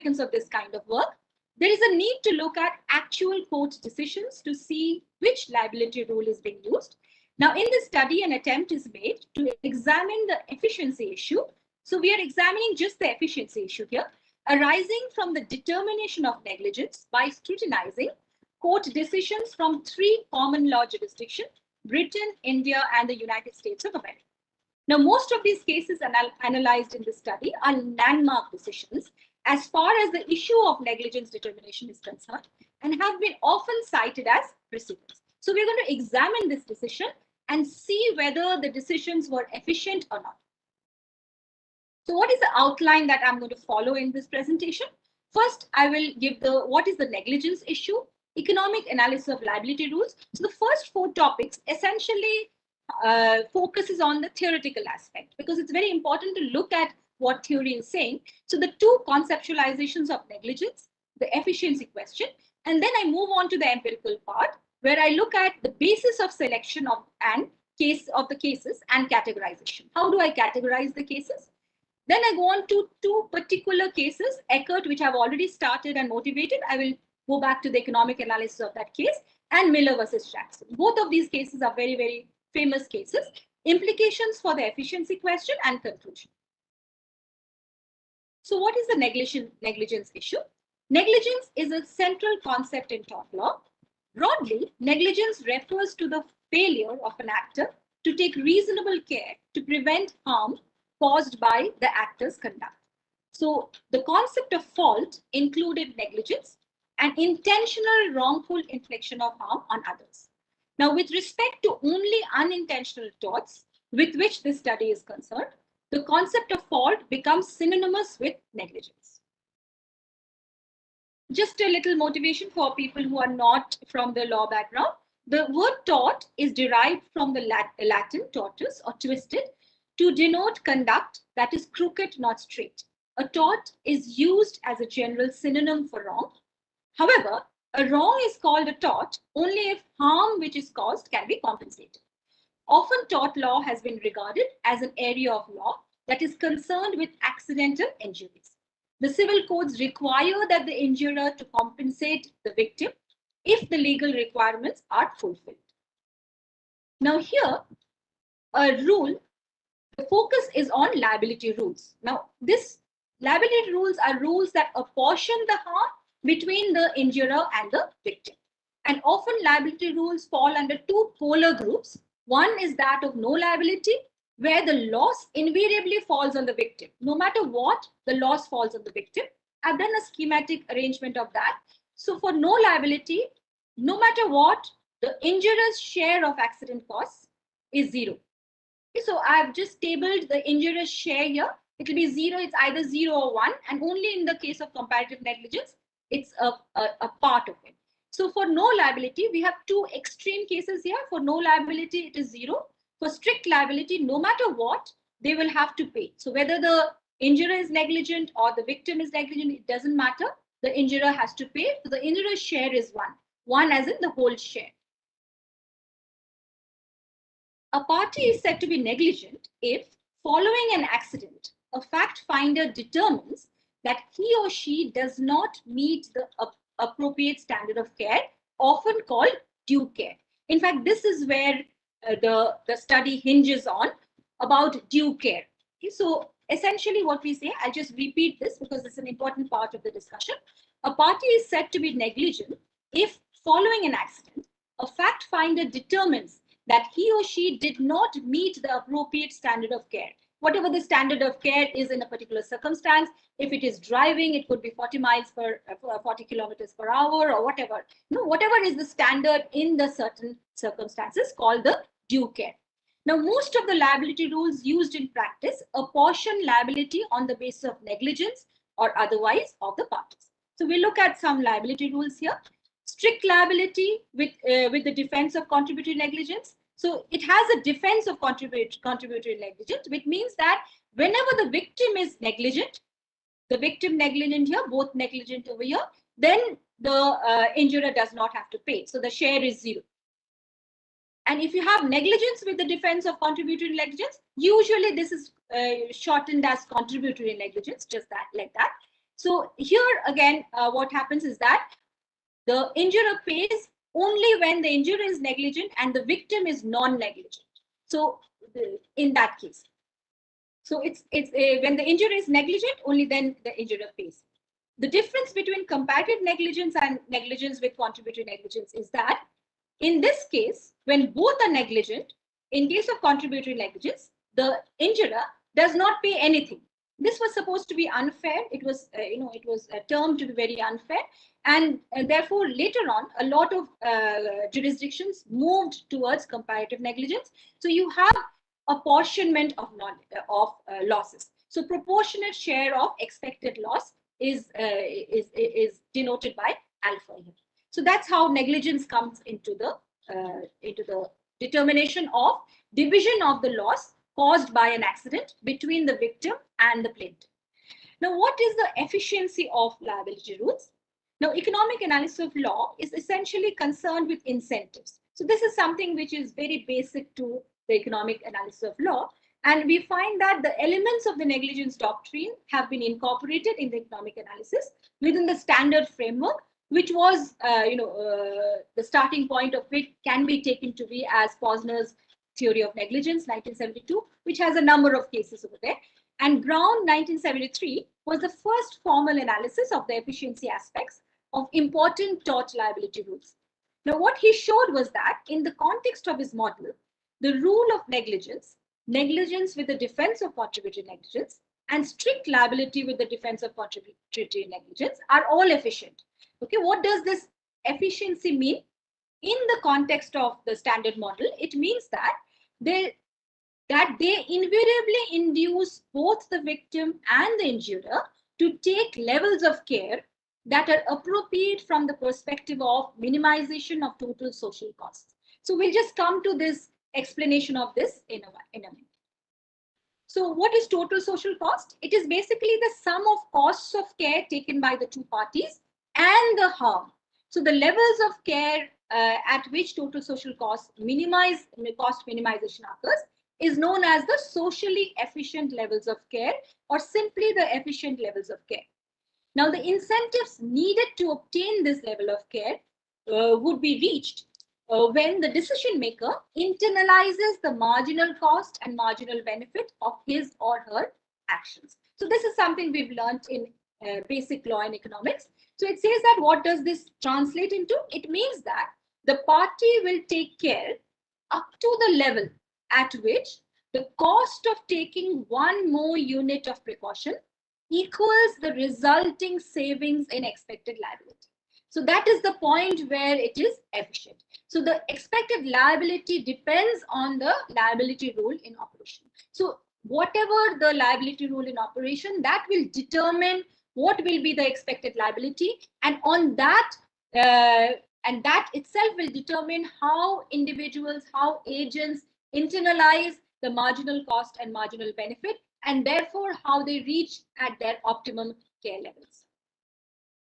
of this kind of work, there is a need to look at actual court decisions to see which liability rule is being used. Now, in this study, an attempt is made to examine the efficiency issue. So we are examining just the efficiency issue here, arising from the determination of negligence by scrutinizing court decisions from 3 common law jurisdictions: Britain, India, and the United States of America. Now, most of these cases analyzed in this study are landmark decisions as far as the issue of negligence determination is concerned, and have been often cited as precedents. So we're going to examine this decision and see whether the decisions were efficient or not. So what is the outline that I'm going to follow in this presentation? First, I will give what is the negligence issue, economic analysis of liability rules. So the first 4 topics essentially focuses on the theoretical aspect, because it's very important to look at what theory is saying. So the 2 conceptualizations of negligence, the efficiency question, and then I move on to the empirical part, where I look at the basis of selection of the cases and categorization. How do I categorize the cases? Then I go on to 2 particular cases, Eckert, which I've already started and motivated. I will go back to the economic analysis of that case, and Miller versus Jackson. Both of these cases are very, very famous cases. Implications for the efficiency question and conclusion. So what is the negligence issue? Negligence is a central concept in tort law. Broadly, negligence refers to the failure of an actor to take reasonable care to prevent harm caused by the actor's conduct. So the concept of fault included negligence and intentional wrongful infliction of harm on others. Now, with respect to only unintentional torts with which this study is concerned, the concept of fault becomes synonymous with negligence. Just a little motivation for people who are not from the law background. The word tort is derived from the Latin tortus, or twisted, to denote conduct that is crooked, not straight. A tort is used as a general synonym for wrong. However, a wrong is called a tort only if harm which is caused can be compensated. Often tort law has been regarded as an area of law that is concerned with accidental injuries. The civil codes require that the injurer to compensate the victim if the legal requirements are fulfilled. Now here, a rule, the focus is on liability rules. Now, this liability rules are rules that apportion the harm between the injurer and the victim. And often liability rules fall under 2 polar groups. One is that of no liability, where the loss invariably falls on the victim. No matter what, the loss falls on the victim. I've done a schematic arrangement of that. So for no liability, no matter what, the injurer's share of accident costs is 0. So I've just tabled the injurer's share here. It will be 0. It's either 0 or 1. And only in the case of comparative negligence, it's a part of it. So for no liability, we have 2 extreme cases here. For no liability, it is 0. For strict liability, no matter what, they will have to pay. So whether the injurer is negligent or the victim is negligent, it doesn't matter. The injurer has to pay. So the injurer's share is 1. 1 as in the whole share. A party is said to be negligent if, following an accident, a fact finder determines that he or she does not meet the appropriate standard of care, often called due care. In fact, this is where the study hinges on, about due care. Okay, so essentially what we say, I'll just repeat this because it's an important part of the discussion. A party is said to be negligent if, following an accident, a fact finder determines that he or she did not meet the appropriate standard of care. Whatever the standard of care is in a particular circumstance, if it is driving, it could be 40 kilometers per hour or whatever. Whatever is the standard in the certain circumstances, called the due care. Now, most of the liability rules used in practice apportion liability on the basis of negligence or otherwise of the parties. So we look at some liability rules here. Strict liability with the defense of contributory negligence. So it has a defense of contributory negligence, which means that whenever the victim is negligent, the victim negligent here, both negligent over here, then the injurer does not have to pay. So the share is 0. And if you have negligence with the defense of contributory negligence, usually this is shortened as contributory negligence, just that, like that. So here again, what happens is that the injurer pays only when the injurer is negligent and the victim is non-negligent. So in that case, so it's when the injurer is negligent, only then the injurer pays. The difference between comparative negligence and negligence with contributory negligence is that in this case, when both are negligent, in case of contributory negligence, the injurer does not pay anything. This was supposed to be unfair. It was, it was termed to be very unfair, and therefore later on, a lot of jurisdictions moved towards comparative negligence. So you have apportionment of losses. So proportionate share of expected loss is denoted by alpha here. So that's how negligence comes into the determination of division of the loss caused by an accident between the victim and the plaintiff. Now, what is the efficiency of liability rules? Now, economic analysis of law is essentially concerned with incentives. So this is something which is very basic to the economic analysis of law. And we find that the elements of the negligence doctrine have been incorporated in the economic analysis within the standard framework, which was, the starting point of which can be taken to be as Posner's theory of negligence, 1972, which has a number of cases over there. And Brown, 1973, was the first formal analysis of the efficiency aspects of important tort liability rules. Now, what he showed was that in the context of his model, the rule of negligence, negligence with the defense of contributory negligence, and strict liability with the defense of contributory negligence are all efficient. Okay, what does this efficiency mean? In the context of the standard model, it means that they invariably induce both the victim and the injurer to take levels of care that are appropriate from the perspective of minimization of total social costs. So we'll just come to this explanation of this in a minute. So what is total social cost? It is basically the sum of costs of care taken by the two parties and the harm. So the levels of care at which total social cost minimization occurs is known as the socially efficient levels of care, or simply the efficient levels of care. Now, the incentives needed to obtain this level of care would be reached when the decision maker internalizes the marginal cost and marginal benefit of his or her actions. So this is something we've learned in basic law and economics. So it says that what does this translate into? It means that the party will take care up to the level at which the cost of taking one more unit of precaution equals the resulting savings in expected liability. So that is the point where it is efficient. So the expected liability depends on the liability rule in operation. So whatever the liability rule in operation, that will determine what will be the expected liability, and on that and that itself will determine how individuals, how agents internalize the marginal cost and marginal benefit, and therefore how they reach at their optimum care levels.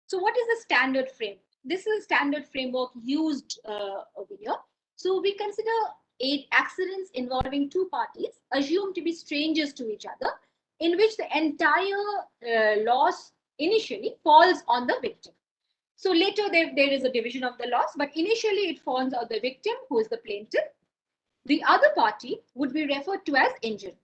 So what is the standard frame? This is a standard framework used over here. So we consider 8 accidents involving two parties assumed to be strangers to each other, in which the entire loss initially falls on the victim. So later there is a division of the loss, but initially it falls on the victim, who is the plaintiff. The other party would be referred to as injured.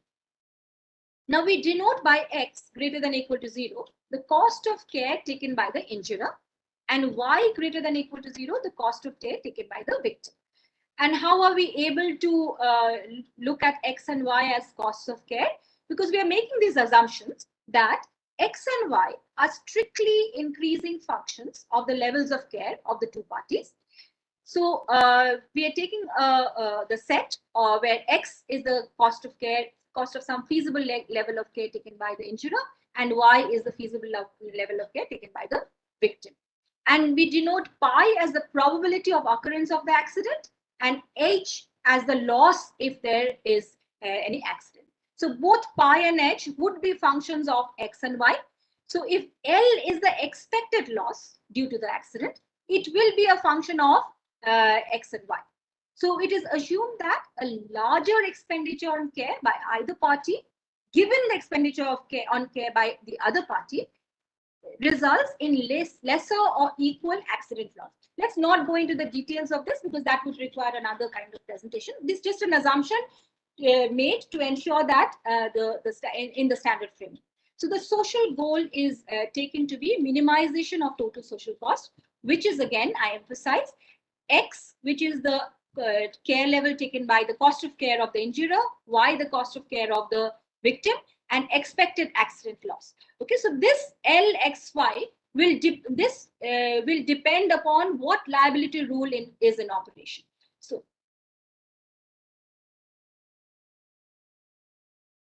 Now we denote by X greater than or equal to 0 the cost of care taken by the injurer, and Y greater than or equal to 0 the cost of care taken by the victim. And how are we able to look at X and Y as costs of care? Because we are making these assumptions that X and Y are strictly increasing functions of the levels of care of the two parties. So we are taking the set where X is the cost of care, cost of some feasible level of care taken by the injurer, and Y is the feasible level of care taken by the victim. And we denote pi as the probability of occurrence of the accident, and H as the loss if there is any accident. So both pi and H would be functions of X and Y. So if L is the expected loss due to the accident, it will be a function of X and Y. So it is assumed that a larger expenditure on care by either party, given the expenditure of care on care by the other party, results in lesser or equal accident loss. Let's not go into the details of this because that would require another kind of presentation. This is just an assumption made to ensure that in the standard frame. So the social goal is taken to be minimization of total social cost, which is, again, I emphasize, X, which is the care level taken by the cost of care of the injurer, Y, the cost of care of the victim, and expected accident loss. Okay, so this LXY will will depend upon what liability rule is in operation.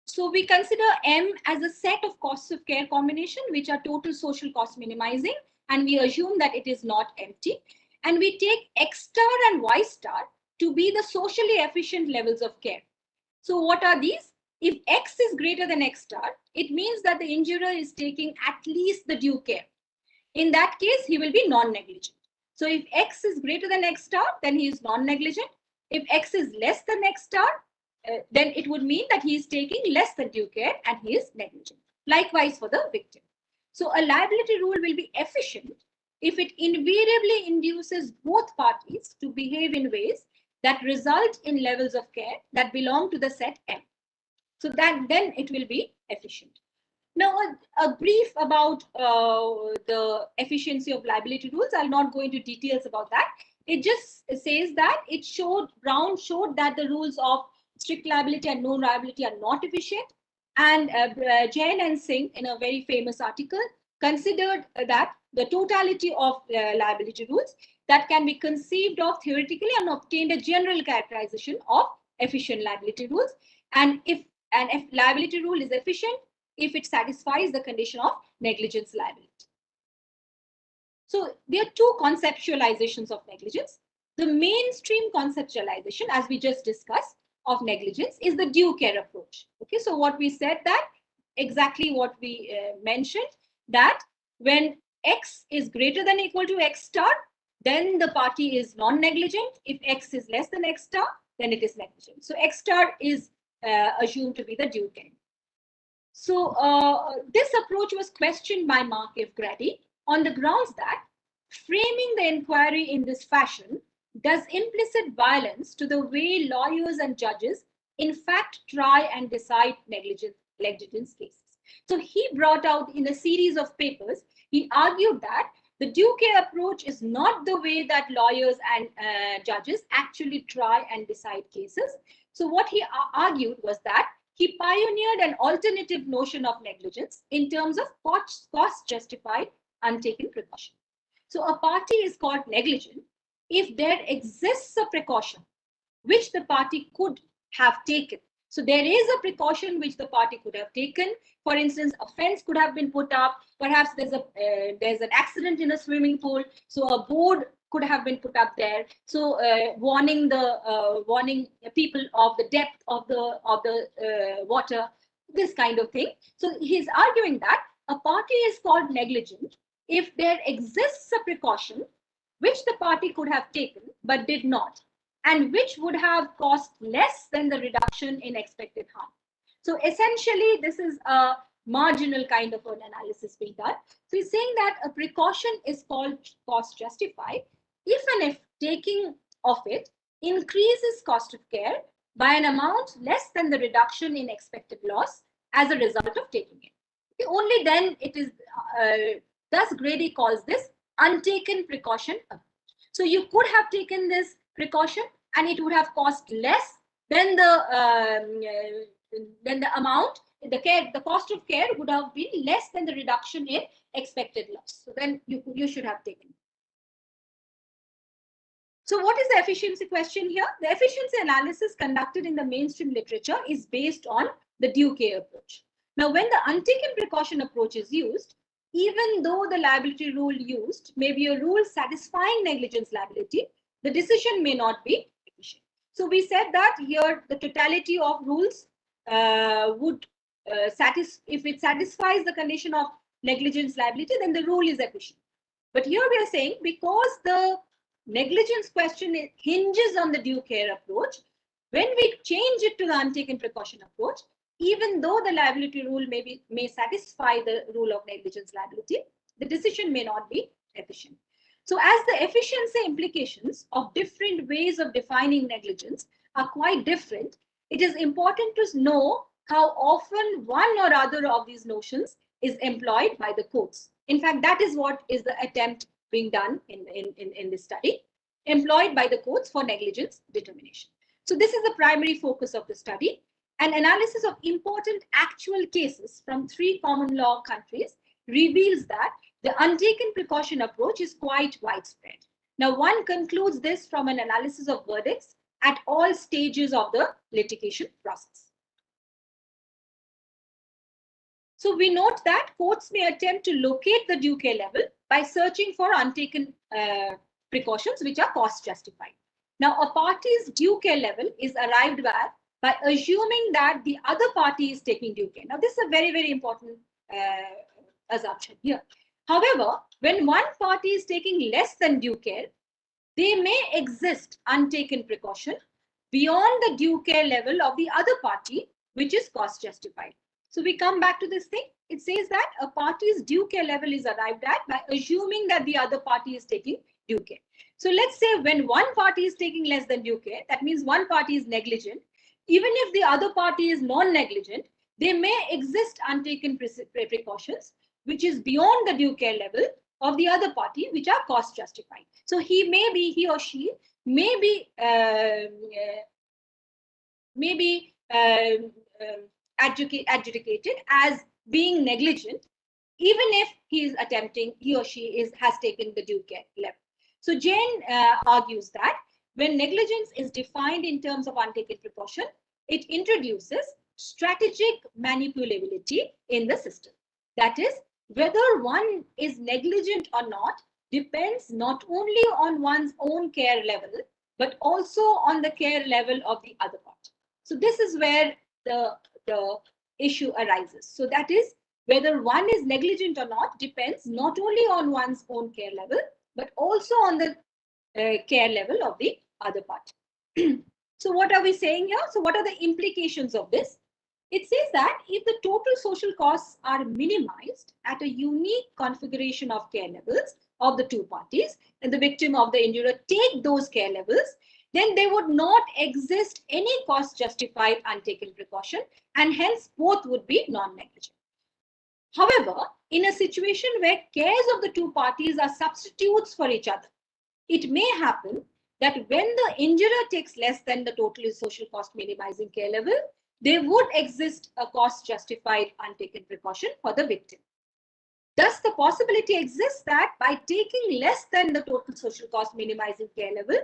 So we consider M as a set of costs of care combination, which are total social cost minimizing, and we assume that it is not empty. And we take X star and Y star to be the socially efficient levels of care. So what are these? If X is greater than X star, it means that the injurer is taking at least the due care. In that case, he will be non-negligent. So if X is greater than X star, then he is non-negligent. If X is less than X star, then it would mean that he is taking less than due care and he is negligent. Likewise for the victim. So a liability rule will be efficient if it invariably induces both parties to behave in ways that result in levels of care that belong to the set M. So that then it will be efficient. Now, a brief about the efficiency of liability rules. I'll not go into details about that. It just says that Brown showed that the rules of strict liability and no liability are not efficient. And Jain and Singh, in a very famous article, considered that the totality of liability rules that can be conceived of theoretically and obtained a general characterization of efficient liability rules. And if an liability rule is efficient, if it satisfies the condition of negligence liability. So there are two conceptualizations of negligence. The mainstream conceptualization, as we just discussed, of negligence is the due care approach. Okay, so what we said that exactly what we mentioned, that when X is greater than or equal to X star, then the party is non-negligent. If X is less than X star, then it is negligent. So X star is assumed to be the due care. So this approach was questioned by Mark F. Grady on the grounds that framing the inquiry in this fashion does implicit violence to the way lawyers and judges in fact try and decide negligence cases. So he brought out in a series of papers, he argued that the due care approach is not the way that lawyers and judges actually try and decide cases. So what he argued was that he pioneered an alternative notion of negligence in terms of cost-justified untaken precaution. So a party is called negligent if there exists a precaution which the party could have taken. So there is a precaution which the party could have taken. For instance, a fence could have been put up. Perhaps there's an accident in a swimming pool, so a board could have been put up there. So warning people of the depth of the water, this kind of thing. So he's arguing that a party is called negligent if there exists a precaution which the party could have taken but did not, and which would have cost less than the reduction in expected harm. So essentially, this is a marginal kind of an analysis being done. So he's saying that a precaution is called cost justified if taking of it increases cost of care by an amount less than the reduction in expected loss as a result of taking it. Okay, only then it is, thus Grady calls this untaken precaution. So you could have taken this precaution and it would have cost less than the amount, the cost of care would have been less than the reduction in expected loss. So then you should have taken. So what is the efficiency question here? The efficiency analysis conducted in the mainstream literature is based on the due care approach. Now, when the untaken precaution approach is used, even though the liability rule used may be a rule satisfying negligence liability, the decision may not be efficient. So we said that here the totality of rules would if it satisfies the condition of negligence liability, then the rule is efficient. But here we are saying because the negligence question hinges on the due care approach, when we change it to the untaken precaution approach, even though the liability rule may satisfy the rule of negligence liability, The decision may not be efficient. So as the efficiency implications of different ways of defining negligence are quite different, it is important to know how often one or other of these notions is employed by the courts. In fact, that is what is the attempt being done in this study, employed by the courts for negligence determination. So this is the primary focus of the study. An analysis of important actual cases from 3 common law countries reveals that the untaken precaution approach is quite widespread. Now, one concludes this from an analysis of verdicts at all stages of the litigation process. So we note that courts may attempt to locate the due care level by searching for untaken precautions which are cost justified. Now, a party's due care level is arrived at by assuming that the other party is taking due care. Now, this is a very, very important assumption here. However, when one party is taking less than due care, there may exist untaken precaution beyond the due care level of the other party, which is cost justified. So we come back to this thing. It says that a party's due care level is arrived at by assuming that the other party is taking due care. So let's say when one party is taking less than due care, that means one party is negligent. Even if the other party is non-negligent, there may exist untaken precautions which is beyond the due care level of the other party, which are cost justified. So he or she may be adjudicated as being negligent, even if he or she has taken the due care level. So Jane argues that when negligence is defined in terms of untaken precaution, it introduces strategic manipulability in the system. That is, whether one is negligent or not depends not only on one's own care level, but also on the care level of the other party. So this is where the issue arises. So that is, whether one is negligent or not depends not only on one's own care level, but also on the care level of the other party. So what are we saying here? So what are the implications of this? It says that if the total social costs are minimized at a unique configuration of care levels of the two parties, and the victim of the injurer take those care levels, then there would not exist any cost justified untaken precaution, and hence both would be non-negligent. However, in a situation where cares of the two parties are substitutes for each other, it may happen that when the injurer takes less than the total social cost minimizing care level, there would exist a cost justified untaken precaution for the victim. Thus, the possibility exists that by taking less than the total social cost minimizing care level,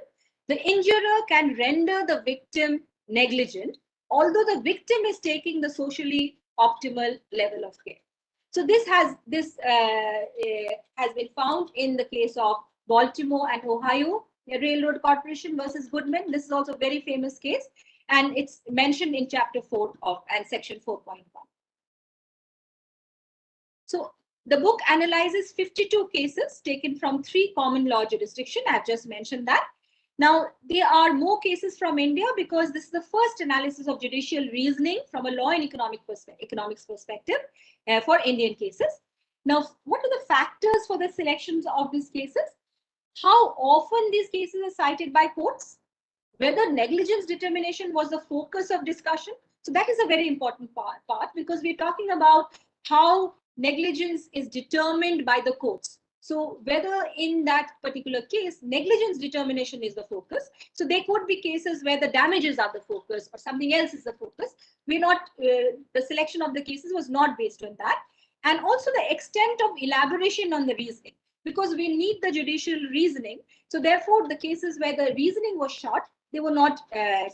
the injurer can render the victim negligent, although the victim is taking the socially optimal level of care. So this has been found in the case of Baltimore and Ohio Railroad Corporation versus Goodman. This is also a very famous case, and it's mentioned in chapter 4 and section 4.1. So the book analyzes 52 cases taken from 3 common law jurisdictions. I've just mentioned that. Now, there are more cases from India because this is the first analysis of judicial reasoning from a law and economics perspective for Indian cases. Now, what are the factors for the selections of these cases? How often these cases are cited by courts? Whether negligence determination was the focus of discussion. So that is a very important part because we're talking about how negligence is determined by the courts. So whether in that particular case, negligence determination is the focus. So there could be cases where the damages are the focus or something else is the focus. The selection of the cases was not based on that. And also the extent of elaboration on the reasoning, because we need the judicial reasoning. So therefore, the cases where the reasoning was short, they were not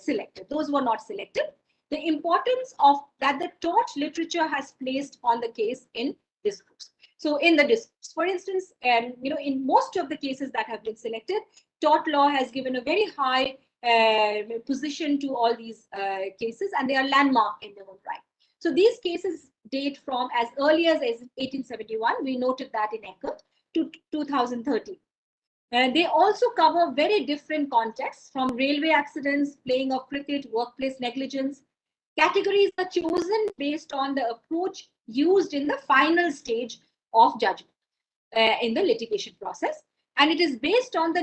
selected. Those were not selected. The importance of that the tort literature has placed on the case in discourse. So in the discourse, for instance, in most of the cases that have been selected, tort law has given a very high position to all these cases, and they are landmark in their own right. So these cases date from as early as 1871. We noted that in Eckert to 2013. They also cover very different contexts, from railway accidents, playing of cricket, workplace negligence. Categories are chosen based on the approach used in the final stage of judgment. in the litigation process. And it is based on the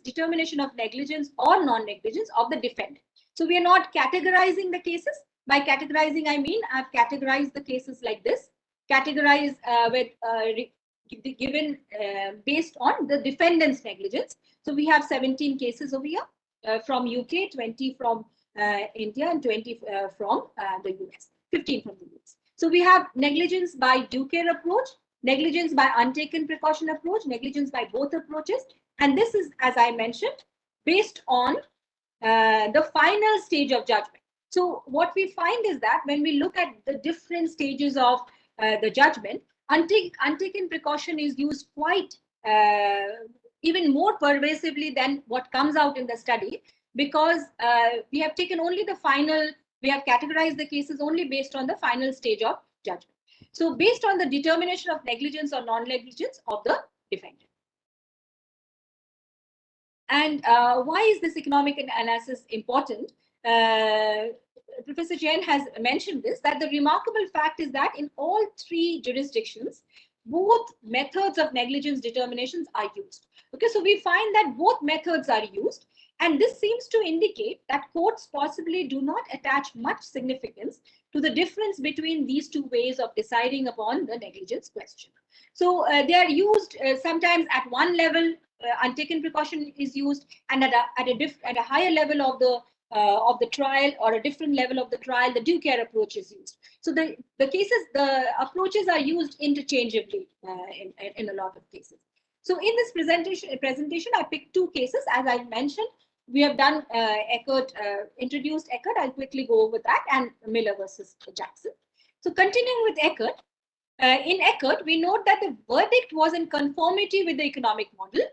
determination of negligence or non-negligence of the defendant. So we are not categorizing the cases. By categorizing, I mean I've categorized the cases like this, categorized given based on the defendant's negligence. So we have 17 cases over here from UK, 20 from India, and 20 from the US, 15 from the US. So we have negligence by due care approach, negligence by untaken precaution approach, negligence by both approaches. And this is, as I mentioned, based on the final stage of judgment. So what we find is that when we look at the different stages of the judgment, untaken precaution is used quite even more pervasively than what comes out in the study, because we have taken only the final, we have categorized the cases only based on the final stage of judgment. So based on the determination of negligence or non-negligence of the defendant. And why is this economic analysis important? Professor Jain has mentioned this, that the remarkable fact is that in all three jurisdictions, both methods of negligence determinations are used. Okay, so we find that both methods are used, and this seems to indicate that courts possibly do not attach much significance to the difference between these two ways of deciding upon the negligence question. So they are used sometimes at one level, untaken precaution is used, and at a higher level of the trial, or a different level of the trial, the due care approach is used. So the approaches are used interchangeably in a lot of cases. So in this presentation, I picked two cases. As I mentioned, we have done Eckert, introduced Eckert. I'll quickly go over that, and Miller versus Jackson. So continuing with Eckert, in Eckert, we note that the verdict was in conformity with the economic model.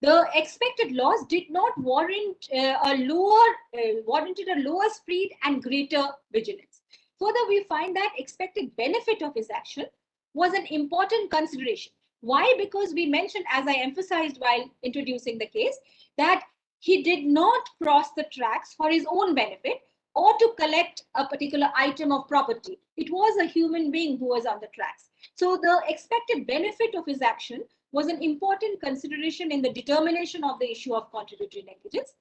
The expected loss did not warranted a lower speed and greater vigilance. Further, we find that expected benefit of his action was an important consideration. Why? Because we mentioned, as I emphasized while introducing the case, that he did not cross the tracks for his own benefit or to collect a particular item of property. It was a human being who was on the tracks. So the expected benefit of his action was an important consideration in the determination of the issue of contributory negligence.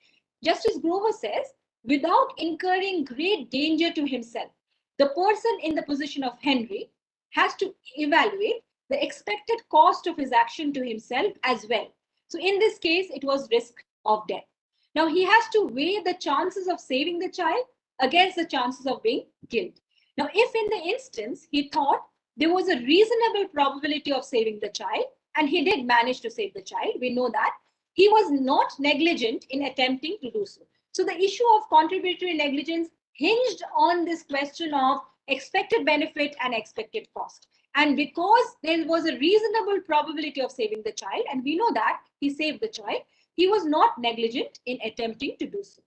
Justice Grover says, without incurring great danger to himself, the person in the position of Henry has to evaluate the expected cost of his action to himself as well. So in this case, it was risk of death. Now he has to weigh the chances of saving the child against the chances of being killed. Now, if in the instance he thought there was a reasonable probability of saving the child, and he did manage to save the child, we know that, he was not negligent in attempting to do so. So the issue of contributory negligence hinged on this question of expected benefit and expected cost. And because there was a reasonable probability of saving the child, and we know that he saved the child, he was not negligent in attempting to do so.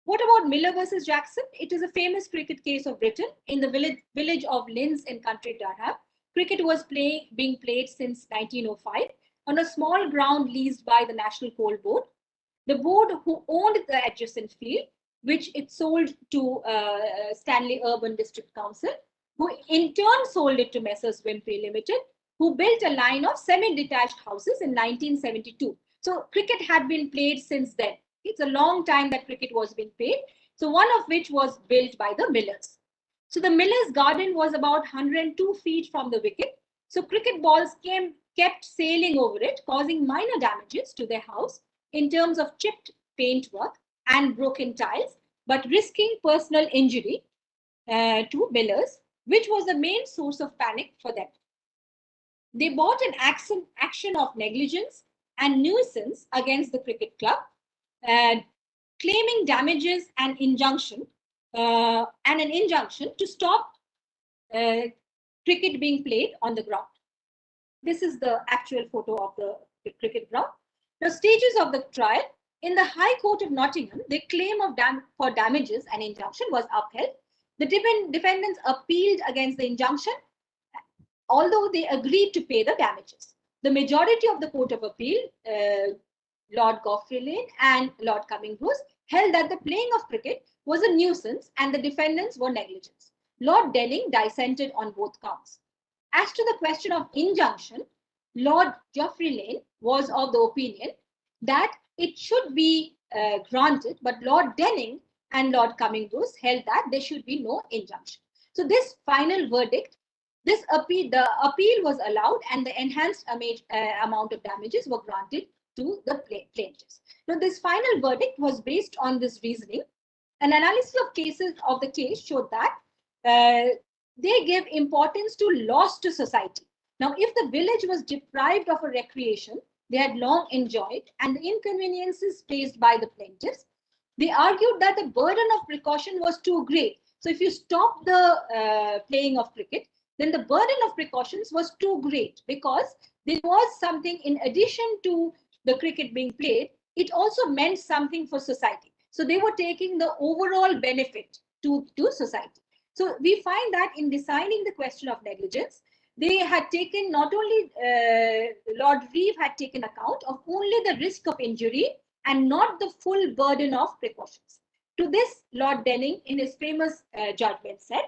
What about Miller versus Jackson? It is a famous cricket case of Britain. In the village of Linz in County Durham, cricket was being played since 1905 on a small ground leased by the National Coal Board. The board, who owned the adjacent field, which it sold to Stanley Urban District Council, who in turn sold it to Messrs. Wimpey Limited, who built a line of semi-detached houses in 1972. So cricket had been played since then. It's a long time that cricket was being played. So one of which was built by the Millers. So the Millers' garden was about 102 feet from the wicket. So cricket balls kept sailing over it, causing minor damages to their house in terms of chipped paintwork and broken tiles, but risking personal injury to Millers, which was the main source of panic for them. They brought an action of negligence and nuisance against the cricket club, claiming damages and an injunction to stop cricket being played on the ground. This is the actual photo of the cricket ground. The stages of the trial. In the High Court of Nottingham, the claim for damages and injunction was upheld. The defendants appealed against the injunction, although they agreed to pay the damages. The majority of the Court of Appeal, Lord Geoffrey Lane and Lord Cumming-Rose, held that the playing of cricket was a nuisance and the defendants were negligent. Lord Delling dissented on both counts. As to the question of injunction, Lord Geoffrey Lane was of the opinion that it should be granted, but Lord Denning and Lord Cumming-Bruce held that there should be no injunction. So this final verdict, the appeal was allowed, and the enhanced amount of damages were granted to the plaintiffs. Now, this final verdict was based on this reasoning. An analysis of the case showed that they gave importance to loss to society. Now, if the village was deprived of a recreation they had long enjoyed and the inconveniences faced by the plaintiffs, they argued that the burden of precaution was too great. So if you stop the playing of cricket, then the burden of precautions was too great, because there was something in addition to the cricket being played, it also meant something for society. So they were taking the overall benefit to society. So we find that in deciding the question of negligence, they had taken not only Lord Reeve had taken account of only the risk of injury and not the full burden of precautions. To this, Lord Denning, in his famous judgment, said,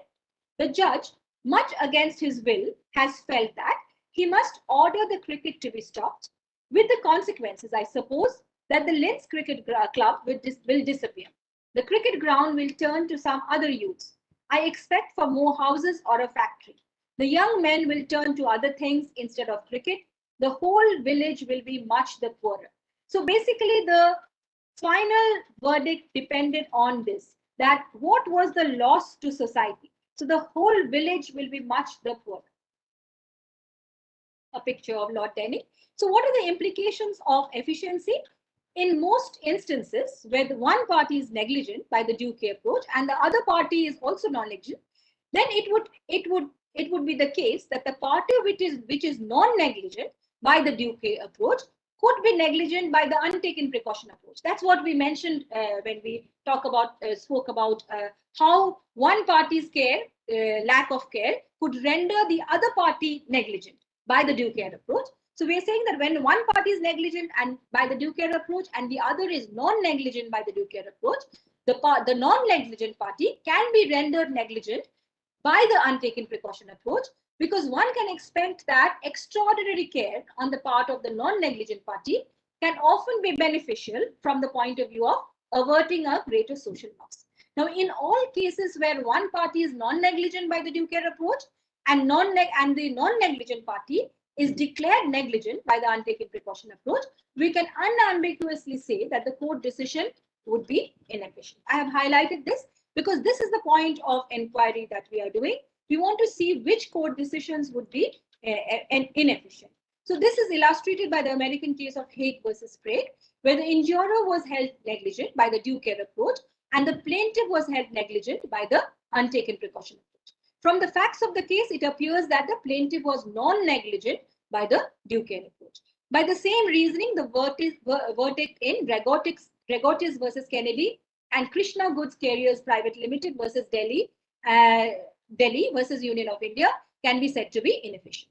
the judge, much against his will, has felt that he must order the cricket to be stopped, with the consequences, I suppose, that the Linz Cricket Club will disappear. The cricket ground will turn to some other use. I expect for more houses or a factory. The young men will turn to other things instead of cricket. The whole village will be much the poorer. So basically, the final verdict depended on this, that what was the loss to society. So the whole village will be much the poorer. A picture of Lord Denning. So what are the implications of efficiency? In most instances, where the one party is negligent by the due care approach and the other party is also non-negligent, then it would be the case that the party which is non-negligent by the due care approach could be negligent by the untaken precaution approach. That's what we mentioned when we spoke about how one party's care, lack of care, could render the other party negligent by the due care approach. So we're saying that when one party is negligent and by the due care approach and the other is non-negligent by the due care approach, the non-negligent party can be rendered negligent by the untaken precaution approach, because one can expect that extraordinary care on the part of the non-negligent party can often be beneficial from the point of view of averting a greater social loss. Now, in all cases where one party is non-negligent by the due care approach and the non-negligent party is declared negligent by the untaken precaution approach, we can unambiguously say that the court decision would be inefficient. I have highlighted this because this is the point of inquiry that we are doing. We want to see which court decisions would be inefficient. So this is illustrated by the American case of Hague versus Sprague, where the injurer was held negligent by the due care approach and the plaintiff was held negligent by the untaken precaution approach. From the facts of the case, it appears that the plaintiff was non-negligent by the due care approach. By the same reasoning, the verdict in Regotis versus Kennedy and Krishna Goods Carriers Private Limited versus Delhi versus Union of India can be said to be inefficient.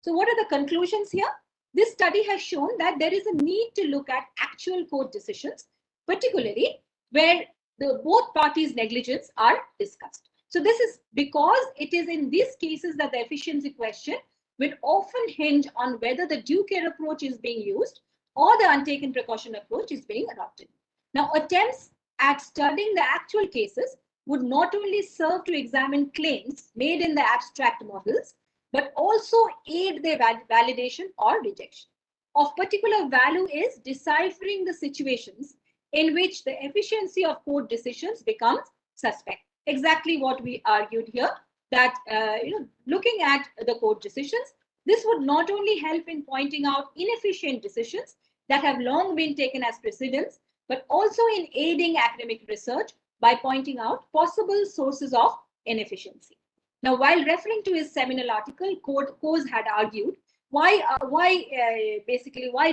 So what are the conclusions here? This study has shown that there is a need to look at actual court decisions, particularly where both parties' negligence are discussed. So this is because it is in these cases that the efficiency question will often hinge on whether the due care approach is being used or the untaken precaution approach is being adopted. Now, attempts at studying the actual cases would not only serve to examine claims made in the abstract models, but also aid their validation or rejection. Of particular value is deciphering the situations in which the efficiency of court decisions becomes suspect. Exactly what we argued here, that looking at the court decisions, this would not only help in pointing out inefficient decisions that have long been taken as precedents, but also in aiding academic research by pointing out possible sources of inefficiency. Now, while referring to his seminal article, Coase had argued, why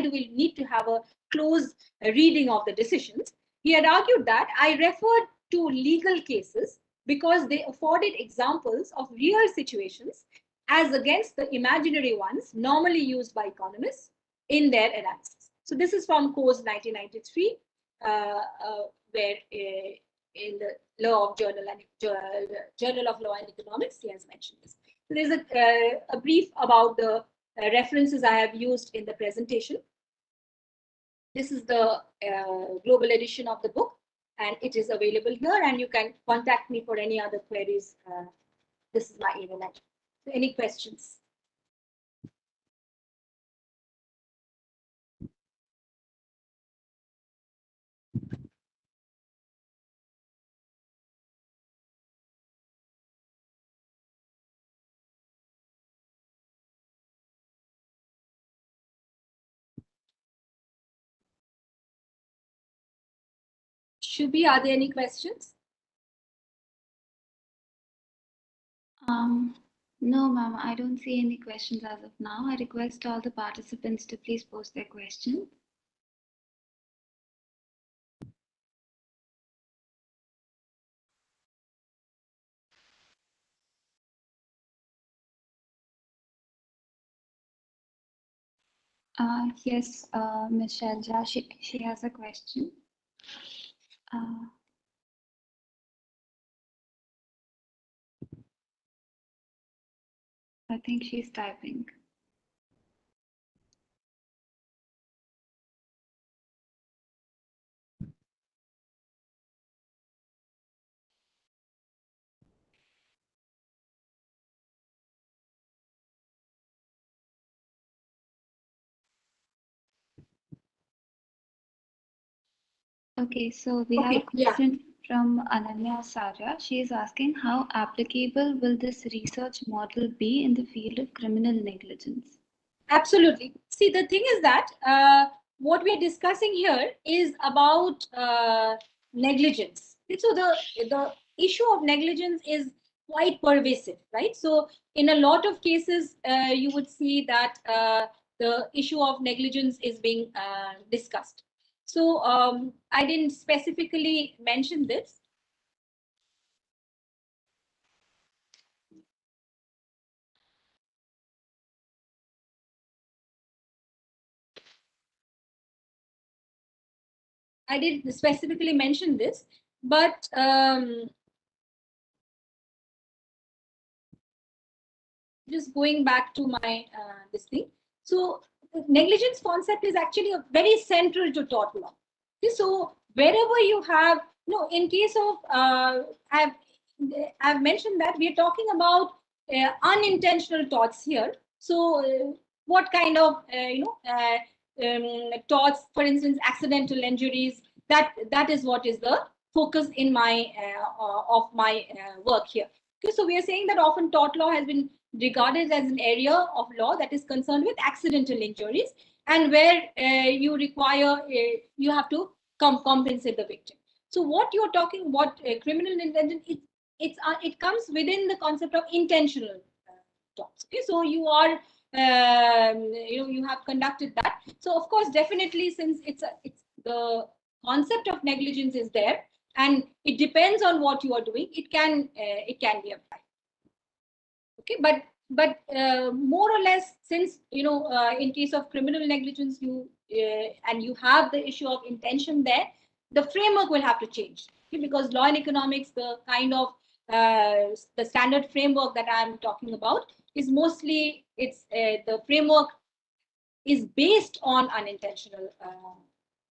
do we need to have a close reading of the decisions? He had argued that I referred to legal cases because they afforded examples of real situations as against the imaginary ones normally used by economists in their analysis. So this is from Coase 1993, where in the Journal of Law and Economics, he has mentioned this. So there's a brief about the references I have used in the presentation. This is the global edition of the book, and it is available here, and you can contact me for any other queries. This is my email address. So any questions? Shubhi, are there any questions? No, ma'am, I don't see any questions as of now. I request all the participants to please post their questions. Yes, Ms. Shelja, she has a question. I think she's typing. Okay, so we have a question from Ananya Sarya. She is asking, how applicable will this research model be in the field of criminal negligence? Absolutely. See, the thing is that what we are discussing here is about negligence. So the issue of negligence is quite pervasive, right? So in a lot of cases, you would see that the issue of negligence is being discussed. So I didn't specifically mention this. I did specifically mention this, but just going back to my this thing. So the negligence concept is actually a very central to tort law. So wherever you have, in case of, I've mentioned that we are talking about unintentional torts here. So what kind of, torts, for instance, accidental injuries, that is what is the focus in my of my work here. Okay, so we are saying that often tort law has been regarded as an area of law that is concerned with accidental injuries, and where you require, you have to compensate the victim. So what you're talking about, criminal negligence, it comes within the concept of intentional torts. Okay, so you are, you have conducted that. So of course, definitely, since it's the concept of negligence is there, and it depends on what you are doing, it can be applied. Okay, but more or less, since in case of criminal negligence, you and you have the issue of intention there, the framework will have to change. Okay? Because law and economics, the kind of the standard framework that I'm talking about is mostly, it's the framework is based on unintentional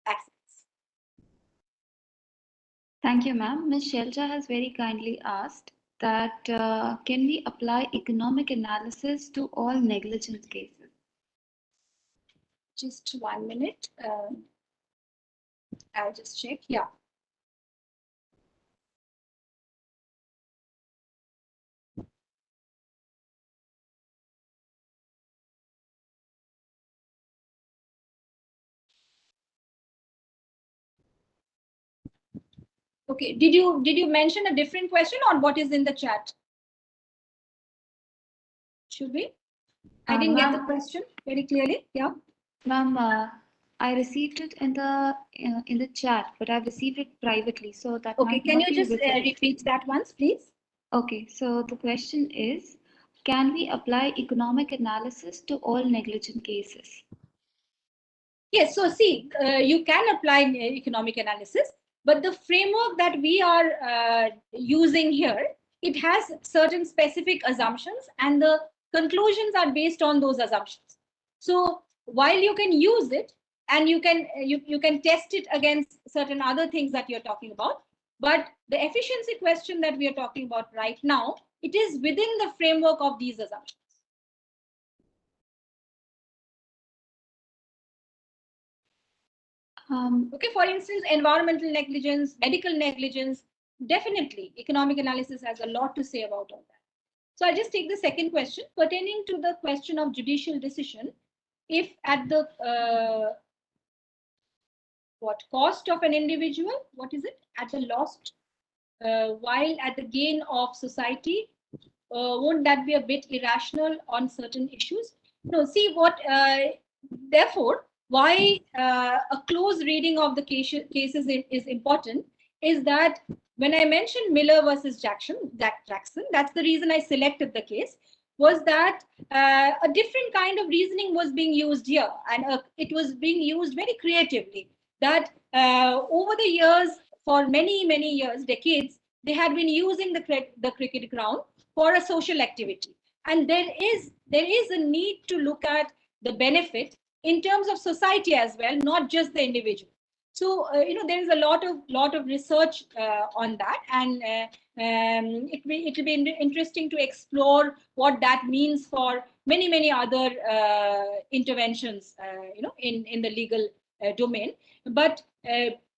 accidents. Thank you, ma'am. Ms. Shelja has very kindly asked that can we apply economic analysis to all negligence cases? Just 1 minute. I'll just check. Yeah. Okay. Did you mention a different question, or what is in the chat? Should we? I didn't get the question very clearly. Yeah. Ma'am, I received it in the chat, but I've received it privately, so that okay. might Can not you be just repeat that once, please? Okay. So the question is, can we apply economic analysis to all negligent cases? Yes. So see, you can apply economic analysis, but the framework that we are using here, it has certain specific assumptions, and the conclusions are based on those assumptions. So while you can use it and you can test it against certain other things that you're talking about, but the efficiency question that we are talking about right now, it is within the framework of these assumptions. Okay, for instance, environmental negligence, medical negligence, definitely economic analysis has a lot to say about all that. So I'll just take the second question pertaining to the question of judicial decision. If at the what cost of an individual, what is it? At the loss, while at the gain of society, won't that be a bit irrational on certain issues? No, see what, therefore, why a close reading of the cases is important is that when I mentioned Miller versus Jackson, that's the reason I selected the case, was that a different kind of reasoning was being used here, and it was being used very creatively. That over the years, for many years, decades, they had been using the cricket ground for a social activity, and there is a need to look at the benefit in terms of society as well, not just the individual. So there is a lot of research on that, and it will be interesting to explore what that means for many other interventions in the legal domain. But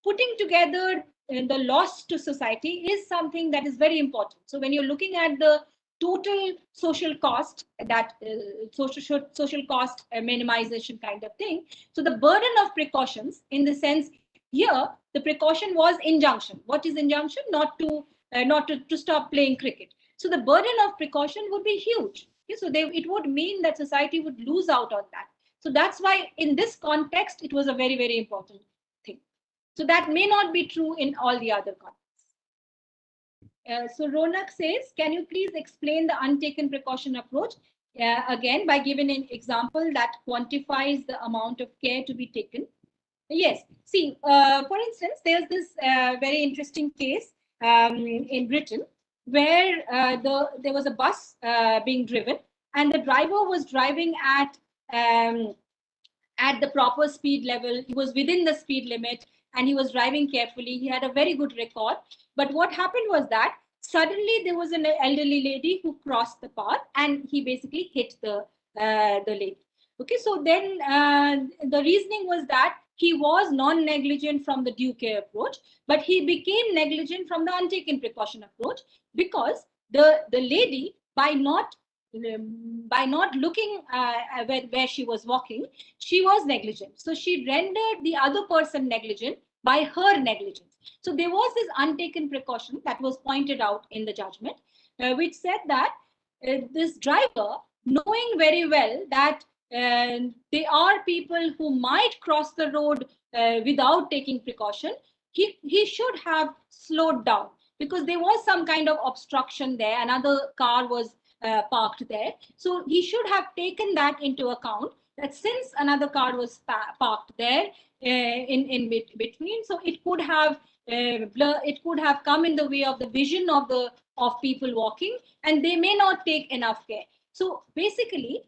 putting together the loss to society is something that is very important. So when you're looking at the total social cost, that social cost minimization kind of thing, so the burden of precautions, in the sense here, the precaution was injunction. What is injunction? Not to stop playing cricket. So the burden of precaution would be huge. Okay, so it would mean that society would lose out on that. So that's why in this context, it was a very important thing. So that may not be true in all the other contexts. So Ronak says, can you please explain the untaken precaution approach again by giving an example that quantifies the amount of care to be taken? Yes. See, for instance, there's this very interesting case in Britain where there was a bus being driven, and the driver was driving um, at the proper speed level. He was within the speed limit, and he was driving carefully. He had a very good record. But what happened was that suddenly there was an elderly lady who crossed the path, and he basically hit the lady. Okay, so then the reasoning was that he was non-negligent from the due care approach, but he became negligent from the untaken precaution approach, because the lady, by not looking where she was walking, she was negligent. So she rendered the other person negligent by her negligence. So there was this untaken precaution that was pointed out in the judgment, which said that this driver, knowing very well that there are people who might cross the road without taking precaution, he should have slowed down, because there was some kind of obstruction there. Another car was parked there. So he should have taken that into account, that since another car was parked there in between, so it could have come in the way of the vision of people walking, and they may not take enough care. So basically,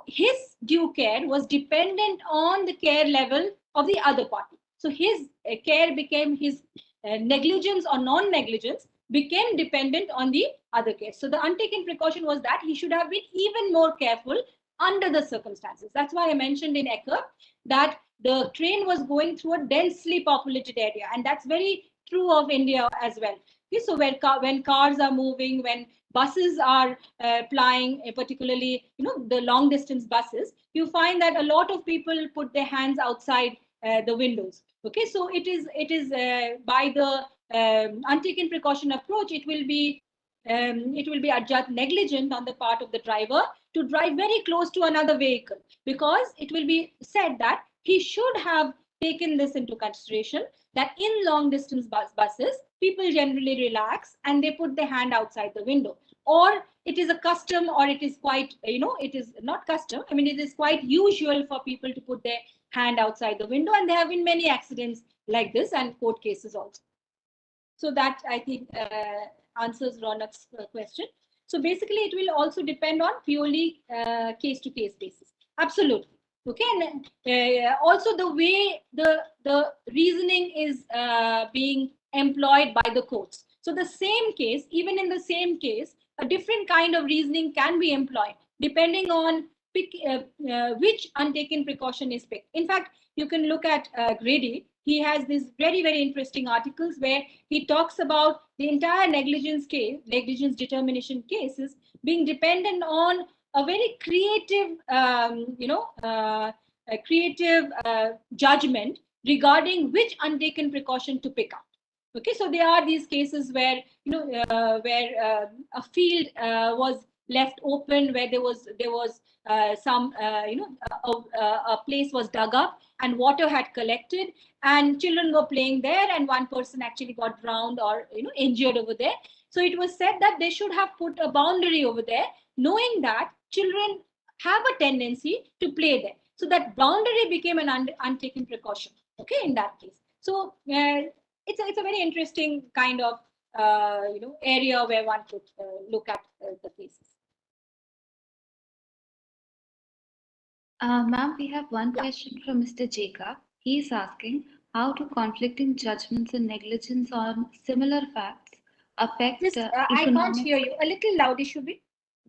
his due care was dependent on the care level of the other party. So his care became his negligence or non-negligence became dependent on the other case. So the untaken precaution was that he should have been even more careful under the circumstances. That's why I mentioned in Ecker that the train was going through a densely populated area, and that's very true of India as well. Okay, so when cars are moving, when buses are plying, particularly the long distance buses, you find that a lot of people put their hands outside the windows. Okay, so it is by the untaken precaution approach, it will be adjudged negligent on the part of the driver to drive very close to another vehicle, because it will be said that he should have taken this into consideration, that in long distance buses, people generally relax and they put their hand outside the window. Or it is a custom, or it is quite, it is not custom. I mean, it is quite usual for people to put their hand outside the window, and there have been many accidents like this and court cases also. So that, I think, answers Ronak's question. So basically, it will also depend on purely case-to-case basis. Absolutely. Okay, and also the way the reasoning is being employed by the courts. So the same case, even in the same case, a different kind of reasoning can be employed depending on which untaken precaution is picked. In fact, you can look at Grady. He has these very interesting articles where he talks about the entire negligence determination cases being dependent on a very creative, a creative judgment regarding which untaken precaution to pick up. Okay, so there are these cases where a field was left open, where there was some a place was dug up and water had collected and children were playing there and one person actually got drowned or injured over there. So it was said that they should have put a boundary over there, knowing that children have a tendency to play there. So that boundary became an untaken precaution. Okay, in that case. So it's a very interesting kind of area where one could look at the cases. Ma'am, we have one question from Mr. Jacob. He is asking how do conflicting judgments and negligence on similar facts affect I can't hear you. A little louder, should be.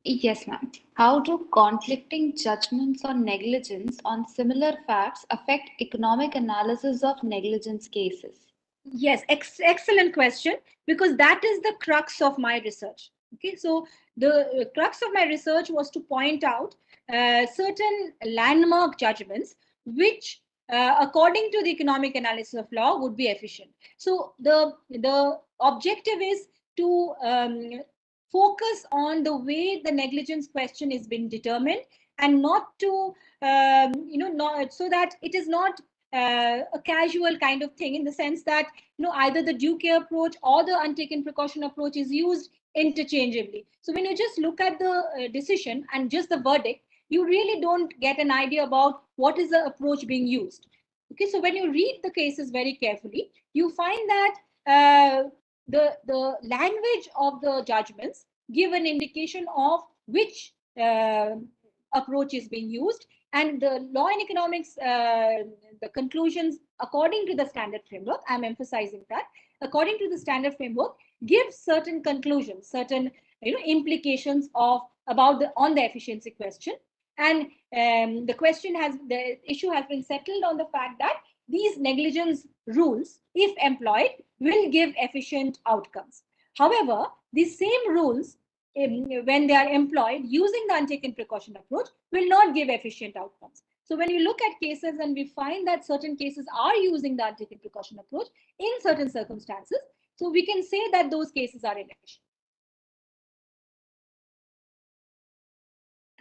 Yes, ma'am. How do conflicting judgments on negligence on similar facts affect economic analysis of negligence cases? Yes, excellent question, because that is the crux of my research. Okay, so the crux of my research was to point out certain landmark judgments which, according to the economic analysis of law, would be efficient. So the objective is to focus on the way the negligence question is being determined, and not to not so that it is not a casual kind of thing, in the sense that either the due care approach or the untaken precaution approach is used interchangeably. So when you just look at the decision and just the verdict, you really don't get an idea about what is the approach being used. Okay, so when you read the cases very carefully, you find that the language of the judgments give an indication of which approach is being used, and the law and economics, the conclusions according to the standard framework, I'm emphasizing that, according to the standard framework, gives certain conclusions, certain implications of about the on the efficiency question. And the issue has been settled on the fact that these negligence rules, if employed, will give efficient outcomes. However, these same rules, when they are employed using the untaken precaution approach, will not give efficient outcomes. So when you look at cases and we find that certain cases are using the untaken precaution approach in certain circumstances, so we can say that those cases are inefficient.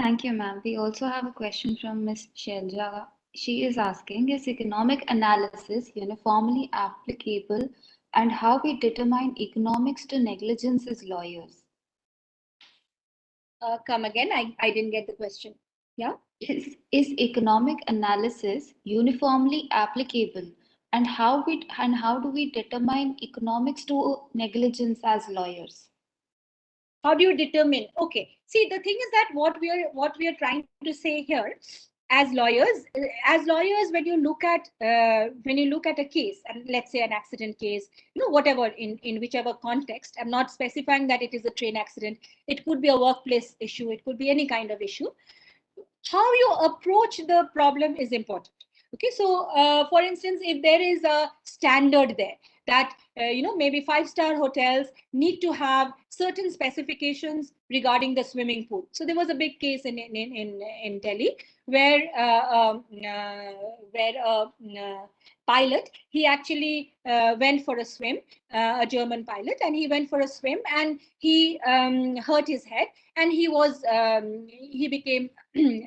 Thank you, ma'am. We also have a question from Ms. Shelja. She is asking, is economic analysis uniformly applicable, and how we determine economics to negligence as lawyers? Come again, I didn't get the question. Yeah. Is economic analysis uniformly applicable, and how do we determine economics to negligence as lawyers? How do you determine? Okay, see, the thing is that what we are trying to say here, as lawyers, when you look at a case, and let's say an accident case, whatever, in whichever context, I'm not specifying that it is a train accident, it could be a workplace issue, it could be any kind of issue. How you approach the problem is important. Okay, so for instance, if there is a standard there that maybe 5-star hotels need to have certain specifications regarding the swimming pool. So there was a big case in Delhi where a pilot, he actually went for a swim, a German pilot, and he went for a swim and he hurt his head, and he became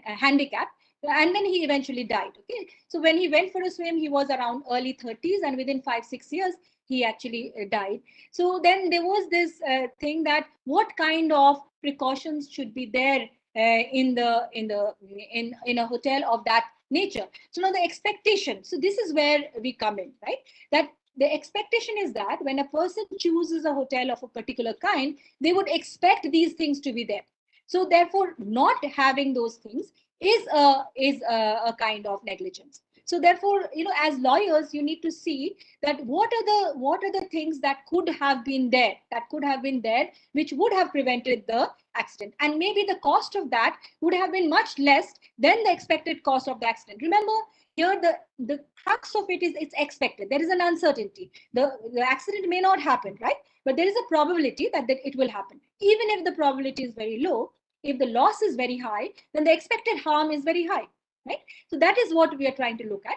handicapped, and then he eventually died. Okay, so when he went for a swim, he was around early 30s, and within 5-6 years he actually died. So then there was this thing that what kind of precautions should be there in a hotel of that nature. So now the expectation, so this is where we come in, right? That the expectation is that when a person chooses a hotel of a particular kind, they would expect these things to be there. So therefore, not having those things is a kind of negligence. So therefore, as lawyers, you need to see that what are the things that could have been there, which would have prevented the accident, and maybe the cost of that would have been much less than the expected cost of the accident. Remember, here the crux of it is it's expected. There is an uncertainty. The accident may not happen, right? But there is a probability that it will happen. Even if the probability is very low, if the loss is very high, then the expected harm is very high, right? So that is what we are trying to look at.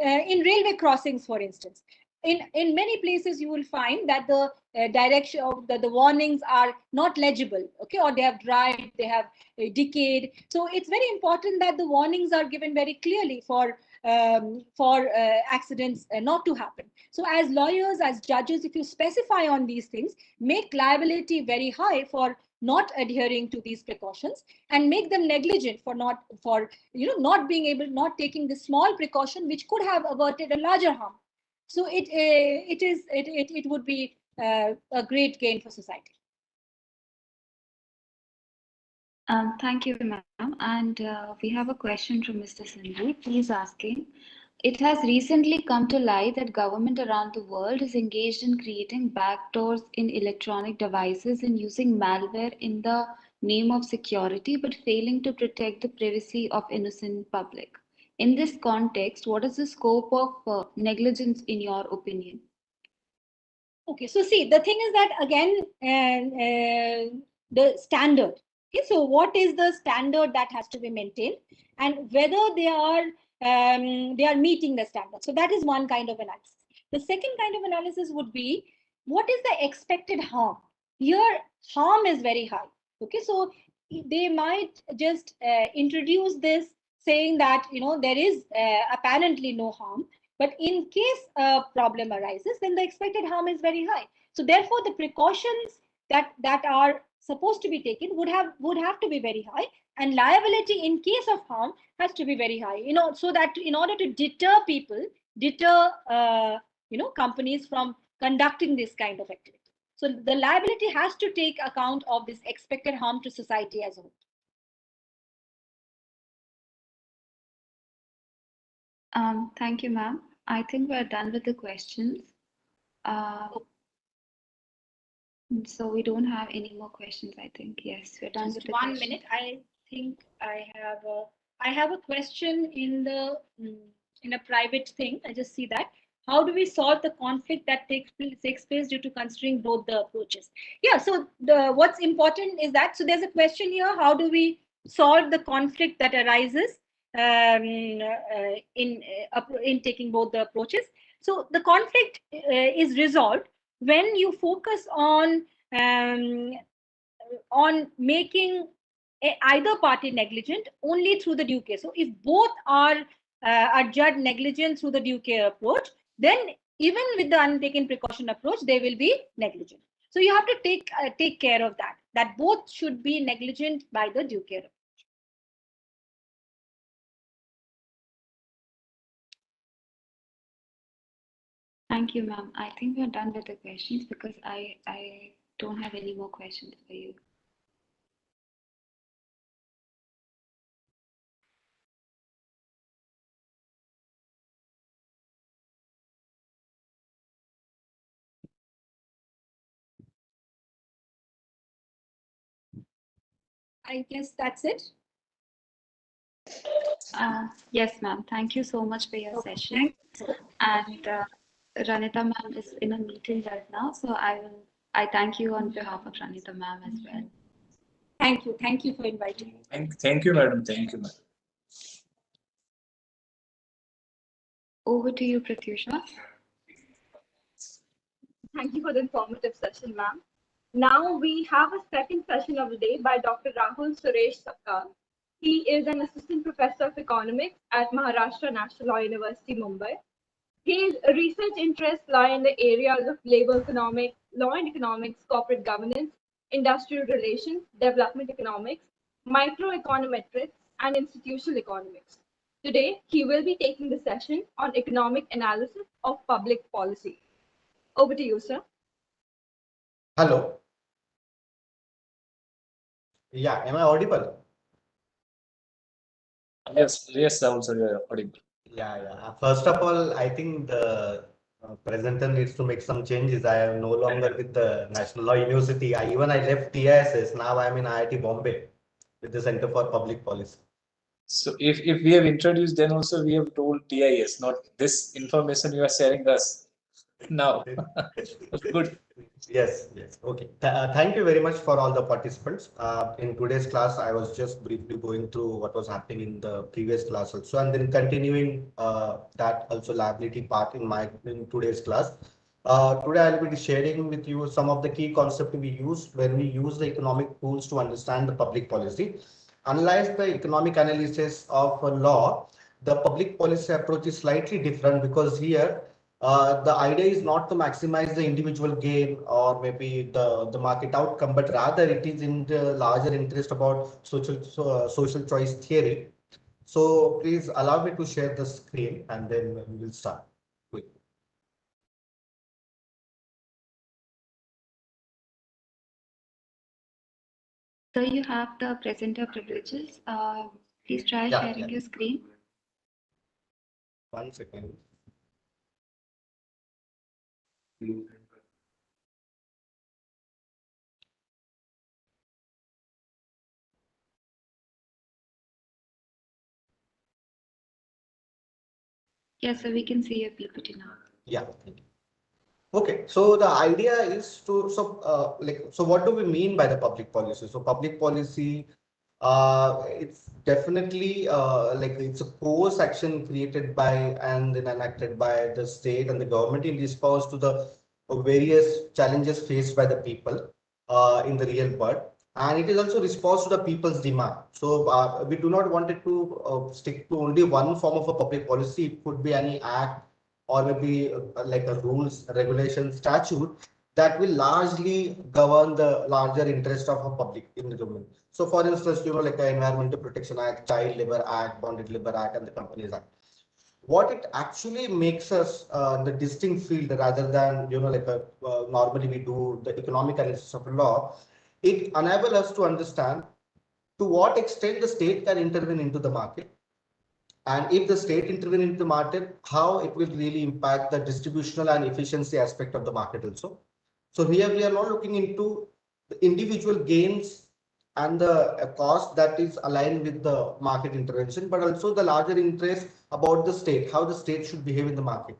In railway crossings, for instance, in many places you will find that the direction of the warnings are not legible, okay, or they have dried, they have decayed. So it's very important that the warnings are given very clearly for accidents not to happen. So as lawyers, as judges, if you specify on these things, make liability very high for not adhering to these precautions, and make them negligent for not being able, not taking the small precaution which could have averted a larger harm. So it would be a great gain for society. Thank you, ma'am. And we have a question from Mr. Sindhu. He's asking, it has recently come to light that government around the world is engaged in creating backdoors in electronic devices and using malware in the name of security, but failing to protect the privacy of innocent public. In this context, what is the scope of negligence in your opinion? Okay, so see, the thing is that again, the standard. Okay, so what is the standard that has to be maintained, and whether they are meeting the standard. So that is one kind of analysis. The second kind of analysis would be, what is the expected harm? Here, harm is very high. Okay, so they might just introduce this saying that there is apparently no harm, but in case a problem arises, then the expected harm is very high. So therefore, the precautions that are supposed to be taken would have to be very high, and liability in case of harm has to be very high. So that in order to deter companies from conducting this kind of activity. So the liability has to take account of this expected harm to society as a whole. Thank you, ma'am. I think we're done with the questions. Uh, so we don't have any more questions, I think. Yes, we're done with Just the 1 minute. I think I have a question in a private thing. I just see that. How do we solve the conflict that takes place due to considering both the approaches? Yeah. So what's important is that, so there's a question here. How do we solve the conflict that arises in taking both the approaches? So the conflict is resolved when you focus um, on making either party negligent only through the due care. So if both are adjudged negligent through the due care approach, then even with the untaken precaution approach, they will be negligent. So you have to take care of that both should be negligent by the due care approach. Thank you, ma'am. I think we're done with the questions because I don't have any more questions for you. I guess that's it. Yes, ma'am. Thank you so much for your Okay, session. thanks. And Ranita ma'am is in a meeting right now, so I thank you on behalf of Ranita ma'am as well. Thank you for inviting me. Thank you, madam. Thank you, madam. Over to you, Pratyusha. Thank you for the informative session, ma'am. Now we have a second session of the day by Dr. Rahul Suresh Sakkar. He is an assistant professor of economics at Maharashtra National Law University, Mumbai. His research interests lie in the areas of labor economics, law and economics, corporate governance, industrial relations, development economics, microeconometrics, and institutional economics. Today, he will be taking the session on economic analysis of public policy. Over to you, sir. Hello. Yeah, am I audible? Yes, also you are audible. Yeah. First of all, I think the presenter needs to make some changes. I am no longer with the National Law University. I left TISS. Now I am in IIT Bombay with the Center for Public Policy. So if we have introduced, then also we have told TIS, not this information you are sharing us now. Good. Yes. Okay. Thank you very much for all the participants. In today's class, I was just briefly going through what was happening in the previous class also, and then continuing that also liability part in today's class. Today, I'll be sharing with you some of the key concepts we use when we use the economic tools to understand the public policy. Unlike the economic analysis of a law, the public policy approach is slightly different because here the idea is not to maximize the individual gain or maybe the market outcome, but rather it is in the larger interest about social choice theory. So please allow me to share the screen and then we will start. Quick. So you have the presenter privileges. Please try sharing your screen. 1 second. Yes, so we can see your PPT now. Yeah. Okay, so the idea is to so what do we mean by the public policy? So public policy, it's definitely like it's a course action created by and then enacted by the state and the government in response to the various challenges faced by the people in the real world, and it is also response to the people's demand. So we do not want it to stick to only one form of a public policy. It could be any act or maybe like a rules, regulation, statute that will largely govern the larger interest of a public in the government. So, for instance, like the Environmental Protection Act, Child Labor Act, Bonded Labor Act, and the Companies Act. What it actually makes us the distinct field rather than like a normally we do the economic analysis of law. It enables us to understand to what extent the state can intervene into the market, and if the state intervene into the market, how it will really impact the distributional and efficiency aspect of the market also. So here we are not looking into the individual gains and the cost that is aligned with the market intervention, but also the larger interest about the state, how the state should behave in the market.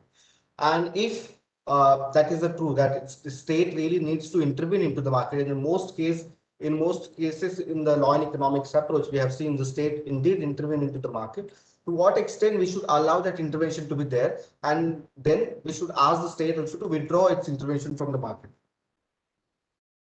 And if that is the true, that the state really needs to intervene into the market, and in most cases in the law and economics approach, we have seen the state indeed intervene into the market. To what extent we should allow that intervention to be there, and then we should ask the state also to withdraw its intervention from the market.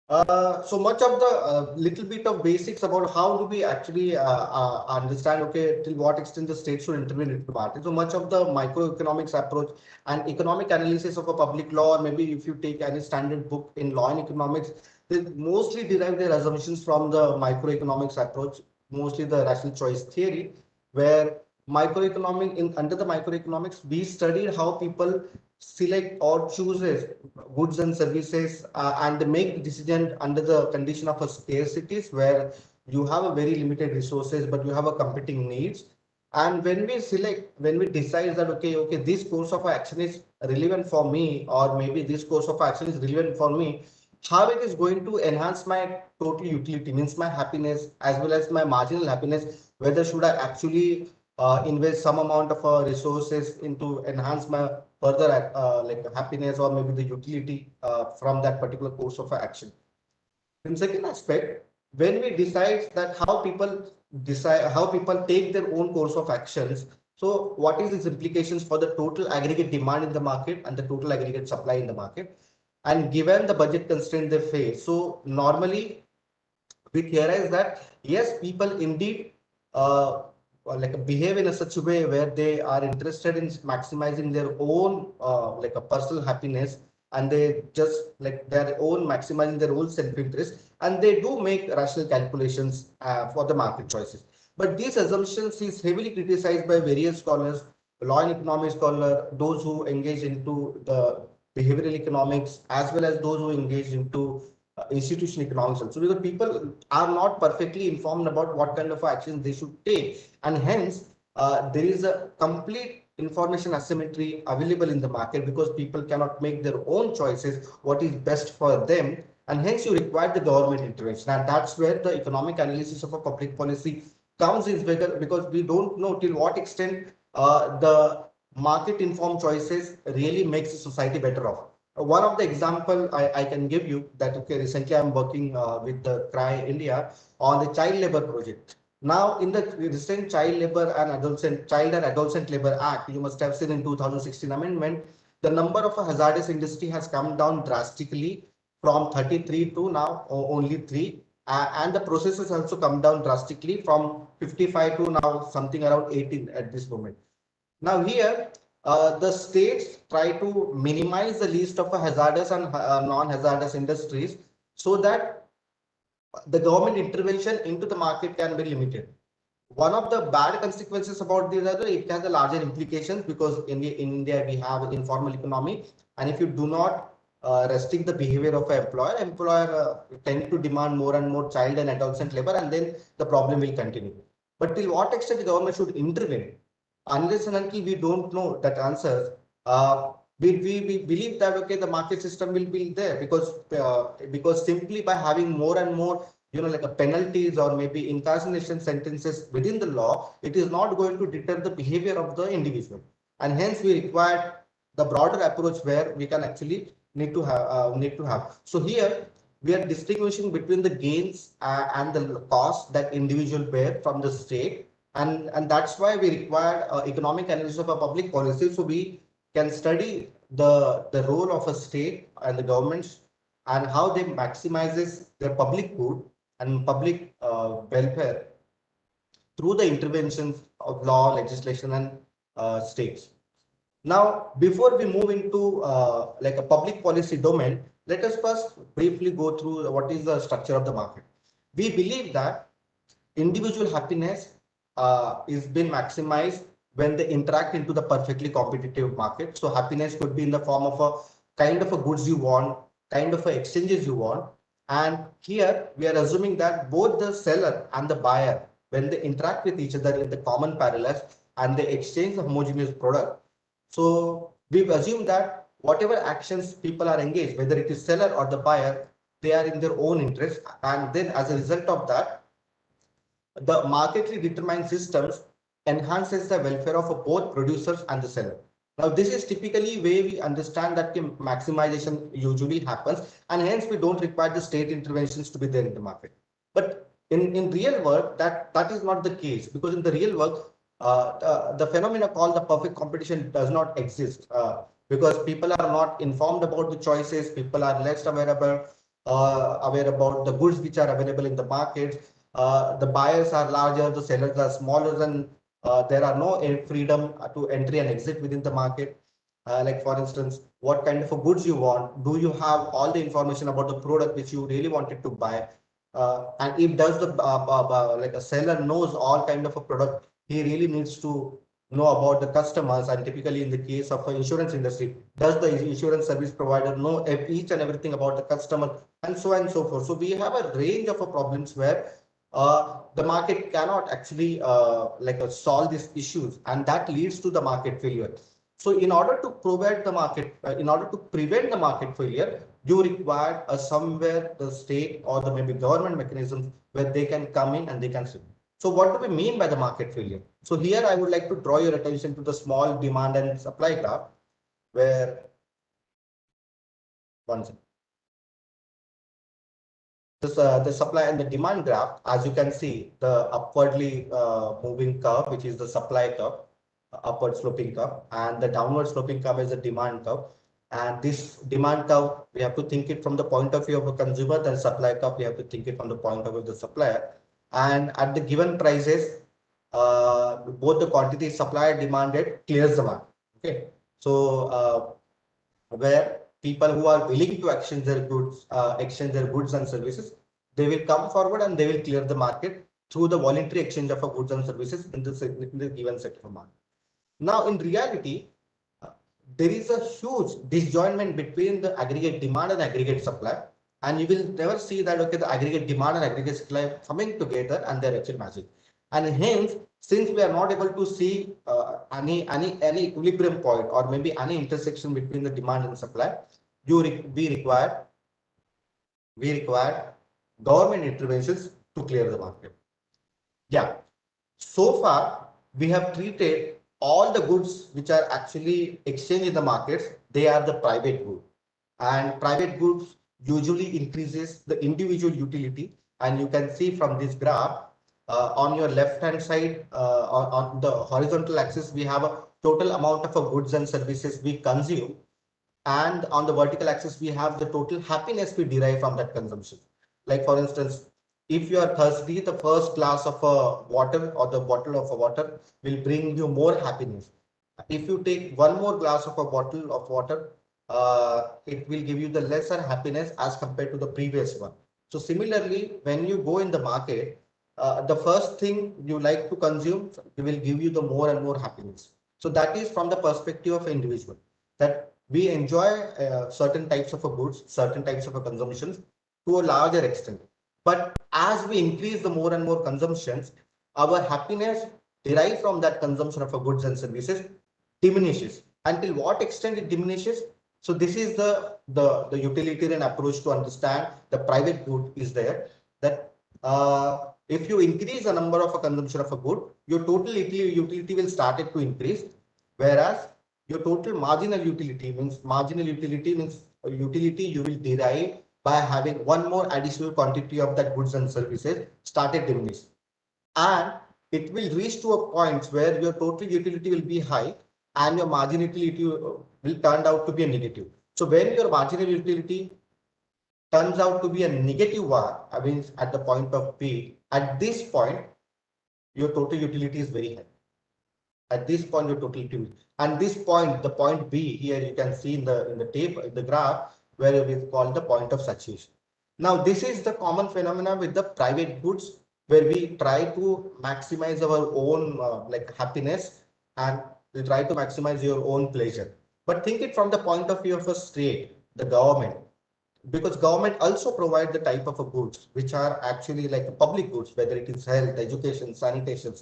So much of the little bit of basics about how do we actually understand, okay, till what extent the state should intervene into the market. So much of the microeconomics approach and economic analysis of a public law, or maybe if you take any standard book in law and economics, they mostly derive their assumptions from the microeconomics approach, mostly the rational choice theory, where under the microeconomics, we studied how people select or chooses goods and services and they make the decision under the condition of a scarcities where you have a very limited resources but you have a competing needs. And when we decide that okay, this course of action is relevant for me, or maybe this course of action is relevant for me, how it is going to enhance my total utility, means my happiness as well as my marginal happiness, whether should I actually invest some amount of resources into enhance my further like happiness or maybe the utility from that particular course of action. In second aspect, when we decide that how people take their own course of actions, so what is its implications for the total aggregate demand in the market and the total aggregate supply in the market, and given the budget constraint they face. So normally we theorize that yes, people indeed like behave in a such a way where they are interested in maximizing their own like a personal happiness, and they just like their own maximizing their own self-interest, and they do make rational calculations for the market choices. But these assumptions is heavily criticized by various scholars, law and economics scholar, those who engage into the behavioral economics, as well as those who engage into institution economics also, because people are not perfectly informed about what kind of actions they should take, and hence there is a complete information asymmetry available in the market, because people cannot make their own choices what is best for them, and hence you require the government intervention. And that's where the economic analysis of a public policy comes in, because we don't know till what extent the market informed choices really makes the society better off. One of the example I can give you that, okay, recently I'm working with the CRY India on the child labor project. Now, in the recent Child and Adolescent Labor Act, you must have seen in 2016 amendment, the number of a hazardous industry has come down drastically from 33 to now only 3. And the process has also come down drastically from 55 to now something around 18 at this moment. Now here, the states try to minimize the list of hazardous and non-hazardous industries, so that the government intervention into the market can be limited. One of the bad consequences about this is it has a larger implications, because in India we have informal economy, and if you do not restrict the behavior of an employer tend to demand more and more child and adolescent labor, and then the problem will continue. But till what extent the government should intervene? Unless and until we don't know that answers, we believe that, okay, the market system will be there, because simply by having more and more, like a penalties or maybe incarceration sentences within the law, it is not going to deter the behavior of the individual. And hence we require the broader approach where we can actually need to have. So here we are distinguishing between the gains and the cost that individual bear from the state, and that's why we require economic analysis of a public policy, so we can study the role of a state and the governments, and how they maximizes their public good and public welfare through the interventions of law, legislation, and states. Now, before we move into like a public policy domain, let us first briefly go through what is the structure of the market. We believe that individual happiness is being maximized when they interact into the perfectly competitive market. So happiness could be in the form of a kind of a goods you want, kind of a exchanges you want. And here we are assuming that both the seller and the buyer, when they interact with each other in the common parallels and they exchange the homogeneous product, so we've assumed that whatever actions people are engaged, whether it is seller or the buyer, they are in their own interest. And then as a result of that, the marketly determined systems enhances the welfare of both producers and the seller. Now, this is typically where we understand that the maximization usually happens, and hence we don't require the state interventions to be there in the market. But in real world, that is not the case, because in the real world, the phenomena called the perfect competition does not exist, because people are not informed about the choices, people are less aware about the goods which are available in the market. The buyers are larger, the sellers are smaller, and there are no freedom to entry and exit within the market. Like for instance, what kind of a goods you want? Do you have all the information about the product which you really wanted to buy? And if does the like a seller knows all kind of a product, he really needs to know about the customers. And typically in the case of an insurance industry, does the insurance service provider know each and everything about the customer, and so on and so forth. So we have a range of problems where the market cannot actually solve these issues, and that leads to the market failure. So in order to prevent the market failure, you require somewhere the state or the maybe government mechanisms where they can come in and they can sit. So what do we mean by the market failure? So here I would like to draw your attention to the small demand and supply graph, where one second. The supply and the demand graph, as you can see, the upwardly moving curve, which is the supply curve, upward sloping curve, and the downward sloping curve is the demand curve. And this demand curve, we have to think it from the point of view of a consumer, then supply curve, we have to think it from the point of view of the supplier. And at the given prices, both the quantity supplied and demanded clears the market. Okay, so where people who are willing to exchange their goods and services, they will come forward and they will clear the market through the voluntary exchange of goods and services in the given sector of market. Now, in reality, there is a huge disjointment between the aggregate demand and aggregate supply. And you will never see that, okay, the aggregate demand and aggregate supply coming together and they're actually matching. And hence, since we are not able to see any equilibrium point or maybe any intersection between the demand and supply, we require government interventions to clear the market. Yeah. So far, we have treated all the goods which are actually exchanged in the markets, they are the private goods. And private goods usually increases the individual utility. And you can see from this graph, on your left hand side, on the horizontal axis, we have a total amount of goods and services we consume. And on the vertical axis, we have the total happiness we derive from that consumption. Like for instance, if you are thirsty, the first glass of water or the bottle of water will bring you more happiness. If you take one more glass of a bottle of water, it will give you the lesser happiness as compared to the previous one. So similarly, when you go in the market, the first thing you like to consume, it will give you the more and more happiness. So that is from the perspective of individual, that we enjoy certain types of goods, certain types of consumptions to a larger extent. But as we increase the more and more consumptions, our happiness derived from that consumption of goods and services diminishes. Until what extent it diminishes? So this is the utilitarian approach to understand the private good is there, that if you increase the number of a consumption of a good, your total utility will start to increase, whereas your total marginal utility means a utility you will derive by having one more additional quantity of that goods and services started diminish. And it will reach to a point where your total utility will be high and your marginal utility will turn out to be a negative. So when your marginal utility turns out to be a negative one, I mean at the point of P, at this point, your total utility is very high. At this point, your total utility. And this point, the point B here, you can see in the table, in the graph, where it is called the point of saturation. Now, this is the common phenomena with the private goods, where we try to maximize our own like happiness, and we try to maximize your own pleasure. But think it from the point of view of a state, the government, because government also provide the type of goods which are actually like public goods, whether it is health, education, sanitation.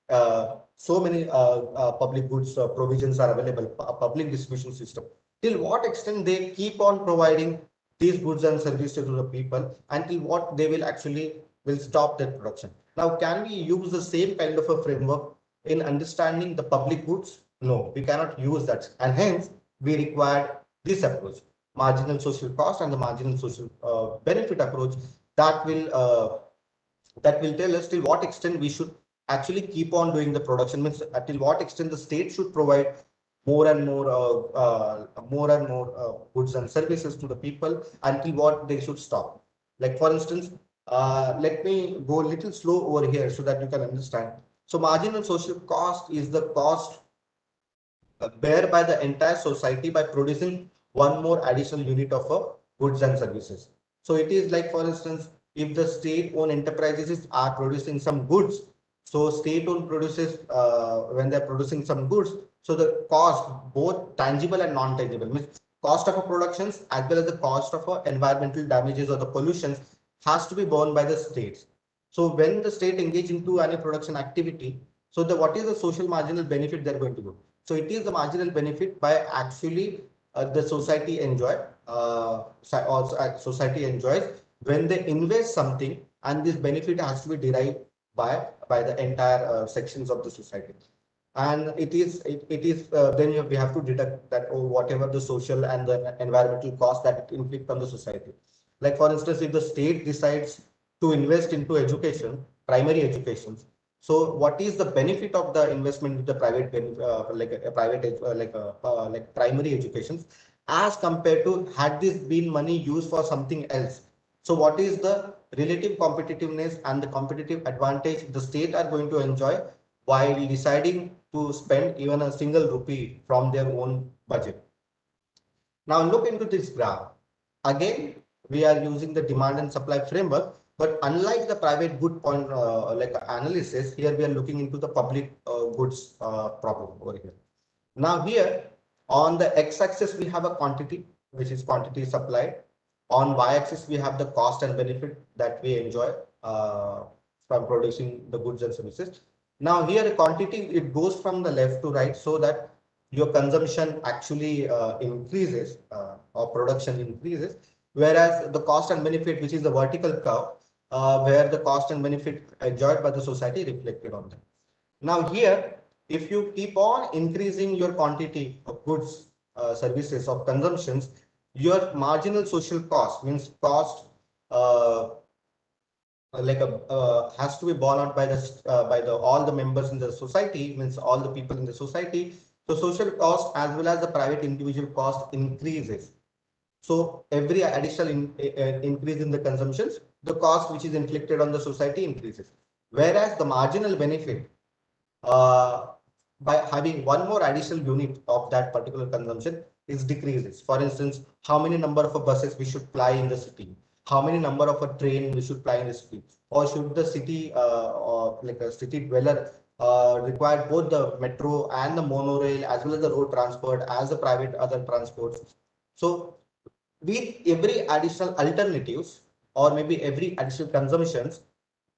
So many public goods provisions are available, a public distribution system. Till what extent they keep on providing these goods and services to the people, until what they will actually will stop that production. Now, can we use the same kind of a framework in understanding the public goods? No, we cannot use that, and hence we require this approach, marginal social cost and the marginal social benefit approach, that will tell us till what extent we should actually keep on doing the production, means till what extent the state should provide more and more goods and services to the people, until what they should stop. Like for instance, let me go a little slow over here so that you can understand. So marginal social cost is the cost bear by the entire society by producing one more additional unit of goods and services. So it is like, for instance, if the state-owned enterprises are producing some goods, so state-owned produces when they're producing some goods, so the cost, both tangible and non-tangible, means cost of a productions as well as the cost of environmental damages or the pollutions, has to be borne by the states. So when the state engage into any production activity, so the what is the social marginal benefit they're going to do? So it is the marginal benefit by actually the society society enjoys when they invest something, and this benefit has to be derived by the entire sections of the society. And it is then we have to deduct that, or whatever the social and the environmental cost that it inflict on the society. Like for instance, if the state decides to invest into education, primary education, so what is the benefit of the investment with the private like a private like primary education, as compared to had this been money used for something else? So what is the relative competitiveness and the competitive advantage the state are going to enjoy while deciding to spend even a single rupee from their own budget? Now look into this graph. Again, we are using the demand and supply framework, but unlike the private good point like analysis, here we are looking into the public goods problem over here. Now here on the x-axis we have a quantity, which is quantity supplied, On y-axis, we have the cost and benefit that we enjoy from producing the goods and services. Now here a quantity, it goes from the left to right so that your consumption actually increases or production increases, whereas the cost and benefit, which is the vertical curve, where the cost and benefit enjoyed by the society reflected on them. Now here, if you keep on increasing your quantity of goods, services, of consumptions, your marginal social cost, means cost uh, has to be borne out by the all the members in the society, means all the people in the society. So social cost as well as the private individual cost increases. So every additional increase in the consumptions, the cost which is inflicted on the society increases. Whereas the marginal benefit, uh, by having one more additional unit of that particular consumption, is decreases. For instance, how many number of buses we should fly in the city, how many number of a train we should fly in the city, or should the city or like a city dweller require both the metro and the monorail as well as the road transport as the private other transports. So with every additional alternatives or maybe every additional consumptions,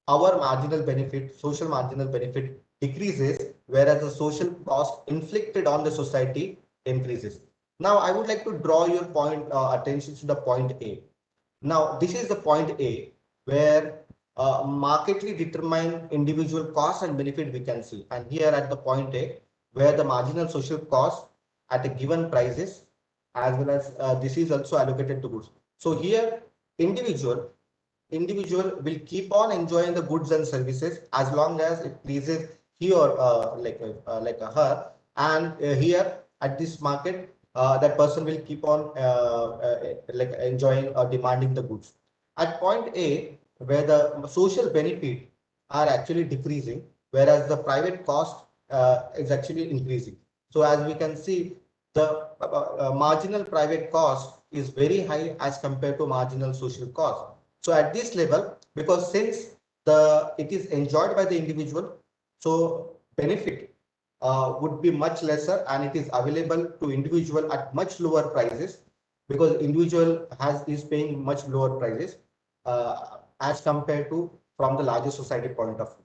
our marginal benefit, social marginal benefit decreases, whereas the social cost inflicted on the society increases. Now, I would like to draw your point attention to the point A. Now, this is the point A where markedly determined individual cost and benefit we can see. And here at the point A, where the marginal social cost at a given prices as well as this is also allocated to goods. So here, individual individual will keep on enjoying the goods and services as long as it pleases he or like a her, and here at this market that person will keep on like enjoying or demanding the goods. At point A, where the social benefit are actually decreasing, whereas the private cost is actually increasing. So as we can see, the marginal private cost is very high as compared to marginal social cost. So at this level, because since it is enjoyed by the individual, so benefit would be much lesser and it is available to individual at much lower prices, because individual is paying much lower prices as compared to from the larger society point of view.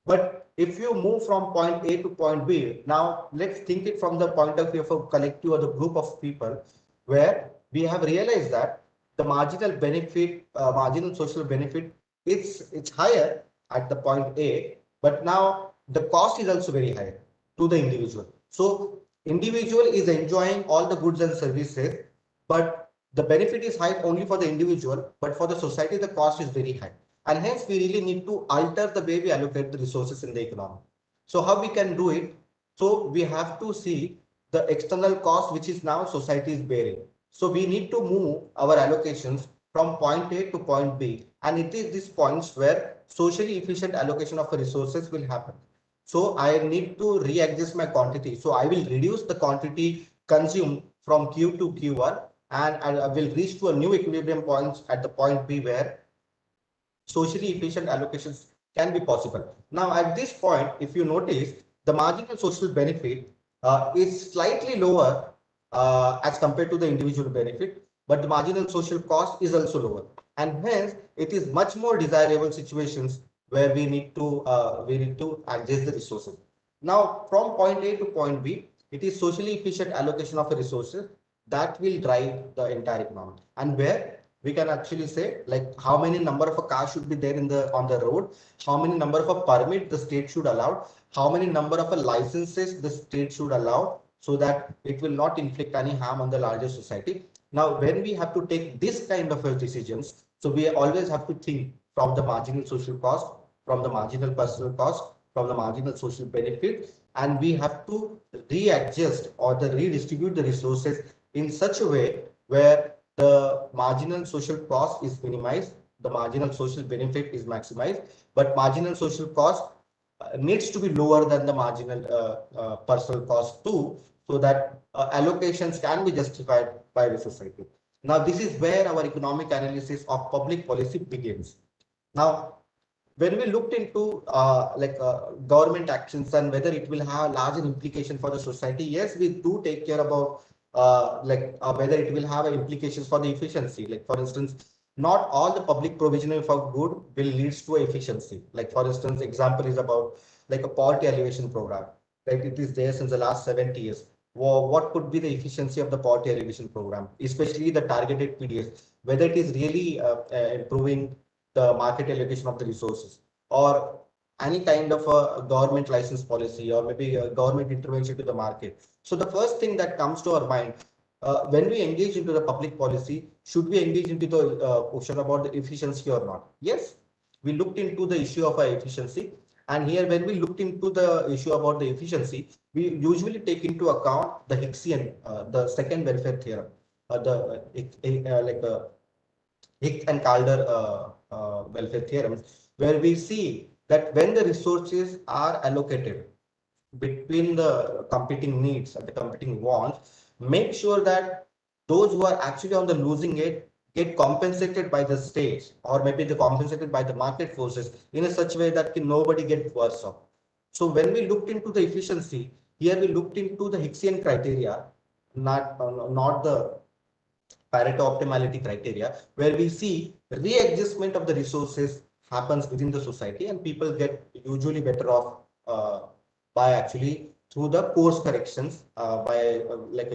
But if you move from point A to point B, now let's think it from the point of view of a collective or the group of people, where we have realized that the marginal benefit, marginal social benefit, it's higher at the point A, but now the cost is also very high to the individual. So individual is enjoying all the goods and services, but the benefit is high only for the individual, but for the society, the cost is very high. And hence we really need to alter the way we allocate the resources in the economy. So how we can do it? So we have to see the external cost which is now society is bearing. So we need to move our allocations from point A to point B, and it is these points where socially efficient allocation of resources will happen. So I need to readjust my quantity. So I will reduce the quantity consumed from Q to Q1, and I will reach to a new equilibrium points at the point B where socially efficient allocations can be possible. Now, at this point, if you notice, the marginal social benefit is slightly lower as compared to the individual benefit, but the marginal social cost is also lower. And hence, it is much more desirable situations where we need to adjust the resources. Now, from point A to point B, it is socially efficient allocation of the resources that will drive the entire economy, and where we can actually say like how many number of a car should be there in the on the road, how many number of a permit the state should allow, how many number of a licenses the state should allow, so that it will not inflict any harm on the larger society. Now when we have to take this kind of decisions, so we always have to think from the marginal social cost, from the marginal personal cost, from the marginal social benefit, and we have to readjust or the redistribute the resources in such a way where the marginal social cost is minimized, the marginal social benefit is maximized, but marginal social cost needs to be lower than the marginal personal cost too, so that allocations can be justified by the society. Now, this is where our economic analysis of public policy begins. Now, when we looked into government actions and whether it will have larger implication for the society, yes, we do take care about whether it will have implications for the efficiency. Like for instance, not all the public provisioning for good will leads to efficiency. Like for instance, example is about like a poverty alleviation program. Right, it is there since the last 70 years. Well, what could be the efficiency of the poverty alleviation program, especially the targeted PDS, whether it is really improving the market allocation of the resources, or any kind of a government license policy, or maybe a government intervention to the market. So the first thing that comes to our mind when we engage into the public policy, should we engage into the question about the efficiency or not? Yes, we looked into the issue of efficiency. And here, when we looked into the issue about the efficiency, we usually take into account the Hicksian, the second welfare theorem, like Hicks and Calder welfare theorems, where we see that when the resources are allocated between the competing needs and the competing wants, make sure that those who are actually on the losing end get compensated by the states, or maybe the compensated by the market forces in a such way that nobody gets worse off. So when we looked into the efficiency, here we looked into the Hicksian criteria, not the Pareto optimality criteria, where we see readjustment of the resources happens within the society, and people get usually better off by actually through the course corrections by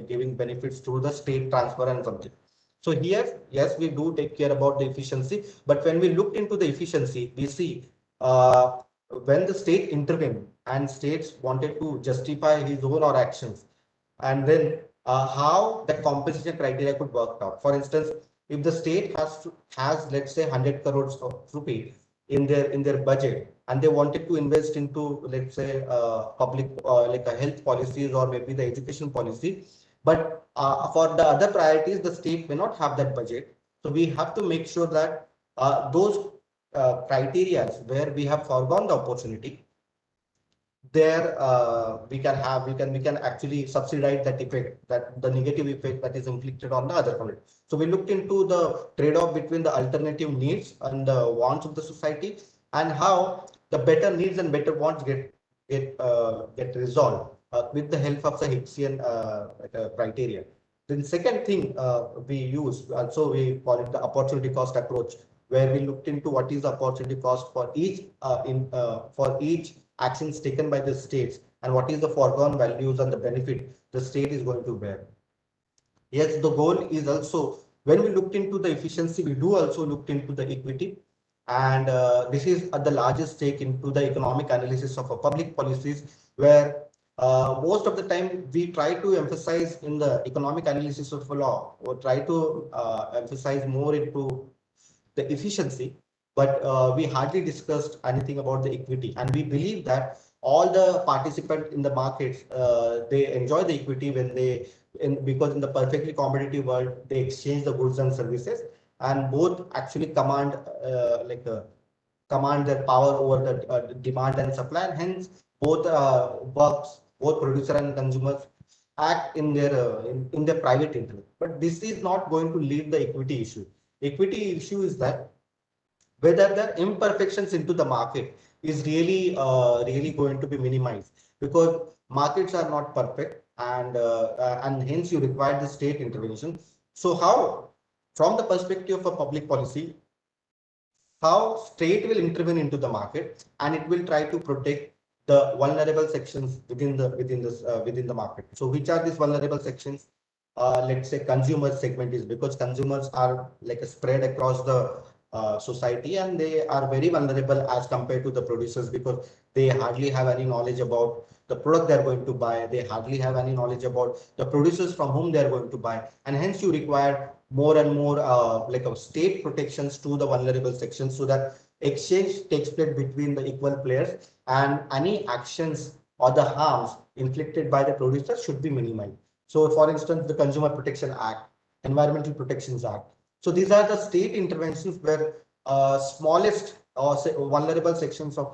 giving benefits through the state transfer and something. So here, yes, we do take care about the efficiency, but when we looked into the efficiency, we see uh, when the state intervened and states wanted to justify his own or actions, and then how that compensation criteria could work out. For instance, if the state has let's say 100 crores of rupee in their budget, and they wanted to invest into let's say public like a health policies or maybe the education policy, but for the other priorities the state may not have that budget. So we have to make sure that those criteria where we have foregone the opportunity, there we can actually subsidize that effect, that the negative effect that is inflicted on the other community. So we looked into the trade-off between the alternative needs and the wants of the society, and how the better needs and better wants get resolved with the help of the Hicksian criteria. Then second thing we use also, we call it the opportunity cost approach, where we looked into what is the opportunity cost for each actions taken by the states, and what is the foregone values and the benefit the state is going to bear. Yes, the goal is also, when we looked into the efficiency, we do also looked into the equity, and this is at the largest stake into the economic analysis of public policies, where most of the time we try to emphasize in the economic analysis of a law, or try to emphasize more into the efficiency, but we hardly discussed anything about the equity. And we believe that all the participants in the markets, they enjoy the equity when because in the perfectly competitive world, they exchange the goods and services, and both actually command their power over the demand and supply, and hence both producer and consumers act in their private interest. But this is not going to lead the equity issue. Equity issue is that whether the imperfections into the market is really going to be minimized, because markets are not perfect, and hence you require the state intervention. So how, from the perspective of a public policy, how state will intervene into the market, and it will try to protect the vulnerable sections within the market. So which are these vulnerable sections? Let's say consumer segment is, because consumers are like spread across the society, and they are very vulnerable as compared to the producers, because they hardly have any knowledge about the product they are going to buy. They hardly have any knowledge about the producers from whom they are going to buy, and hence you require more and more state protections to the vulnerable sections, so that exchange takes place between the equal players, and any actions or the harms inflicted by the producers should be minimized. So for instance, the Consumer Protection Act, Environmental Protections Act. So these are the state interventions where smallest or say vulnerable sections of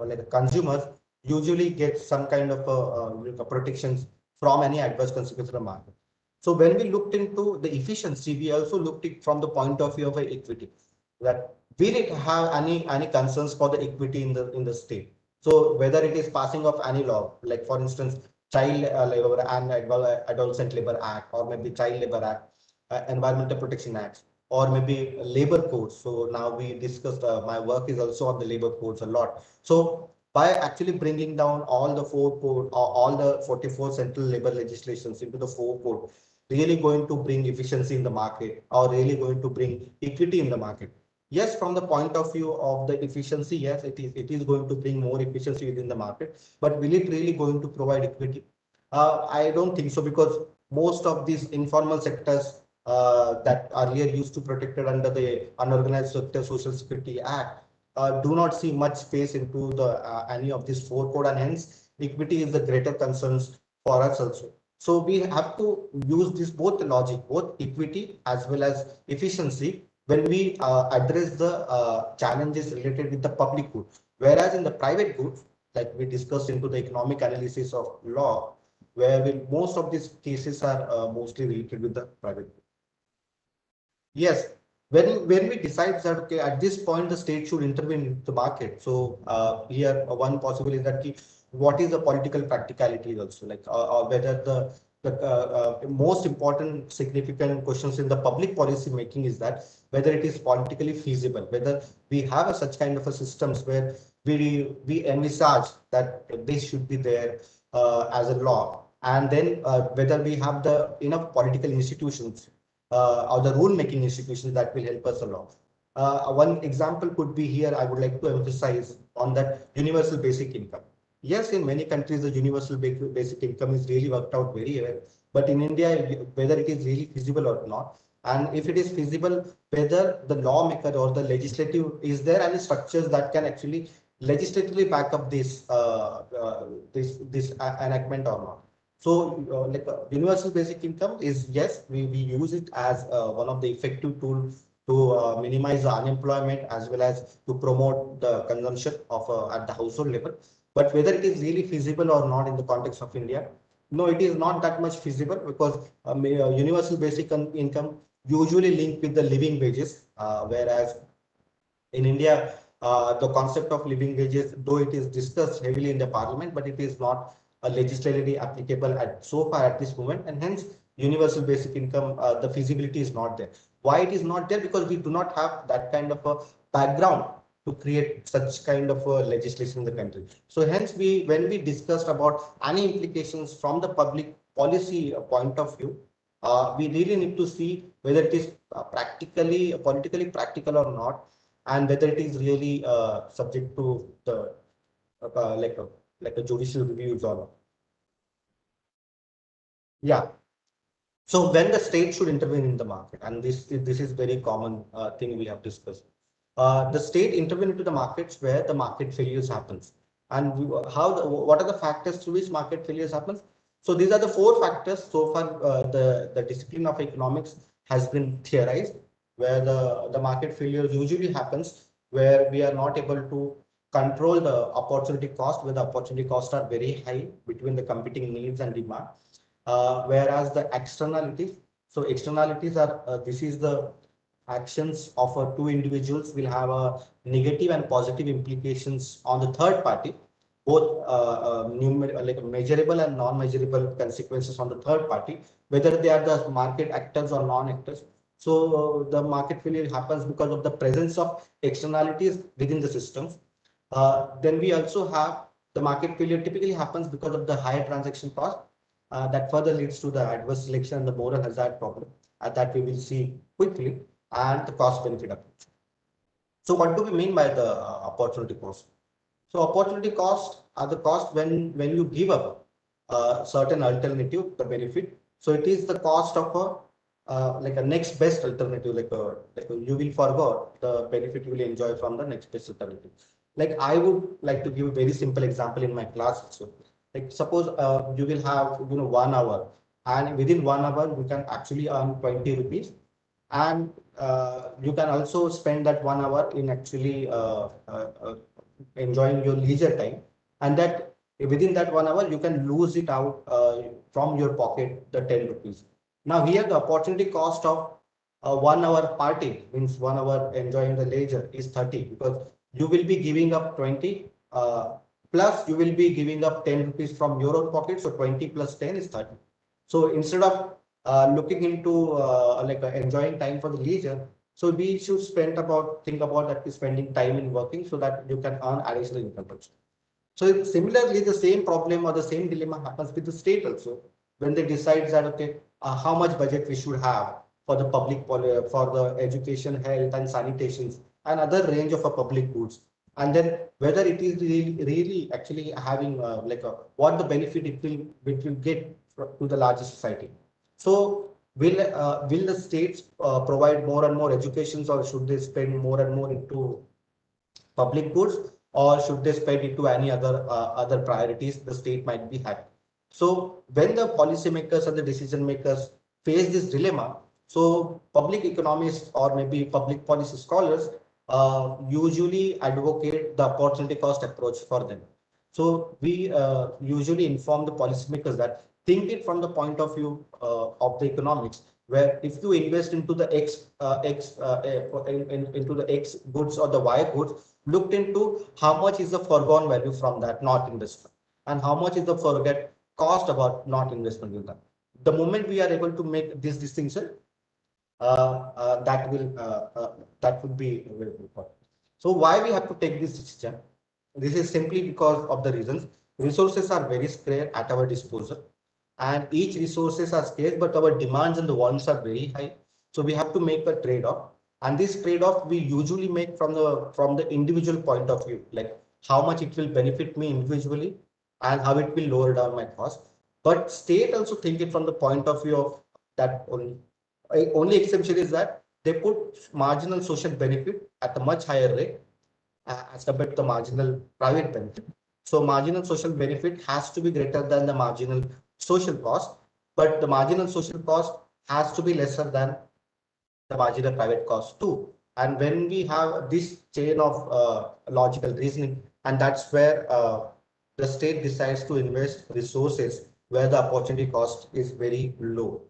like consumers usually get some kind of protections from any adverse consequence of the market. So when we looked into the efficiency, we also looked it from the point of view of equity, that will it have any concerns for the equity in the state. So whether it is passing of any law, like for instance, Child Labor and Adolescent Labor Act, or maybe Child Labor Act, Environmental Protection Act, or maybe labor codes. So now we discussed, my work is also on the labor codes a lot. So by actually bringing down all the four code, or all the 44 central labor legislations into the four code, really going to bring efficiency in the market, or really going to bring equity in the market. Yes, from the point of view of the efficiency, yes, it is going to bring more efficiency within the market, but will it really going to provide equity? I don't think so, because most of these informal sectors that earlier used to protected under the Unorganized Sector Social Security Act do not see much space into the any of these four code, and hence equity is the greater concerns for us also. So we have to use this both logic, both equity as well as efficiency, when we address the challenges related with the public good. Whereas in the private goods, like we discussed into the economic analysis of law, where most of these cases are mostly related with the private good. Yes, when we decide that, okay, at this point the state should intervene in the market. So here one possibility is that what is the political practicality also, like whether the most important significant questions in the public policy making is that whether it is politically feasible, whether we have such kind of a systems where we envisage that this should be there as a law, and then whether we have the enough political institutions or the rule making institutions that will help us a lot. One example could be here, I would like to emphasize on that universal basic income. Yes, in many countries, the universal basic income is really worked out very well. But in India, whether it is really feasible or not, and if it is feasible, whether the lawmaker or the legislative, is there any structures that can actually legislatively back up this enactment or not? So, universal basic income is, yes, we use it as one of the effective tools to minimize the unemployment as well as to promote the consumption of at the household level. But whether it is really feasible or not in the context of India, no, it is not that much feasible, because universal basic income usually linked with the living wages, whereas in India, the concept of living wages, though it is discussed heavily in the parliament, but it is not legislatively applicable at so far at this moment, and hence universal basic income, the feasibility is not there. Why it is not there? Because we do not have that kind of a background to create such kind of legislation in the country. So hence when we discussed about any implications from the public policy point of view, we really need to see whether it is politically practical or not, and whether it is really subject to the like a judicial reviews or not. Yeah. So when the state should intervene in the market, and this is very common thing we have discussed. The state intervene into the markets where the market failures happens, and what are the factors through which market failures happens? So these are the four factors so far. The discipline of economics has been theorized, where the market failure usually happens where we are not able to control the opportunity cost, where the opportunity costs are very high between the competing needs and demand. Whereas the externalities, so externalities are this is the actions of two individuals will have a negative and positive implications on the third party, both like measurable and non-measurable consequences on the third party, whether they are the market actors or non-actors. So the market failure happens because of the presence of externalities within the systems. Then we also have the market failure typically happens because of the higher transaction cost, that further leads to the adverse selection and the moral hazard problem, that we will see quickly, and the cost benefit approach. So what do we mean by the opportunity cost? So opportunity cost are the cost when you give up a certain alternative, the benefit. So it is the cost of like a next best alternative, like you will forgo the benefit you will enjoy from the next best alternative. Like I would like to give a very simple example in my class also. Like suppose you will have 1 hour, and within 1 hour you can actually earn 20 rupees, and you can also spend that 1 hour in actually enjoying your leisure time, and that within that 1 hour you can lose it out from your pocket, the 10 rupees. Now here the opportunity cost of a 1 hour party, means 1 hour enjoying the leisure, is 30, because you will be giving up 20 plus you will be giving up 10 rupees from your own pocket. So 20 plus 10 is 30. So instead of looking into enjoying time for the leisure, so we should think about that spending time in working so that you can earn additional income also. So similarly, the same problem or the same dilemma happens with the state also when they decide that okay, how much budget we should have for the for the education, health, and sanitations and other range of public goods, and then whether it is really actually having what the benefit it will get to the larger society. So will the states provide more and more educations, or should they spend more and more into public goods, or should they spend into any other priorities the state might be having? So when the policymakers and the decision makers face this dilemma, so public economists or maybe public policy scholars usually advocate the opportunity cost approach for them. So we usually inform the policymakers that think it from the point of view of the economics, where if you invest into the into the X goods or the Y goods, looked into how much is the foregone value from that not investment, and how much is the forget cost about not investment in that. The moment we are able to make this distinction, that would be very important. So why we have to take this decision? This is simply because of the reasons resources are very scarce at our disposal, and each resources are scarce, but our demands and the wants are very high. So we have to make a trade-off, and this trade-off we usually make from the individual point of view, like how much it will benefit me individually and how it will lower down my cost. But state also think it from the point of view of that only. Only exception is that they put marginal social benefit at a much higher rate as compared to the marginal private benefit. So marginal social benefit has to be greater than the marginal social cost, but the marginal social cost has to be lesser than the marginal private cost too. And when we have this chain of logical reasoning, and that's where the state decides to invest resources where the opportunity cost is very low.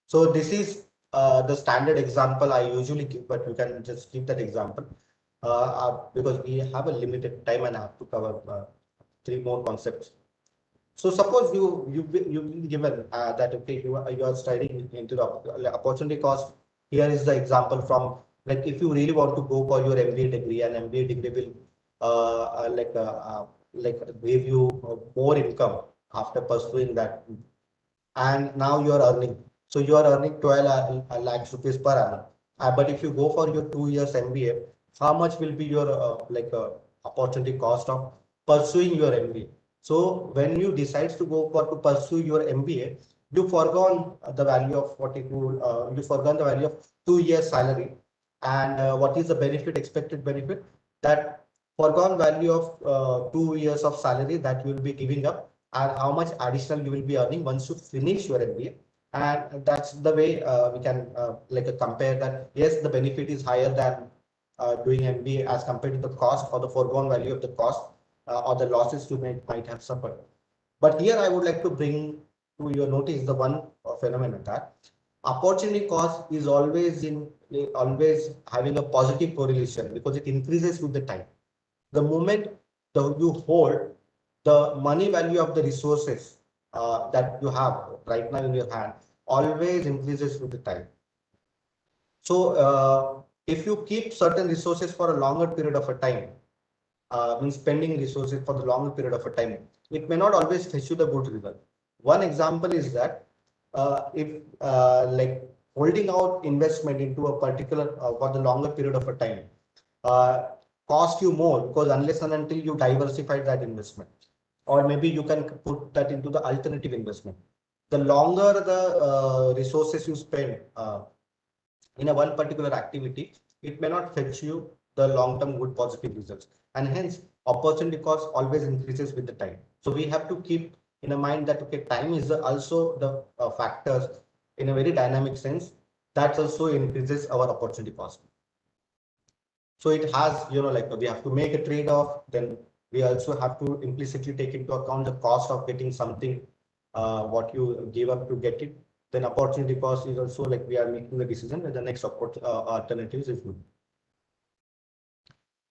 So this is the standard example I usually give, but you can just keep that example because we have a limited time and I have to cover three more concepts. So suppose you given that okay, you are studying into the opportunity cost. Here is the example from, like, if you really want to go for your MBA degree, and MBA degree will like give you more income after pursuing that, and now you are earning. So you are earning 12 lakhs rupees per annum. But if you go for your 2 years MBA, how much will be your opportunity cost of pursuing your MBA? So when you decide to go for to pursue your MBA, you forgone the value of what it will, you forgone the value of 2 years salary, and what is the benefit, expected benefit, that forgone value of 2 years of salary that you will be giving up, and how much additional you will be earning once you finish your MBA. And that's the way we can compare that. Yes, the benefit is higher than doing MBA as compared to the cost or the foregone value of the cost or the losses you might have suffered. But here I would like to bring to your notice the one phenomenon that opportunity cost is always having a positive correlation because it increases with the time. The moment you hold the money value of the resources that you have right now in your hand always increases with the time. So if you keep certain resources for a longer period of a time, means spending resources for the longer period of a time, it may not always fetch you the good result. One example is that if like holding out investment into a particular for the longer period of a time uh, cost you more, because unless and until you diversify that investment, or maybe you can put that into the alternative investment, the longer the resources you spend in a one particular activity, it may not fetch you the long-term good positive results, and hence opportunity cost always increases with the time. So we have to keep in a mind that okay, time is also the factors in a very dynamic sense that also increases our opportunity cost. So it has, like we have to make a trade-off. Then we also have to implicitly take into account the cost of getting something, what you give up to get it. Then opportunity cost is also like we are making the decision that the next alternatives is good.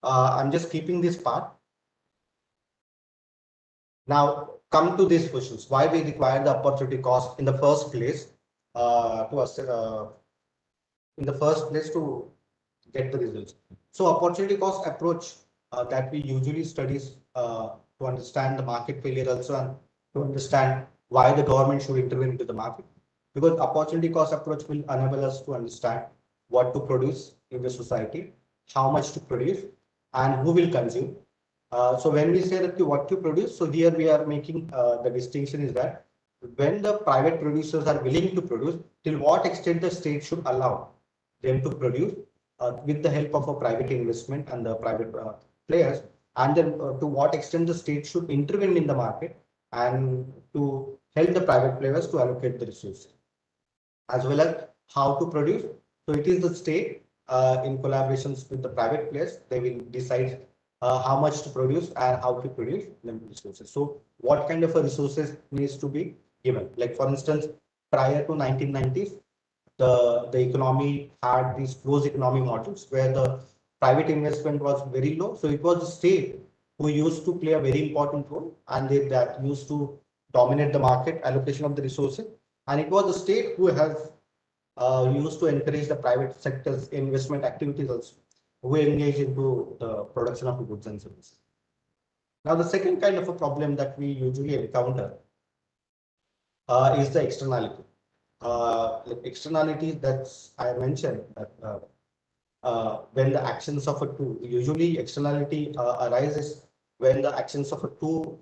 I'm just keeping this part. Now come to these questions. Why we require the opportunity cost in the first place to get the results. So opportunity cost approach that we usually studies to understand the market failure also, and to understand why the government should intervene into the market. Because opportunity cost approach will enable us to understand what to produce in the society, how much to produce, and who will consume. So when we say that what to produce, so here we are making the distinction is that when the private producers are willing to produce, till what extent the state should allow them to produce with the help of a private investment and the private players, and then to what extent the state should intervene in the market and to help the private players to allocate the resources, as well as how to produce. So it is the state in collaborations with the private players, they will decide how much to produce and how to produce the resources. So what kind of a resources needs to be given? Like for instance, prior to 1990s, the economy had these closed economy models where the private investment was very low. So it was the state who used to play a very important role, and that used to dominate the market allocation of the resources. And it was the state who has used to encourage the private sector's investment activities also, who engage into the production of goods and services. Now, the second kind of a problem that we usually encounter is the externality. Externality that's I mentioned that when the actions of a two, usually externality arises when the actions of a two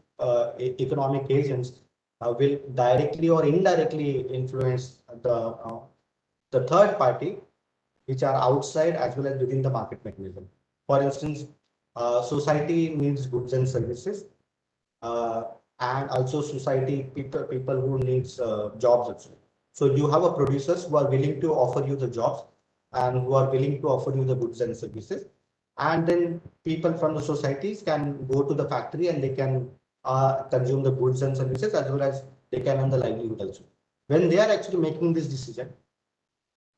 economic agents will directly or indirectly influence the third party, which are outside as well as within the market mechanism. For instance, society needs goods and services, uh, and also society people who needs jobs also. So you have a producers who are willing to offer you the jobs and who are willing to offer you the goods and services, and then people from the societies can go to the factory and they can consume the goods and services, as well as they can earn the livelihood also. When they are actually making this decision,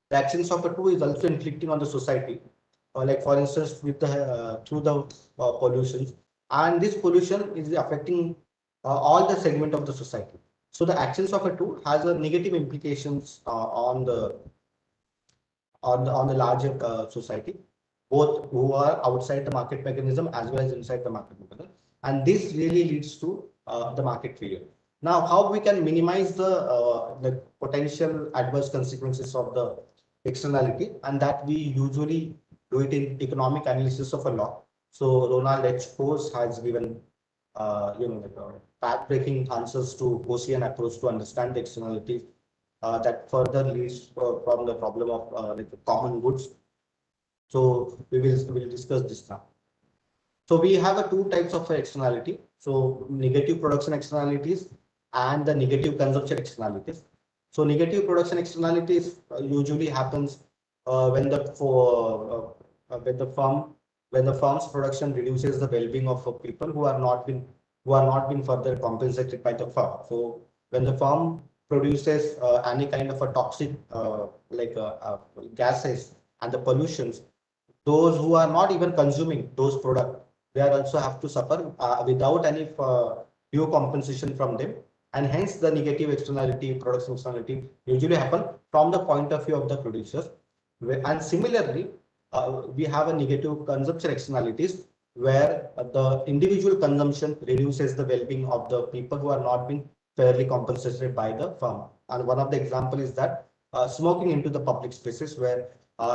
the actions of a two is also inflicting on the society, like for instance with the through the pollution, and this pollution is affecting all the segment of the society. So the actions of a two has a negative implications on the larger society, both who are outside the market mechanism as well as inside the market mechanism, and this really leads to the market failure. Now, how we can minimize the potential adverse consequences of the externality, and that we usually do it in economic analysis of a law. So Ronald H. Coase has given path-breaking answers to Coasean approach to understand the externalities that further leads from the problem of common goods. So we will discuss this now. So we have two types of externality. So negative production externalities and the negative consumption externalities. So negative production externalities usually happens when the firm's production reduces the well-being of people who are not been further compensated by the firm. So when the firm produces any kind of a toxic gases and the pollutions, those who are not even consuming those products, they are also have to suffer without any due compensation from them, and hence the negative externality, production externality usually happen from the point of view of the producers. And similarly, we have a negative consumption externalities where the individual consumption reduces the well-being of the people who are not being fairly compensated by the firm. And one of the example is that smoking into the public spaces, where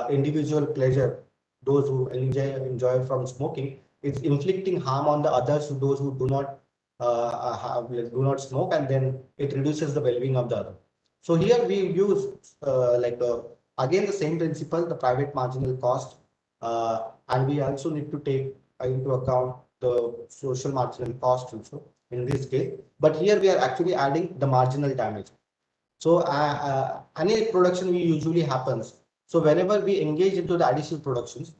individual pleasure, those who enjoy from smoking, is inflicting harm on the others, those who do not smoke, and then it reduces the well-being of the other. So here we use again the same principle, the private marginal cost, and we also need to take into account the social marginal cost also in this case. But here we are actually adding the marginal damage. So any production we usually happens. So whenever we engage into the additional productions,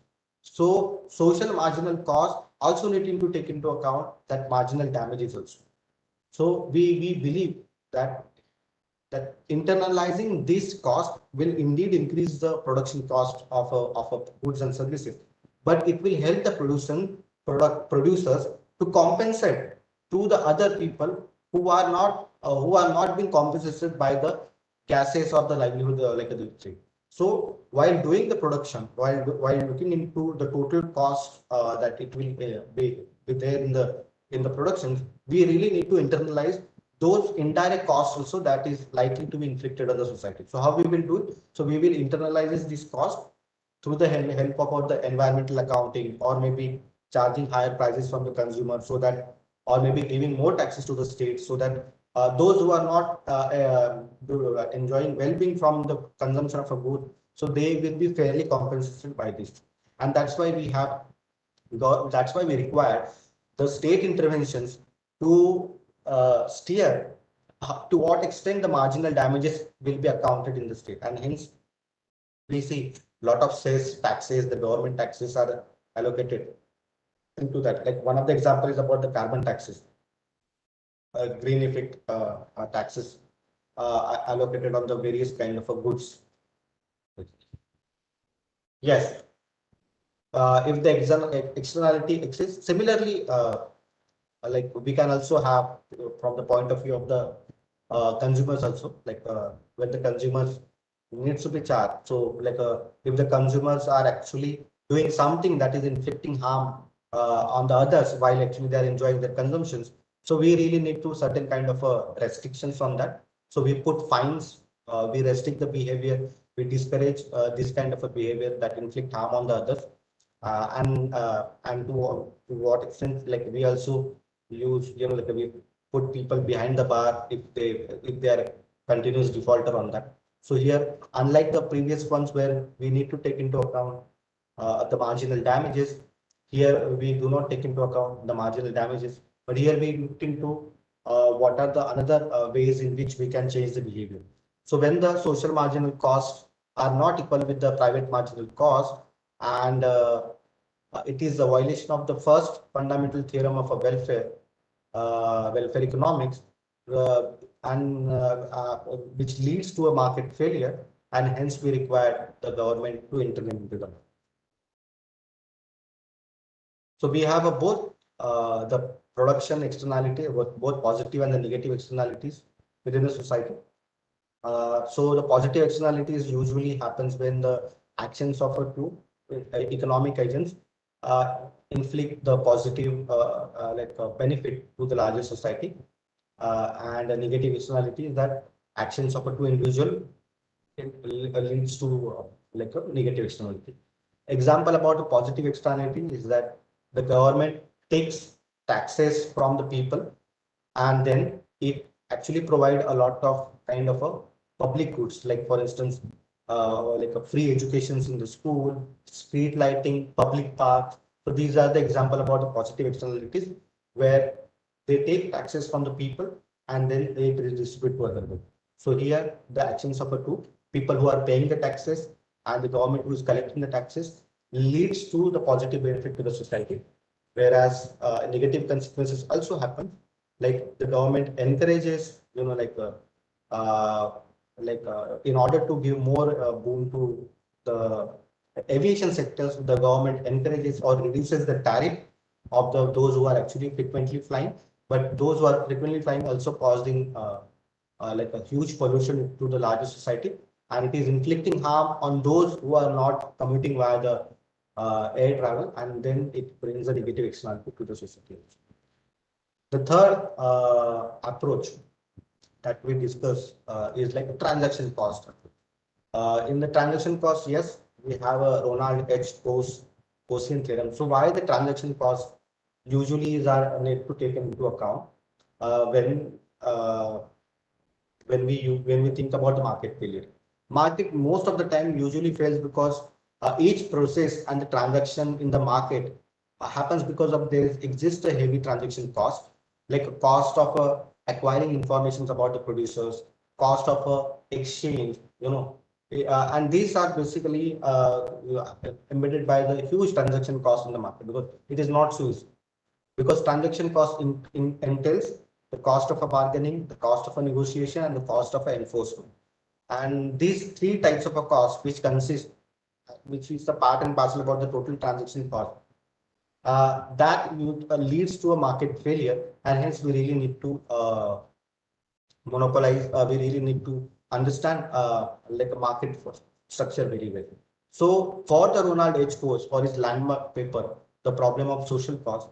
so social marginal cost also needing to take into account that marginal damages also. So we believe that internalizing this cost will indeed increase the production cost of goods and services. but it will help the producers to compensate to the other people who are not being compensated by the gases or the livelihood like the tree. So while doing the production, while looking into the total cost that it will be there in the production, we really need to internalize those indirect costs also that is likely to be inflicted on the society. So how we will do it? So we will internalize this cost through the help of the environmental accounting, or maybe charging higher prices from the consumer, so that, or maybe giving more taxes to the state, so that those who are not enjoying well-being from the consumption of a good, so they will be fairly compensated by this. And that's why that's why we require the state interventions to steer to what extent the marginal damages will be accounted in the state. And hence we see a lot of sales taxes, the government taxes are allocated into that. Like one of the examples is about the carbon taxes, green effect taxes allocated on the various kind of goods. Yes, if the externality exists, similarly, like we can also have from the point of view of the consumers also, like when the consumers needs to be charged. So like if the consumers are actually doing something that is inflicting harm on the others while actually they are enjoying their consumptions, so we really need to certain kind of restrictions on that. So we put fines, we restrict the behavior, we discourage this kind of a behavior that inflict harm on the others, and to what extent, like we also use, like we put people behind the bar if they are continuous defaulter on that. So here, unlike the previous ones where we need to take into account the marginal damages, here we do not take into account the marginal damages, but here we look into what are the another ways in which we can change the behavior. So when the social marginal costs are not equal with the private marginal cost, and it is a violation of the first fundamental theorem of a welfare economics, uh, and which leads to a market failure, and hence we require the government to intervene into them. So we have a both the production externality, both positive and the negative externalities within the society. So the positive externalities usually happens when the actions of a two economic agents inflict the positive benefit to the larger society, and a negative externality is that actions of a two individual leads to like a negative externality. Example about a positive externality is that the government takes taxes from the people, and then it actually provide a lot of kind of a public goods, like for instance, like a free educations in the school, street lighting, public parks. So these are the example about the positive externalities, where they take taxes from the people and then they redistribute to other people. So here the actions of the two people who are paying the taxes and the government who is collecting the taxes leads to the positive benefit to the society, whereas negative consequences also happen, like the government encourages, uh, in order to give more boom to the aviation sectors, the government encourages or reduces the tariff of those who are actually frequently flying, but those who are frequently flying also causing like a huge pollution to the larger society, and it is inflicting harm on those who are not commuting via the air travel, and then it brings a negative externality to the society. The third approach that we discuss is like a transaction cost. In the transaction cost, yes, we have a Ronald H. Gaussian theorem. So why the transaction cost usually is our need to take into account uh, when we think about the market failure. Market most of the time usually fails because each process and the transaction in the market happens because of there exists a heavy transaction cost, like a cost of acquiring information about the producers, cost of exchange, and these are basically embedded by the huge transaction cost in the market, because it is not so easy. Because transaction cost entails the cost of a bargaining, the cost of a negotiation, and the cost of an enforcement. And these three types of a cost, which consist which is the part and parcel about the total transaction cost, that leads to a market failure, and hence we really need to monopolize. We really need to understand like a market structure very well. So for the Ronald H. Coase, for his landmark paper, The Problem of Social Cost,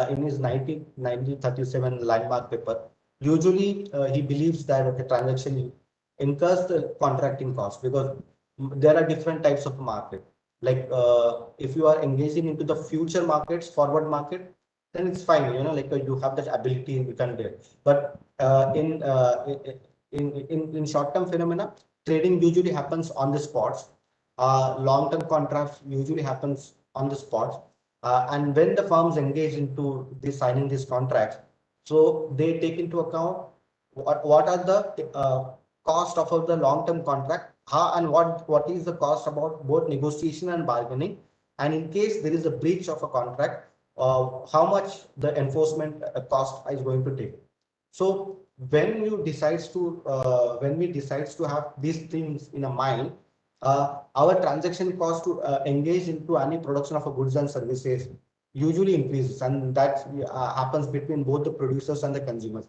in his 1937 landmark paper, usually he believes that okay, transaction incurs the contracting cost because there are different types of market. Like if you are engaging into the future markets, forward market, then it's fine. Like you have that ability, you can do it. But in short-term phenomena, trading usually happens on the spots. Long-term contracts usually happens on the spots. And when the firms engage into signing these contracts, so they take into account what are the cost of the long-term contract, how and what is the cost about both negotiation and bargaining, and in case there is a breach of a contract, how much the enforcement cost is going to take. So when we decides to have these things in a mind, our transaction cost to engage into any production of a goods and services usually increases, and that happens between both the producers and the consumers,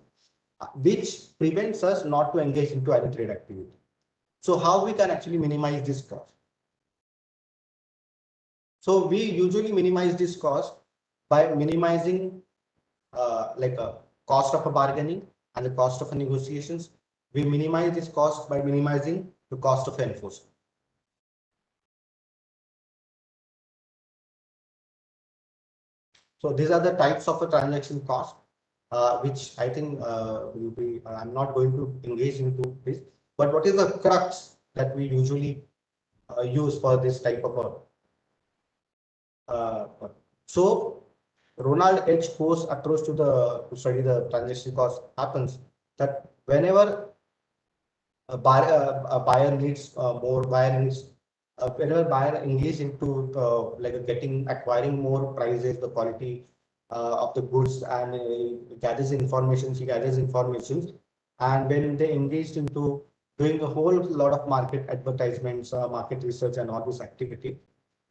which prevents us not to engage into any trade activity. So how we can actually minimize this cost? So we usually minimize this cost by minimizing like a cost of a bargaining and the cost of a negotiations. We minimize this cost by minimizing the cost of enforcement. So these are the types of a transaction cost, which I think will be. I'm not going to engage into this. But what is the crux that we usually use for this type of a? So Ronald H. Coase approach to study the transaction cost happens that whenever a buyer needs more buyer needs whenever buyer engage into like acquiring more prices, the quality of the goods, and he gathers information, and when they engaged into doing a whole lot of market advertisements, market research, and all this activity,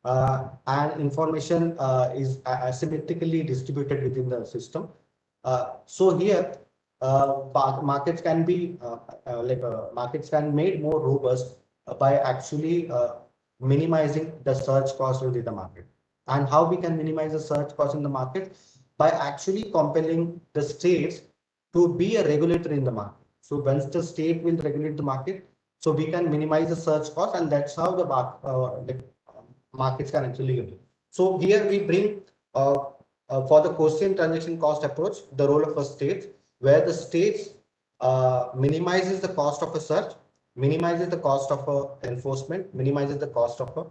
and information is asymmetrically distributed within the system. So here, markets can be markets can made more robust by actually minimizing the search cost within the market. And how we can minimize the search cost in the market? By actually compelling the states to be a regulator in the market. So once the state will regulate the market, so we can minimize the search cost, and that's how the markets can actually get it. So here we bring for the quotient transaction cost approach, the role of a state, where the states minimizes the cost of a search, minimizes the cost of a enforcement, minimizes the cost of a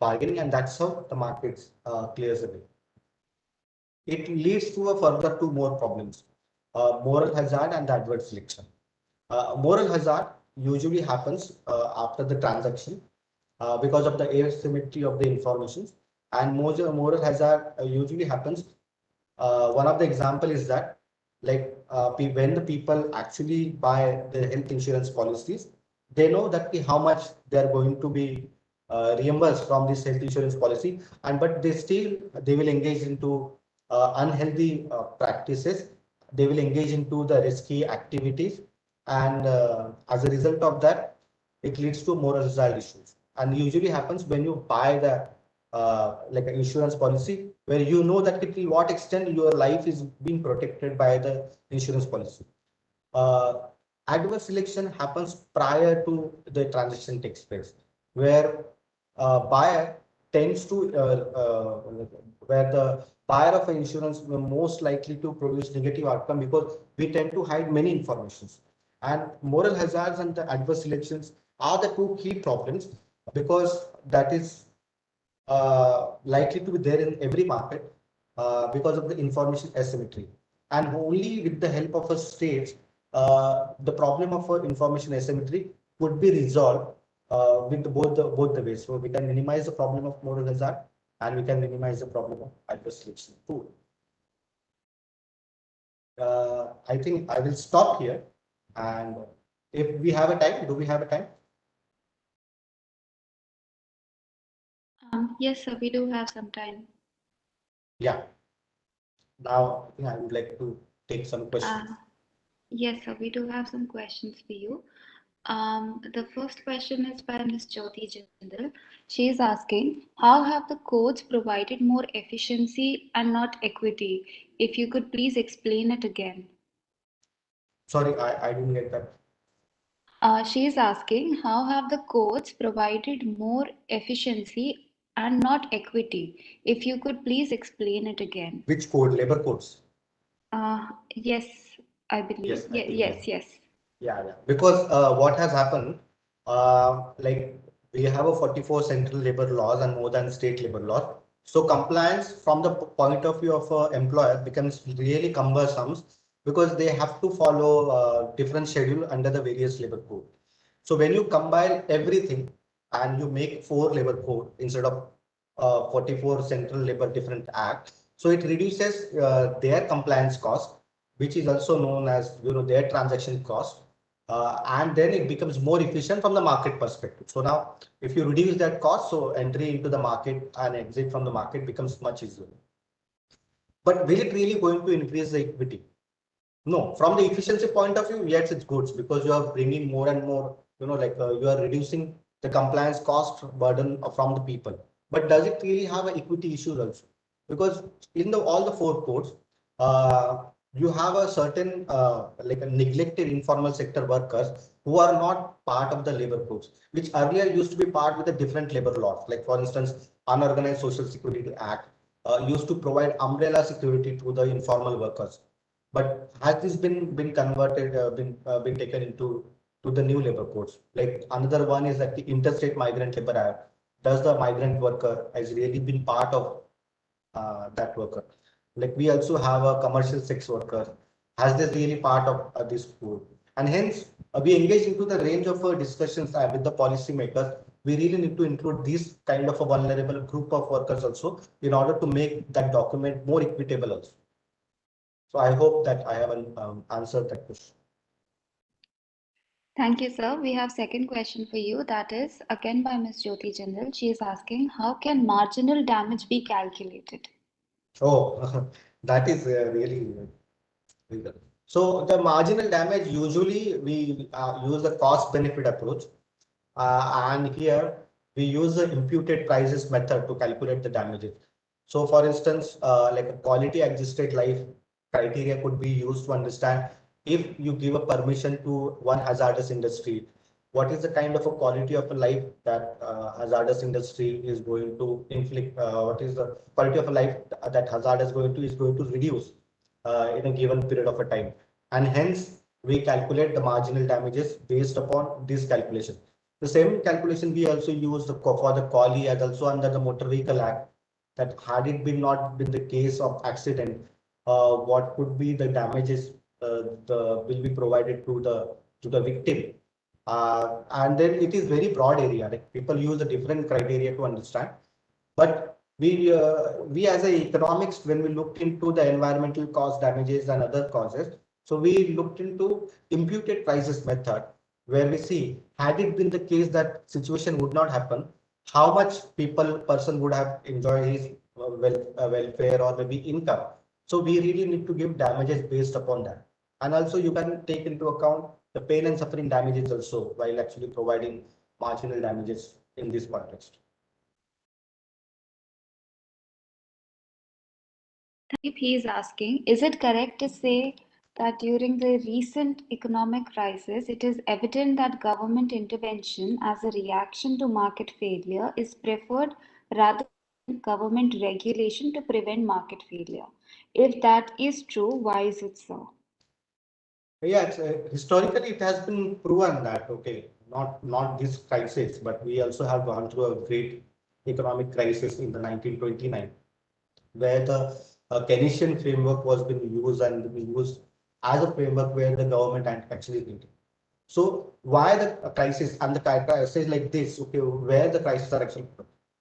bargaining, and that's how the markets clears the way. It leads to a further two more problems, moral hazard and adverse selection. Moral hazard usually happens after the transaction because of the asymmetry of the information, and moral hazard usually happens. One of the example is that when the people actually buy the health insurance policies, they know that how much they are going to be reimbursed from this health insurance policy, and but they will engage into unhealthy practices. They will engage into the risky activities, and as a result of that, it leads to moral hazard issues. And usually happens when you buy the like an insurance policy where you know that to what extent your life is being protected by the insurance policy. Uh, Adverse selection happens prior to the transaction takes place, where buyer tends to where the buyer of insurance will most likely to produce negative outcome because we tend to hide many informations. And moral hazards and the adverse selections are the two key problems because that is likely to be there in every market because of the information asymmetry. And only with the help of a state, the problem of information asymmetry could be resolved with both the ways. So we can minimize the problem of moral hazard and we can minimize the problem of adverse selection too. I think I will stop here. And if we have a time, do we have a time? Yes, sir, we do have some time. Yeah. Now, I think I would like to take some questions. Yes, sir, we do have some questions for you. The first question is by Ms. Jyoti Jindal. She is asking, how have the courts provided more efficiency and not equity? If you could please explain it again. Sorry, I didn't get that. She is asking, how have the courts provided more efficiency and not equity? If you could please explain it again. Which code? Labor codes? Yes, I believe. Yes, I think yes. Yes. Yeah. Because what has happened, like we have a 44 central labor laws and more than state labor laws. So compliance from the point of view of an employer becomes really cumbersome because they have to follow different schedule under the various labor code. So when you combine everything and you make 4 labor code instead of 44 central labor different act, so it reduces their compliance cost, which is also known as their transaction cost, and then it becomes more efficient from the market perspective. So now, if you reduce that cost, so entry into the market and exit from the market becomes much easier. But will it really going to increase the equity? No, from the efficiency point of view, yes, it's good because you are bringing more and more, you are reducing the compliance cost burden from the people. But does it really have an equity issue also? Because in all the 4 codes, uh, you have a certain like a neglected informal sector workers who are not part of the labor codes, which earlier used to be part with a different labor laws. Like for instance, Unorganized Social Security Act used to provide umbrella security to the informal workers, but has this been converted, been taken to the new labor codes? Like another one is that the Interstate Migrant Labor Act. Does the migrant worker has really been part of that worker? Like we also have a commercial sex worker. Has this really part of this code? And hence we engage into the range of discussions with the policymakers. We really need to include these kind of a vulnerable group of workers also in order to make that document more equitable also. So I hope that I have answered that question. Thank you, sir. We have second question for you. That is again by Ms. Jyoti Jindal. She is asking, how can marginal damage be calculated? Oh, that is really good. So the marginal damage, usually we use the cost benefit approach. And here we use the imputed prices method to calculate the damages. So for instance, like a quality adjusted life criteria could be used to understand if you give a permission to one hazardous industry, what is the kind of a quality of a life that hazardous industry is going to inflict, what is the quality of a life that hazard is going to reduce in a given period of a time. And hence we calculate the marginal damages based upon this calculation. The same calculation we also use for the QALY as also under the Motor Vehicle Act, that had it been not been the case of accident, what could be the damages will be provided to the victim. And then it is very broad area. Like people use a different criteria to understand. But we as a economics, when we looked into the environmental cause damages and other causes, so we looked into imputed prices method, where we see had it been the case that situation would not happen, how much person would have enjoyed his welfare or maybe income. So we really need to give damages based upon that. And also you can take into account the pain and suffering damages also while actually providing marginal damages in this context. He is asking, is it correct to say that during the recent economic crisis, it is evident that government intervention as a reaction to market failure is preferred rather than government regulation to prevent market failure? If that is true, why is it so? Yeah, historically it has been proven that not this crisis, but we also have gone through a great economic crisis in the 1929, where the Keynesian framework was being used and being used as a framework where the government actually did. So why the crisis and the crisis like this? Okay, where the crisis are actually.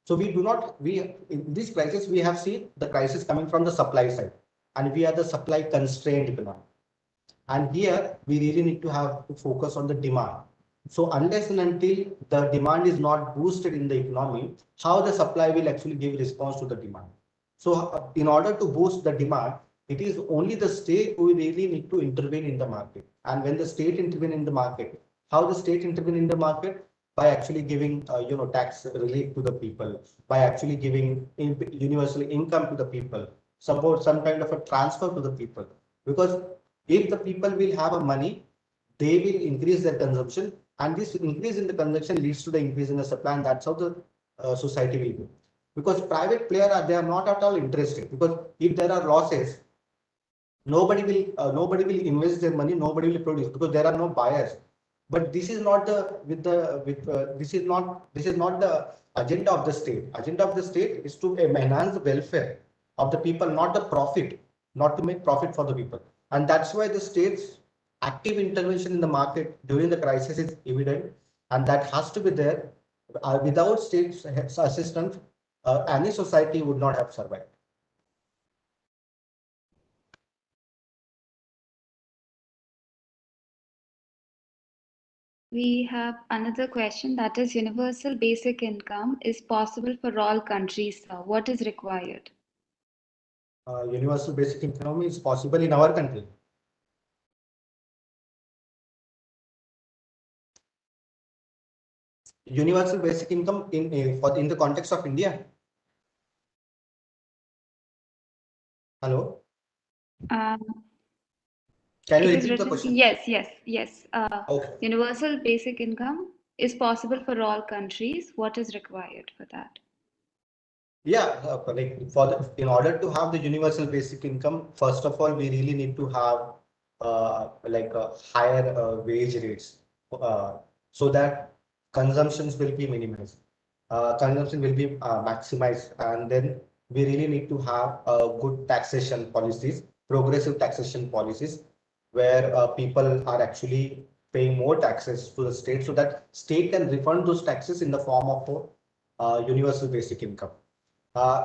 So we do not we in this crisis we have seen the crisis coming from the supply side, and we are the supply constrained economy. And here we really need to have to focus on the demand. So unless and until the demand is not boosted in the economy, how the supply will actually give response to the demand. So in order to boost the demand, it is only the state who really need to intervene in the market. And when the state intervene in the market, how the state intervene in the market? By actually giving tax relief to the people, by actually giving universal income to the people, support some kind of a transfer to the people. Because if the people will have a money, they will increase their consumption, and this increase in the consumption leads to the increase in the supply, and that's how the society will go. Because private player they are not at all interested, because if there are losses, nobody will invest their money, nobody will produce because there are no buyers. But this is not the with the with this is not the agenda of the state. Agenda of the state is to enhance the welfare of the people, not the profit, not to make profit for the people. And that's why the state's active intervention in the market during the crisis is evident, and that has to be there. Without state's assistance, any society would not have survived. We have another question, that is universal basic income is possible for all countries, sir. What is required? Universal basic income is possible in our country. Universal basic income in the context of India. Hello, Um, can you it is repeat the written, question? yes. Okay. Universal basic income is possible for all countries. What is required for that? Yeah, like in order to have the universal basic income, first of all, we really need to have like a higher wage rates, uh, so that consumptions will be minimized, consumption will be maximized, and then we really need to have good taxation policies, progressive taxation policies, where people are actually paying more taxes to the state, so that state can refund those taxes in the form of universal basic income.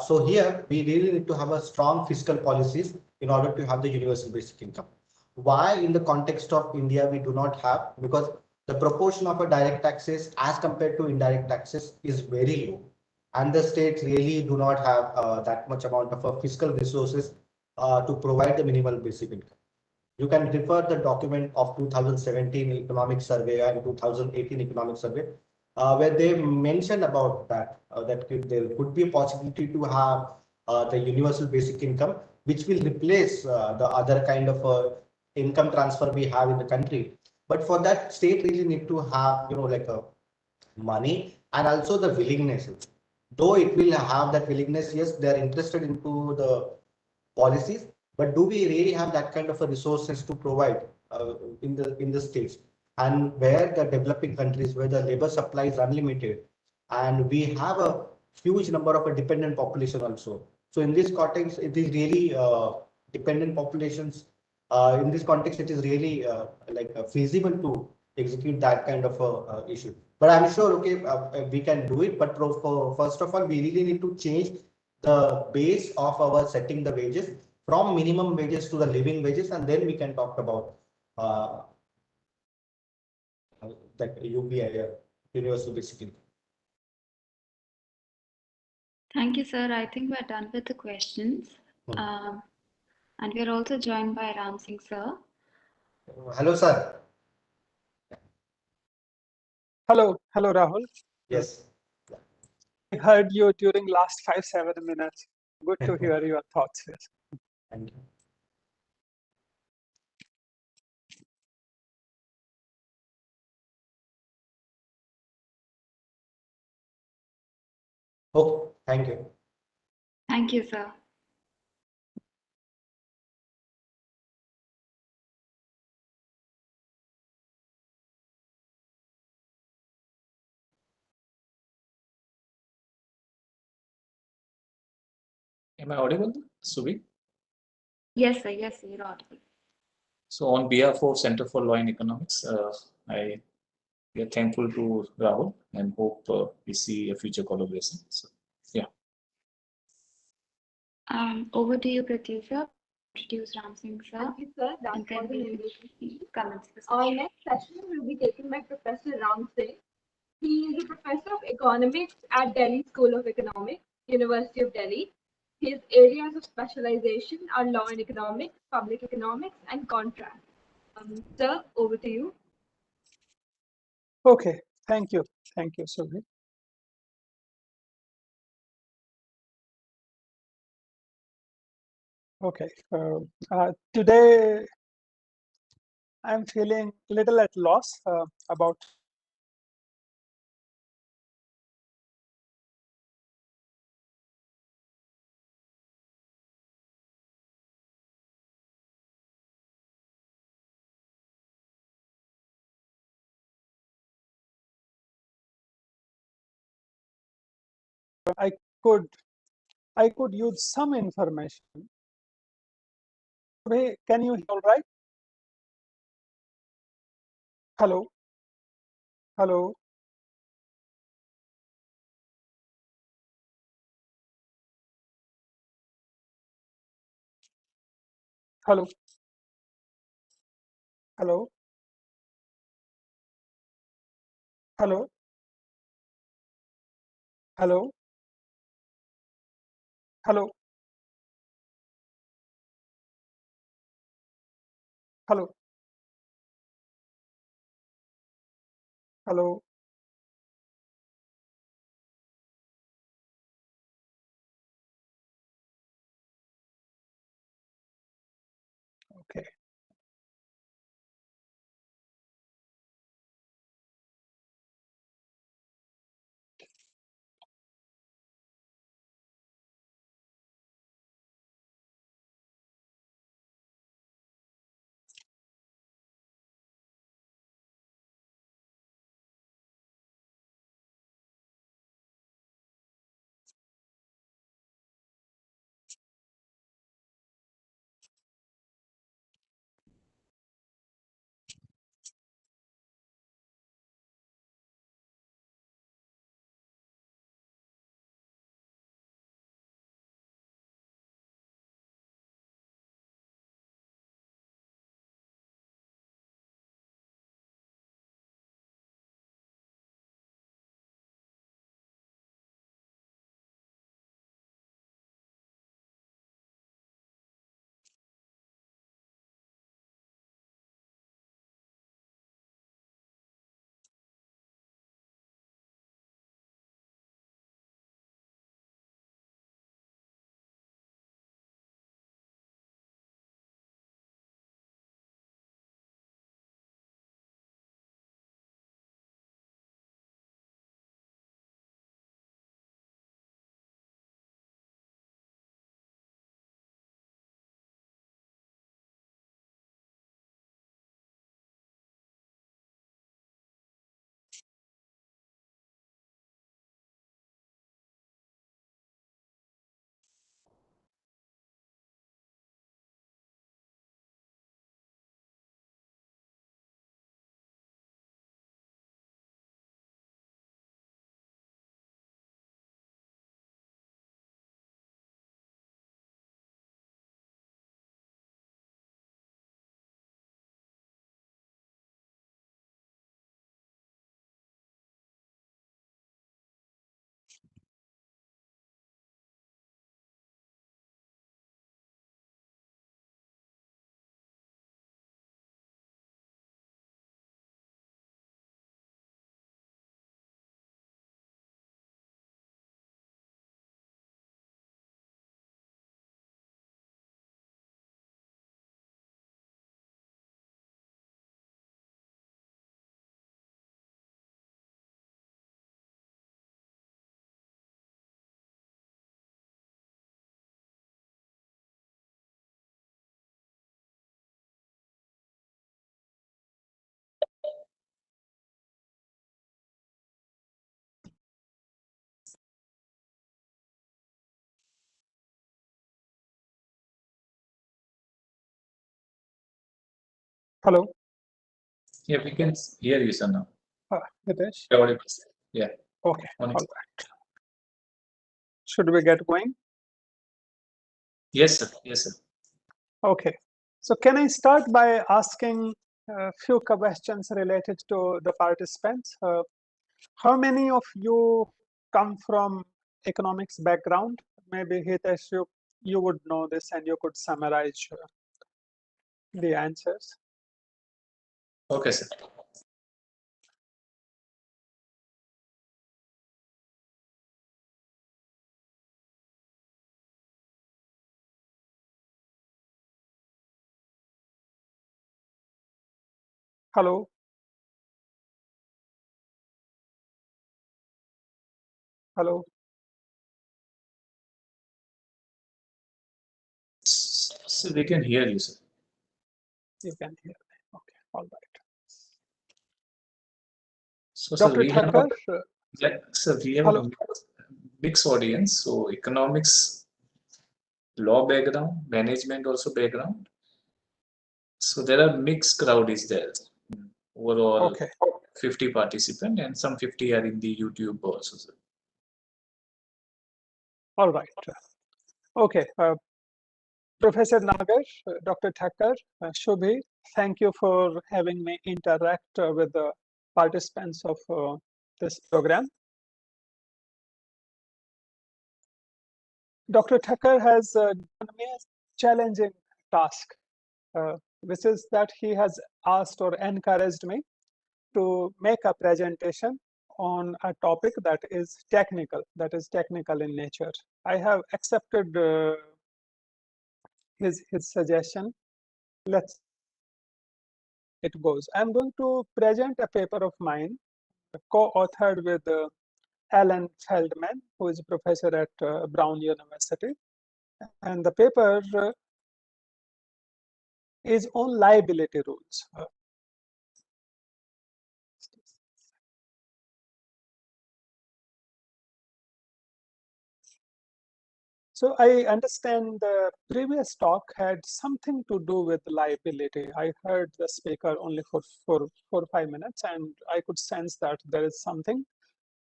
So here we really need to have a strong fiscal policies in order to have the universal basic income. Why in the context of India we do not have? Because the proportion of a direct taxes as compared to indirect taxes is very low, and the states really do not have that much amount of fiscal resources to provide the minimal basic income. You can refer the document of 2017 economic survey and 2018 economic survey, where they mentioned about there could be a possibility to have the universal basic income, which will replace the other kind of income transfer we have in the country. But for that, state really need to have like a money and also the willingness. Though it will have that willingness, yes, they are interested into the policies, but do we really have that kind of a resources to provide in the states, and where the developing countries where the labor supply is unlimited, and we have a huge number of a dependent population also. So in this context it is really dependent populations, in this context it is really feasible to execute that kind of issue. But I'm sure okay, we can do it, but first of all we really need to change the base of our setting the wages from minimum wages to the living wages, and then we can talk about uh, that UBI, universal basic income. Thank you, sir. I think we're done with the questions. And we are also joined by Ram Singh, sir. Hello, sir. Hello, Rahul. Yes. I heard you during last 5-7 minutes. Good to hear your thoughts here. Thank you. Oh, thank you. Thank you, sir. Am I audible, Subi? Yes, sir. Yes, sir. You're audible. So on behalf of Center for Law and Economics, we are thankful to Rahul and hope we see a future collaboration. So, yeah. Over to you, Pratyusha. introduce Ram Singh sir. Thank you, sir. That And then was an we'll amazing. commence the Our session. next session will be taken by Professor Ram Singh. He is a professor of economics at Delhi School of Economics, University of Delhi. His areas of specialization are law and economics, public economics, and contracts. Sir, over to you. Okay, thank you. Thank you, Sylvie. Okay, today I'm feeling a little at loss about I could use some information. Hey, can you hear all right? Hello? Hello? Hello? Hello? Hello? Hello? Hello? Hello? Hello? Okay. Hello? Yeah, we can hear you, sir, now. Hitesh? You're audible. Yeah. Okay, all Morning. right. Should we get going? Yes, sir. Yes, sir. Okay. So can I start by asking a few questions related to the participants? How many of you come from economics background? Maybe Hitesh, you would know this and you could summarize the answers. Okay, sir. Hello. Hello. So we can hear you, sir. You can hear me. Okay. All right. So, sir, Dr. we have Thakkar, a hello. mixed audience. So economics, law background, management also background. So there are mixed crowd is there. Overall, Okay. 50 participant and some 50 are in the YouTube also, sir. All right. Okay. Professor Nagar, Dr. Thakkar, Shubhi, thank you for having me interact with the participants of this program. Dr. Thakkar has given me a challenging task, which is that he has asked or encouraged me to make a presentation on a topic that is technical in nature. I have accepted his suggestion. Let's it goes. I'm going to present a paper of mine co-authored with Alan Feldman, who is a professor at Brown University. And the paper is on liability rules. So I understand the previous talk had something to do with liability. I heard the speaker only for 4 or 5 minutes, and I could sense that there is something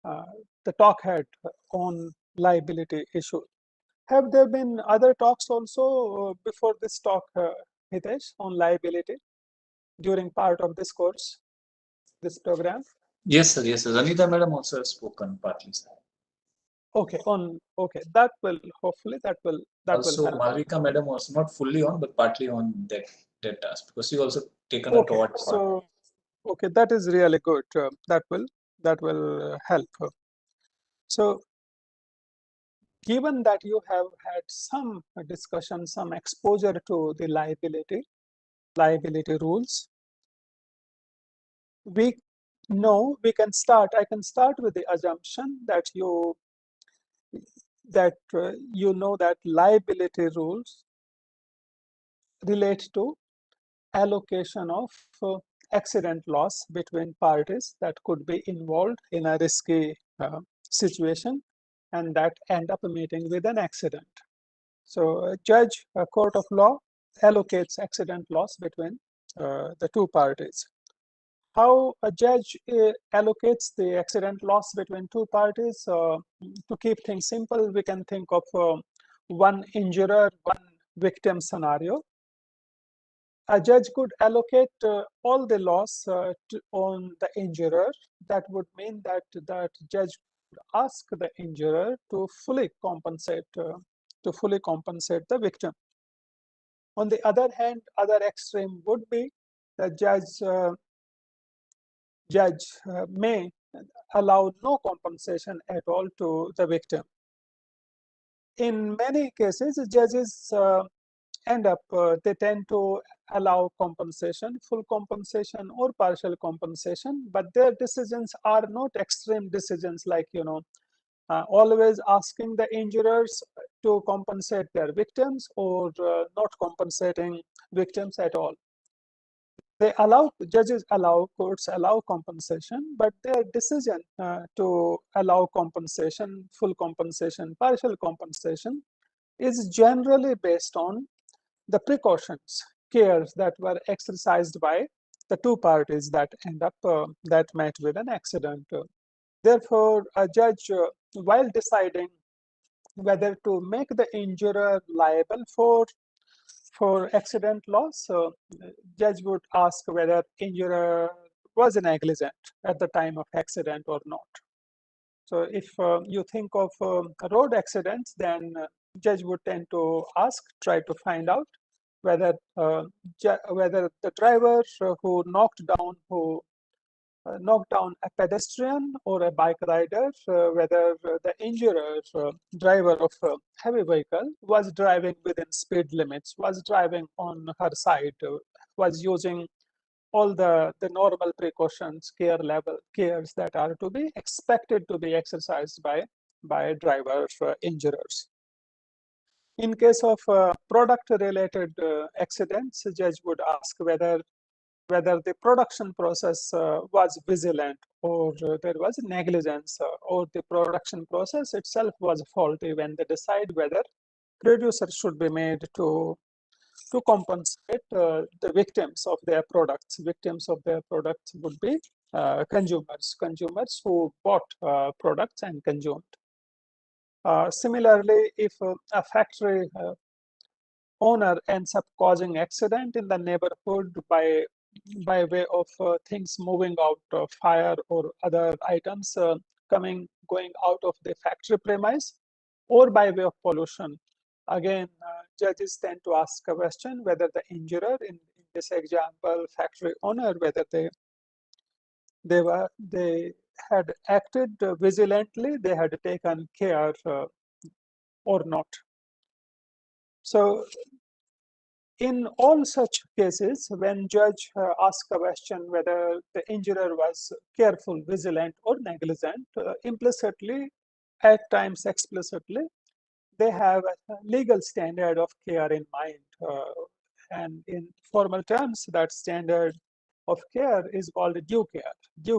the talk had on liability issue. Have there been other talks also before this talk, Hitesh, on liability during part of this course, this program? Yes, sir. Yes, sir. Anita madam also has spoken partly, sir. Okay, that will hopefully that will Also, help. Malvika madam was not fully on, but partly on that task because she also taken a Okay, thought. so okay, that is really good. That will help. So, given that you have had some discussion, some exposure to the liability rules, we know we can start. I can start with the assumption that you know that liability rules relate to allocation of accident loss between parties that could be involved in a risky situation and that end up meeting with an accident. So a judge, a court of law allocates accident loss between the two parties. How a judge allocates the accident loss between two parties, to keep things simple, we can think of one injurer, one victim scenario. A judge could allocate all the loss on the injurer. That would mean that that judge would ask the injurer to fully compensate the victim. On the other hand, other extreme would be the judge may allow no compensation at all to the victim. In many cases, judges they tend to allow compensation, full compensation or partial compensation, but their decisions are not extreme decisions like, always asking the injurers to compensate their victims or not compensating victims at all. Courts allow compensation, but their decision to allow compensation, full compensation, partial compensation is generally based on the precautions, cares that were exercised by the two parties that end up that met with an accident. Therefore, a judge, while deciding whether to make the injurer liable for for accident loss, judge would ask whether injurer was negligent at the time of accident or not. So if you think of road accidents, then judge would tend to ask, try to find out whether whether the driver who knocked down a pedestrian or a bike rider, whether the injurer, driver of a heavy vehicle, was driving within speed limits, was driving on her side, was using all the normal precautions, cares that are to be expected to be exercised by drivers, injurers. In case of product-related accidents, the judge would ask whether the production process was vigilant, or there was negligence, or the production process itself was faulty, when they decide whether producers should be made to compensate the victims of their products. Victims of their products would be consumers who bought products and consumed. Similarly, if a factory owner ends up causing accident in the neighborhood by way of things moving out of fire or other items going out of the factory premise, or by way of pollution, again judges tend to ask a question whether the injurer, in this example factory owner, whether they had acted vigilantly, they had taken care or not. So in all such cases, when judge asks a question whether the injurer was careful, vigilant, or negligent, implicitly, at times explicitly, they have a legal standard of care in mind. And in formal terms, that standard of care is called due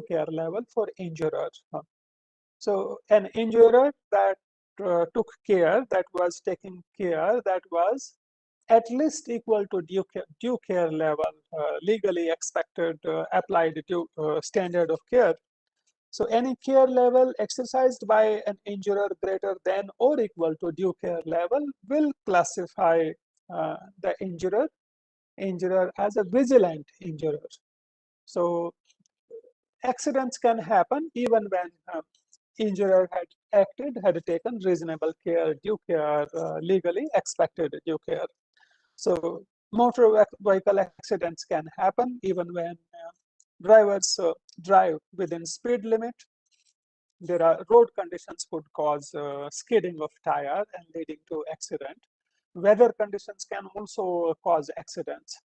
care level for injurer. So an injurer that took care, that was taking care, that was at least equal to due care level, legally expected, applied standard of care. So any care level exercised by an injurer greater than or equal to due care level will classify the injurer as a vigilant injurer. So accidents can happen even when injurer had acted, had taken reasonable care, due care, legally expected due care. So motor vehicle accidents can happen even when drivers drive within speed limit. There are road conditions could cause skidding of tire and leading to accident. Weather conditions can also cause accidents.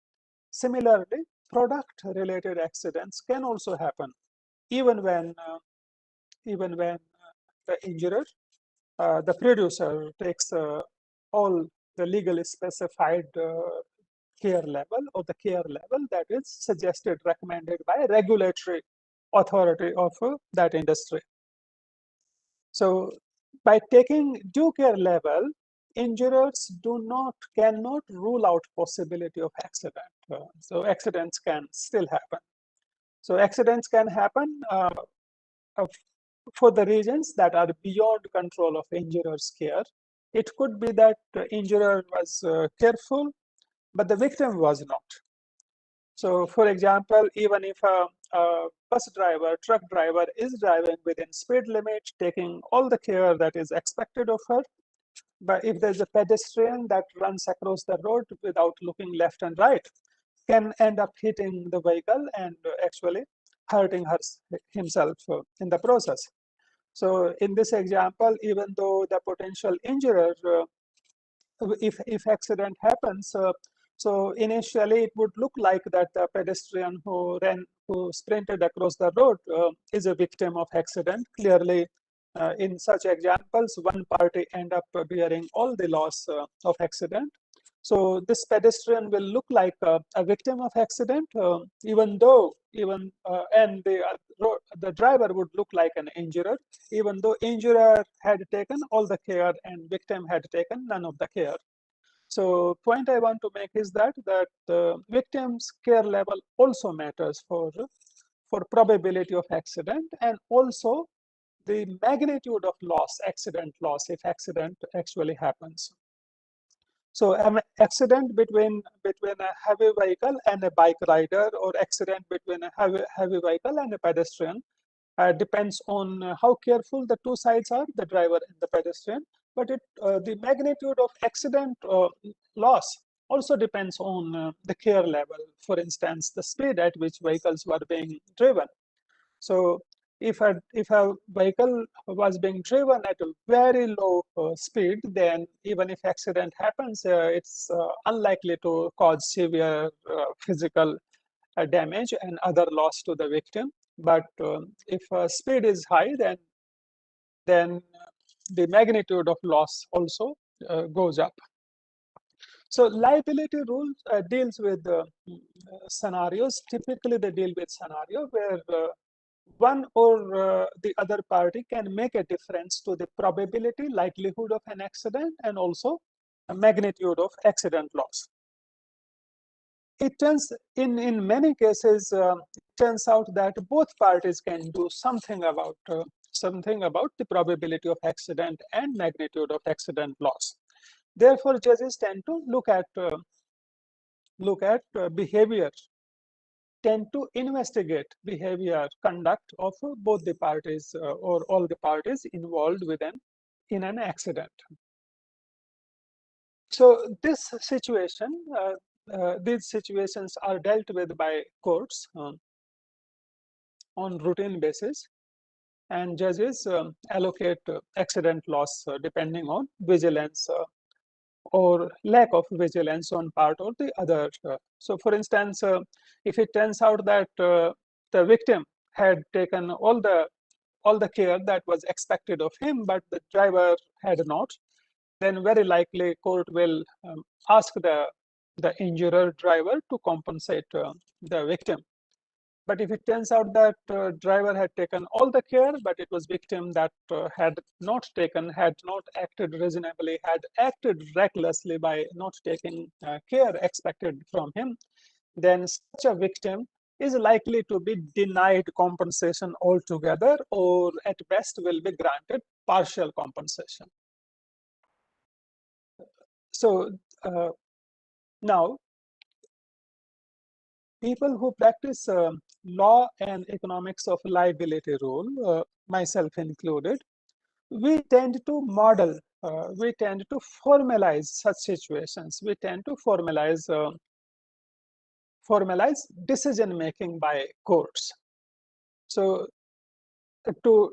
Similarly, product-related accidents can also happen even when the injurer, the producer, takes all the legally specified care level, or the care level that is suggested, recommended by a regulatory authority of that industry. So by taking due care level, injurers cannot rule out possibility of accident. So accidents can still happen. So accidents can happen for the reasons that are beyond control of injurer's care. It could be that the injurer was careful, but the victim was not. So for example, even if a bus driver, truck driver is driving within speed limit, taking all the care that is expected of her, but if there's a pedestrian that runs across the road without looking left and right, can end up hitting the vehicle and actually hurting himself in the process. So in this example, even though the potential injurer, if accident happens, so initially it would look like that the pedestrian who sprinted across the road is a victim of accident. Clearly, in such examples, one party end up bearing all the loss of accident. So this pedestrian will look like a victim of accident, even though and the driver would look like an injurer, even though injurer had taken all the care and victim had taken none of the care. So point I want to make is that the victim's care level also matters for probability of accident, and also the magnitude of loss, accident loss, if accident actually happens. So an accident between a heavy vehicle and a bike rider, or accident between a heavy vehicle and a pedestrian, depends on how careful the two sides are, the driver and the pedestrian. But the magnitude of accident loss also depends on the care level. For instance, the speed at which vehicles were being driven. So if a vehicle was being driven at a very low speed, then even if accident happens, it's unlikely to cause severe physical damage and other loss to the victim. But if speed is high, then the magnitude of loss also goes up. So liability rules deals with scenarios. Typically, they deal with scenario where one or the other party can make a difference to the probability, likelihood of an accident, and also a magnitude of accident loss. It turns in many cases, it turns out that both parties can do something about the probability of accident and magnitude of accident loss. Therefore, judges tend to look at behavior, tend to investigate behavior, conduct of both the parties or all the parties involved in an accident. So these situations are dealt with by courts on routine basis, and judges allocate accident loss depending on vigilance or lack of vigilance on part or the other. So for instance, if it turns out that the victim had taken all the care that was expected of him, but the driver had not, then very likely court will ask the injured driver to compensate the victim. But if it turns out that driver had taken all the care, but it was victim that had not acted reasonably, had acted recklessly by not taking care expected from him, then such a victim is likely to be denied compensation altogether, or at best will be granted partial compensation. So now, people who practice law and economics of liability rule, myself included, we tend to model, we tend to formalize such situations. We tend to formalize decision making by courts. So to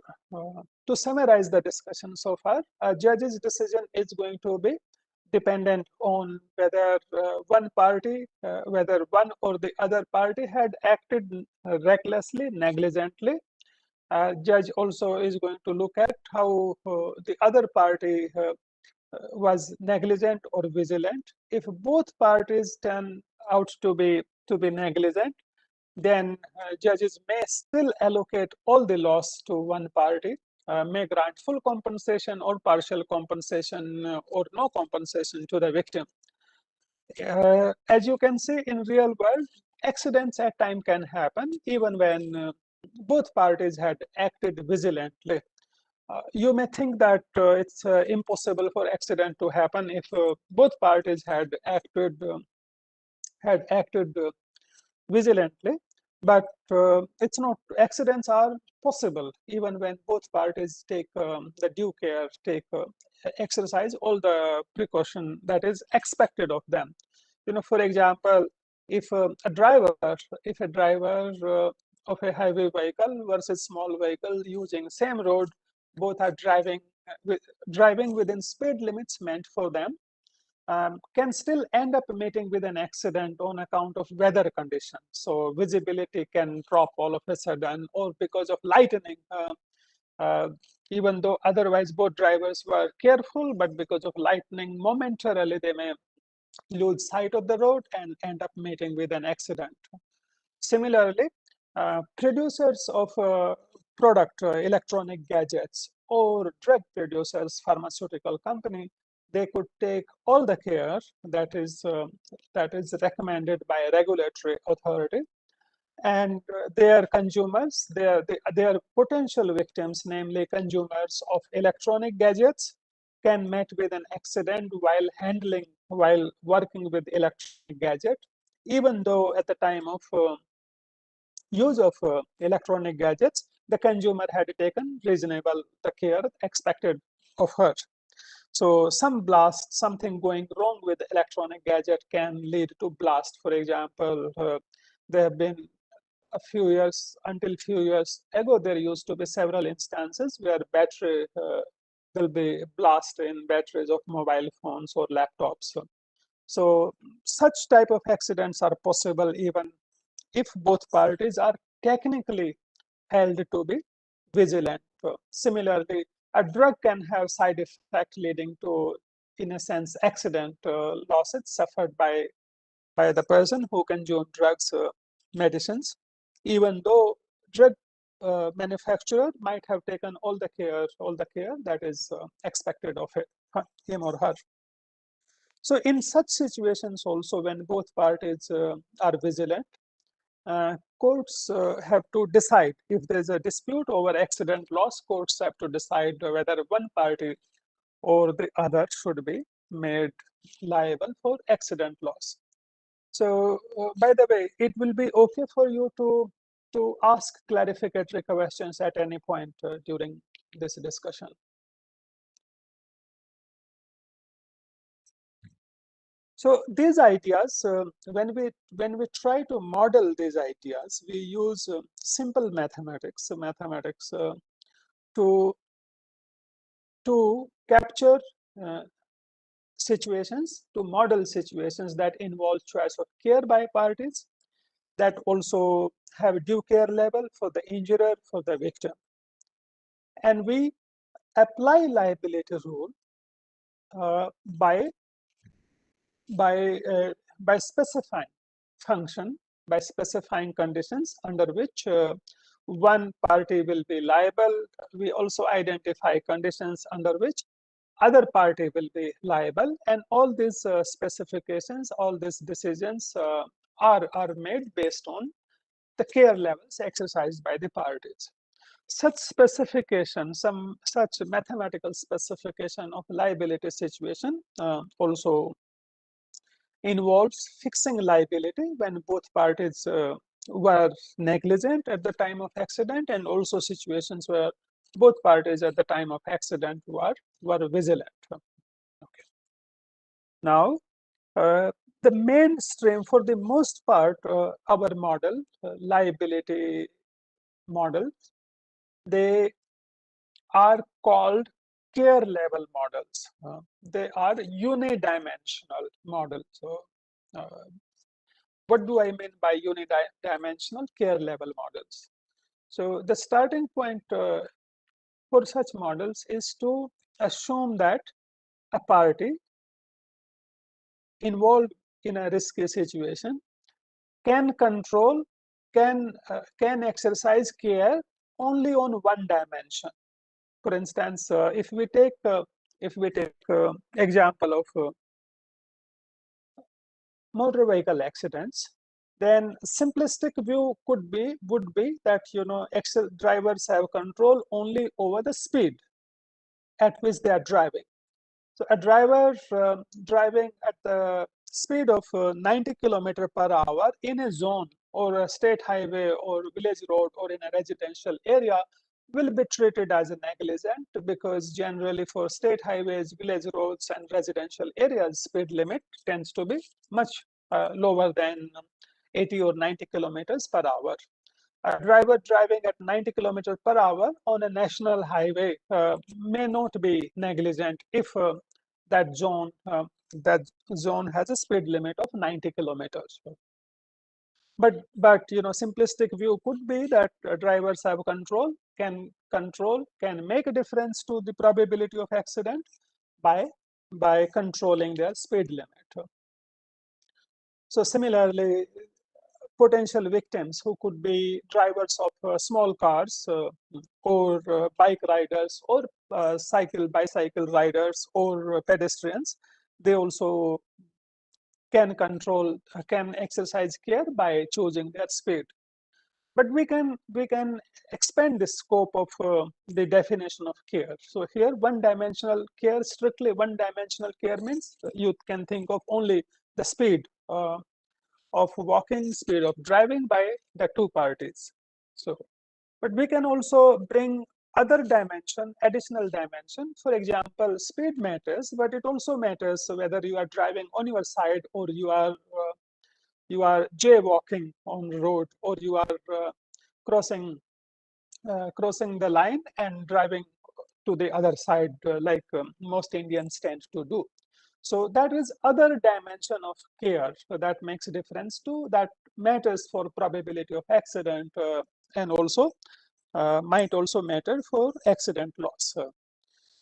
summarize the discussion so far, a judge's decision is going to be dependent on whether whether one or the other party had acted recklessly, negligently. Judge also is going to look at how the other party was negligent or vigilant. If both parties turn out to be negligent, then judges may still allocate all the loss to one party, may grant full compensation or partial compensation or no compensation to the victim. As you can see, in real world, accidents at time can happen even when both parties had acted vigilantly. You may think that it's impossible for accident to happen if both parties had acted vigilantly, but it's not. Accidents are possible even when both parties take the due care, exercise all the precaution that is expected of them. For example, if a driver of a heavy vehicle versus small vehicle using same road, both are driving within speed limits meant for them, can still end up meeting with an accident on account of weather conditions. So visibility can drop all of a sudden, or because of lightning, even though otherwise both drivers were careful, but because of lightning, momentarily they may lose sight of the road and end up meeting with an accident. Similarly, producers of product, electronic gadgets, or drug producers, pharmaceutical company, they could take all the care that is recommended by a regulatory authority, and their consumers, their potential victims, namely consumers of electronic gadgets can meet with an accident while working with electronic gadget, even though at the time of use of electronic gadgets, the consumer had taken reasonable the care expected of her. So some blast, something going wrong with the electronic gadget can lead to blast. For example, there have been until few years ago, there used to be several instances where battery will be blast in batteries of mobile phones or laptops. So such type of accidents are possible even if both parties are technically held to be vigilant. Similarly, a drug can have side effect leading to, in a sense, accident losses suffered by the person who consume drugs, medicines, even though drug manufacturer might have taken all the care that is expected of him or her. So in such situations also, when both parties are vigilant, courts have to decide if there's a dispute over accident loss. Courts have to decide whether one party or the other should be made liable for accident loss. So, by the way, it will be okay for you to ask clarificatory questions at any point during this discussion. So these ideas, when we try to model these ideas, we use simple mathematics, to capture situations, to model situations that involve choice of care by parties, that also have due care level for the injurer, for the victim. And we apply liability rule by specifying function, by specifying conditions under which one party will be liable. We also identify conditions under which other party will be liable, and all these specifications, all these decisions are made based on the care levels exercised by the parties. Such specification, some such mathematical specification of liability situation also involves fixing liability when both parties were negligent at the time of accident, and also situations where both parties at the time of accident were vigilant. Okay. Now, the mainstream, for the most part, our model, liability models, they are called care level models. They are unidimensional models. So, what do I mean by unidimensional care level models? So, the starting point for such models is to assume that a party involved in a risky situation can control, can exercise care only on one dimension. For instance, if we take example of motor vehicle accidents, then simplistic view would be that drivers have control only over the speed at which they are driving. So a driver driving at the speed of 90 km per hour in a zone or a state highway or village road or in a residential area will be treated as a negligent, because generally for state highways, village roads and residential areas, speed limit tends to be much lower than 80 or 90 kilometers per hour. A driver driving at 90 kilometers per hour on a national highway may not be negligent if that zone has a speed limit of 90 kilometers. But simplistic view could be that drivers have control, can make a difference to the probability of accident by controlling their speed limit. So similarly, potential victims who could be drivers of small cars or bike riders or bicycle riders or pedestrians, they also can exercise care by choosing their speed. But we can expand the scope of the definition of care. So here, one-dimensional care, strictly one-dimensional care means you can think of only the speed of walking, speed of driving by the two parties. So, but we can also bring other dimension, additional dimension. For example, speed matters, but it also matters whether you are driving on your side or you are jaywalking on the road, or you are crossing crossing the line and driving to the other side, like most Indians tend to do. So that is other dimension of care. So that makes a difference too. That matters for probability of accident, and also might also matter for accident loss.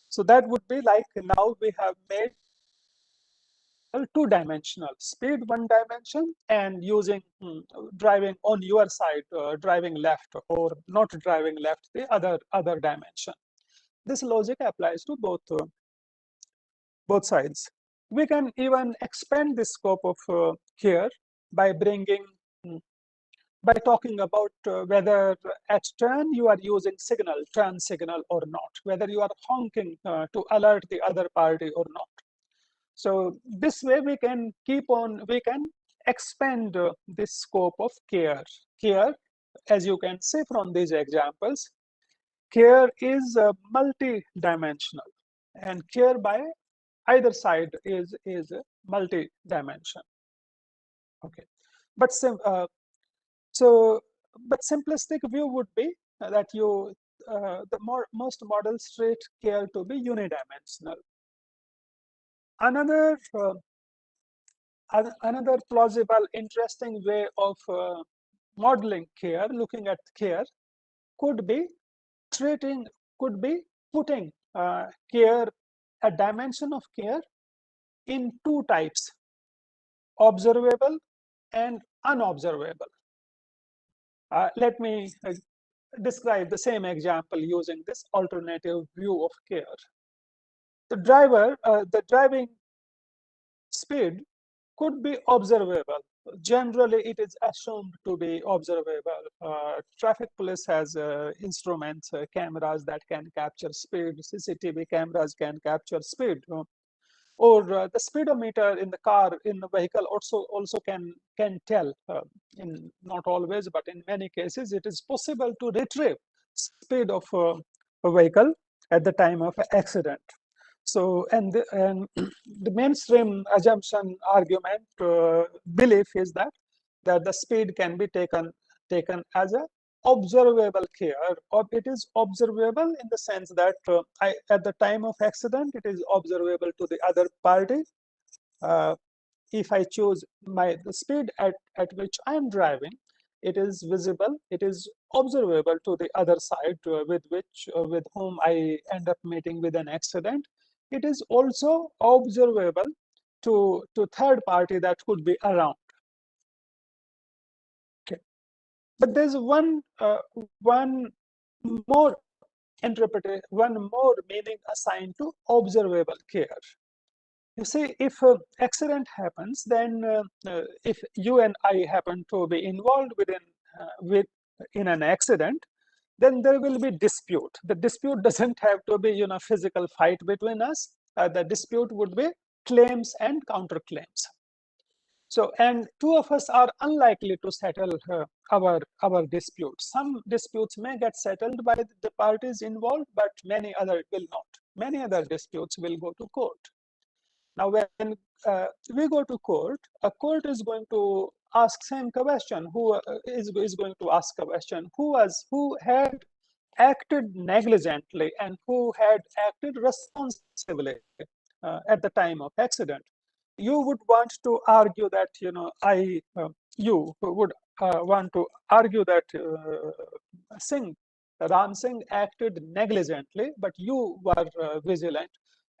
So that would be like, now we have made two-dimensional, speed one dimension, and using driving on your side, driving left or not driving left, the other dimension. This logic applies to both sides. We can even expand the scope of care by bringing by talking about whether at turn you are using turn signal or not, whether you are honking to alert the other party or not. So this way we can we can expand the scope of care. Care, as you can see from these examples, care is multi-dimensional, and care by either side is multi-dimension. Okay, but so but simplistic view would be that most models treat care to be unidimensional. Another plausible, interesting way of modeling care, looking at care, could be putting care, a dimension of care, in two types: observable and unobservable. Let me describe the same example using this alternative view of care. The driving speed could be observable. Generally, it is assumed to be observable. Traffic police has instruments, cameras that can capture speed. CCTV cameras can capture speed. Or the speedometer in the car, in the vehicle, also can tell. In not always, but in many cases, it is possible to retrieve speed of a vehicle at the time of accident. So, and the mainstream assumption, argument, belief is that the speed can be taken as a observable care, or it is observable in the sense that at the time of accident, it is observable to the other party. If I choose the speed at which I am driving, it is visible, it is observable to the other side, with whom I end up meeting with an accident. It is also observable to third party that could be around. Okay, but there's one more one more meaning assigned to observable care. You see, if an accident happens, then if you and I happen to be involved in an accident, then there will be dispute. The dispute doesn't have to be physical fight between us. The dispute would be claims and counterclaims. So, and two of us are unlikely to settle our disputes. Some disputes may get settled by the parties involved, but many other will not. Many other disputes will go to court. Now, when we go to court, a court is going to ask same question. Who is going to ask a question? Who had acted negligently and who had acted responsibly at the time of accident? You would want to argue that you would want to argue that Ram Singh acted negligently, but you were vigilant.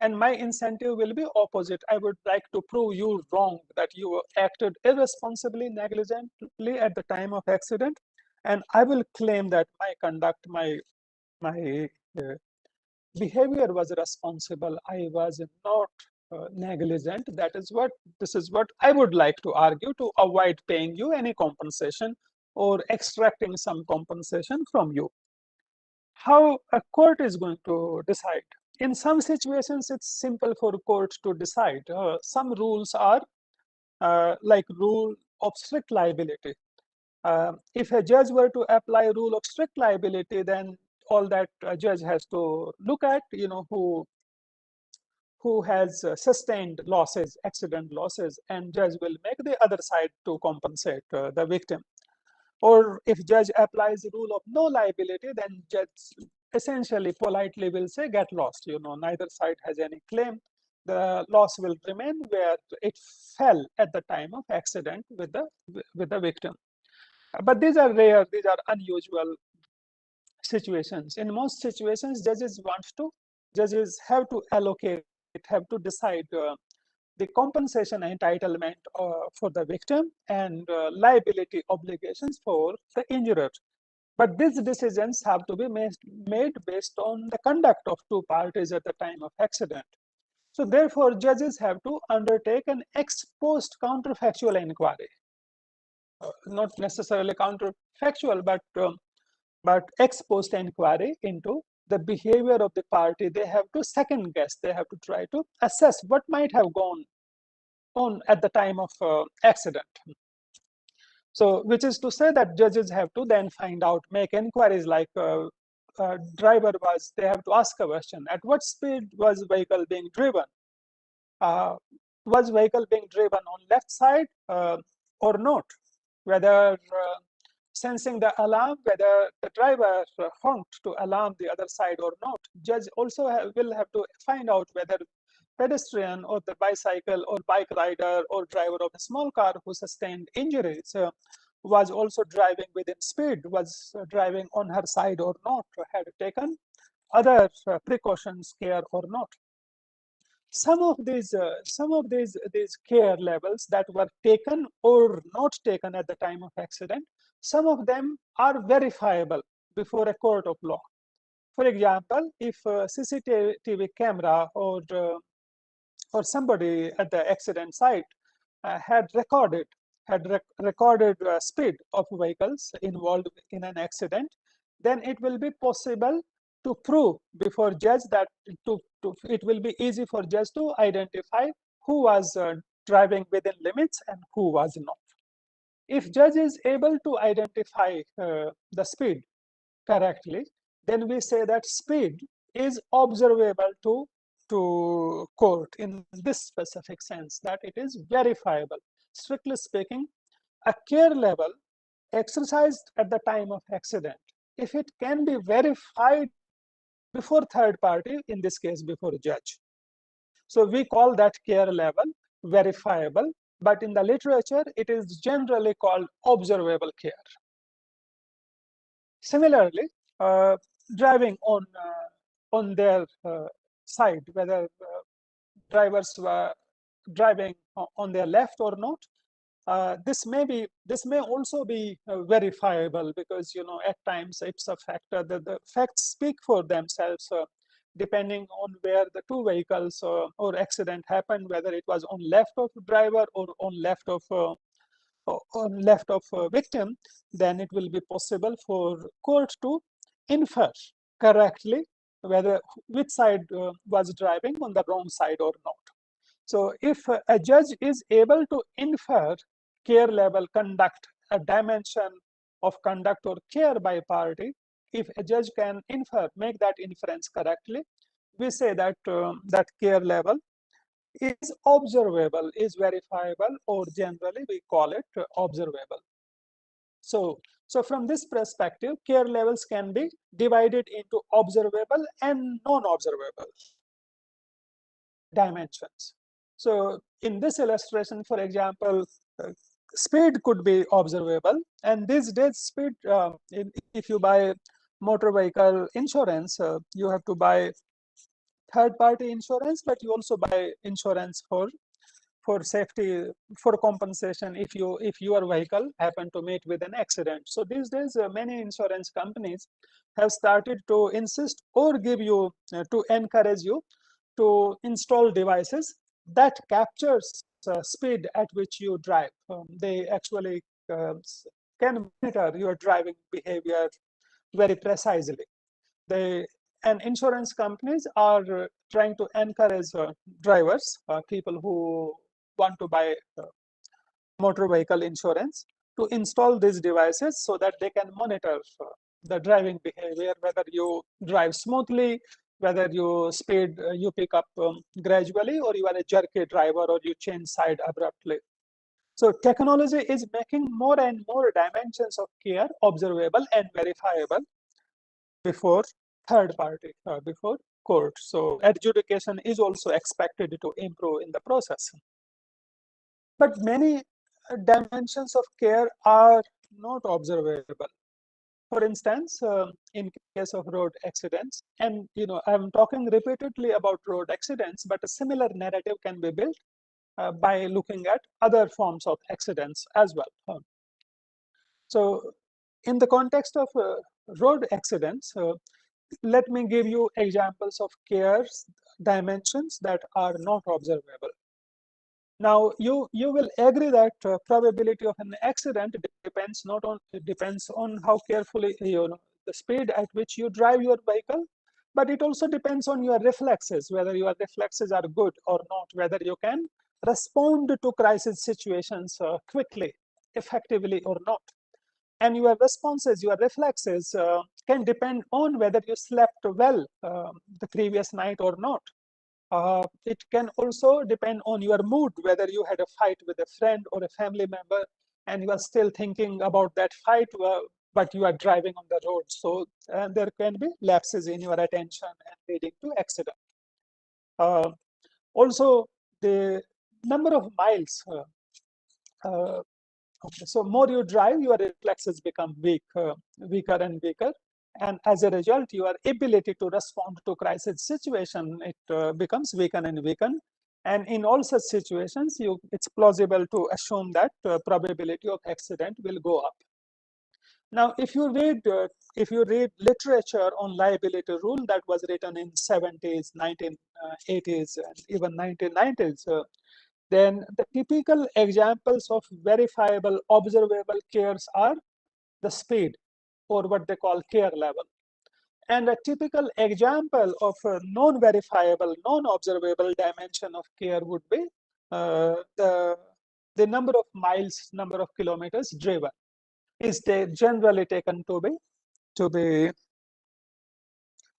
And my incentive will be opposite. I would like to prove you wrong, that you acted irresponsibly, negligently at the time of accident. And I will claim that my conduct, my behavior was responsible. I was not negligent. This is what I would like to argue, to avoid paying you any compensation or extracting some compensation from you. How a court is going to decide? In some situations, it's simple for court to decide. Some rules are like rule of strict liability. If a judge were to apply a rule of strict liability, then all that a judge has to look at, who has sustained losses, accident losses, and judge will make the other side to compensate the victim. Or if judge applies the rule of no liability, then judge essentially politely will say get lost. Neither side has any claim. The loss will remain where it fell at the time of accident with the victim. But these are rare, these are unusual situations. In most situations, judges have to allocate, have to decide the compensation entitlement for the victim and liability obligations for the injured. But these decisions have to be made based on the conduct of two parties at the time of accident. So therefore, judges have to undertake an ex post counterfactual inquiry. Not necessarily counterfactual, but ex post inquiry into the behavior of the party. They have to second guess, they have to try to assess what might have gone on at the time of accident. So, which is to say that judges have to then find out, make inquiries like driver was, they have to ask a question, at what speed was vehicle being driven? Was vehicle being driven on left side or not? Whether sensing the alarm, whether the driver honked to alarm the other side or not. Judge also will have to find out whether pedestrian or the bicycle or bike rider or driver of a small car who sustained injuries was also driving within speed, was driving on her side or not, or had taken other precautions, care or not. Some of these care levels that were taken or not taken at the time of accident, some of them are verifiable before a court of law. For example, if a CCTV camera or somebody at the accident site had recorded speed of vehicles involved in an accident, then it will be possible to prove before judge that it will be easy for judge to identify who was driving within limits and who was not. If judge is able to identify the speed correctly, then we say that speed is observable to court in this specific sense, that it is verifiable. Strictly speaking, a care level exercised at the time of accident, if it can be verified before third party, in this case before judge, so we call that care level verifiable, but in the literature it is generally called observable care. Similarly, driving on their side, whether drivers were driving on their left or not, this may also be verifiable, because at times it's a factor that the facts speak for themselves, depending on where the two vehicles or accident happened, whether it was on left of driver or on left of victim, then it will be possible for court to infer correctly whether which side was driving on the wrong side or not. So if a judge is able to infer care level conduct, a dimension of conduct or care by party, if a judge can make that inference correctly, we say that that care level is observable, is verifiable, or generally we call it observable. So from this perspective, care levels can be divided into observable and non-observable dimensions. So in this illustration, for example, speed could be observable, and these days speed, if you buy motor vehicle insurance, you have to buy third-party insurance, but you also buy insurance for safety, for compensation if your vehicle happen to meet with an accident. So these days, many insurance companies have started to insist or give you to encourage you to install devices that captures speed at which you drive. They actually can monitor your driving behavior very precisely. And insurance companies are trying to encourage drivers, people who want to buy motor vehicle insurance, to install these devices so that they can monitor the driving behavior, whether you drive smoothly, whether you speed, you pick up gradually, or you are a jerky driver, or you change side abruptly. So technology is making more and more dimensions of care observable and verifiable before third party, before court. So adjudication is also expected to improve in the process. But many dimensions of care are not observable. For instance, in case of road accidents, and I'm talking repeatedly about road accidents, but a similar narrative can be built by looking at other forms of accidents as well. So in the context of road accidents, let me give you examples of care dimensions that are not observable. Now, you will agree that probability of an accident depends on how carefully the speed at which you drive your vehicle, but it also depends on your reflexes, whether your reflexes are good or not, whether you can respond to crisis situations quickly, effectively or not. And your responses, your reflexes can depend on whether you slept well the previous night or not. It can also depend on your mood, whether you had a fight with a friend or a family member and you are still thinking about that fight, but you are driving on the road. So there can be lapses in your attention and leading to accident. Also, the number of miles. Okay, so more you drive, your reflexes become weaker and weaker. And as a result, your ability to respond to crisis situation, it becomes weaken and weaken. And in all such situations, it's plausible to assume that probability of accident will go up. Now, if you read literature on liability rule that was written in 70s, 1980s, and even 1990s, then the typical examples of verifiable observable cares are the speed, or what they call care level. And a typical example of a non-verifiable, non-observable dimension of care would be the number of miles, number of kilometers driven is generally taken to be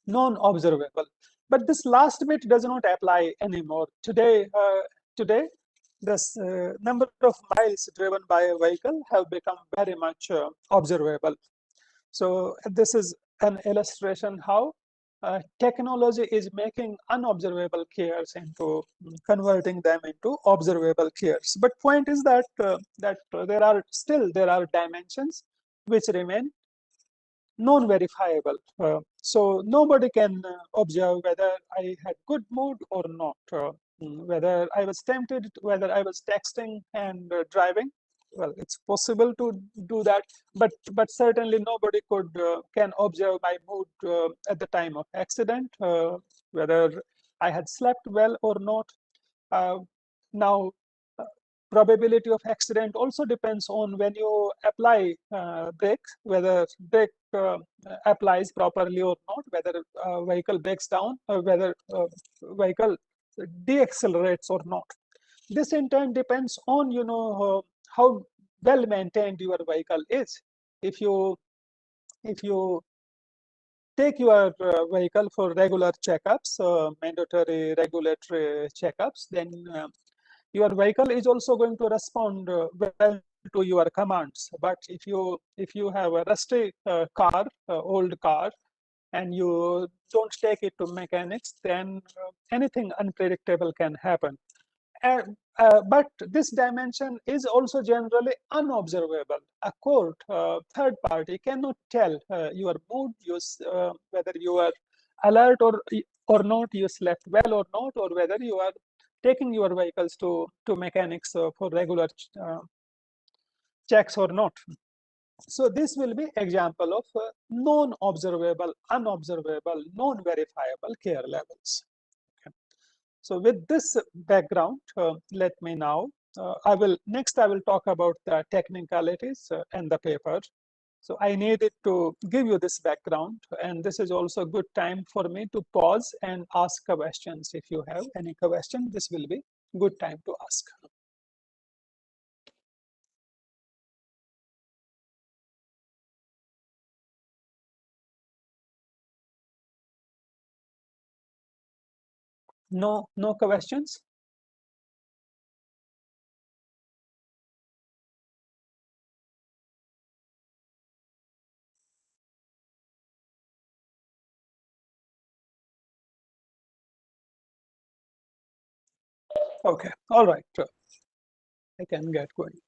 non-observable. But this last bit does not apply anymore. Today, this number of miles driven by a vehicle have become very much observable. So this is an illustration how technology is making unobservable cares into converting them into observable cares. But point is that there are dimensions which remain non-verifiable. So nobody can observe whether I had good mood or not, whether I was tempted, whether I was texting and driving. Well, it's possible to do that, but certainly nobody can observe my mood at the time of accident, whether I had slept well or not. Now, uh, probability of accident also depends on when you apply brake, whether brake applies properly or not, whether vehicle breaks down, or whether vehicle deaccelerates or not. This in turn depends on how well maintained your vehicle is. If you take your vehicle for regular checkups, mandatory regulatory checkups, then your vehicle is also going to respond well to your commands. But if you have a rusty car, old car, and you don't take it to mechanics, then anything unpredictable can happen. But this dimension is also generally unobservable. A court, third party, cannot tell your mood, whether you are alert or not, you slept well or not, or whether you are taking your vehicles to mechanics for regular checks or not. So this will be example of non-observable, unobservable, non-verifiable care levels. Okay. So with this background, let me now I will talk about the technicalities and the paper. So I needed to give you this background, and this is also a good time for me to pause and ask questions. If you have any question, this will be good time to ask. No questions? Okay, all right. I can get going.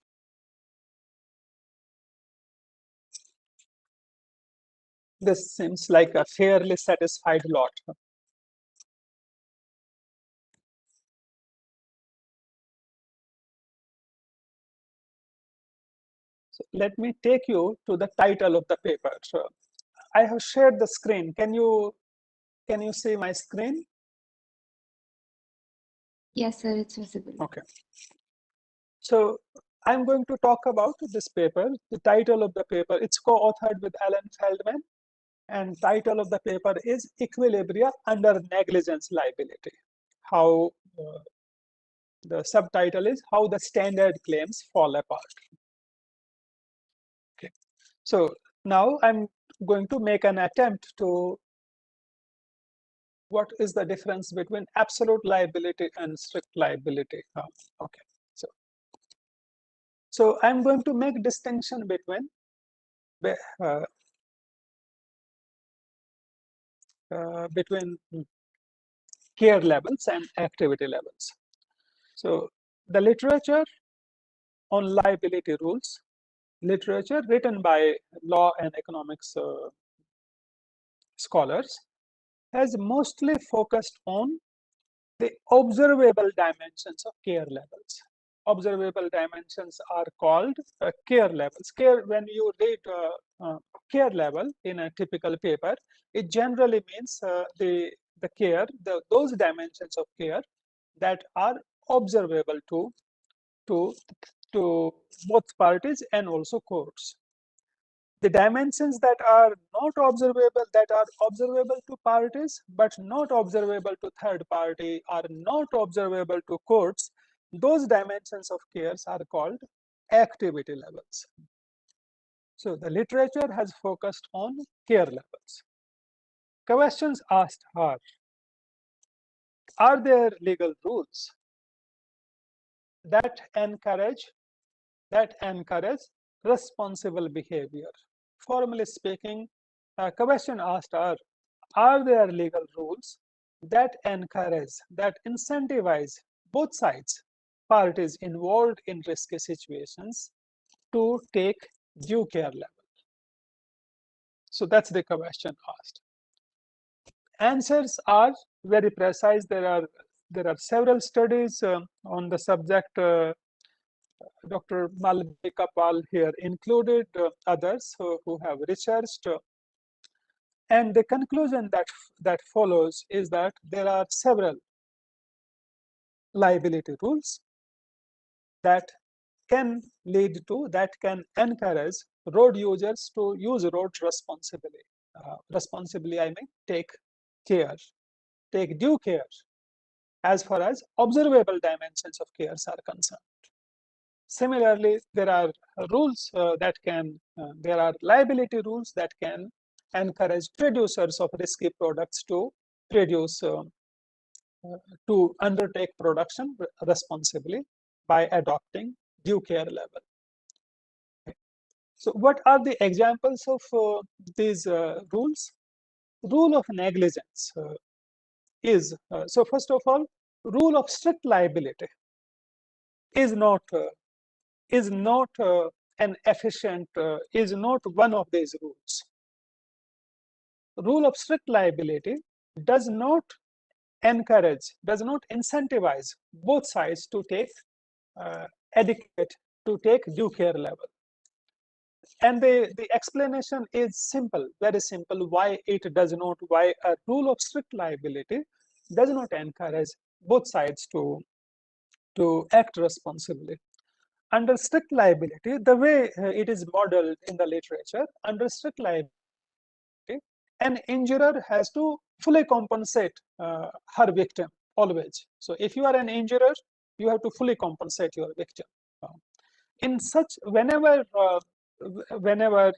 This seems like a fairly satisfied lot. So let me take you to the title of the paper. So I have shared the screen. Can you see my screen? Yes, sir, it's visible. Okay. So I'm going to talk about this paper. The title of the paper, it's co-authored with Alan Feldman, and title of the paper is Equilibria Under Negligence Liability. How the subtitle is How the Standard Claims Fall Apart. Okay. So now I'm going to make an attempt to what is the difference between absolute liability and strict liability. Okay. So I'm going to make distinction between between care levels and activity levels. So the literature on liability rules, literature written by law and economics scholars, has mostly focused on the observable dimensions of care levels. Observable dimensions are called care levels. Care, when you read care level in a typical paper, it generally means the care, those dimensions of care that are observable to to both parties and also courts. The dimensions that are observable to parties but not observable to third party, are not observable to courts, those dimensions of cares are called activity levels. So the literature has focused on care levels. Questions asked are there legal rules that encourage responsible behavior? Formally speaking, a question asked are there legal rules that encourage, that incentivize both sides, parties involved in risky situations, to take due care level? So that's the question asked. Answers are very precise. There are several studies on the subject. Dr. Malvika Pal here included, others who have researched. And the conclusion that follows is that there are several liability rules that can encourage road users to use roads responsibly. Responsibly, I mean take due care as far as observable dimensions of cares are concerned. Similarly, there are there are liability rules that can encourage producers of risky products to produce, to undertake production responsibly by adopting due care level. Okay. So what are the examples of these rules? Rule of negligence is, so first of all, rule of strict liability is not an efficient, is not one of these rules. Rule of strict liability does not incentivize both sides to take due care level. And the explanation is simple, very simple, why a rule of strict liability does not encourage both sides to to act responsibly. Under strict liability, the way it is modeled in the literature, under strict liability, an injurer has to fully compensate her victim always. So if you are an injurer, you have to fully compensate your victim. In such, whenever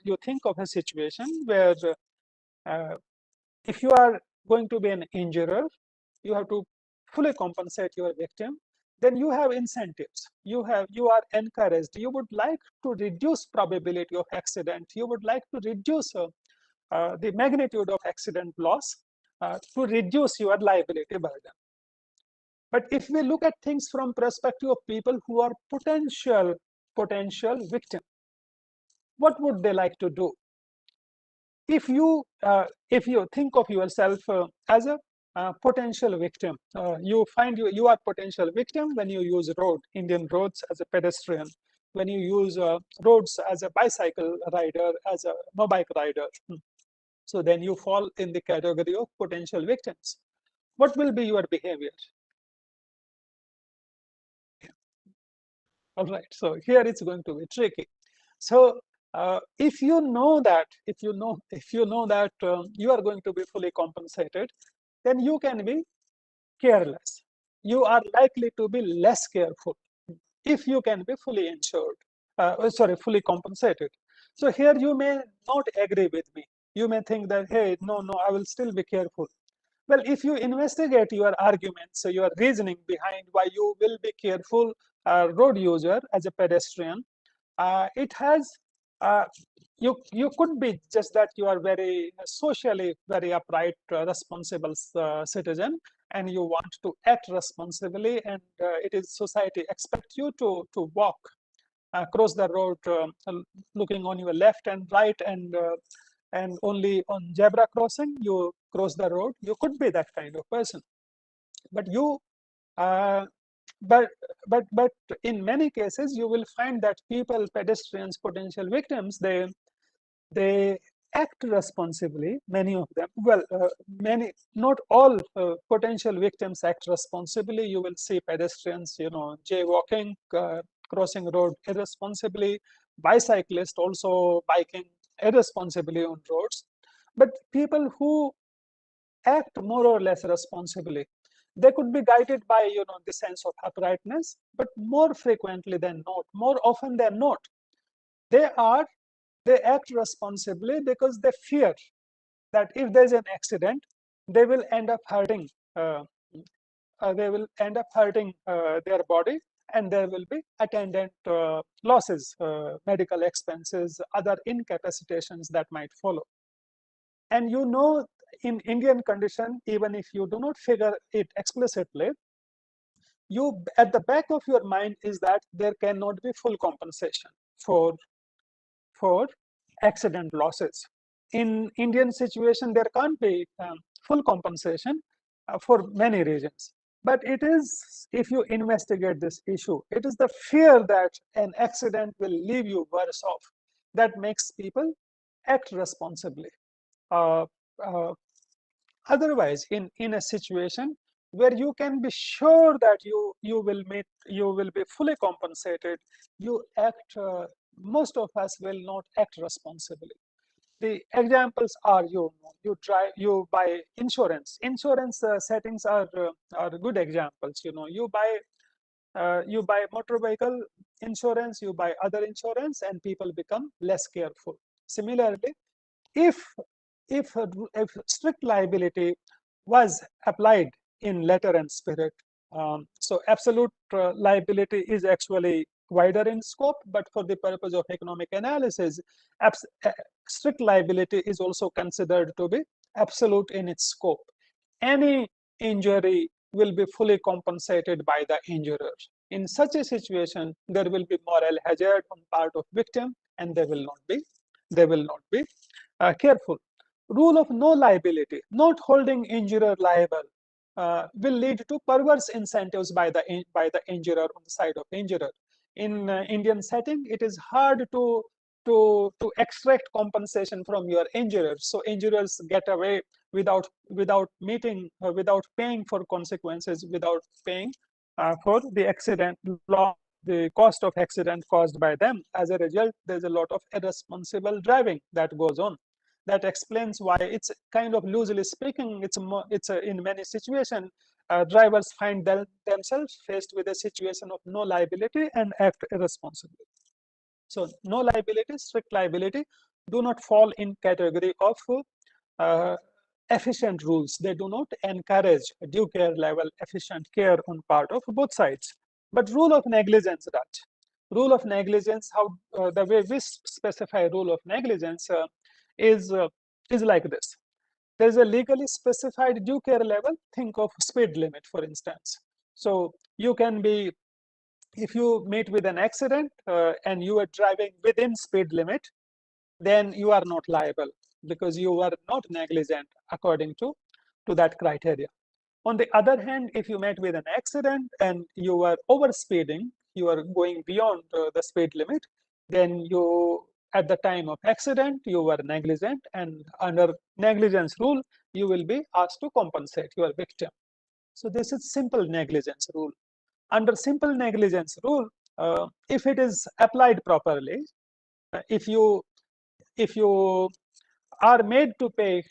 you think of a situation where uh, if you are going to be an injurer, you have to fully compensate your victim, then you have incentives, you are encouraged, you would like to reduce probability of accident, you would like to reduce the magnitude of accident loss, to reduce your liability burden. But if we look at things from perspective of people who are potential victim, what would they like to do? If you think of yourself as a potential victim, you find you are potential victim when you use Indian roads as a pedestrian, when you use roads as a bicycle rider, as a mobile rider. So then you fall in the category of potential victims. What will be your behavior? All right, so here it's going to be tricky. So if you know that you are going to be fully compensated, then you can be careless. You are likely to be less careful if you can be fully insured, fully compensated. So here you may not agree with me. You may think that, hey, no, I will still be careful. Well, if you investigate your arguments, so your reasoning behind why you will be careful road user as a pedestrian, it has you could be just that you are very socially very upright, responsible citizen, and you want to act responsibly, and it is society expect you to walk, cross the road, looking on your left and right, and only on zebra crossing you cross the road. You could be that kind of person, but you uh, but but in many cases you will find that people, pedestrians, potential victims, they act responsibly. Many of them, well, many, not all potential victims act responsibly. You will see pedestrians, jaywalking, crossing road irresponsibly, bicyclists also biking irresponsibly on roads. But people who act more or less responsibly, they could be guided by the sense of uprightness, but more frequently than not, more often than not, they are they act responsibly because they fear that if there's an accident, they will end up hurting uh, their body, and there will be attendant losses, medical expenses, other incapacitations that might follow. And in Indian condition, even if you do not figure it explicitly, you, at the back of your mind, is that there cannot be full compensation for accident losses. In Indian situation, there can't be full compensation for many reasons. But it is, if you investigate this issue, it is the fear that an accident will leave you worse off that makes people act responsibly. Uh, uh, Otherwise, in a situation where you can be sure that you will be fully compensated, you act. Most of us will not act responsibly. The examples are, you buy insurance. Insurance settings are good examples. You buy motor vehicle insurance, you buy other insurance, and people become less careful. Similarly, if if strict liability was applied in letter and spirit, so absolute liability is actually wider in scope, but for the purpose of economic analysis, strict liability is also considered to be absolute in its scope. Any injury will be fully compensated by the injurer. In such a situation, there will be moral hazard on part of victim, and they will not be careful. Rule of no liability, not holding injurer liable, will lead to perverse incentives by the injurer on the side of injurer. In Indian setting, it is hard to extract compensation from your injurers. So injurers get away without paying for consequences, without paying for the accident loss, the cost of accident caused by them. As a result, there's a lot of irresponsible driving that goes on. That explains why it's kind of loosely speaking, in many situations, drivers find themselves faced with a situation of no liability and act irresponsibly. So no liability, strict liability do not fall in category of uh, efficient rules. They do not encourage due care level efficient care on part of both sides. But rule of negligence, Raj. Rule of negligence, how the way we specify rule of negligence is like this. There is a legally specified due care level. Think of speed limit, for instance. So you can be, if you meet with an accident and you are driving within speed limit, then you are not liable because you are not negligent according to that criteria. On the other hand, if you met with an accident and you are overspeeding, you are going beyond the speed limit, then you, at the time of accident, you were negligent, and under negligence rule, you will be asked to compensate your victim. So this is simple negligence rule. Under simple negligence rule, if it is applied properly, if you are made to pay,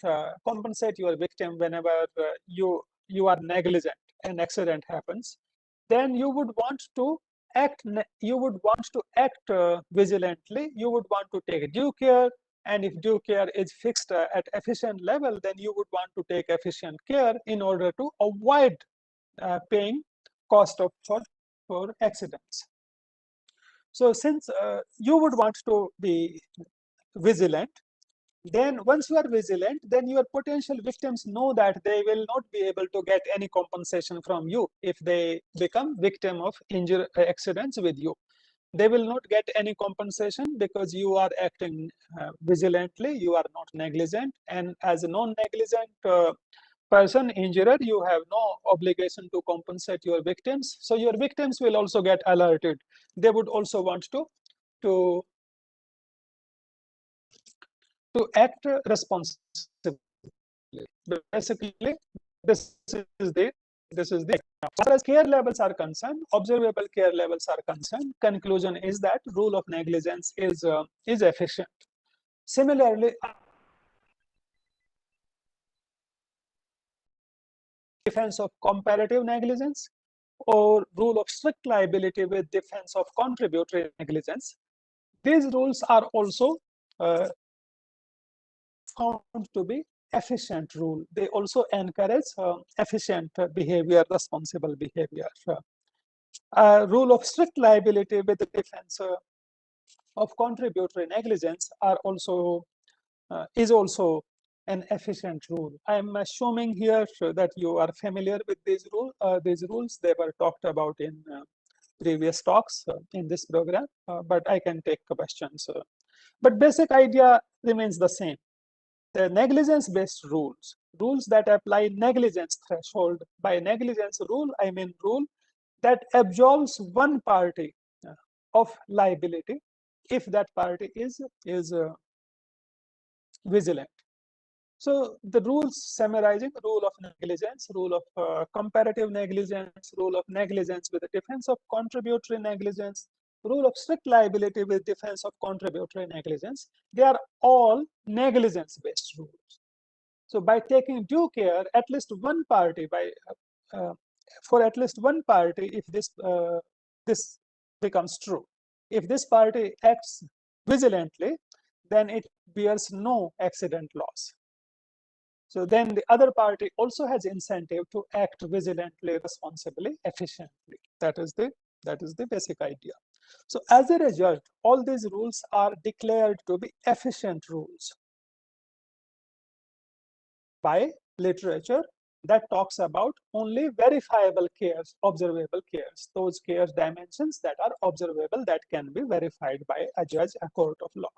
compensate your victim whenever you are negligent, an accident happens, then you would want to act. You would want to act vigilantly. You would want to take due care, and if due care is fixed at efficient level, then you would want to take efficient care in order to avoid paying cost of for accidents. So since you would want to be vigilant, then once you are vigilant, then your potential victims know that they will not be able to get any compensation from you if they become victim of injury accidents with you. They will not get any compensation because you are acting vigilantly, you are not negligent, and as a non-negligent person, injurer, you have no obligation to compensate your victims. So your victims will also get alerted. They would also want to act responsibly. Basically, this is the as far as care levels are concerned, observable care levels are concerned. Conclusion is that rule of negligence is efficient. Similarly, defense of comparative negligence or rule of strict liability with defense of contributory negligence. These rules are also found to be efficient rule. They also encourage efficient behavior, responsible behavior. Rule of strict liability with the defense of contributory negligence are also is also an efficient rule. I am assuming here that you are familiar with these rules. They were talked about in previous talks in this program, but I can take questions. But basic idea remains the same. The negligence-based rules that apply negligence threshold. By negligence rule, I mean rule that absolves one party of liability if that party is vigilant. So the rules summarizing rule of negligence, rule of comparative negligence, rule of negligence with the defense of contributory negligence, rule of strict liability with defense of contributory negligence, they are all negligence-based rules. So by taking due care, at least one party, for at least one party, if this becomes true, if this party acts vigilantly, then it bears no accident loss. So then the other party also has incentive to act vigilantly, responsibly, efficiently. That is the basic idea. So as a result, all these rules are declared to be efficient rules by literature that talks about only verifiable cares, observable cares, those cares dimensions that are observable, that can be verified by a judge, a court of law.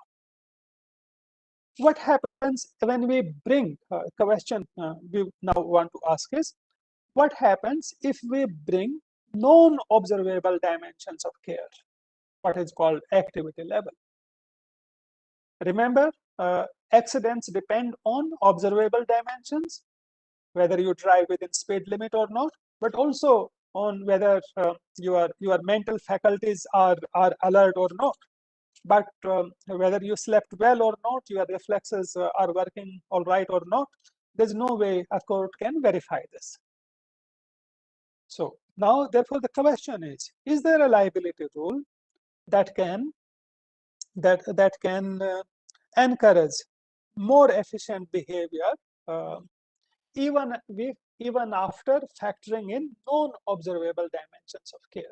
What happens when we bring question we now want to ask is, what happens if we bring non-observable dimensions of care, what is called activity level? Remember, accidents depend on observable dimensions, whether you drive within speed limit or not, but also on whether your mental faculties are alert or not, but whether you slept well or not, your reflexes are working all right or not, there's no way a court can verify this. So now, therefore, the question is there a liability rule that can encourage more efficient behavior, uh, even after factoring in non-observable dimensions of care?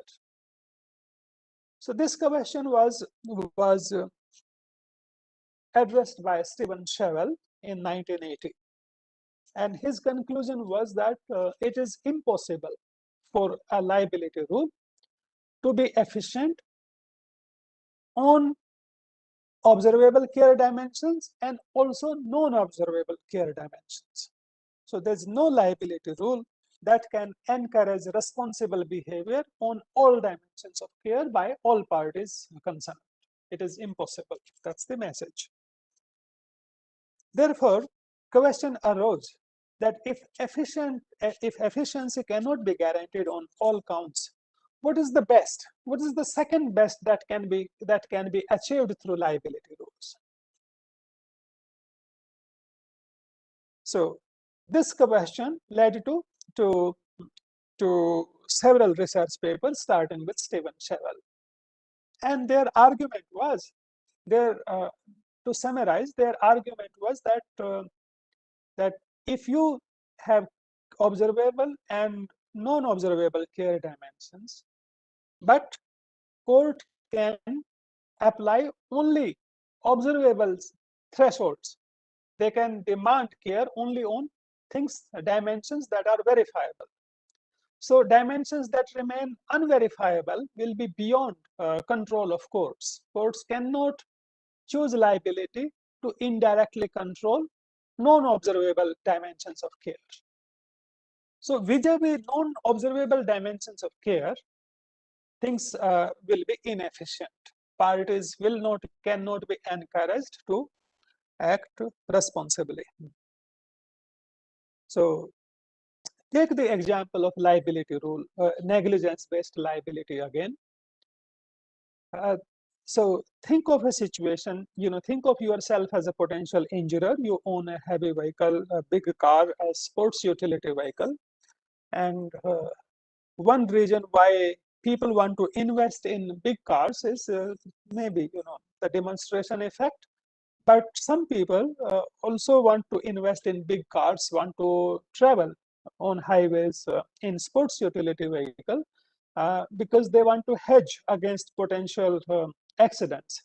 So this question was addressed by Stephen Shevell in 1980. And his conclusion was that it is impossible for a liability rule to be efficient on observable care dimensions and also non-observable care dimensions. So there's no liability rule that can encourage responsible behavior on all dimensions of care by all parties concerned. It is impossible. That's the message. Therefore, question arose that if efficiency cannot be guaranteed on all counts, what is the best? What is the second best that can be achieved through liability rules? So this question led to several research papers, starting with Stephen Shevell. And their argument was, to summarize, their argument was that if you have observable and non-observable care dimensions, but court can apply only observable thresholds, they can demand care only on dimensions that are verifiable. So dimensions that remain unverifiable will be beyond control of courts. Courts cannot choose liability to indirectly control non-observable dimensions of care. So vis-a-vis non-observable dimensions of care, things will be inefficient. Parties cannot be encouraged to act responsibly. So take the example of liability rule, negligence-based liability again. So think of a situation, think of yourself as a potential injurer. You own a heavy vehicle, a big car, a sports utility vehicle. And one reason why people want to invest in big cars is maybe, the demonstration effect. But some people also want to invest in big cars, want to travel on highways in sports utility vehicle because they want to hedge against potential accidents.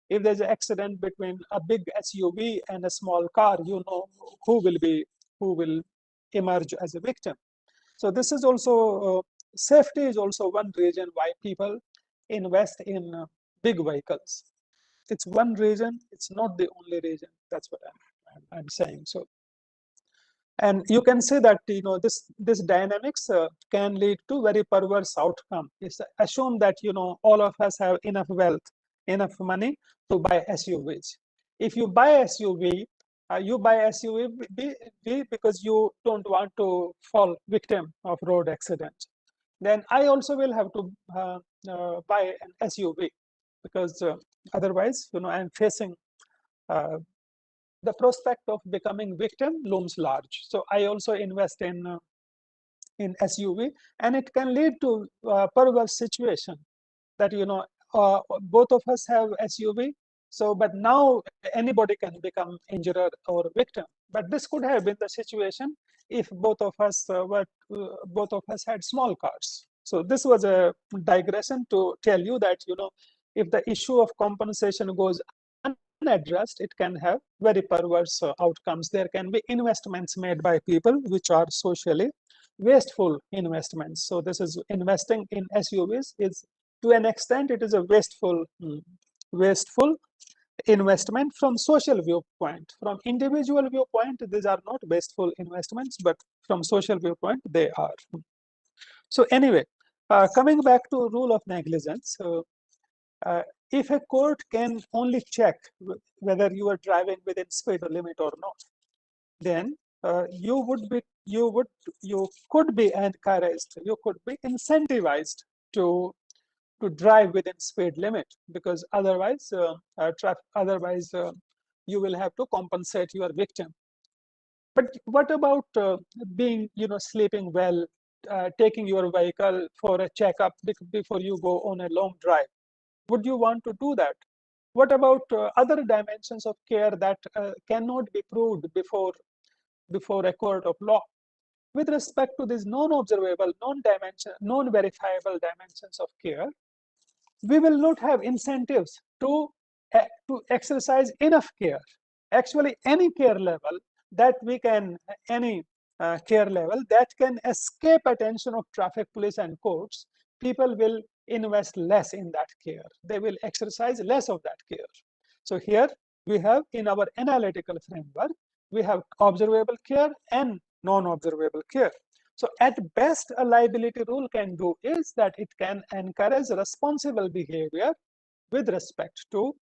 If there's an accident between a big SUV and a small car, who will emerge as a victim. So this is also safety is also one reason why people invest in big vehicles. It's one reason. It's not the only reason. That's what I'm saying. So, and you can say that this dynamics can lead to very perverse outcome. It's assume that all of us have enough wealth, enough money to buy SUVs. If you buy SUV, you buy SUV because you don't want to fall victim of road accidents. Then I also will have to buy an SUV because otherwise, I'm facing the prospect of becoming victim looms large. So I also invest in SUV, and it can lead to perverse situation that both of us have SUV. So, but now anybody can become injured or victim. But this could have been the situation if both of us had small cars. So this was a digression to tell you that if the issue of compensation goes unaddressed, it can have very perverse outcomes. There can be investments made by people which are socially wasteful investments. So this is investing in SUVs is, to an extent, it is a wasteful investment from social viewpoint. From individual viewpoint, these are not wasteful investments, but from social viewpoint, they are. So anyway, coming back to rule of negligence, if a court can only check whether you are driving within speed limit or not, then you could be encouraged, you could be incentivized to drive within speed limit, because otherwise you will have to compensate your victim. But what about being, sleeping well, taking your vehicle for a checkup before you go on a long drive? Would you want to do that? What about other dimensions of care that cannot be proved before a court of law? With respect to these non-observable, non-verifiable dimensions of care, we will not have incentives to exercise enough care. Actually, any care level that we can, any care level that can escape attention of traffic police and courts, people will invest less in that care. They will exercise less of that care. So here we have, in our analytical framework, we have observable care and non-observable care. So at best, a liability rule can do is that it can encourage responsible behavior with respect to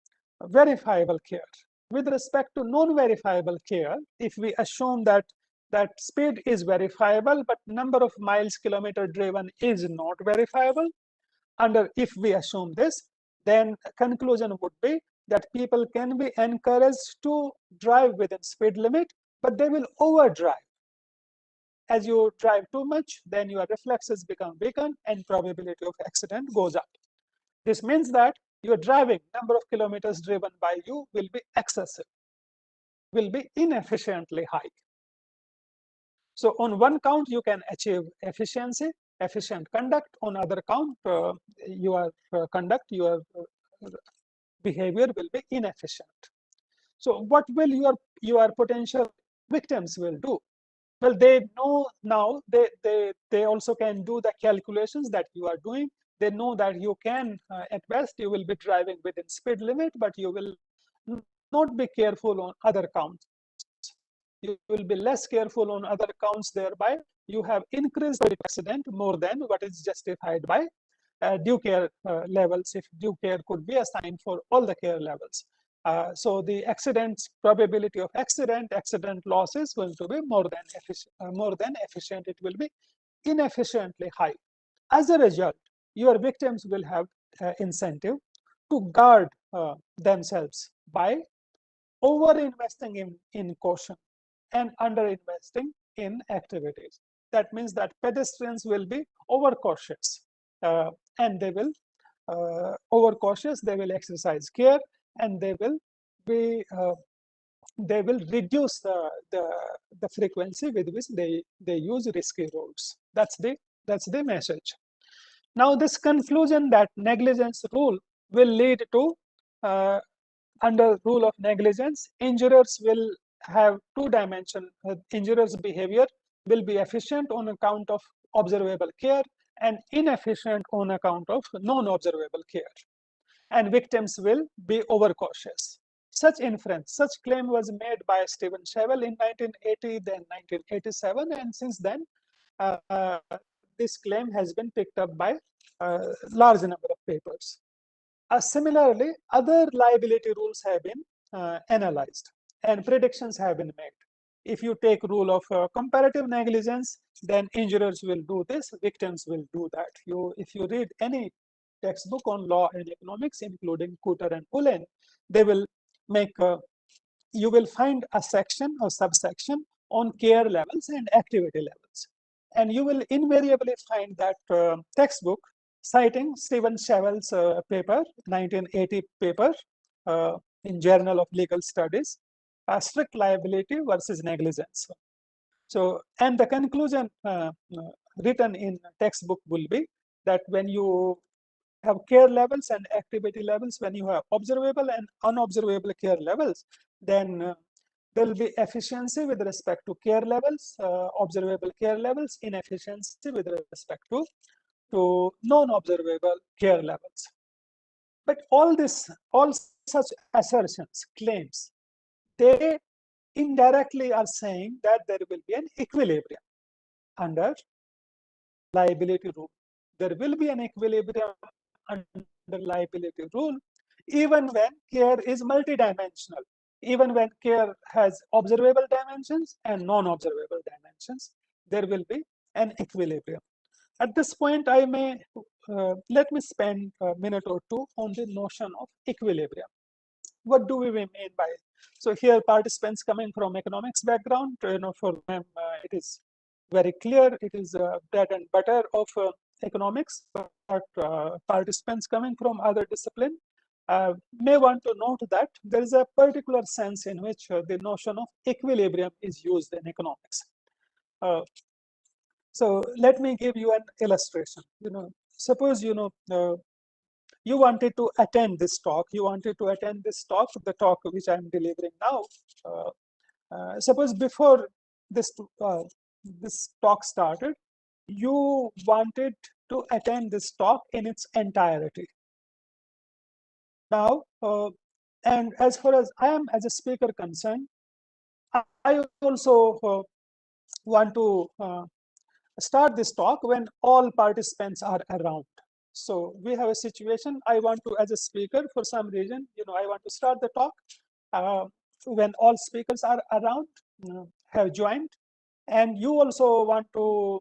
verifiable care. With respect to non-verifiable care, if we assume that speed is verifiable, but number of miles kilometer driven is not verifiable, if we assume this, then conclusion would be that people can be encouraged to drive within speed limit, but they will overdrive. As you drive too much, then your reflexes become weakened and probability of accident goes up. This means that your driving number of kilometers driven by you will be excessive, will be inefficiently high. So on one count, you can achieve efficiency, efficient conduct. On other count, your conduct, your behavior will be inefficient. So what will your potential victims will do? Well, they know now, they also can do the calculations that you are doing. They know that you can, at best, you will be driving within speed limit, but you will not be careful on other counts. You will be less careful on other counts, thereby you have increased accident more than what is justified by due care levels, if due care could be assigned for all the care levels. So the accidents, probability of accident loss is going to be more than efficient. It will be inefficiently high. As a result, your victims will have incentive to guard themselves by over-investing in caution and under-investing in activities. That means that pedestrians will be over-cautious, and they will over-cautious, they will exercise care, and they will reduce the frequency with which they use risky roads. That's the message. Now, this conclusion that negligence rule will lead to under rule of negligence, injurers will have two dimension. Injurers' behavior will be efficient on account of observable care and inefficient on account of non-observable care. And victims will be overcautious. Such inference, such claim was made by Stephen Chevelle in 1980, then 1987, and since then, this claim has been picked up by a large number of papers. Similarly, other liability rules have been analyzed and predictions have been made. If you take rule of comparative negligence, then injurers will do this, victims will do that. If you read any textbook on law and economics, including Cooter and Ulen, they will make you will find a section or subsection on care levels and activity levels. And you will invariably find that textbook citing Stephen Chevelle's paper, 1980 paper in Journal of Legal Studies, strict liability versus negligence. So, and the conclusion written in textbook will be that when you have care levels and activity levels, when you have observable and unobservable care levels, then there will be efficiency with respect to care levels, observable care levels, inefficiency with respect to non-observable care levels. But all such assertions, claims, they indirectly are saying that there will be an equilibrium under liability rule. There will be an equilibrium under liability rule even when care is multidimensional. even when care has observable dimensions and non-observable dimensions, there will be an equilibrium. At this point, I may let me spend a minute or two on the notion of equilibrium. What do we mean by it? So here, participants coming from economics background, for them it is very clear. It is bread and butter of economics. But participants coming from other discipline may want to note that there is a particular sense in which the notion of equilibrium is used in economics. So let me give you an illustration. Suppose you wanted to attend this talk. You wanted to attend this talk, the talk which I am delivering now. Suppose before this this talk started, you wanted to attend this talk in its entirety. Now, and as far as I am as a speaker concerned, I also want to start this talk when all participants are around. So we have a situation. I want to, as a speaker, for some reason, I want to start the talk when all speakers are around, have joined, and you also want to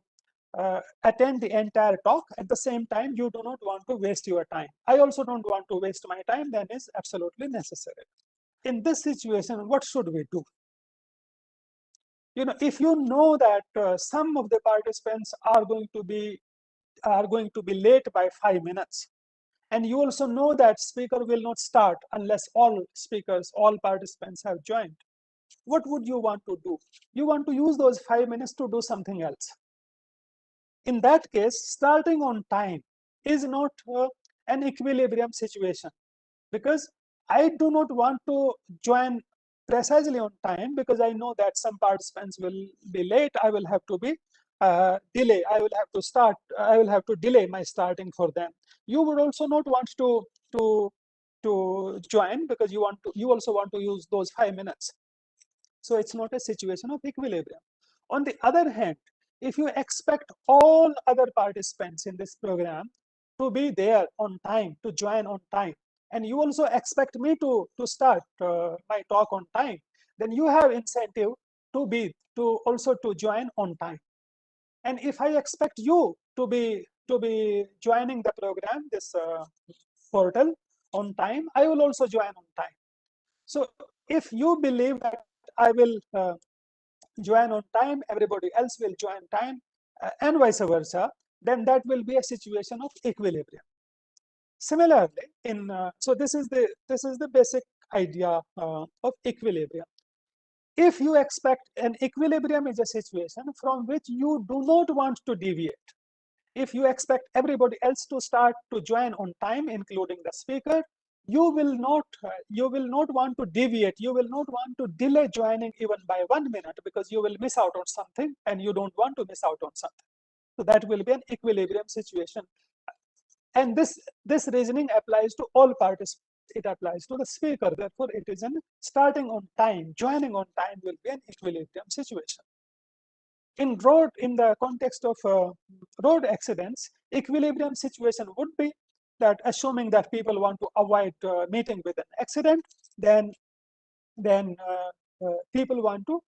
attend the entire talk. At the same time, you do not want to waste your time. I also don't want to waste my time. Then is absolutely necessary. In this situation, what should we do? If you know that some of the participants are going to be late by 5 minutes, and you also know that speaker will not start unless all participants have joined, what would you want to do? You want to use those 5 minutes to do something else. In that case, starting on time is not an equilibrium situation, because I do not want to join precisely on time, because I know that some participants will be late. I will have to be delay. I will have to delay my starting for them. You would also not want to join, because you also want to use those 5 minutes. So it's not a situation of equilibrium. On the other hand, if you expect all other participants in this program to be there on time, to join on time, and you also expect me to start my talk on time, then you have incentive to also join on time. And if I expect you to be joining the program, this portal, on time, I will also join on time. So if you believe that I will join on time, everybody else will join time, and vice versa, then that will be a situation of equilibrium. Similarly, so this is the basic idea of equilibrium. If you expect an equilibrium is a situation from which you do not want to deviate. If you expect everybody else to start to join on time, including the speaker, you will not want to deviate. You will not want to delay joining even by 1 minute, because you will miss out on something, and you don't want to miss out on something. So that will be an equilibrium situation. And this reasoning applies to all participants. It applies to the speaker. Therefore, it is an starting on time, joining on time will be an equilibrium situation. In the context of road accidents, equilibrium situation would be that, assuming that people want to avoid meeting with an accident, then people want to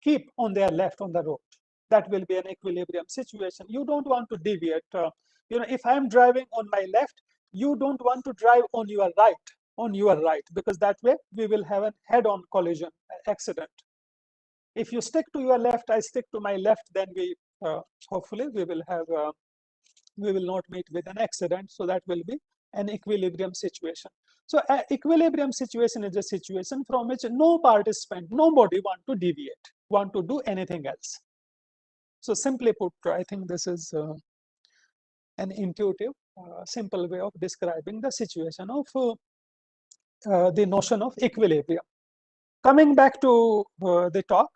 keep on their left on the road. That will be an equilibrium situation. You don't want to deviate. If I'm driving on my left, you don't want to drive on your right, because that way we will have a head-on collision accident. If you stick to your left, I stick to my left, then we hopefully we will not meet with an accident. So that will be an equilibrium situation. So an equilibrium situation is a situation from which nobody want to deviate, want to do anything else. So simply put, I think this is an intuitive, simple way of describing the situation of the notion of equilibrium. Coming back to the talk,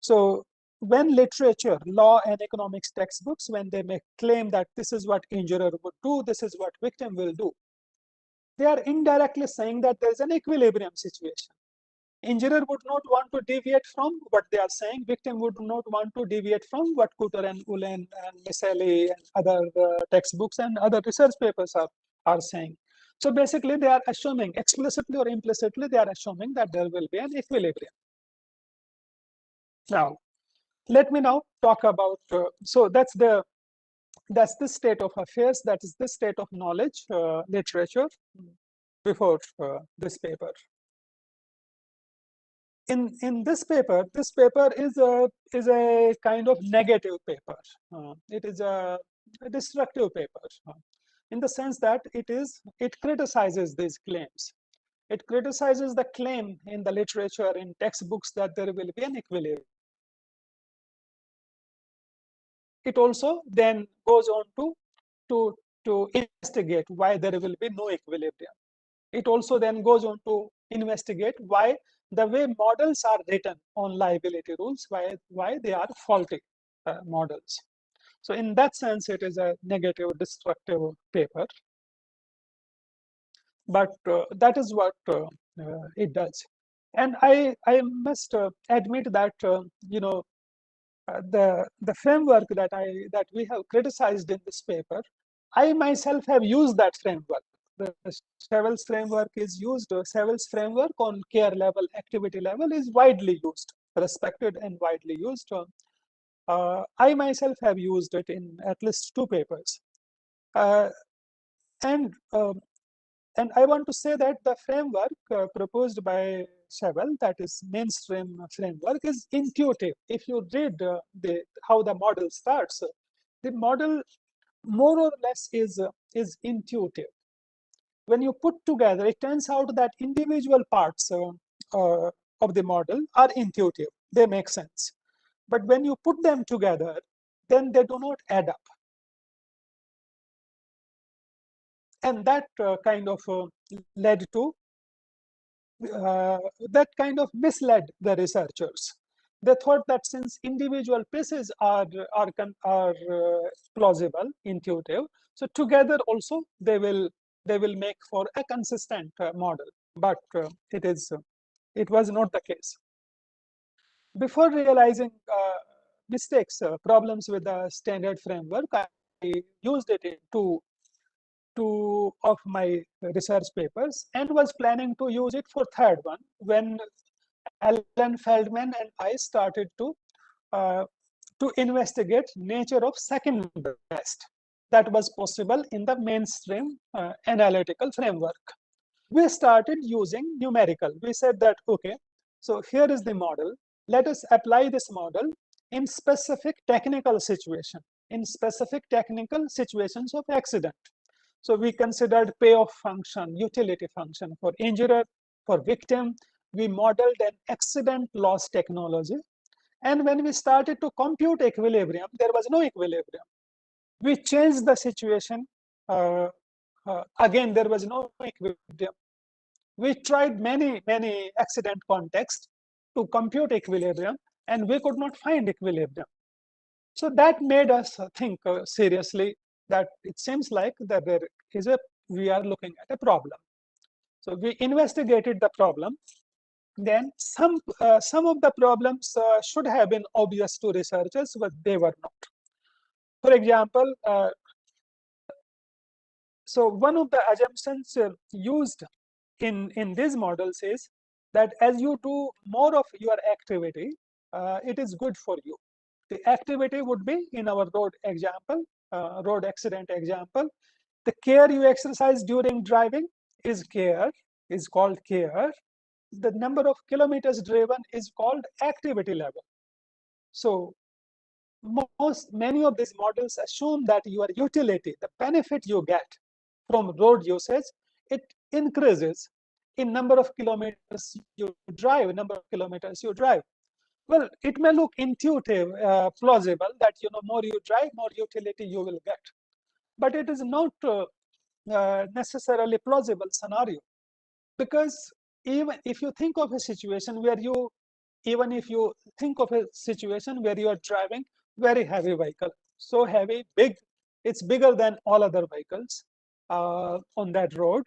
so when literature, law and economics textbooks, when they may claim that this is what injurer would do, this is what victim will do, they are indirectly saying that there is an equilibrium situation. Injurer would not want to deviate from what they are saying. Victim would not want to deviate from what Cooter and Ulen and Miseli and other textbooks and other research papers are saying. So basically, they are assuming, explicitly or implicitly, they are assuming that there will be an equilibrium. Now, let me now talk about, so that's the state of affairs, that is the state of knowledge, literature before this paper. In this paper is a kind of negative paper. It is a destructive paper, in the sense that it criticizes these claims. It criticizes the claim in the literature, in textbooks, that there will be an equilibrium. It also then goes on to investigate why there will be no equilibrium. It also then goes on to investigate why the way models are written on liability rules, why they are faulty models. So in that sense, it is a negative, destructive paper. But that is what it does. And I must admit that the framework that we have criticized in this paper, I myself have used that framework. The Shevell's framework is used. Shevell's framework on care level, activity level is widely used, respected and widely used. I myself have used it in at least 2 papers. And I want to say that the framework proposed by Shevell, that is mainstream framework, is intuitive. If you read how the model starts, the model more or less is intuitive. When you put together, it turns out that individual parts of the model are intuitive. They make sense. But when you put them together, then they do not add up. And that kind of led to that kind of misled the researchers. They thought that since individual pieces are plausible, intuitive, so together also they will make for a consistent model. But it was not the case. Before realizing mistakes, problems with the standard framework, I used it in two of my research papers and was planning to use it for third one when Alan Feldman and I started to investigate nature of second best that was possible in the mainstream analytical framework. We started using numerical. We said that, okay, so here is the model. Let us apply this model in specific technical situation, in specific technical situations of accident. So we considered payoff function, utility function for injurer, for victim. We modeled an accident loss technology. And when we started to compute equilibrium, there was no equilibrium. We changed the situation. Again, there was no equilibrium. We tried many accident contexts to compute equilibrium, and we could not find equilibrium. So that made us think seriously that it seems like that we are looking at a problem. So we investigated the problem. Then some of the problems should have been obvious to researchers, but they were not. For example, so one of the assumptions used in these models is that as you do more of your activity, it is good for you. The activity would be, in our road example, road accident example, the care you exercise during driving is called care. The number of kilometers driven is called activity level. So many of these models assume that your utility, the benefit you get from road usage, it increases in number of kilometers you drive, Well, it may look intuitive, plausible that more you drive, more utility you will get, but it is not necessarily plausible scenario, because even if you think of a situation where you are driving very heavy vehicle, so heavy, big, it's bigger than all other vehicles on that road.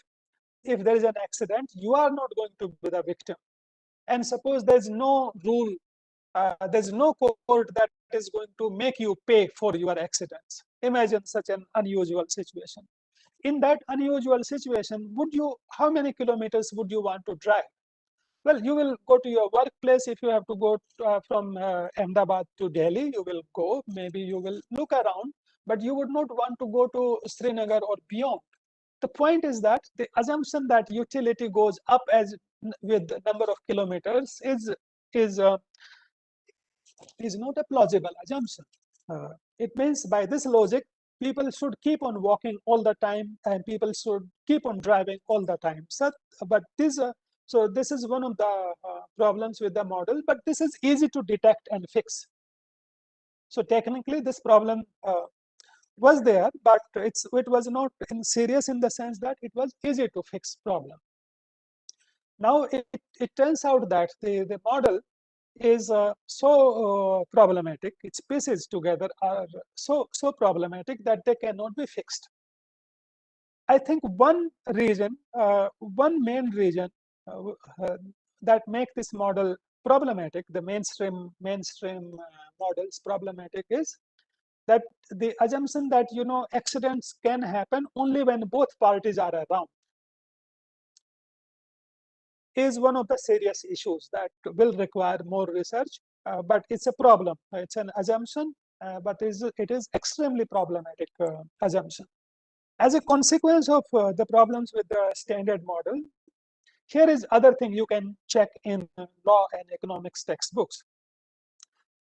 If there is an accident, you are not going to be the victim. And suppose there's no rule, there's no court that is going to make you pay for your accidents. Imagine such an unusual situation. in that unusual situation, how many kilometers would you want to drive? Well, you will go to your workplace. If you have to go from Ahmedabad to Delhi, you will go. Maybe you will look around, but you would not want to go to Srinagar or beyond. The point is that the assumption that utility goes up as with the number of kilometers is uh, is not a plausible assumption. It means by this logic, people should keep on walking all the time and people should keep on driving all the time. So this is one of the problems with the model, but this is easy to detect and fix. So technically this problem was there, but it was not serious in the sense that it was easy to fix problem. Now it turns out that the model is so problematic, its pieces together are so problematic that they cannot be fixed. I think one main reason that make this model problematic, the mainstream models problematic, is that the assumption that accidents can happen only when both parties are around is one of the serious issues that will require more research, but it's a problem. It's an assumption, but it is extremely problematic assumption. As a consequence of the problems with the standard model, here is other thing you can check in law and economics textbooks.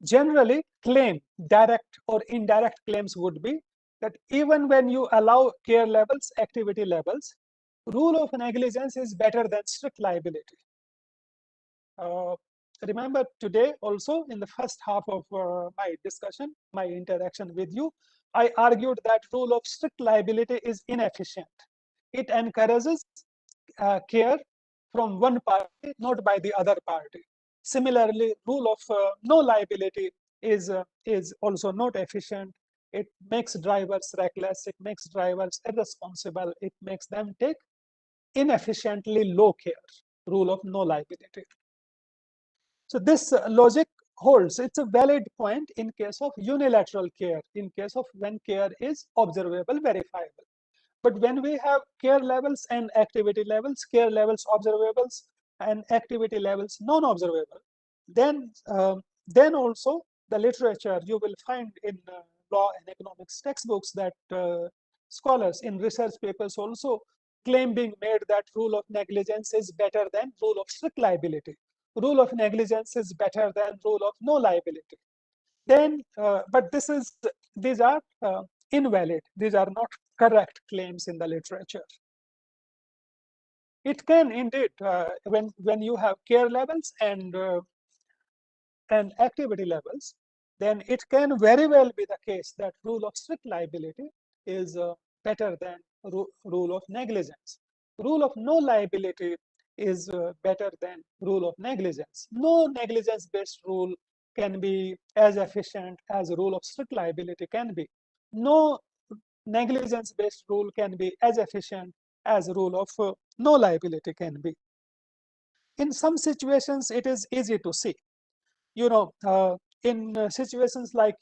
Generally, direct or indirect claims would be that even when you allow care levels, activity levels, rule of negligence is better than strict liability. Remember today also in the first half of my discussion, my interaction with you, I argued that rule of strict liability is inefficient. It encourages care from one party, not by the other party. Similarly, rule of no liability is also not efficient. It makes drivers reckless, it makes drivers irresponsible, it makes them take inefficiently low care, rule of no liability. So this logic holds. It's a valid point in case of unilateral care, in case of when care is observable, verifiable. But when we have care levels and activity levels, care levels observables and activity levels non-observable, then also the literature you will find in law and economics textbooks that scholars in research papers also claim being made that rule of negligence is better than rule of strict liability. Rule of negligence is better than rule of no liability. Then, but these are invalid. These are not correct claims in the literature. It can indeed, when you have care levels and activity levels, then it can very well be the case that rule of strict liability is better than rule of negligence. Rule of no liability is better than rule of negligence. No negligence-based rule can be as efficient as a rule of strict liability can be. No negligence-based rule can be as efficient as a rule of no liability can be. In some situations, it is easy to see. In situations like,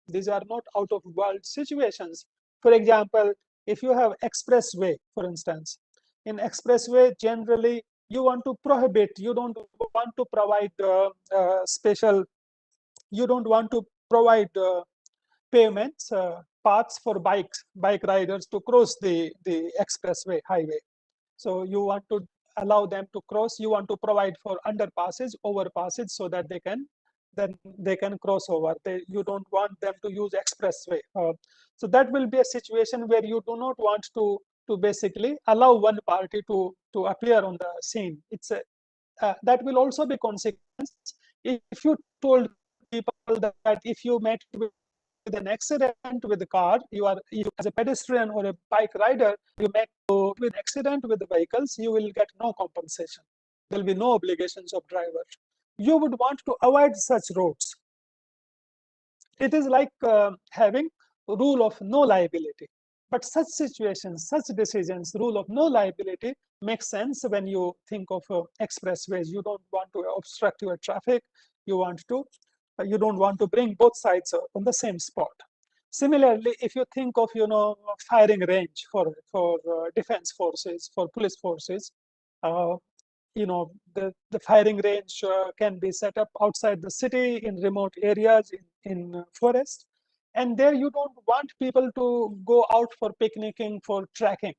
these are not out of world situations. For example, if you have expressway, for instance, in expressway, generally you want to prohibit, you don't want to provide you don't want to provide pavements, paths for bike riders to cross the expressway highway. So you want to allow them to cross, you want to provide for underpasses, overpasses, so that they can cross over. You don't want them to use expressway. So that will be a situation where you do not want to basically allow one party to appear on the scene. That will also be consequence if you told people that if you met with an accident with the car, you as a pedestrian or a bike rider, you met with accident with the vehicles, you will get no compensation. There will be no obligations of driver. You would want to avoid such roads. It is like having rule of no liability. But such situations, such decisions, rule of no liability makes sense when you think of expressways. You don't want to obstruct your traffic. You don't want to bring both sides on the same spot. Similarly, if you think of firing range for defense forces, for police forces, uh, the firing range can be set up outside the city in remote areas in forest, and there you don't want people to go out for picnicking, for trekking.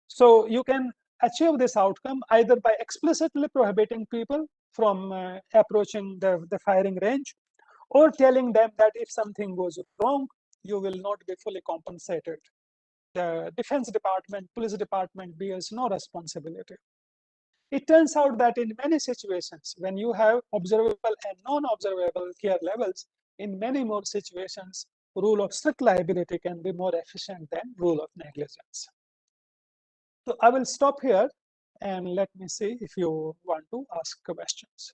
So you can achieve this outcome either by explicitly prohibiting people from approaching the firing range, or telling them that if something goes wrong, you will not be fully compensated. The Defense Department, Police Department bears no responsibility. It turns out that in many situations, when you have observable and non-observable care levels, in many more situations, rule of strict liability can be more efficient than rule of negligence. So I will stop here and let me see if you want to ask questions.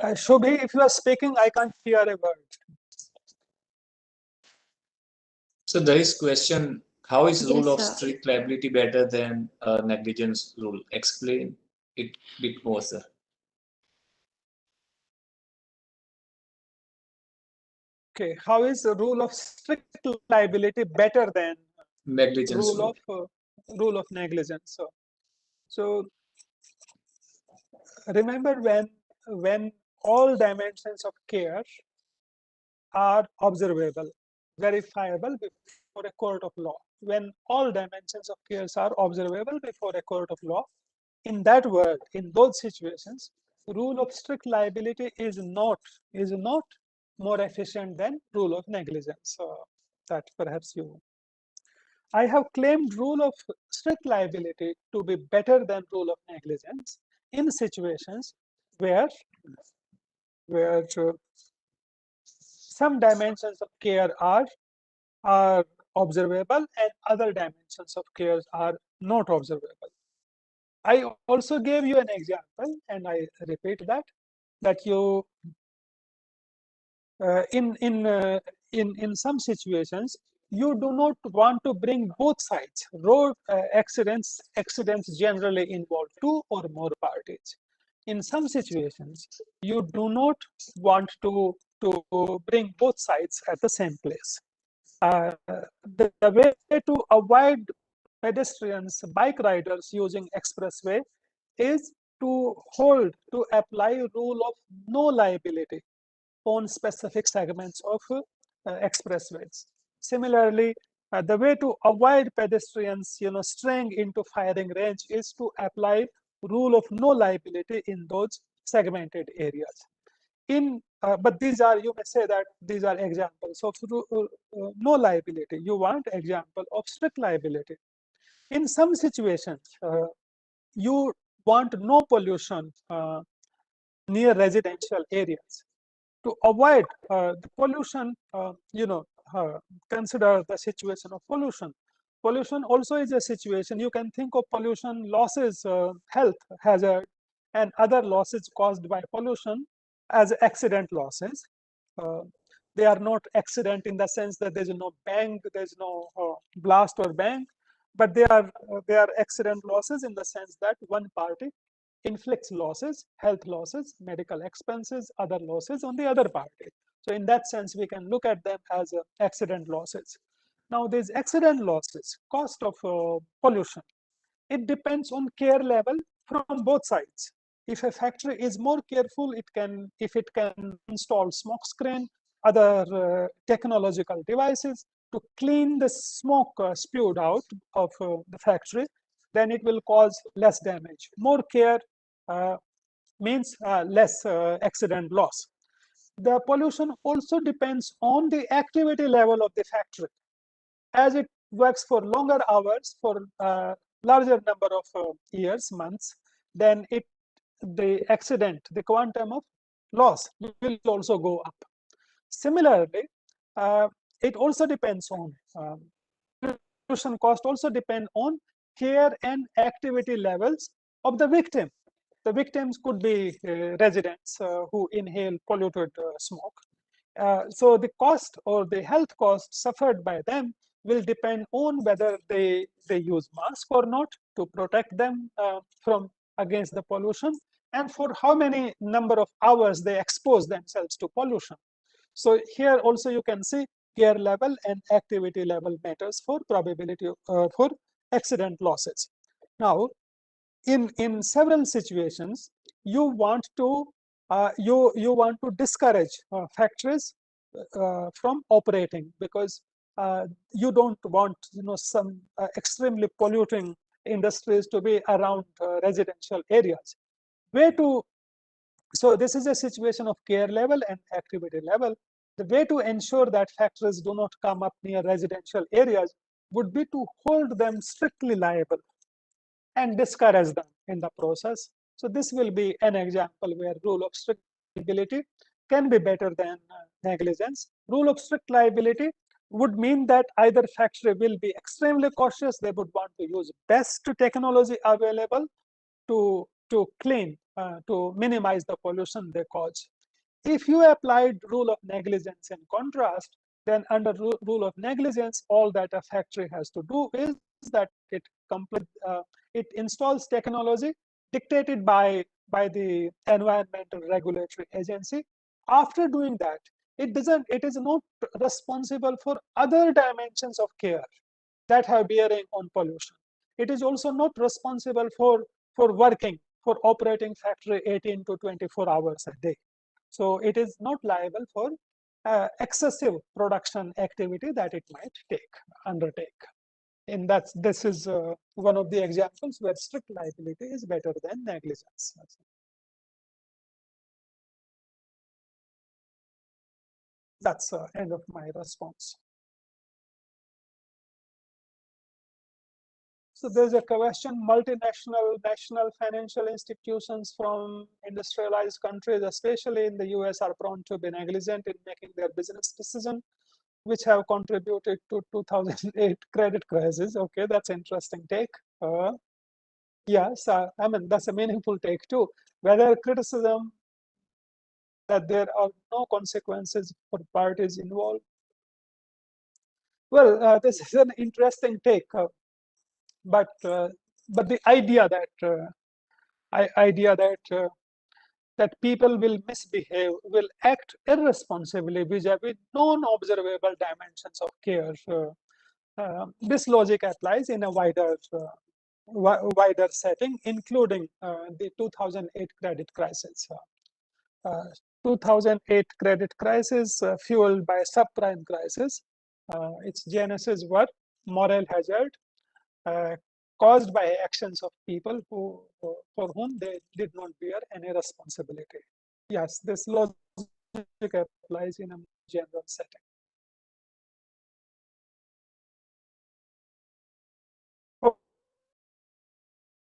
Shobhi, if you are speaking, I can't hear a word. So there is question, how is rule Yes, of sir. strict liability better than negligence rule? Explain it a bit more, sir. Okay, how is the rule of strict liability better than Negligence rule. rule of negligence? So remember when all dimensions of care are observable, verifiable before a court of law. When all dimensions of cares are observable before a court of law, in that world, in those situations, rule of strict liability is not more efficient than rule of negligence. That perhaps you. I have claimed rule of strict liability to be better than rule of negligence in situations where some dimensions of care are observable and other dimensions of care are not observable. I also gave you an example, and I repeat that you in some situations you do not want to bring both sides. Road accidents generally involve two or more parties. In some situations, you do not want to bring both sides at the same place. The way to avoid pedestrians, bike riders using expressway is to apply rule of no liability on specific segments of expressways. Similarly, the way to avoid pedestrians, straying into firing range is to apply rule of no liability in those segmented areas. But these are, you may say that these are examples of no liability. You want example of strict liability. In some situations, you want no pollution near residential areas. To avoid the pollution, consider the situation of pollution. Pollution also is a situation, you can think of pollution losses, health hazard, and other losses caused by pollution as accident losses. Uh, they are not accident in the sense that there's no bang, there's no blast or bang, but they are accident losses in the sense that one party inflicts losses, health losses, medical expenses, other losses on the other party. So in that sense, we can look at them as accident losses. Now, these accident losses, cost of pollution, it depends on care level from both sides. If a factory is more careful, if it can install smoke screen, other technological devices to clean the smoke spewed out of the factory, then it will cause less damage. More care means less accident loss. The pollution also depends on the activity level of the factory. As it works for longer hours, for larger number of years, months, then the quantum of loss will also go up. Similarly, it also depends on pollution cost also depend on care and activity levels of the victim. The victims could be residents who inhale polluted smoke. So the cost or the health cost suffered by them will depend on whether they use mask or not to protect them from against the pollution, and for how many number of hours they expose themselves to pollution. So here also you can see care level and activity level matters for probability for accident losses. Now, in several situations, you want to discourage factories from operating, because you don't want some extremely polluting industries to be around residential areas. Way to So this is a situation of care level and activity level. The way to ensure that factories do not come up near residential areas would be to hold them strictly liable and discourage them in the process. So this will be an example where rule of strict liability can be better than negligence. Rule of strict liability would mean that either factory will be extremely cautious, they would want to use best technology available to clean, to minimize the pollution they cause. If you applied rule of negligence in contrast, then under rule of negligence, all that a factory has to do is that it installs technology dictated by the environmental regulatory agency. After doing that, it is not responsible for other dimensions of care that have bearing on pollution. It is also not responsible for operating factory 18 to 24 hours a day. So it is not liable for excessive production activity that it might undertake. And this is one of the examples where strict liability is better than negligence. That's the end of my response. So there's a question: multinational, national financial institutions from industrialized countries, especially in the US, are prone to be negligent in making their business decisions, which have contributed to 2008 credit crisis. Okay, that's interesting take. Yes, I mean, that's a meaningful take too. Whether criticism that there are no consequences for parties involved. Well, this is an interesting take, but the idea that people will misbehave, will act irresponsibly vis-a-vis non-observable dimensions of care. This logic applies in a wider setting, including the 2008 credit crisis. 2008 credit crisis fueled by subprime crisis. Its genesis were moral hazard caused by actions of people for whom they did not bear any responsibility. Yes, this logic applies in a general setting.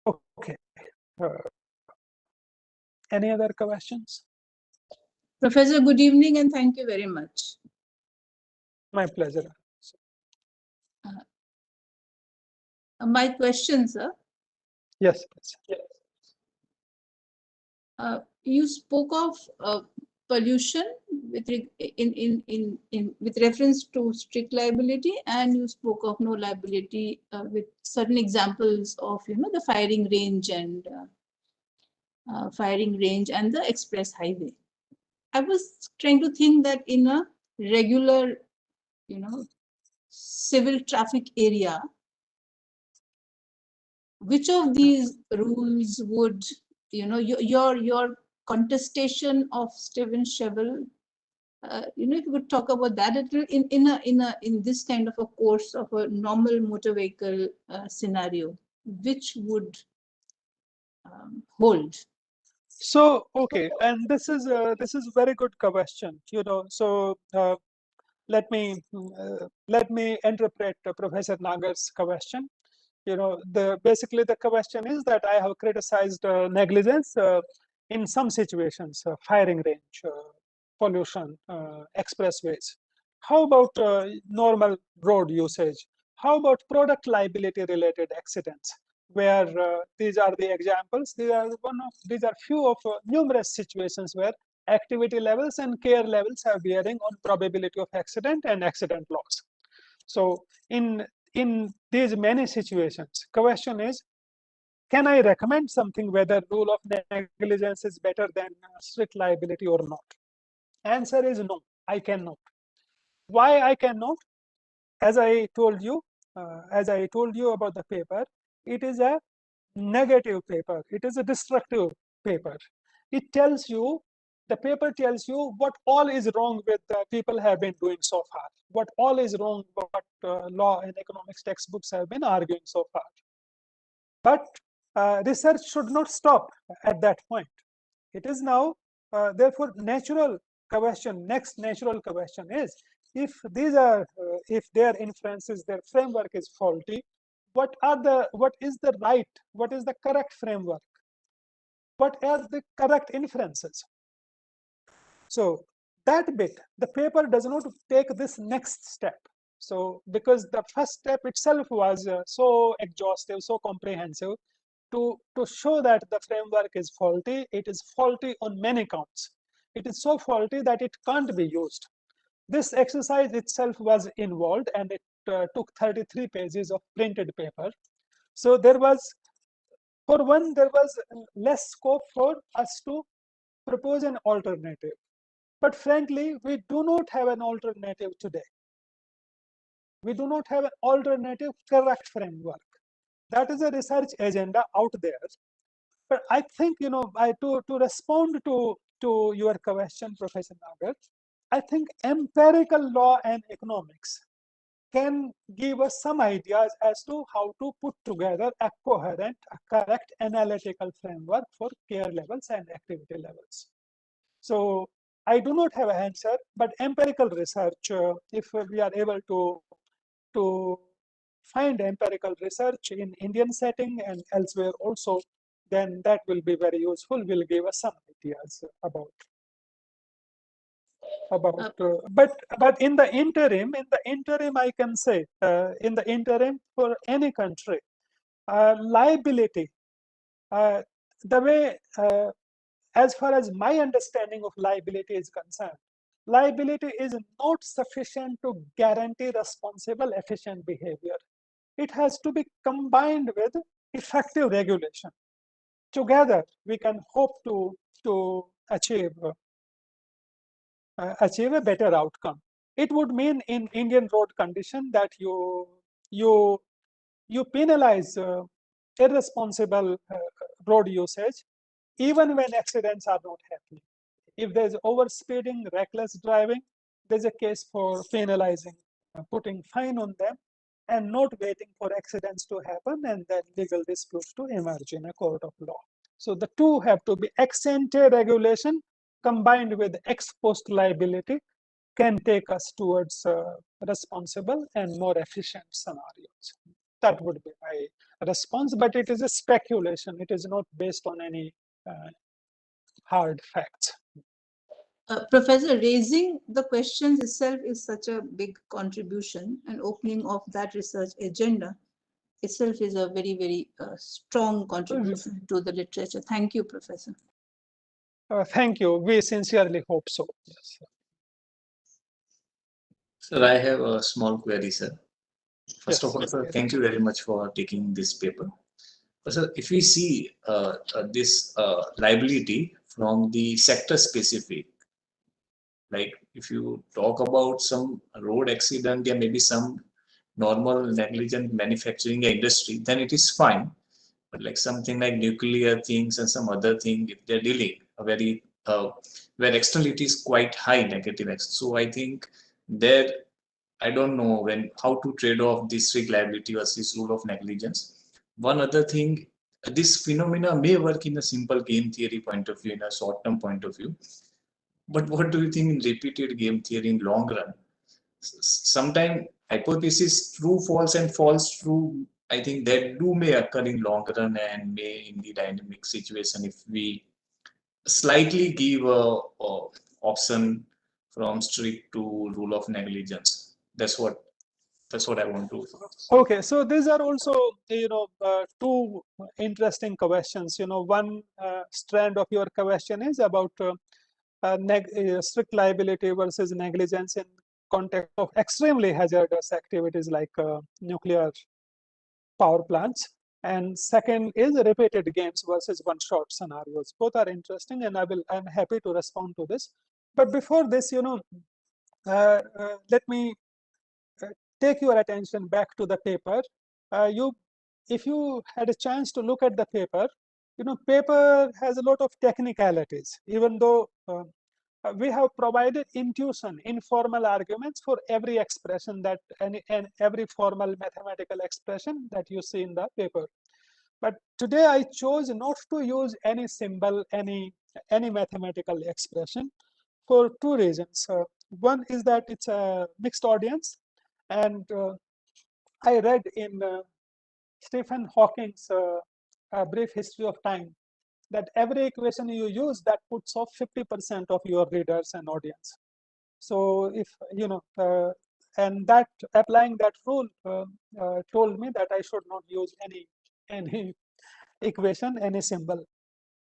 Okay. Any other questions? Professor, good evening and thank you very much. My pleasure. My question, sir. Yes, please. You spoke of pollution with with reference to strict liability, and you spoke of no liability with certain examples of the firing range and the express highway. I was trying to think that in a regular civil traffic area, which of these rules would your contestation of Steven Cheval, if you could talk about that in this kind of a course of a normal motor vehicle scenario, which would hold? So okay, and this is a very good question. So let me interpret Professor Nagar's question. Basically the question is that I have criticized negligence in some situations, firing range, pollution, expressways. How about normal road usage? How about product liability related accidents? where these are the examples. These are few of numerous situations where activity levels and care levels have bearing on probability of accident and accident loss. So in these many situations, question is, can I recommend something whether rule of negligence is better than strict liability or not? Answer is no, I cannot. Why I cannot? As I told you about the paper, it is a negative paper. It is a destructive paper. It tells you, the paper tells you what all is wrong with the people have been doing so far. What all is wrong, what law and economics textbooks have been arguing so far. But research should not stop at that point. It is now, therefore, natural question. Next natural question is, if these are, if their inferences, their framework is faulty, what is the correct framework? What are the correct inferences? So that bit, the paper does not take this next step. So because the first step itself was so exhaustive, so comprehensive, to show that the framework is faulty, it is faulty on many counts. It is so faulty that it can't be used. This exercise itself was involved, and it took 33 pages of printed paper. So there was, for one, there was less scope for us to propose an alternative. But frankly, we do not have an alternative today. We do not have an alternative correct framework. That is a research agenda out there. But I think, to respond to your question, Professor Nagar, I think empirical law and economics can give us some ideas as to how to put together a coherent, a correct analytical framework for care levels and activity levels. So I do not have an answer, but empirical research, if we are able to find empirical research in Indian setting and elsewhere also, then that will be very useful, will give us some ideas about but in the interim I can say, in the interim, for any country, liability, the way, as far as my understanding of liability is concerned, liability is not sufficient to guarantee responsible, efficient behavior. It has to be combined with effective regulation. Together, we can hope to achieve a better outcome. It would mean, in Indian road condition, that you penalize irresponsible road usage even when accidents are not happening. If there's overspeeding, reckless driving, there's a case for penalizing, putting fine on them, and not waiting for accidents to happen and then legal disputes to emerge in a court of law. So the two have to be ex ante regulation combined with ex post liability can take us towards responsible and more efficient scenarios. That would be my response, but it is a speculation. It is not based on any hard facts. Professor, raising the questions itself is such a big contribution, and opening of that research agenda itself is a very, very strong contribution to the literature. Thank you, Professor. Thank you. We sincerely hope so. Yes. Sir, I have a small query, sir. First Yes, of all, sir, yes. thank you very much for taking this paper. Sir, if we see this liability from the sector specific, like if you talk about some road accident, there may be some normal negligent manufacturing industry, then it is fine. But like something like nuclear things and some other thing, if they're dealing a very where externality is quite high, negative X. So I think there, I don't know how to trade off this strict liability versus rule of negligence. One other thing, this phenomena may work in a simple game theory point of view, in a short-term point of view. But what do you think in repeated game theory in long run? Sometimes hypothesis true, false, and false true, I think that do may occur in long run and may in the dynamic situation if we slightly give a option from strict to rule of negligence. That's what That's what I want to. Okay, so these are also, two interesting questions. One strand of your question is about strict liability versus negligence in context of extremely hazardous activities like nuclear power plants. And second is repeated games versus one-shot scenarios. Both are interesting, and I'm happy to respond to this. But before this, let me take your attention back to the paper. If you had a chance to look at the paper, paper has a lot of technicalities, even though we have provided intuition, informal arguments for every expression that and every formal mathematical expression that you see in the paper. But today I chose not to use any symbol, any mathematical expression for two reasons. One is that it's a mixed audience, and I read in Stephen Hawking's A Brief History of Time that every equation you use, that puts off 50% of your readers and audience. So if and that applying that rule told me that I should not use any equation, any symbol.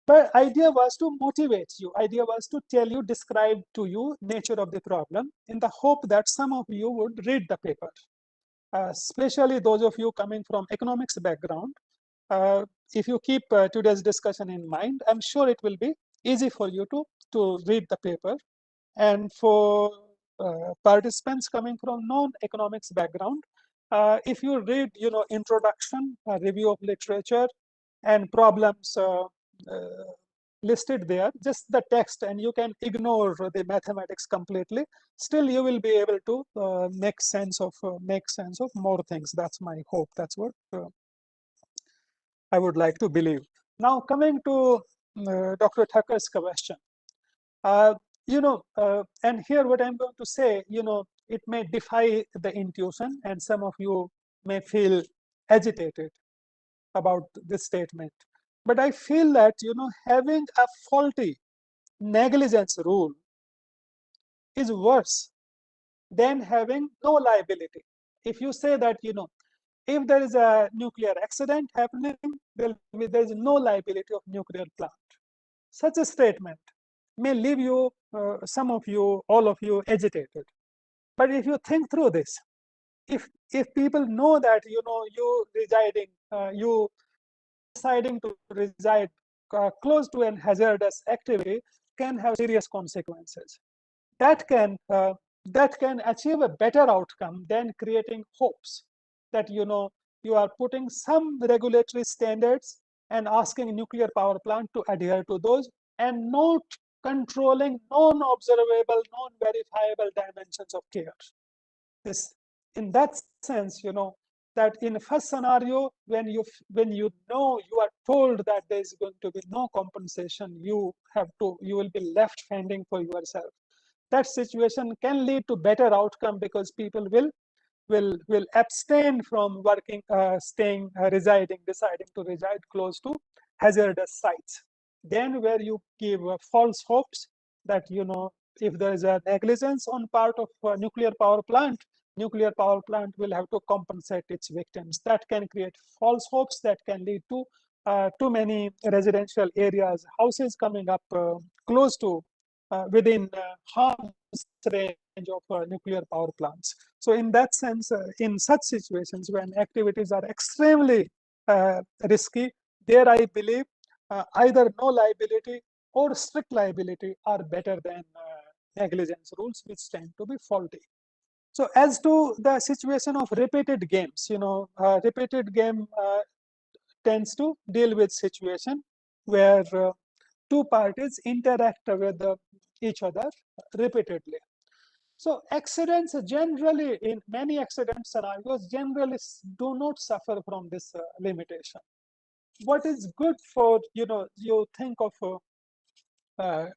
But idea was to motivate you. Idea was to tell you, describe to you nature of the problem in the hope that some of you would read the paper. Especially those of you coming from economics background. If you keep today's discussion in mind, I'm sure it will be easy for you to read the paper. And for participants coming from non-economics background, if you read, introduction, review of literature, and problems listed there, just the text, and you can ignore the mathematics completely. Still, you will be able to make sense of more things. That's my hope. That's what I would like to believe. Now, coming to Dr. Thakker's question. And here what I'm going to say, it may defy the intuition, and some of you may feel agitated about this statement. But I feel that, having a faulty negligence rule is worse than having no liability. If you say that, if there is a nuclear accident happening, there is no liability of nuclear plant. Such a statement may leave you, some of you, all of you, agitated. But if you think through this, if people know that, you deciding to reside close to an hazardous activity can have serious consequences. That can achieve a better outcome than creating hopes that you are putting some regulatory standards and asking nuclear power plant to adhere to those, and not controlling non-observable, non-verifiable dimensions of care. This, in that sense, that in the first scenario, when you are told that there is going to be no compensation, you will be left fending for yourself. That situation can lead to better outcome, because people will abstain from working, deciding to reside close to hazardous sites. Then where you give false hopes that, if there is a negligence on part of a nuclear power plant will have to compensate its victims. That can create false hopes that can lead to too many residential areas, houses coming up close to, within harm's range of nuclear power plants. So in that sense, in such situations when activities are extremely risky, there I believe either no liability or strict liability are better than negligence rules, which tend to be faulty. So as to the situation of repeated games, repeated game tends to deal with situation where two parties interact with each other repeatedly. So accidents generally, in many accident scenarios, generally do not suffer from this limitation. What is good for, you think of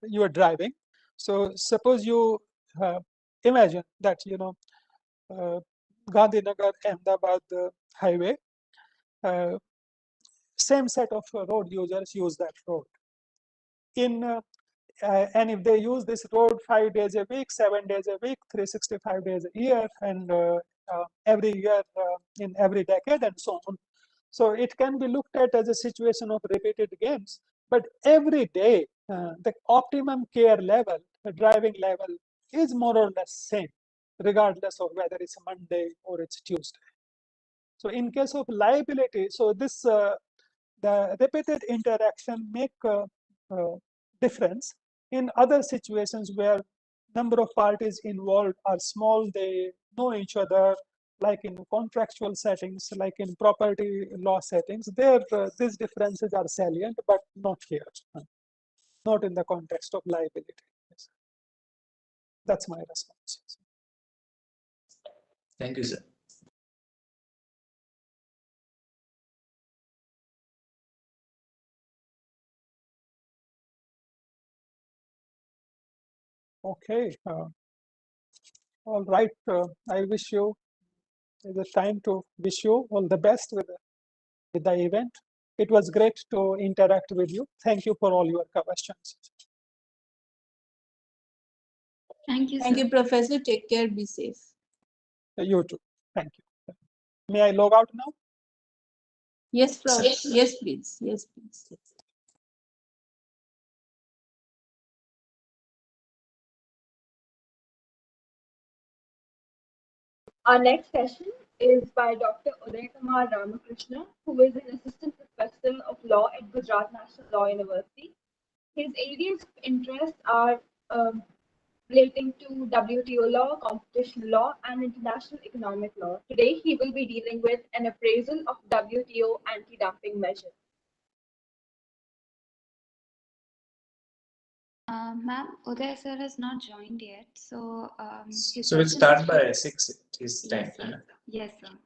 you are driving. So suppose you imagine that, Gandhinagar Ahmedabad highway, same set of road users use that road. And if they use this road 5 days a week, 7 days a week, 365 days a year, and every year, in every decade, and so on. So it can be looked at as a situation of repeated games, but every day the optimum care level, the driving level, is more or less same, regardless of whether it's Monday or it's Tuesday. So in case of liability, so this the repeated interaction make a difference. In other situations where number of parties involved are small, they know each other, like in contractual settings, like in property law settings, there these differences are salient, but not here, not in the context of liability. Yes. That's my response. Thank you, sir. Okay. All right. I wish you, it's a time to wish you all the best with the event. It was great to interact with you. Thank you for all your questions. Thank you, Thank sir. you, Professor. Take care. Be safe. You too. Thank you. May I log out now? Yes, Prof. Yes, please. Yes, please. Our next session is by Dr. Uday Kumar Ramakrishna, who is an assistant professor of law at Gujarat National Law University. His areas of interest are relating to WTO law, competition law, and international economic law. Today, he will be dealing with an appraisal of WTO anti-dumping measures. Ma'am, Uday sir has not joined yet, so his So we'll session start is by 6. It is time. Yes, yes. Yes, sir.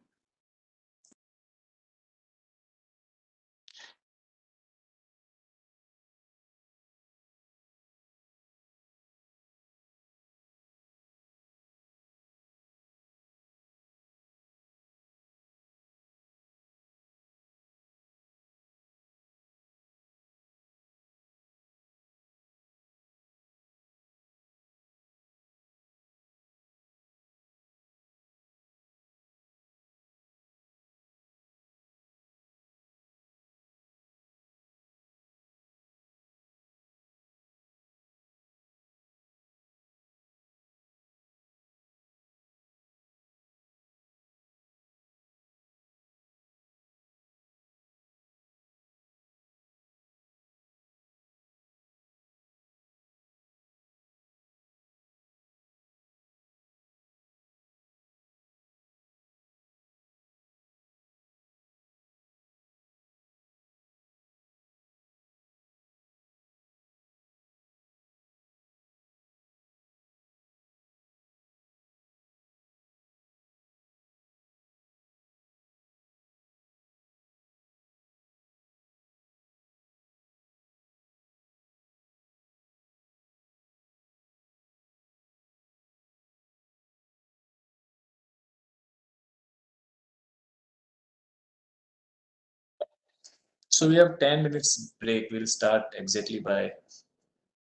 So we have 10 minutes break. We'll start exactly by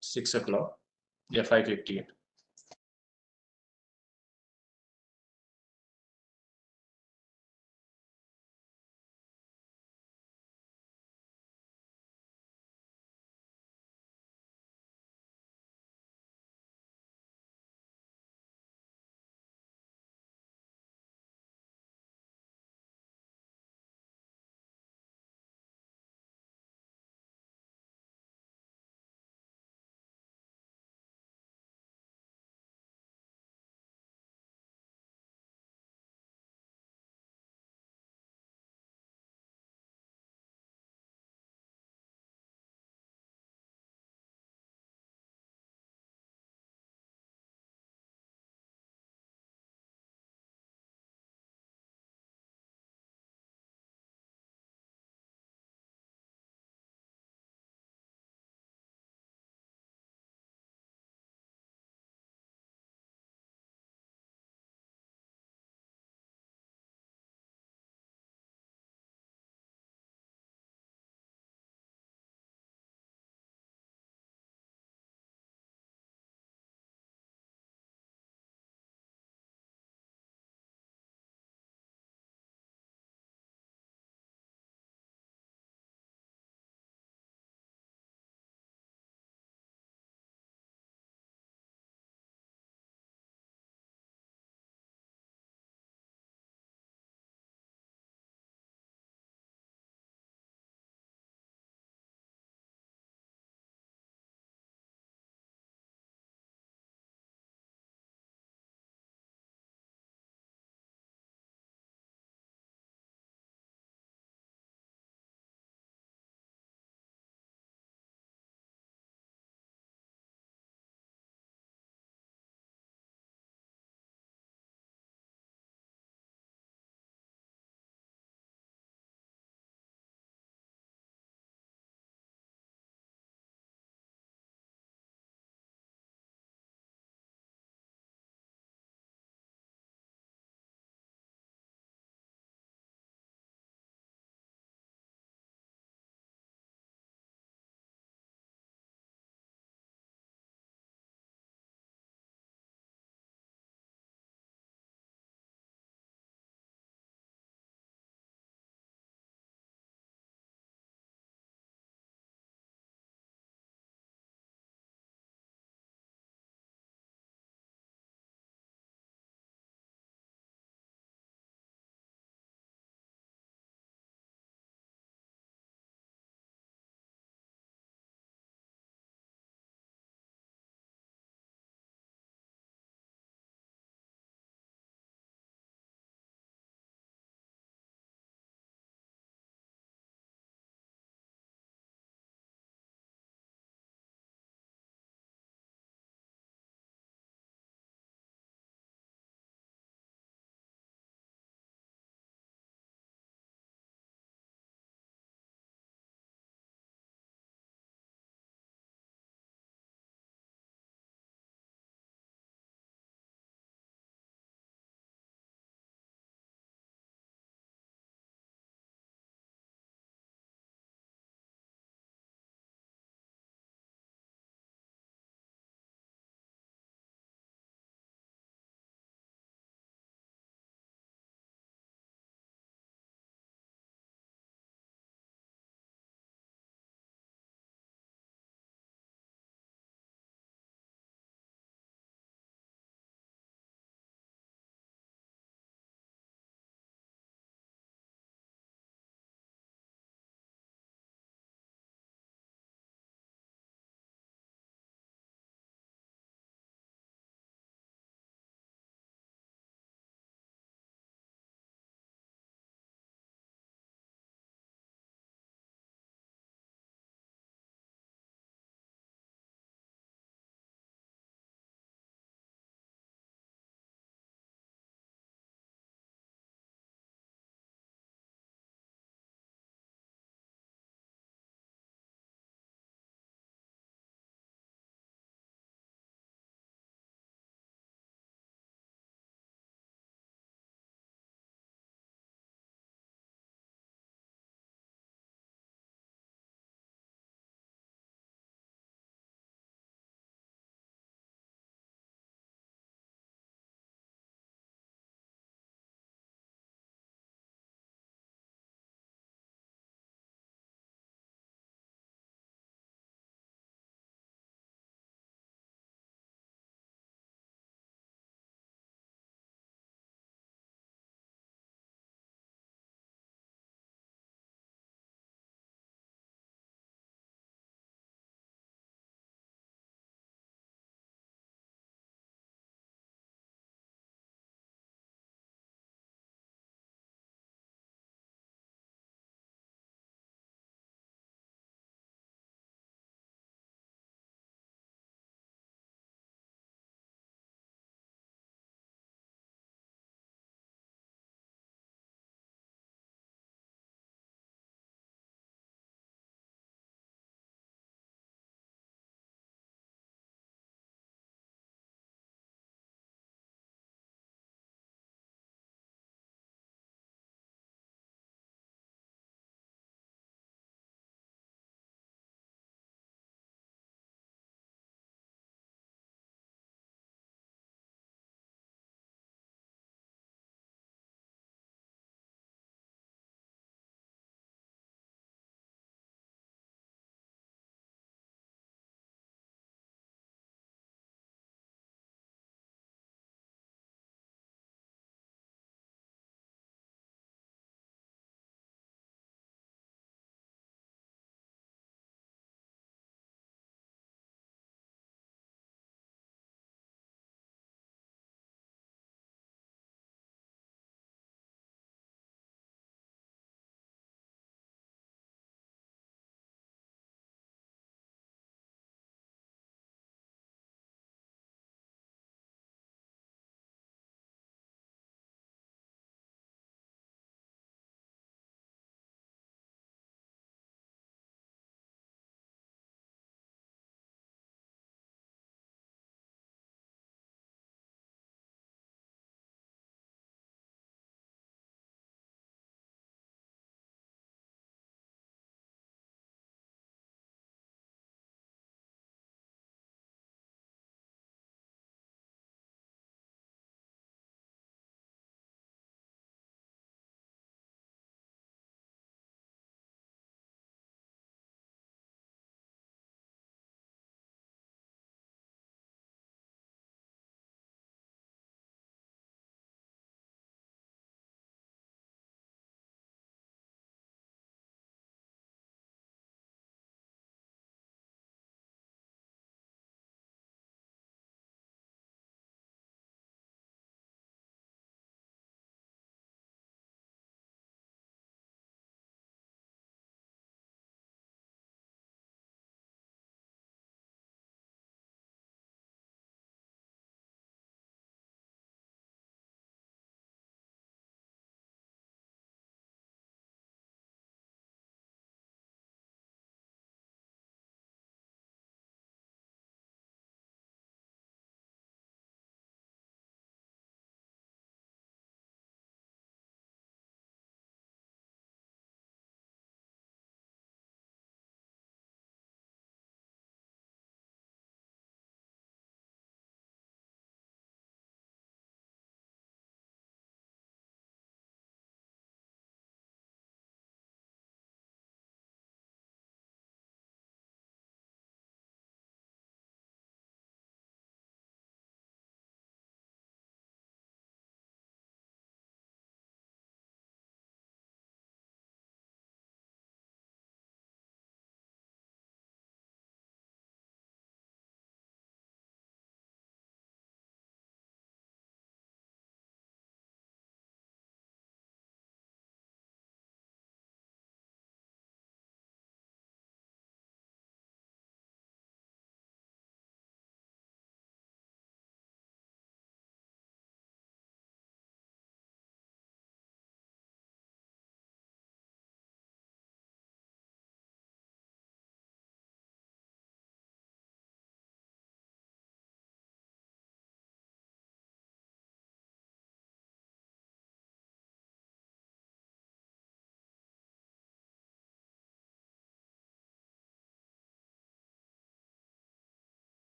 6 o'clock. Yeah, 5:58.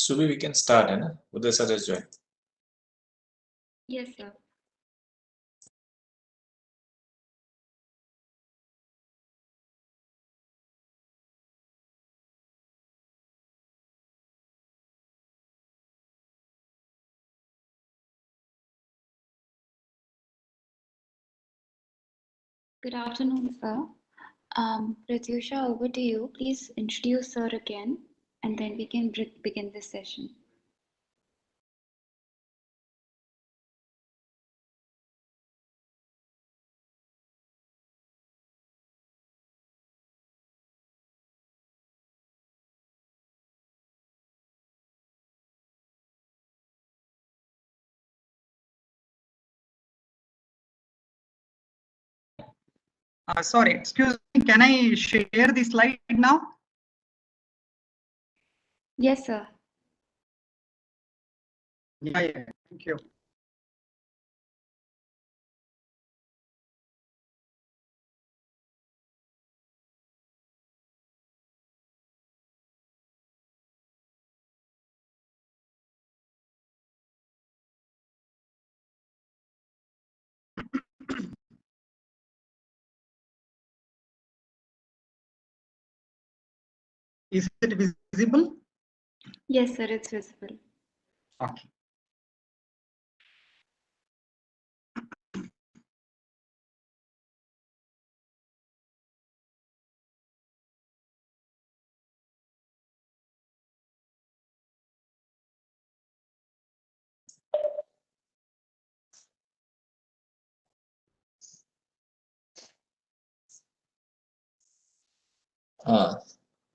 Subi, we can start, है ना? Uday sir has joined. Yes, sir. Good afternoon, sir. Pratyusha, over to you. Please introduce sir again, and then we can begin this session. Sorry, excuse me, can I share the slide now? Yes, sir. Yeah, thank you. Is it visible? Yes, sir, it's visible. Okay.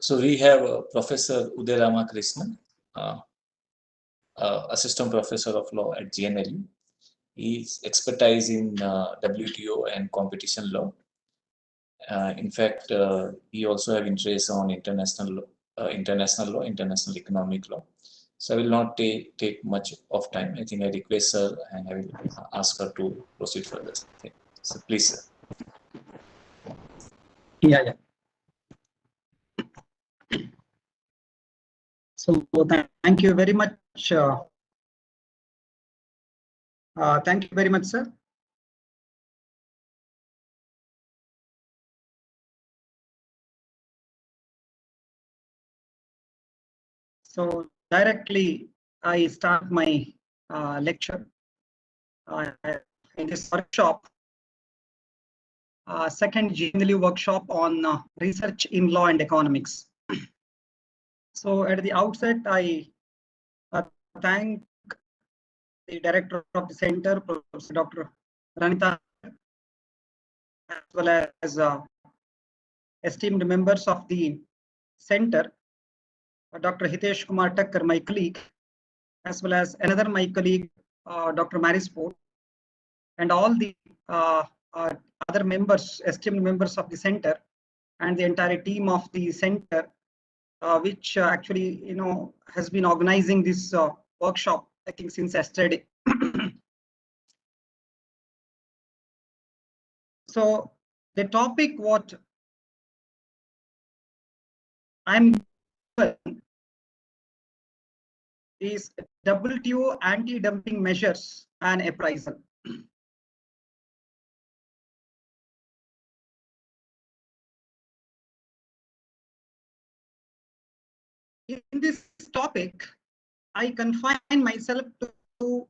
So we have Professor Uday Ramakrishnan, Assistant Professor of Law at GNLU. He's expertise in WTO and competition law. In fact, he also have interest on international law, international economic law. So I will not take much of time. I think I request her and I will ask her to proceed further. So please, sir. Yeah. So thank you very much. Thank you very much, sir. So directly, I start my lecture in this workshop, second GNLU workshop on research in law and economics. So at the outset, I thank the director of the center, Professor Dr. Ranita, as well as esteemed members of the center, Dr. Hitesh Kumar Takkar, my colleague, as well as another my colleague, Dr. Marisport, and all the other members, esteemed members of the center, and the entire team of the center, which actually, has been organizing this workshop, I think, since yesterday. So the topic what I'm given is WTO anti-dumping measures and appraisal. In this topic, I confine myself to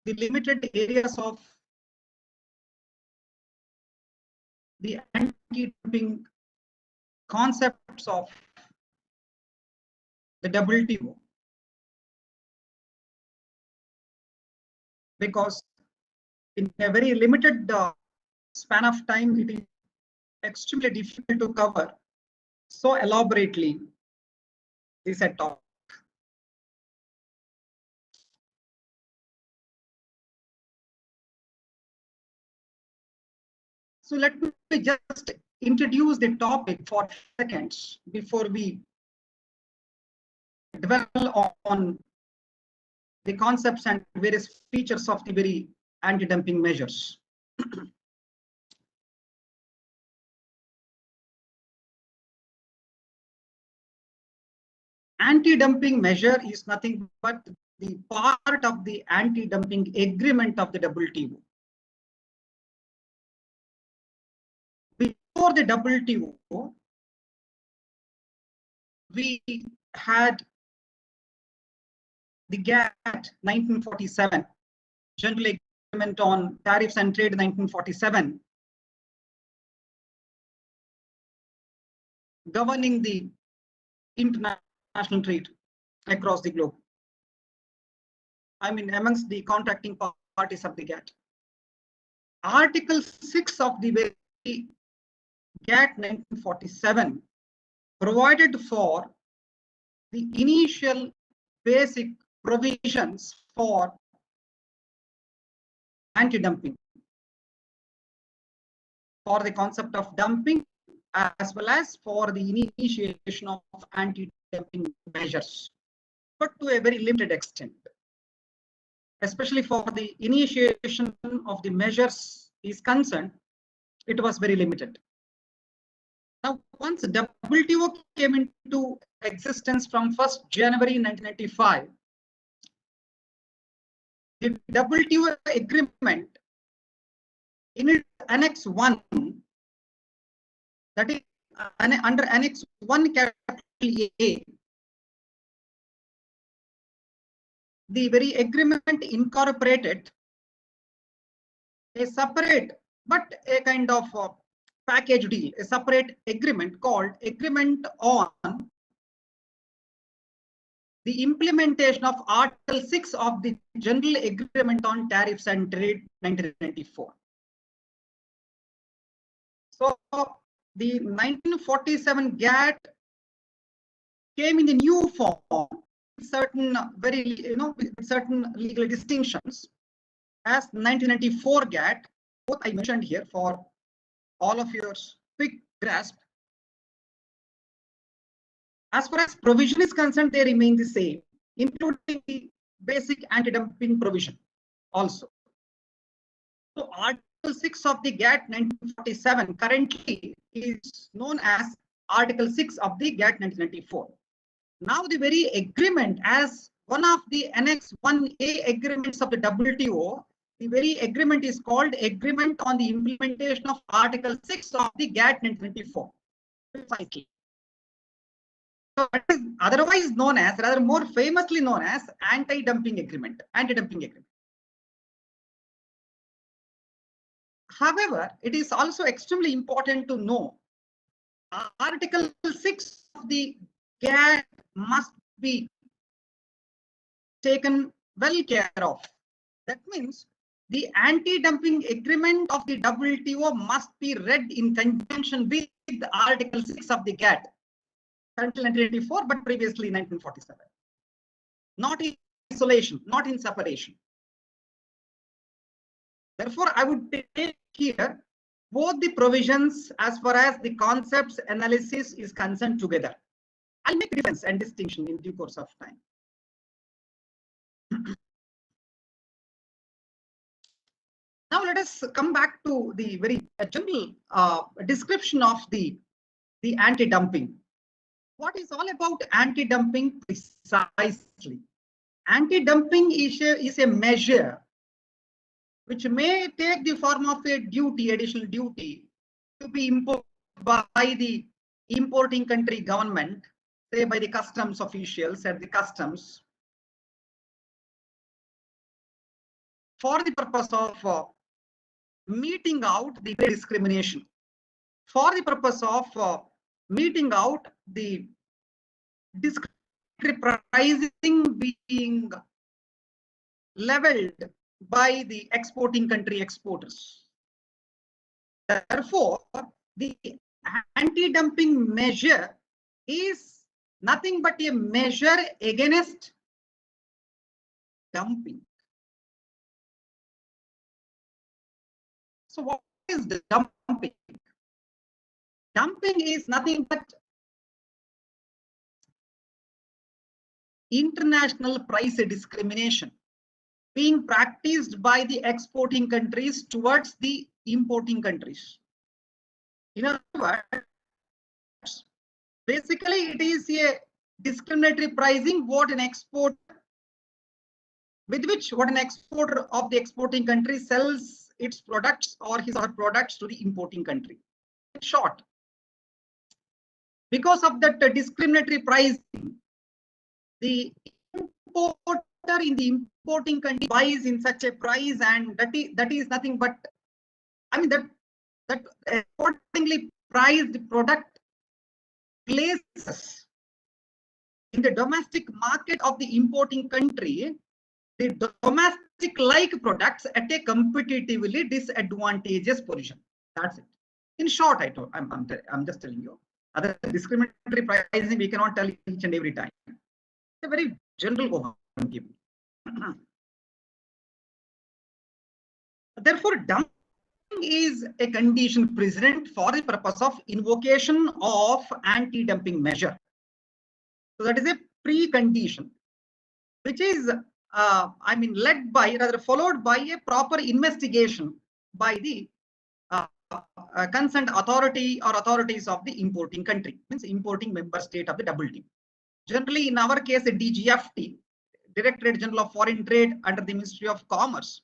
the limited areas of the anti-dumping concepts of the WTO, because in a very limited span of time, it is extremely difficult to cover so elaborately this topic. So let me just introduce the topic for seconds before we dwell on the concepts and various features of the very anti-dumping measures. anti-dumping measure is nothing but the part of the anti-dumping agreement of the WTO. Before the WTO, we had the GATT 1947, General Agreement on Tariffs and Trade 1947, governing the international trade across the globe. I mean, amongst the contracting parties of the GATT. Article 6 of the very GATT 1947 provided for the initial basic provisions for anti-dumping, for the concept of dumping, as well as for the initiation of anti-dumping measures, but to a very limited extent. Especially for the initiation of the measures is concerned, it was very limited. Now, once WTO came into existence from 1st January 1995, the WTO agreement in its Annex 1, that is under Annex 1 capital A, the very agreement incorporated a separate but a kind of package deal, a separate agreement called Agreement on the Implementation of Article 6 of the General Agreement on Tariffs and Trade 1994. So the 1947 GATT came in the new form, certain very, with certain legal distinctions, as 1994 GATT. Both I mentioned here for all of your quick grasp. As far as provision is concerned, they remain the same, including the basic anti-dumping provision also. So Article 6 of the GATT 1947 currently is known as Article 6 of the GATT 1994. Now the very agreement, as one of the Annex 1A agreements of the WTO, the very agreement is called Agreement on the Implementation of Article 6 of the GATT 1994. Precisely. So it is otherwise known as, rather more famously known as, anti-dumping agreement. Anti-dumping agreement. However, it is also extremely important to know Article 6 of the GATT must be taken well care of. That means the anti-dumping agreement of the WTO must be read in conjunction with Article 6 of the GATT, until 1984, but previously 1947. Not in isolation, not in separation. Therefore, I would take here both the provisions as far as the concepts analysis is concerned together. I'll make difference and distinction in due course of time. Now let us come back to the very general description of the anti-dumping. What is all about anti-dumping precisely? Anti-dumping is a measure which may take the form of a duty, additional duty, to be imposed by the importing country government, say by the customs officials at the customs, for the purpose of meting out the discrimination, for the purpose of meting out the pricing being leveled by the exporting country exporters. Therefore, the anti-dumping measure is nothing but a measure against dumping. So what is the dumping? Dumping is nothing but international price discrimination being practiced by the exporting countries towards the importing countries. In other words, basically it is a discriminatory pricing what an exporter of the exporting country sells its products or his or her products to the importing country. In short, because of that discriminatory pricing, the importer in the importing country buys in such a price, and that is nothing but, I mean, that accordingly priced product places in the domestic market of the importing country the domestic like products at a competitively disadvantageous position. That's it. In short, I'm just telling you. Other discriminatory pricing we cannot tell each and every time. It's a very general overview. Therefore, dumping is a condition precedent for the purpose of invocation of anti-dumping measure. So that is a precondition, which is led by, rather followed by a proper investigation by the concerned authority or authorities of the importing country, means importing member state of the WTO. Generally, in our case, the DGFT, Directorate General of Foreign Trade under the Ministry of Commerce,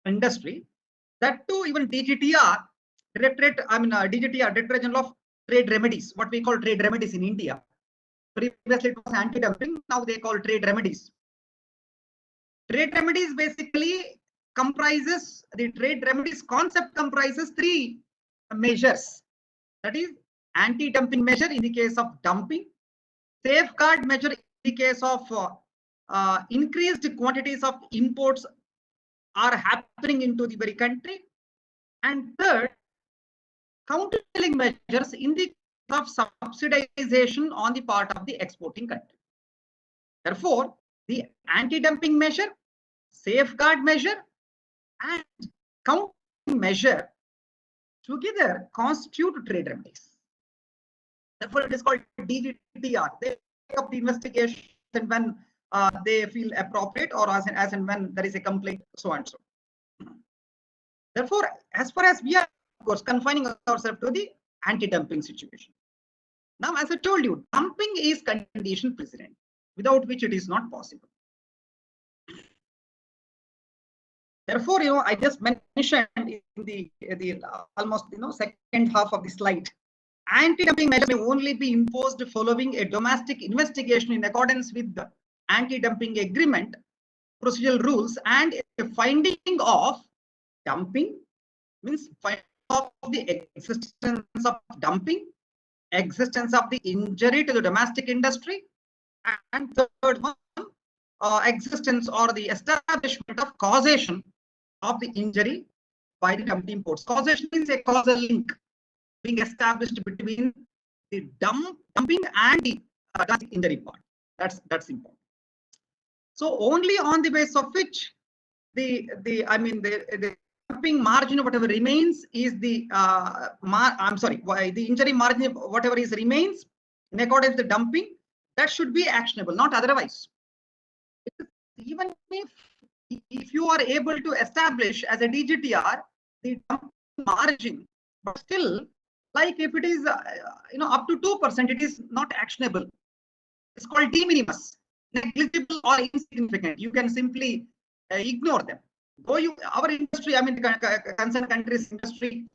Industry, that too even DGTR, Directorate General of Trade Remedies, what we call trade remedies in India. Previously it was anti-dumping, now they call trade remedies. Trade remedies basically comprises, the trade remedies concept comprises three measures. That is anti-dumping measure in the case of dumping, safeguard measure in the case of increased quantities of imports are happening into the very country, and third, countervailing measures in the case of subsidization on the part of the exporting country. Therefore, the anti-dumping measure, safeguard measure, and countervailing measure together constitute trade remedies. Therefore, it is called DGTR. They take up the investigation when they feel appropriate, or as and when there is a complaint, so and so. Therefore, as far as we are, of course, confining ourselves to the anti-dumping situation. Now, as I told you, dumping is condition precedent, without which it is not possible. Therefore, I just mentioned in the almost second half of the slide, anti-dumping measures may only be imposed following a domestic investigation in accordance with the anti-dumping agreement, procedural rules, and a finding of dumping, means finding of the existence of dumping, existence of the injury to the domestic industry, and third one, existence or the establishment of causation of the injury by the dumping imports. Causation means a causal link being established between the dumping and the injury part. That's important. So only on the basis of which the dumping margin, whatever remains, is the the injury margin, whatever is remains in accordance with the dumping, that should be actionable, not otherwise. Even if you are able to establish as a DGTR the dumping margin, but still, like if it is up to 2%, it is not actionable. It's called de minimis, negligible or insignificant. You can simply ignore them. Though our industry, the concerned country's industry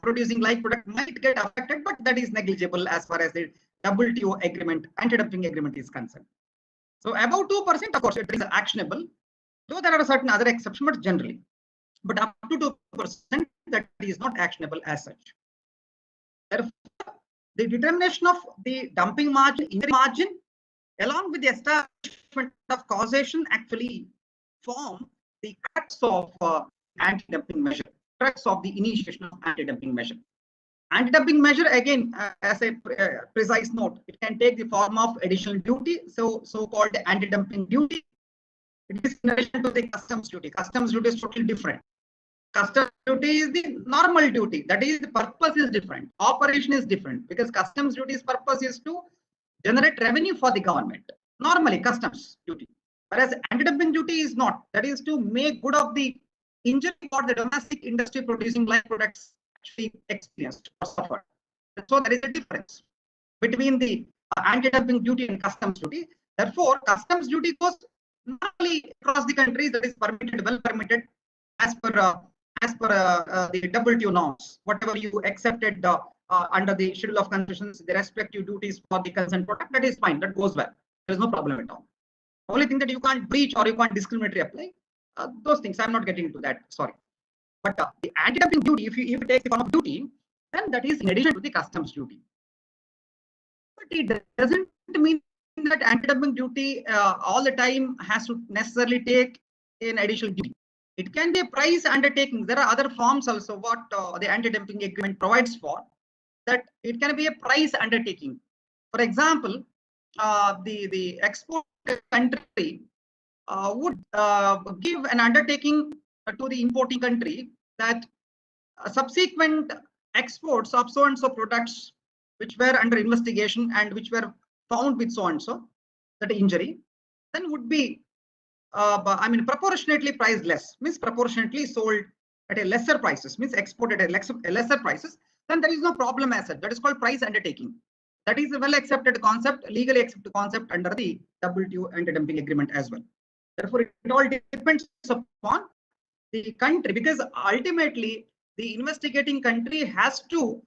producing like product might get affected, but that is negligible as far as the WTO agreement, anti-dumping agreement is concerned. So above 2%, of course, it is actionable, though there are certain other exceptions, but generally. But up to 2%, that is not actionable as such. Therefore, the determination of the dumping margin, injury margin, along with the establishment of causation, actually form the crux of anti-dumping measure, crux of the initiation of anti-dumping measure. Anti-dumping measure, again, as a precise note, it can take the form of additional duty, so-called anti-dumping duty. It is in addition to the customs duty. Customs duty is totally different. Customs duty is the normal duty. That is, the purpose is different. Operation is different, because customs duty's purpose is to generate revenue for the government. Normally, customs duty. Whereas anti-dumping duty is not. That is to make good of the injury what the domestic industry producing like products actually experienced or suffered. So there is a difference between the anti-dumping duty and customs duty. Therefore, customs duty goes normally across the countries, that is permitted, well permitted, as per the WTO norms. Whatever you accepted under the schedule of concessions, the respective duties for the concerned product, that is fine. That goes well. There is no problem at all. Only thing that you can't breach or you can't discriminatory apply, those things I'm not getting into that. Sorry. But the anti-dumping duty, if you take the form of duty, then that is in addition to the customs duty. But it doesn't mean that anti-dumping duty all the time has to necessarily take an additional duty. It can be a price undertaking. There are other forms also what the anti-dumping agreement provides for, that it can be a price undertaking. For example, the export country would give an undertaking to the importing country that subsequent exports of so and so products which were under investigation and which were found with so and so that injury, then would be proportionately priced less, means proportionately sold at a lesser prices, means exported at lesser prices, then there is no problem as such. That is called price undertaking. That is a well accepted concept, legally accepted concept under the WTO anti-dumping agreement as well. Therefore, it all depends upon the country, because ultimately the investigating country has to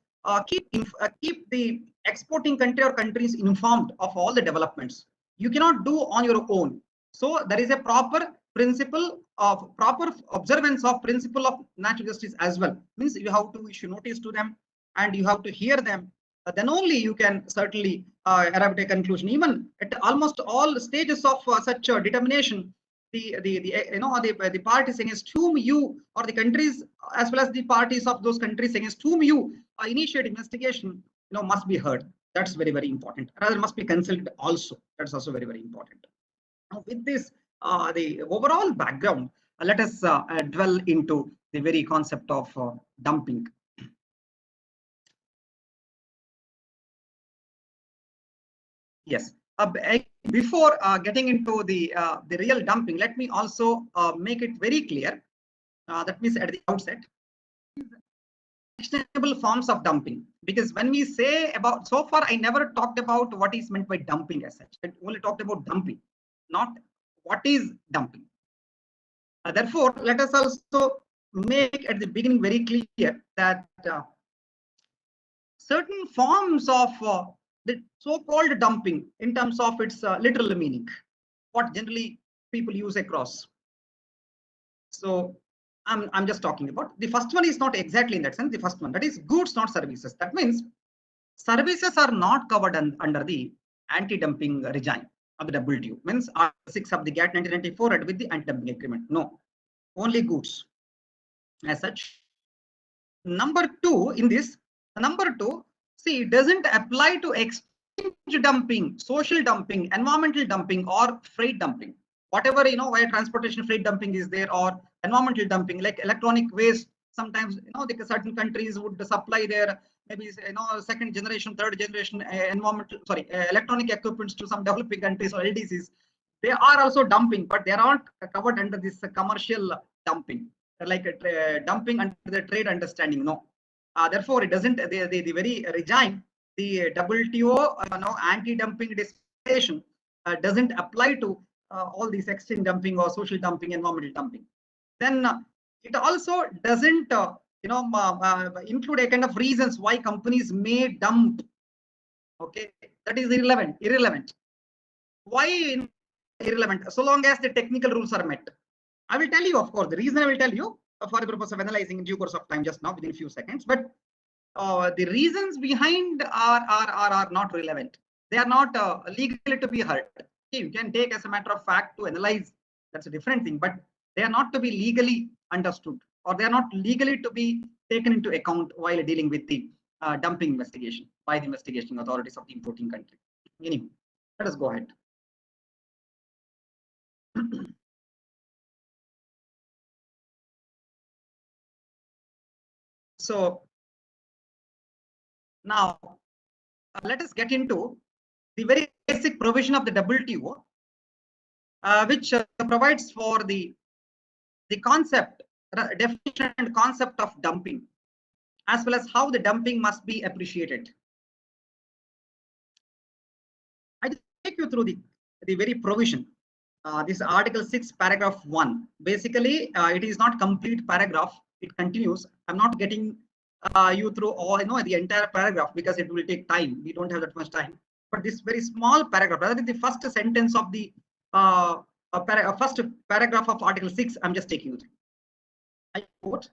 keep the exporting country or countries informed of all the developments. You cannot do on your own. So there is a proper principle of proper observance of principle of natural justice as well. Means you have to issue notice to them and you have to hear them. Then only you can certainly arrive at a conclusion. Even at almost all stages of such determination, the parties against whom you, or the countries as well as the parties of those countries against whom you initiate investigation, must be heard. That's very, very important. Rather, must be consulted also. That's also very, very important. Now, with this, the overall background, let us dwell into the very concept of dumping. Yes. Before getting into the real dumping, let me also make it very clear. That means at the outset, actionable forms of dumping. Because when we say about, so far I never talked about what is meant by dumping as such. I only talked about dumping, not what is dumping. Therefore, let us also make at the beginning very clear that certain forms of the so-called dumping, in terms of its literal meaning, what generally people use across. So I'm just talking about the first one is not exactly in that sense. The first one, that is goods, not services. That means services are not covered under the anti-dumping regime of the WTO. Means Article 6 of the GATT 1994 and with the anti-dumping agreement. No, only goods as such. Number two, in this, see, it doesn't apply to exchange dumping, social dumping, environmental dumping, or freight dumping. Whatever, why transportation freight dumping is there, or environmental dumping, like electronic waste. Sometimes, certain countries would supply their maybe, second generation, third generation electronic equipments to some developing countries or LDCs. They are also dumping, but they are not covered under this commercial dumping, like dumping under the trade understanding. No. Therefore, it doesn't, the very regime, the WTO anti-dumping dispensation doesn't apply to all these exchange dumping or social dumping, environmental dumping. Then it also doesn't include a kind of reasons why companies may dump. Okay, that is irrelevant. Why irrelevant? So long as the technical rules are met. I will tell you, of course, the reason I will tell you for the purpose of analyzing in due course of time just now within a few seconds. But the reasons behind are not relevant. They are not legally to be heard. You can take as a matter of fact to analyze. That's a different thing. But they are not to be legally understood, or they are not legally to be taken into account while dealing with the dumping investigation by the investigating authorities of the importing country. Anyway, let us go ahead. So now let us get into the very basic provision of the WTO, which provides for the concept, definition and concept of dumping, as well as how the dumping must be appreciated. take you through the very provision. This Article 6, paragraph 1. Basically, it is not complete paragraph. It continues. I'm not getting you through all, the entire paragraph because it will take time. We don't have that much time. But this very small paragraph, rather than the first sentence of the first paragraph of Article 6, I'm just taking you through. I quote,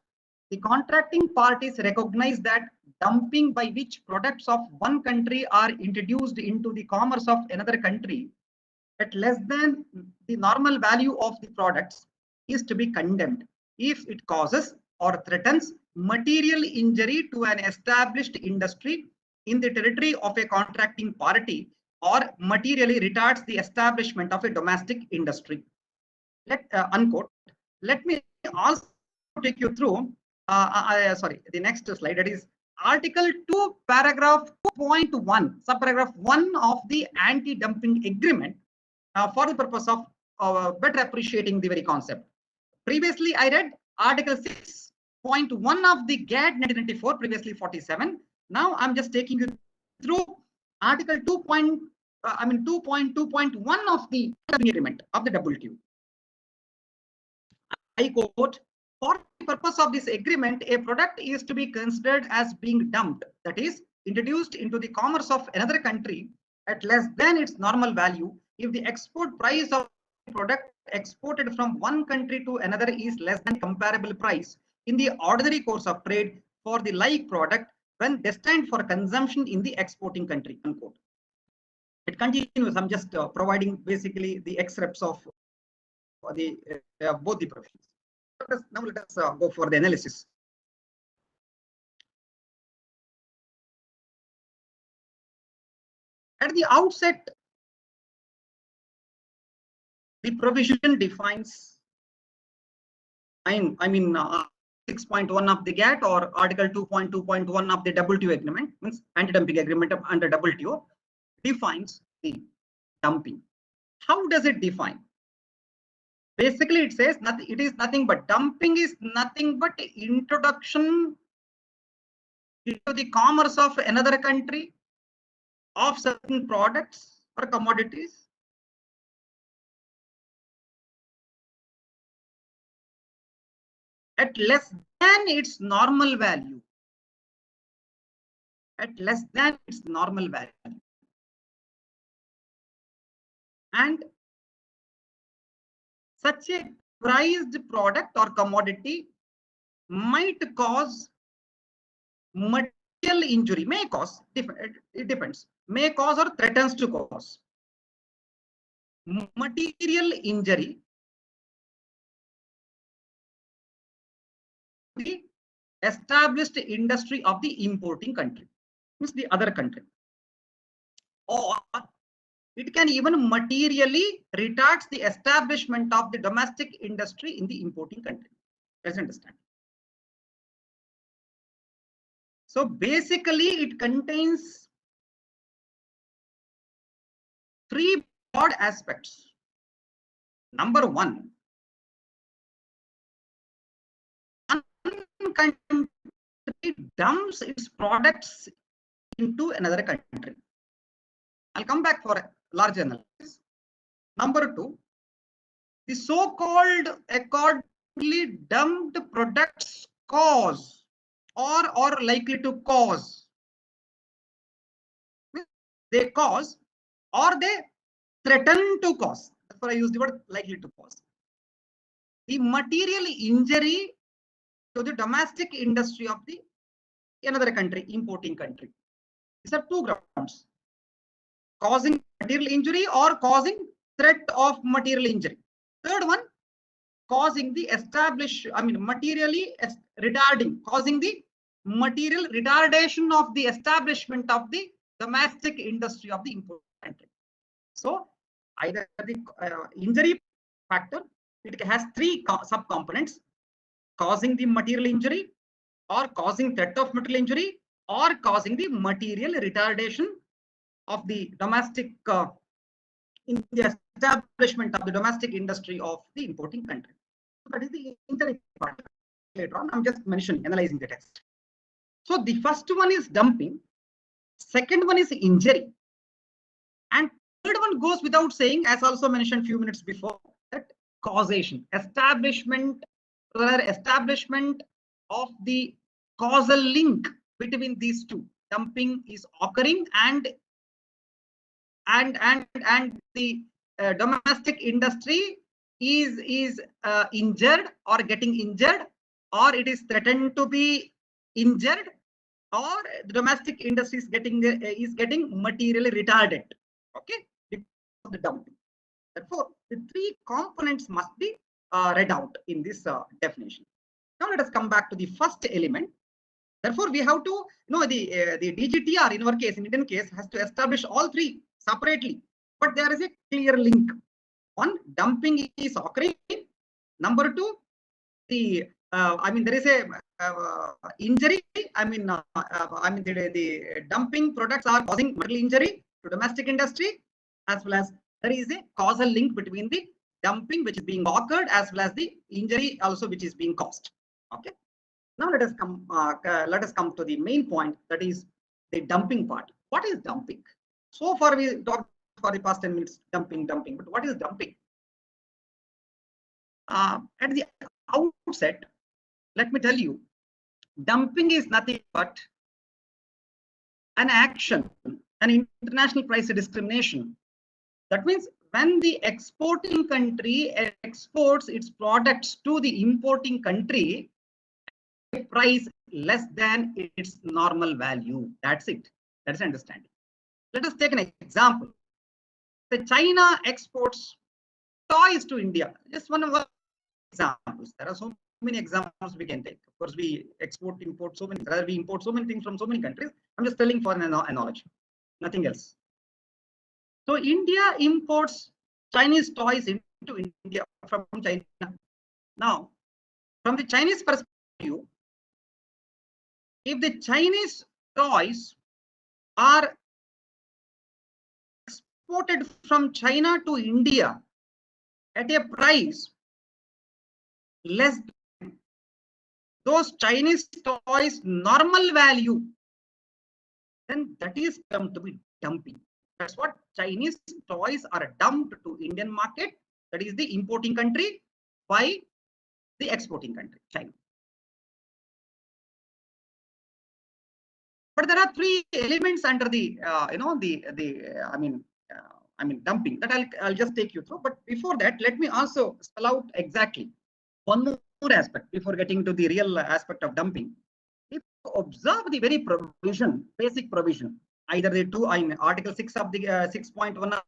the contracting parties recognize that dumping by which products of one country are introduced into the commerce of another country at less than the normal value of the products is to be condemned if it causes or threatens material injury to an established industry in the territory of a contracting party or materially retards the establishment of a domestic industry. Unquote. Let me also take you through, the next slide. That is Article 2, paragraph 2.1, subparagraph 1 of the anti-dumping agreement, for the purpose of better appreciating the very concept. Previously, I read Article 6.1 of the GATT 1994, previously 47. Now I'm just taking you through Article 2.2.1 of the agreement of the WTO. I quote, for the purpose of this agreement, a product is to be considered as being dumped, that is, introduced into the commerce of another country at less than its normal value if the export price of the product exported from one country to another is less than comparable price in the ordinary course of trade for the like product when destined for consumption in the exporting country. Unquote. It continues. I'm just providing basically the excerpts of the both the provisions. Now let us go for the analysis. At the outset, the provision defines, 6.1 of the GATT or Article 2.2.1 of the WTO agreement, means anti-dumping agreement under WTO, defines the dumping. How does it define? Basically, it says nothing. It is nothing but dumping is nothing but introduction into the commerce of another country of certain products or commodities at less than its normal value. At less than its normal value. And such a prized product or commodity might cause material injury, may cause, it depends, may cause or threatens to cause material injury to the established industry of the importing country, means the other country, or it can even materially retards the establishment of the domestic industry in the importing country. Let's understand. So basically, it contains three broad aspects. Number one, one country dumps its products into another country. I'll come back for a large analysis. Number two, the so-called accordingly dumped products cause or likely to cause. They cause or they threaten to cause. That's why I use the word likely to cause. The material injury to the domestic industry of the another country, importing country. These are two grounds. Causing material injury or causing threat of material injury. Third one, causing the materially retarding, causing the material retardation of the establishment of the domestic industry of the importing country. So either the injury factor, it has three subcomponents: causing the material injury, or causing threat of material injury, or causing the material retardation of the domestic in the establishment of the domestic industry of the importing country. So that is the injury part. Later on, I'm just mentioning, analyzing the text. So the first one is dumping, second one is injury, and third one goes without saying, as also mentioned few minutes before, that causation, establishment of the causal link between these two. Dumping is occurring and the domestic industry is injured or getting injured, or it is threatened to be injured, or the domestic industry is getting materially retarded. Okay, because of the dumping. Therefore, the three components must be read out in this definition. Now let us come back to the first element. Therefore, we have to the DGTR in our case, in Indian case, has to establish all three separately. But there is a clear link. One, dumping is occurring. Number two, the there is a injury. The dumping products are causing material injury to domestic industry, as well as there is a causal link between the dumping which is being occurred as well as the injury also which is being caused. Okay. Now let us come to the main point, that is the dumping part. What is dumping? So far we talked for the past 10 minutes dumping, but what is dumping? At the outset, let me tell you, dumping is nothing but an action, an international price discrimination. That means when the exporting country exports its products to the importing country, price less than its normal value. That's it. That's understanding. Let us take an example. The China exports toys to India. Just one of the examples. There are so many examples we can take. Of course, we import so many. We import so many things from so many countries. I'm just telling for an analogy, nothing else. So India imports Chinese toys into India from China. Now, from the Chinese perspective, if the Chinese toys are exported from China to India at a price less than those Chinese toys' normal value, then that is termed to be dumping. That's what Chinese toys are dumped to Indian market, that is the importing country, by the exporting country, China. But there are three elements under the dumping that I'll just take you through. But before that, let me also spell out exactly one more aspect before getting to the real aspect of dumping. If you observe the very provision, basic provision, either the two in Article 6 of the 6.1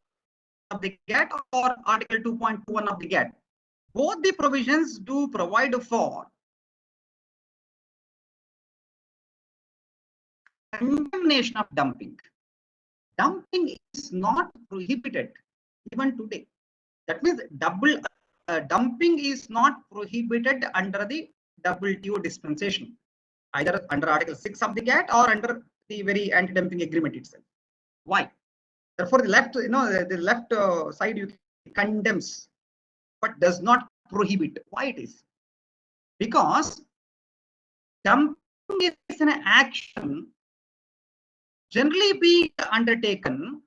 of the GATT or Article 2.21 of the GATT, both the provisions do provide for condemnation of dumping. Dumping is not prohibited even today. That means dumping is not prohibited under the WTO dispensation, either under Article 6 of the GATT or under the very anti-dumping agreement itself. Why? Therefore, the left side you condemns, but does not prohibit. Why it is? Because dumping is an action generally being undertaken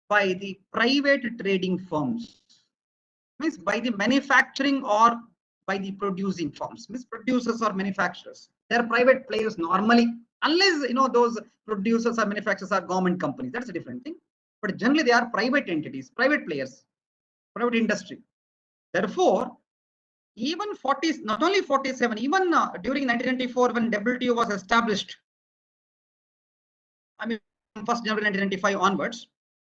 by the private trading firms, means by the manufacturing or by the producing firms, means producers or manufacturers. They are private players normally, unless those producers or manufacturers are government companies. That's a different thing. But generally they are private entities, private players, private industry. Therefore, even not only 47, even during 1994 when WTO was established, from 1st January 1995 onwards,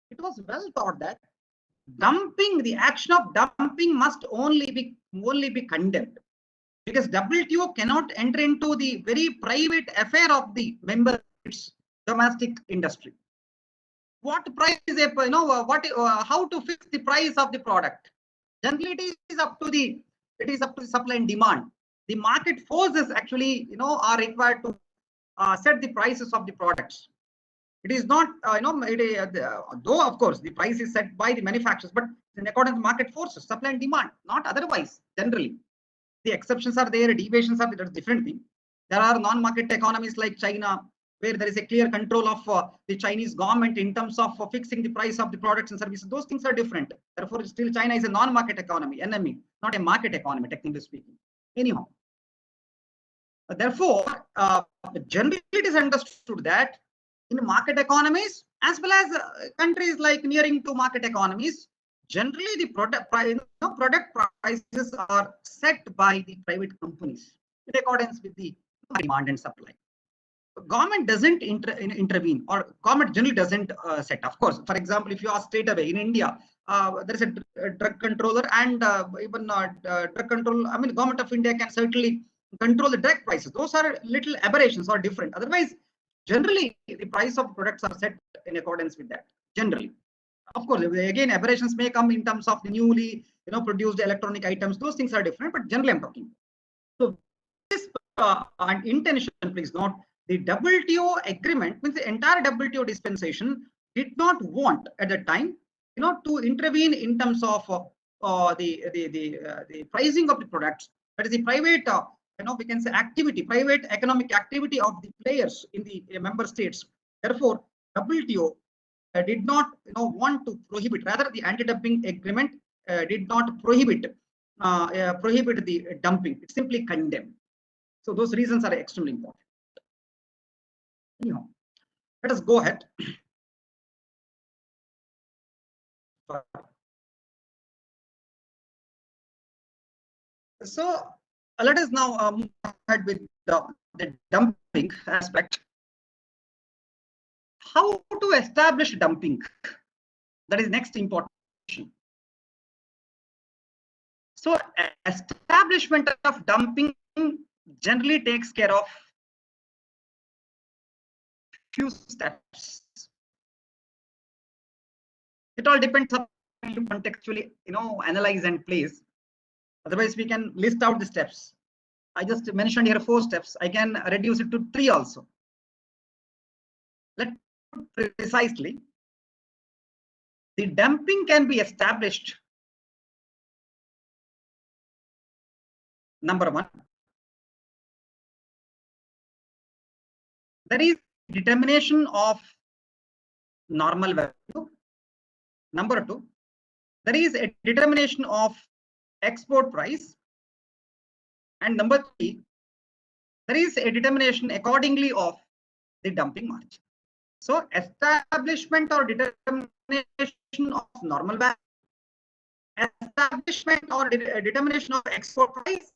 it was well thought that dumping, the action of dumping must only be condemned, because WTO cannot enter into the very private affair of the member domestic industry. What price how to fix the price of the product? Generally, it is up to the supply and demand. The market forces actually are required to set the prices of the products. It is not, though of course the price is set by the manufacturers, but in accordance with market forces, supply and demand, not otherwise. Generally, the exceptions are there, deviations are there, different thing. There are non-market economies like China, where there is a clear control of the Chinese government in terms of fixing the price of the products and services. Those things are different. Therefore, still China is a non-market economy, NME, not a market economy, technically speaking. Anyhow, therefore, generally it is understood that in market economies, as well as countries like nearing to market economies, generally the product prices are set by the private companies in accordance with the demand and supply. Government doesn't intervene, or government generally doesn't set. Of course, for example, if you ask straight away in India, there is a drug controller, and even drug control. I mean, government of India can certainly control the drug prices. Those are little aberrations or different. Otherwise, generally the price of products are set in accordance with that. Generally, of course, again, aberrations may come in terms of the newly produced electronic items. Those things are different, but generally I'm talking. So this intention, please note, the WTO agreement means the entire WTO dispensation did not want at the time, to intervene in terms of the pricing of the products. That is the private, we can say activity, private economic activity of the players in the member states. Therefore, WTO did not want to prohibit. Rather, the anti-dumping agreement did not prohibit the dumping. It simply condemned. So those reasons are extremely important. Anyhow, let us go ahead. So let us now move ahead with the dumping aspect. How to establish dumping? That is next important question. So establishment of dumping generally takes care of few steps. It all depends on you contextually, analyze and place. Otherwise, we can list out the steps. I just mentioned here 4 steps. I can reduce it to 3 also. Let's put precisely. The dumping can be established. Number 1, there is determination of normal value. Number 2, there is a determination of export price. And number 3, there is a determination accordingly of the dumping margin. So establishment or determination of normal value, establishment or determination of export price,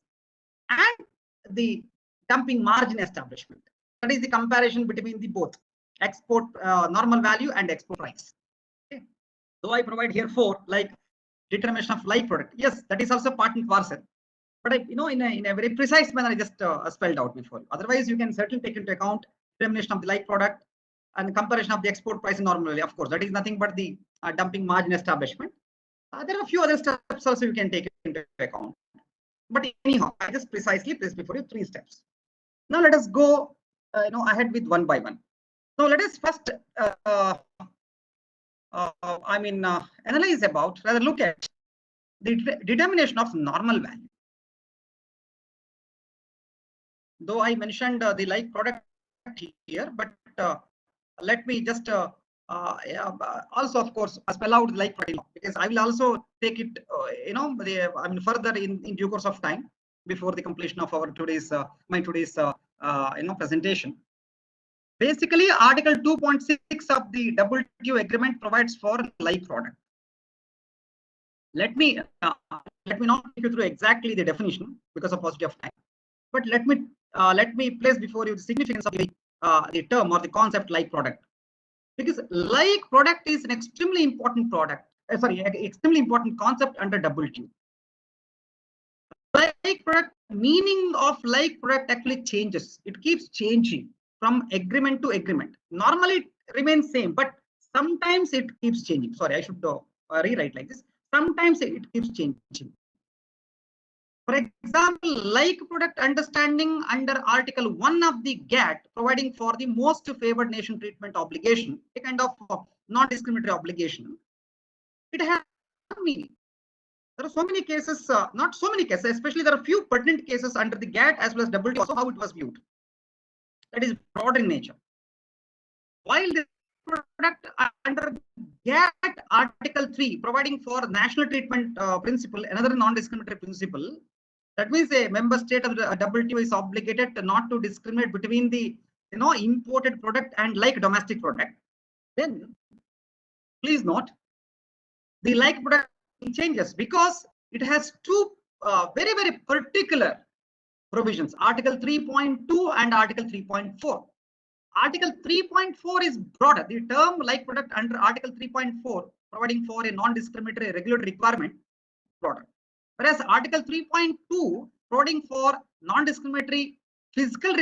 and the dumping margin establishment. That is the comparison between the both export normal value and export price. Okay. So I provide here 4, like determination of like product. Yes, that is also part and parcel. But in a very precise manner, I just spelled out before you. Otherwise, you can certainly take into account determination of the like product and comparison of the export price normally. Of course, that is nothing but the dumping margin establishment. There are a few other steps also you can take into account. But anyhow, I just precisely placed before you 3 steps. Now let us go ahead with one by one. So let us first analyze about, rather look at the determination of normal value. Though I mentioned the like product here, but let me just also, of course, spell out like product, because I will also take it, further in due course of time before the completion of our today's presentation. Basically, Article 2.6 of the WTO agreement provides for like product. Let me not take you through exactly the definition because of paucity of time, but let me place before you the significance of the term or the concept like product, because like product is an extremely important extremely important concept under WTO. Like product, meaning of like product actually changes. It keeps changing from agreement to agreement. Normally it remains same, but sometimes it keeps changing. Sorry, I should rewrite like this. Sometimes it keeps changing. For example, like product understanding under Article 1 of the GATT, providing for the most favored nation treatment obligation, a kind of non-discriminatory obligation, it has meaning. There are so many cases, not so many cases, especially there are few pertinent cases under the GATT as well as WTO, also how it was viewed. That is broad in nature. while the product under GATT Article 3 providing for national treatment principle, another non-discriminatory principle, that means a member state of the WTO is obligated not to discriminate between the imported product and like domestic product. Then please note the like product changes because it has two very, very particular provisions, Article 3.2 and Article 3.4. Article 3.4 is broader. The term like product under Article 3.4 providing for a non-discriminatory regulatory requirement broader. Whereas Article 3.2 providing for non-discriminatory fiscal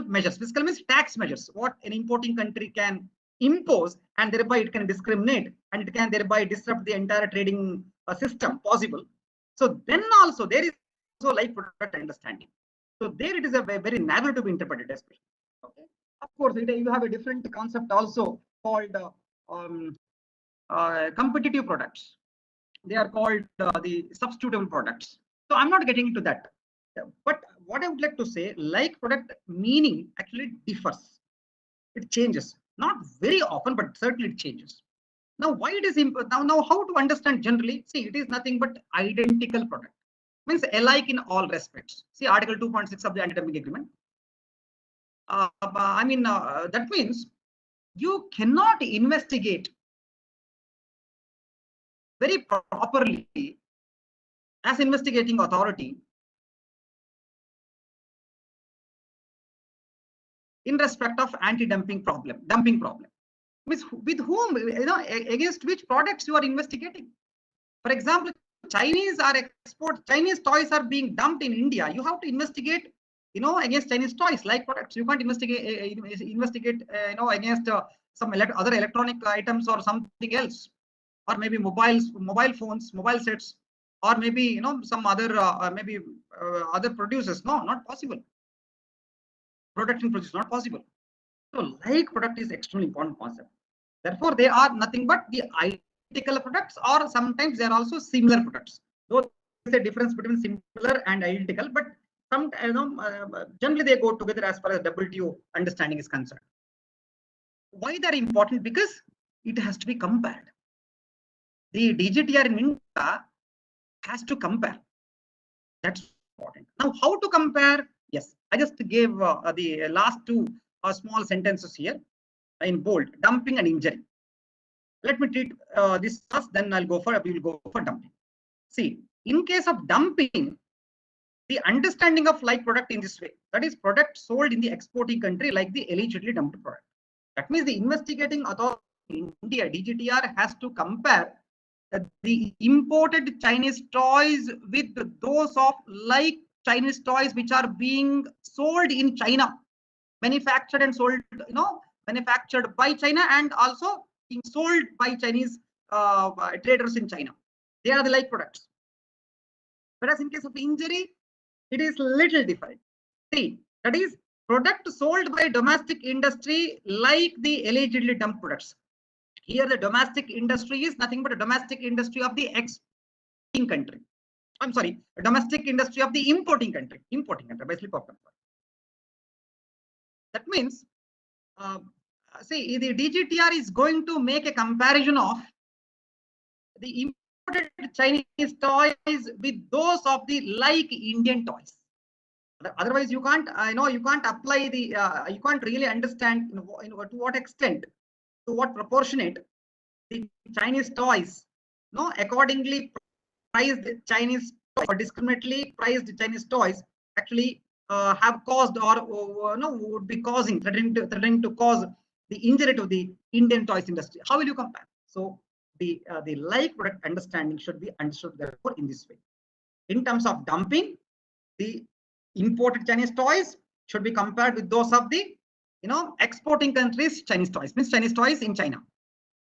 measures. Fiscal means tax measures, what an importing country can impose, and thereby it can discriminate and it can thereby disrupt the entire trading system possible. So then also there is also like product understanding. So there it is a very narrow to be interpreted, especially. Okay. Of course, you have a different concept also called competitive products. They are called the substitutable products. So I'm not getting into that. But what I would like to say, like product meaning actually differs. It changes. Not very often, but certainly it changes. Now, why it is important? Now, how to understand generally? See, it is nothing but identical product. Means alike in all respects. See Article 2.6 of the Anti-Dumping Agreement. That means you cannot investigate very properly as investigating authority in respect of anti-dumping problem, dumping problem. Means with whom, against which products you are investigating. For example, Chinese toys are being dumped in India. You have to investigate, against Chinese toys like products. You can't investigate, against some other electronic items or something else, or maybe mobile phones, mobile sets, or maybe some other other producers. No, not possible. Production produce not possible. So like product is extremely important concept. Therefore, they are nothing but the identical products, or sometimes they are also similar products. Though there is a difference between similar and identical, but some generally they go together as far as WTO understanding is concerned. Why they are important? Because it has to be compared. The DGTR in India has to compare. That's important. Now, how to compare? Yes, I just gave the last two small sentences here in bold: dumping and injury. Let me treat this first, then we will go for dumping. See, in case of dumping, the understanding of like product in this way, that is product sold in the exporting country like the allegedly dumped product. That means the investigating authority in India, DGTR, has to compare the imported Chinese toys with those of like Chinese toys which are being sold in China, manufactured and sold, manufactured by China and also being sold by Chinese traders in China. They are the like products. Whereas in case of injury, it is little different. See, that is product sold by domestic industry like the allegedly dumped products. Here the domestic industry is nothing but a domestic industry of the exporting country. I'm sorry, a domestic industry of the importing country. Basically. That means, see, the DGTR is going to make a comparison of the imported Chinese toys with those of the like Indian toys. Otherwise, you can't, you can't apply the, you can't really understand to what extent, to what proportionate the Chinese toys, accordingly priced Chinese toys or discriminately priced Chinese toys actually have caused or would be causing, threatening to cause the injury to the Indian toys industry. How will you compare? So the like product understanding should be understood therefore in this way. In terms of dumping, the imported Chinese toys should be compared with those of the exporting countries Chinese toys, means Chinese toys in China.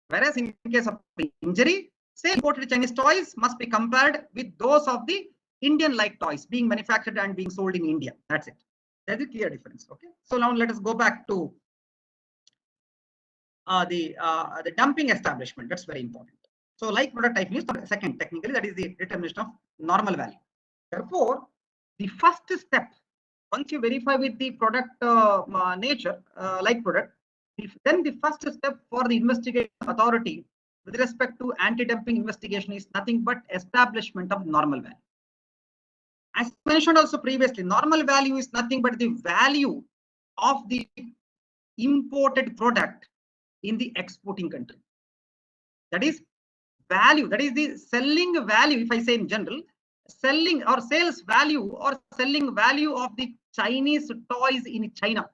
Whereas in case of injury, say imported Chinese toys must be compared with those of the Indian like toys being manufactured and being sold in India. That's it. There's a clear difference. Okay. So now let us go back to the dumping establishment. That's very important. So like product type is second technically, that is the determination of normal value. Therefore, the first step, once you verify with the product nature, like product, then the first step for the investigating authority with respect to anti-dumping investigation is nothing but establishment of normal value. As mentioned also previously, normal value is nothing but the value of the imported product in the exporting country. That is value, that is the selling value, if I say in general, selling or sales value or selling value of the Chinese toys in China.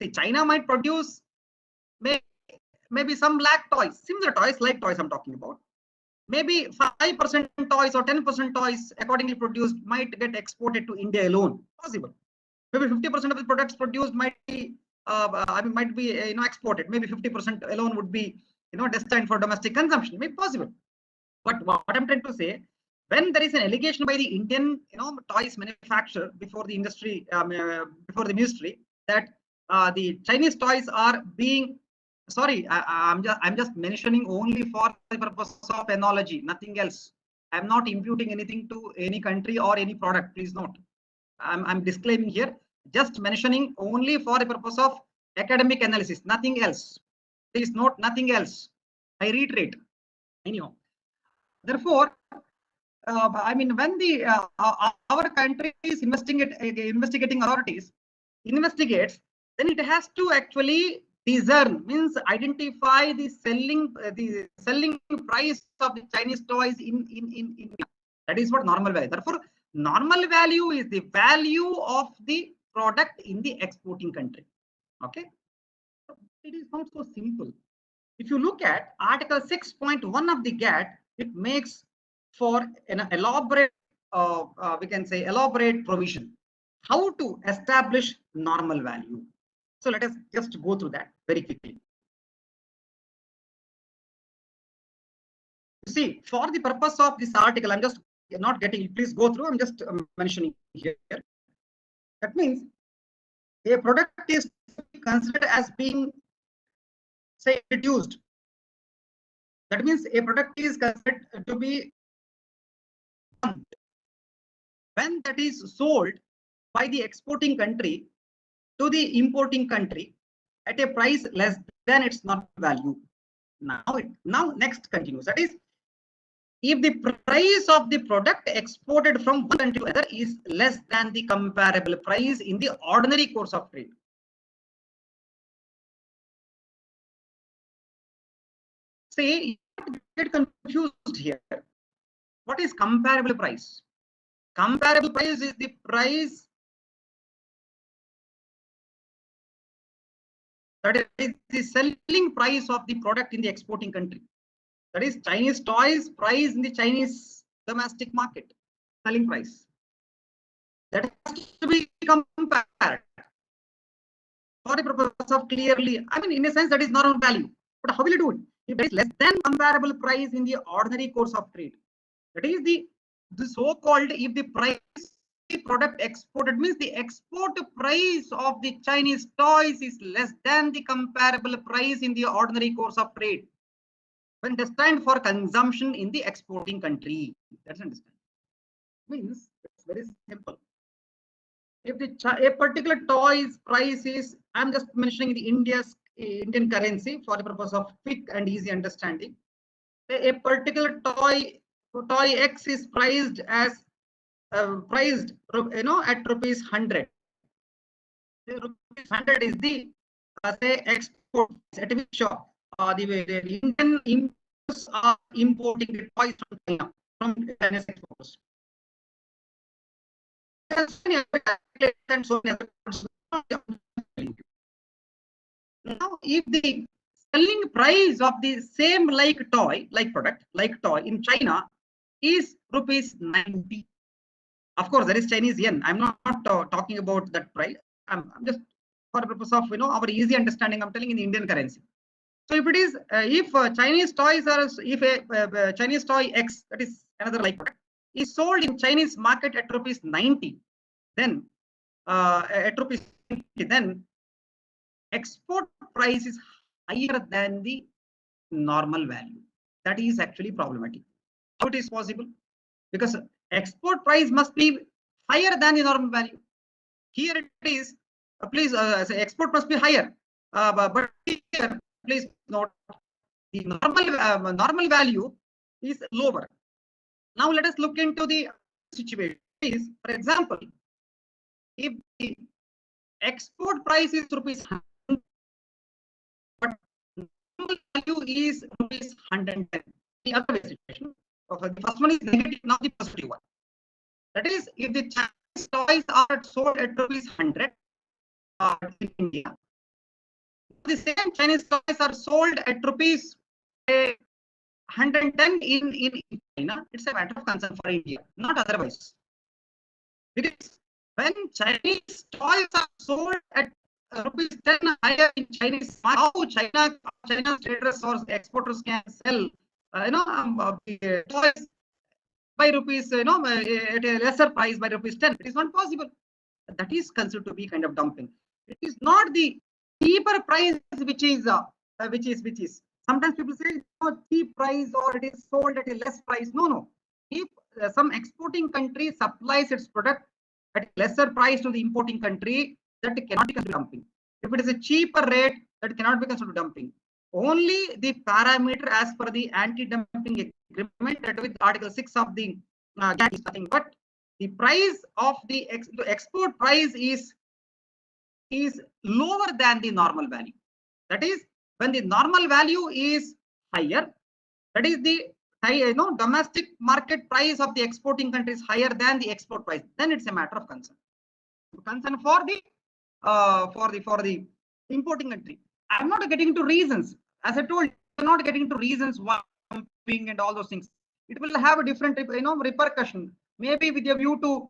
See, China might produce maybe some lakh toys, similar toys, like toys I'm talking about. Maybe 5% toys or 10% toys accordingly produced might get exported to India alone. Possible. Maybe 50% of the products produced might be exported. Maybe 50% alone would be destined for domestic consumption. Maybe possible. But what I'm trying to say, when there is an allegation by the Indian toys manufacturer before the industry, before the ministry, that the Chinese toys are being, sorry, I'm just mentioning only for the purpose of analogy, nothing else. I'm not imputing anything to any country or any product. Please note, I'm disclaiming here, just mentioning only for the purpose of academic analysis, nothing else. Please note, nothing else. I reiterate. Anyhow, therefore, when the our country is investigating authorities investigates, then it has to actually discern, means identify the selling price of the Chinese toys in India. That is what normal value. Therefore, normal value is the value of the product in the exporting country. Okay, it is not so simple. If you look at Article 6.1 of the GATT, it makes for an elaborate, we can say elaborate provision how to establish normal value. So let us just go through that very quickly. You see, for the purpose of this article, I'm just not getting, please go through, I'm just mentioning here. That means a product is considered as being, say, reduced. That means a product is considered to be when that is sold by the exporting country to the importing country at a price less than its normal value. Now next continues. That is, if the price of the product exported from one country to another is less than the comparable price in the ordinary course of trade. Say, you get confused here. What is comparable price? Comparable price is the price that is the selling price of the product in the exporting country. That is Chinese toys price in the Chinese domestic market, selling price. That has to be compared for the purpose of clearly, in a sense, that is normal value. But how will you do it? If it is less than comparable price in the ordinary course of trade, that is the so-called, if the price the product exported, means the export price of the Chinese toys is less than the comparable price in the ordinary course of trade when destined for consumption in the exporting country. That's understand. Means it's very simple. If a particular toy's price is, I'm just mentioning the Indian currency for the purpose of quick and easy understanding. A particular toy X is priced as at rupees 100. Rupees 100 is the say export at which the Indian importers are importing the toys from China, from Chinese exporters. Now, if the selling price of the same like toy in China is rupees 90. Of course, there is Chinese yen. I'm not talking about that price. I'm just for the purpose of our easy understanding. I'm telling in the Indian currency. So if it is if Chinese toys are, if a Chinese toy X, that is another like product, is sold in Chinese market at rupees 90, then at rupees 90, then export price is higher than the normal value. That is actually problematic. How it is possible? Because export price must be higher than the normal value. Here it is please say export must be higher. But here, please note the normal value is lower. Now let us look into the situation. Please, for example, if the export price is ₹100, but normal value is ₹110. The other way situation. Okay, the first one is negative, now the positive one. That is, if the Chinese toys are sold at ₹100 in India, the same Chinese toys are sold at ₹110 in China, it's a matter of concern for India, not otherwise. Because when Chinese toys are sold at ₹10 higher in Chinese, how China's traders or exporters can sell the toys by rupees, at a lesser price by ₹10. It is not possible. That is considered to be kind of dumping. It is not the cheaper price which is. Sometimes people say cheap price or it is sold at a less price. No. If some exporting country supplies its product at a lesser price to the importing country, that cannot be considered dumping. If it is a cheaper rate, that cannot be considered dumping. Only the parameter as per the anti-dumping agreement, that with Article 6 of the GATT is nothing but the price of the export price is lower than the normal value. That is, when the normal value is higher, that is the domestic market price of the exporting country is higher than the export price, then it's a matter of concern. Concern for the importing country. I'm not getting into reasons. As I told you, I'm not getting into reasons why dumping and all those things. It will have a different repercussion. Maybe with a view to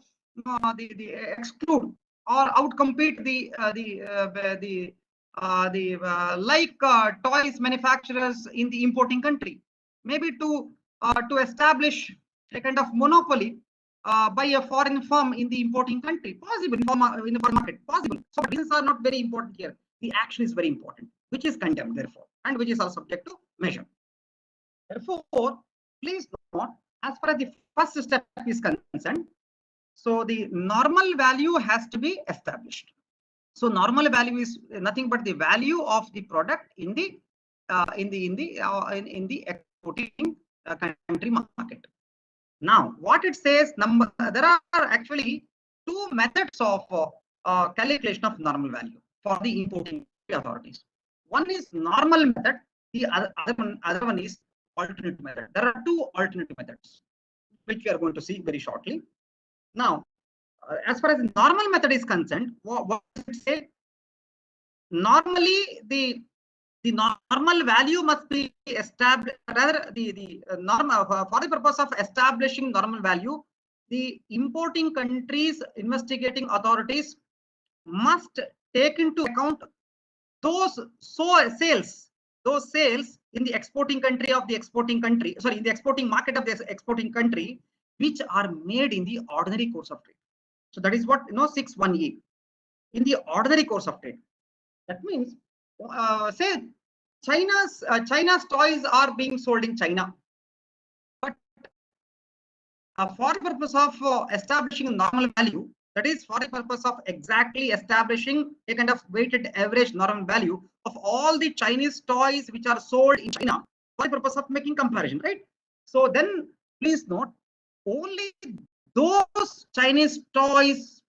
the exclude or outcompete toys manufacturers in the importing country. Maybe to establish a kind of monopoly by a foreign firm in the importing country, possible in the foreign market, possible. So reasons are not very important here. The action is very important, which is condemned, therefore, and which is also subject to measure. Therefore, please note, as far as the first step is concerned, so the normal value has to be established. So normal value is nothing but the value of the product in the exporting country market. Now, what it says, there are actually two methods of calculation of normal value for the importing authorities. One is normal method, the other one is alternative method. There are two alternative methods, which we are going to see very shortly. Now, as far as the normal method is concerned, what does it say? Normally, the normal value must be established. Rather, the normal for the purpose of establishing normal value, the importing countries' investigating authorities must take into account those sales in the exporting country of the exporting country. Sorry, in the exporting market of the exporting country, which are made in the ordinary course of trade. So that is what 6(1)(e) in the ordinary course of trade. That means, say China's toys are being sold in China, but for the purpose of establishing a normal value, that is for the purpose of exactly establishing a kind of weighted average normal value of all the Chinese toys which are sold in China, for the purpose of making comparison, right? So then please note, only those Chinese toys,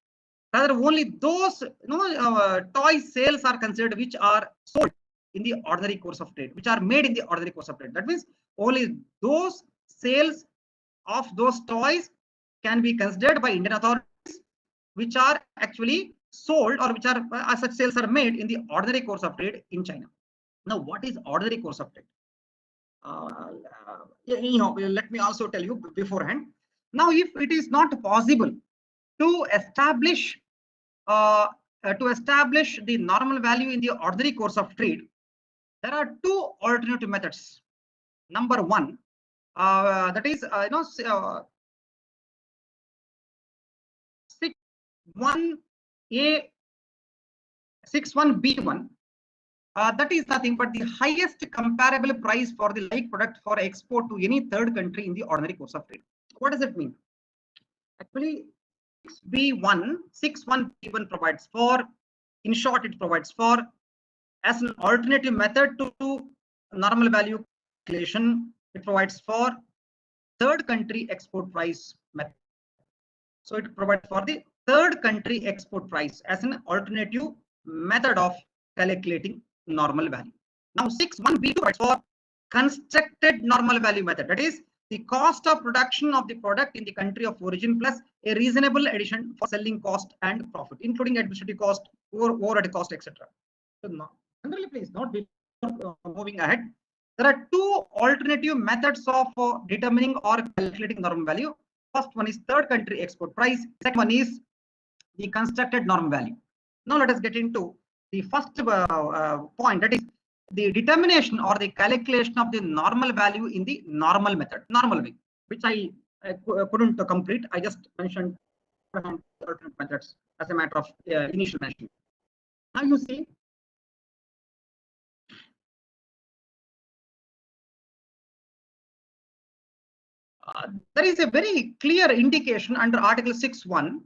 rather only those toy sales are considered which are sold in the ordinary course of trade, which are made in the ordinary course of trade. That means only those sales of those toys can be considered by Indian authorities, which are actually sold or which are such sales are made in the ordinary course of trade in China. Now, what is ordinary course of trade? Let me also tell you beforehand. Now, if it is not possible to establish the normal value in the ordinary course of trade, there are two alternative methods. Number one, that is 6(1)(b)(1). That is nothing but the highest comparable price for the like product for export to any third country in the ordinary course of trade. What does it mean? Actually, 6(1)(b)(1) provides for In short, it provides for as an alternative method to normal value calculation. It provides for third country export price method. So it provides for the third country export price as an alternative method of calculating normal value. Now 6.1b provides for constructed normal value method. That is the cost of production of the product in the country of origin plus a reasonable addition for selling cost and profit, including administrative cost, overhead cost, etc. So now, please note before moving ahead, there are two alternative methods of determining or calculating normal value. First one is third country export price. Second one is the constructed normal value. Now let us get into the first point, that is the determination or the calculation of the normal value in the normal method, normal way, which I couldn't complete. I just mentioned alternate methods as a matter of initial mention. Now you see, there is a very clear indication under Article 6.1,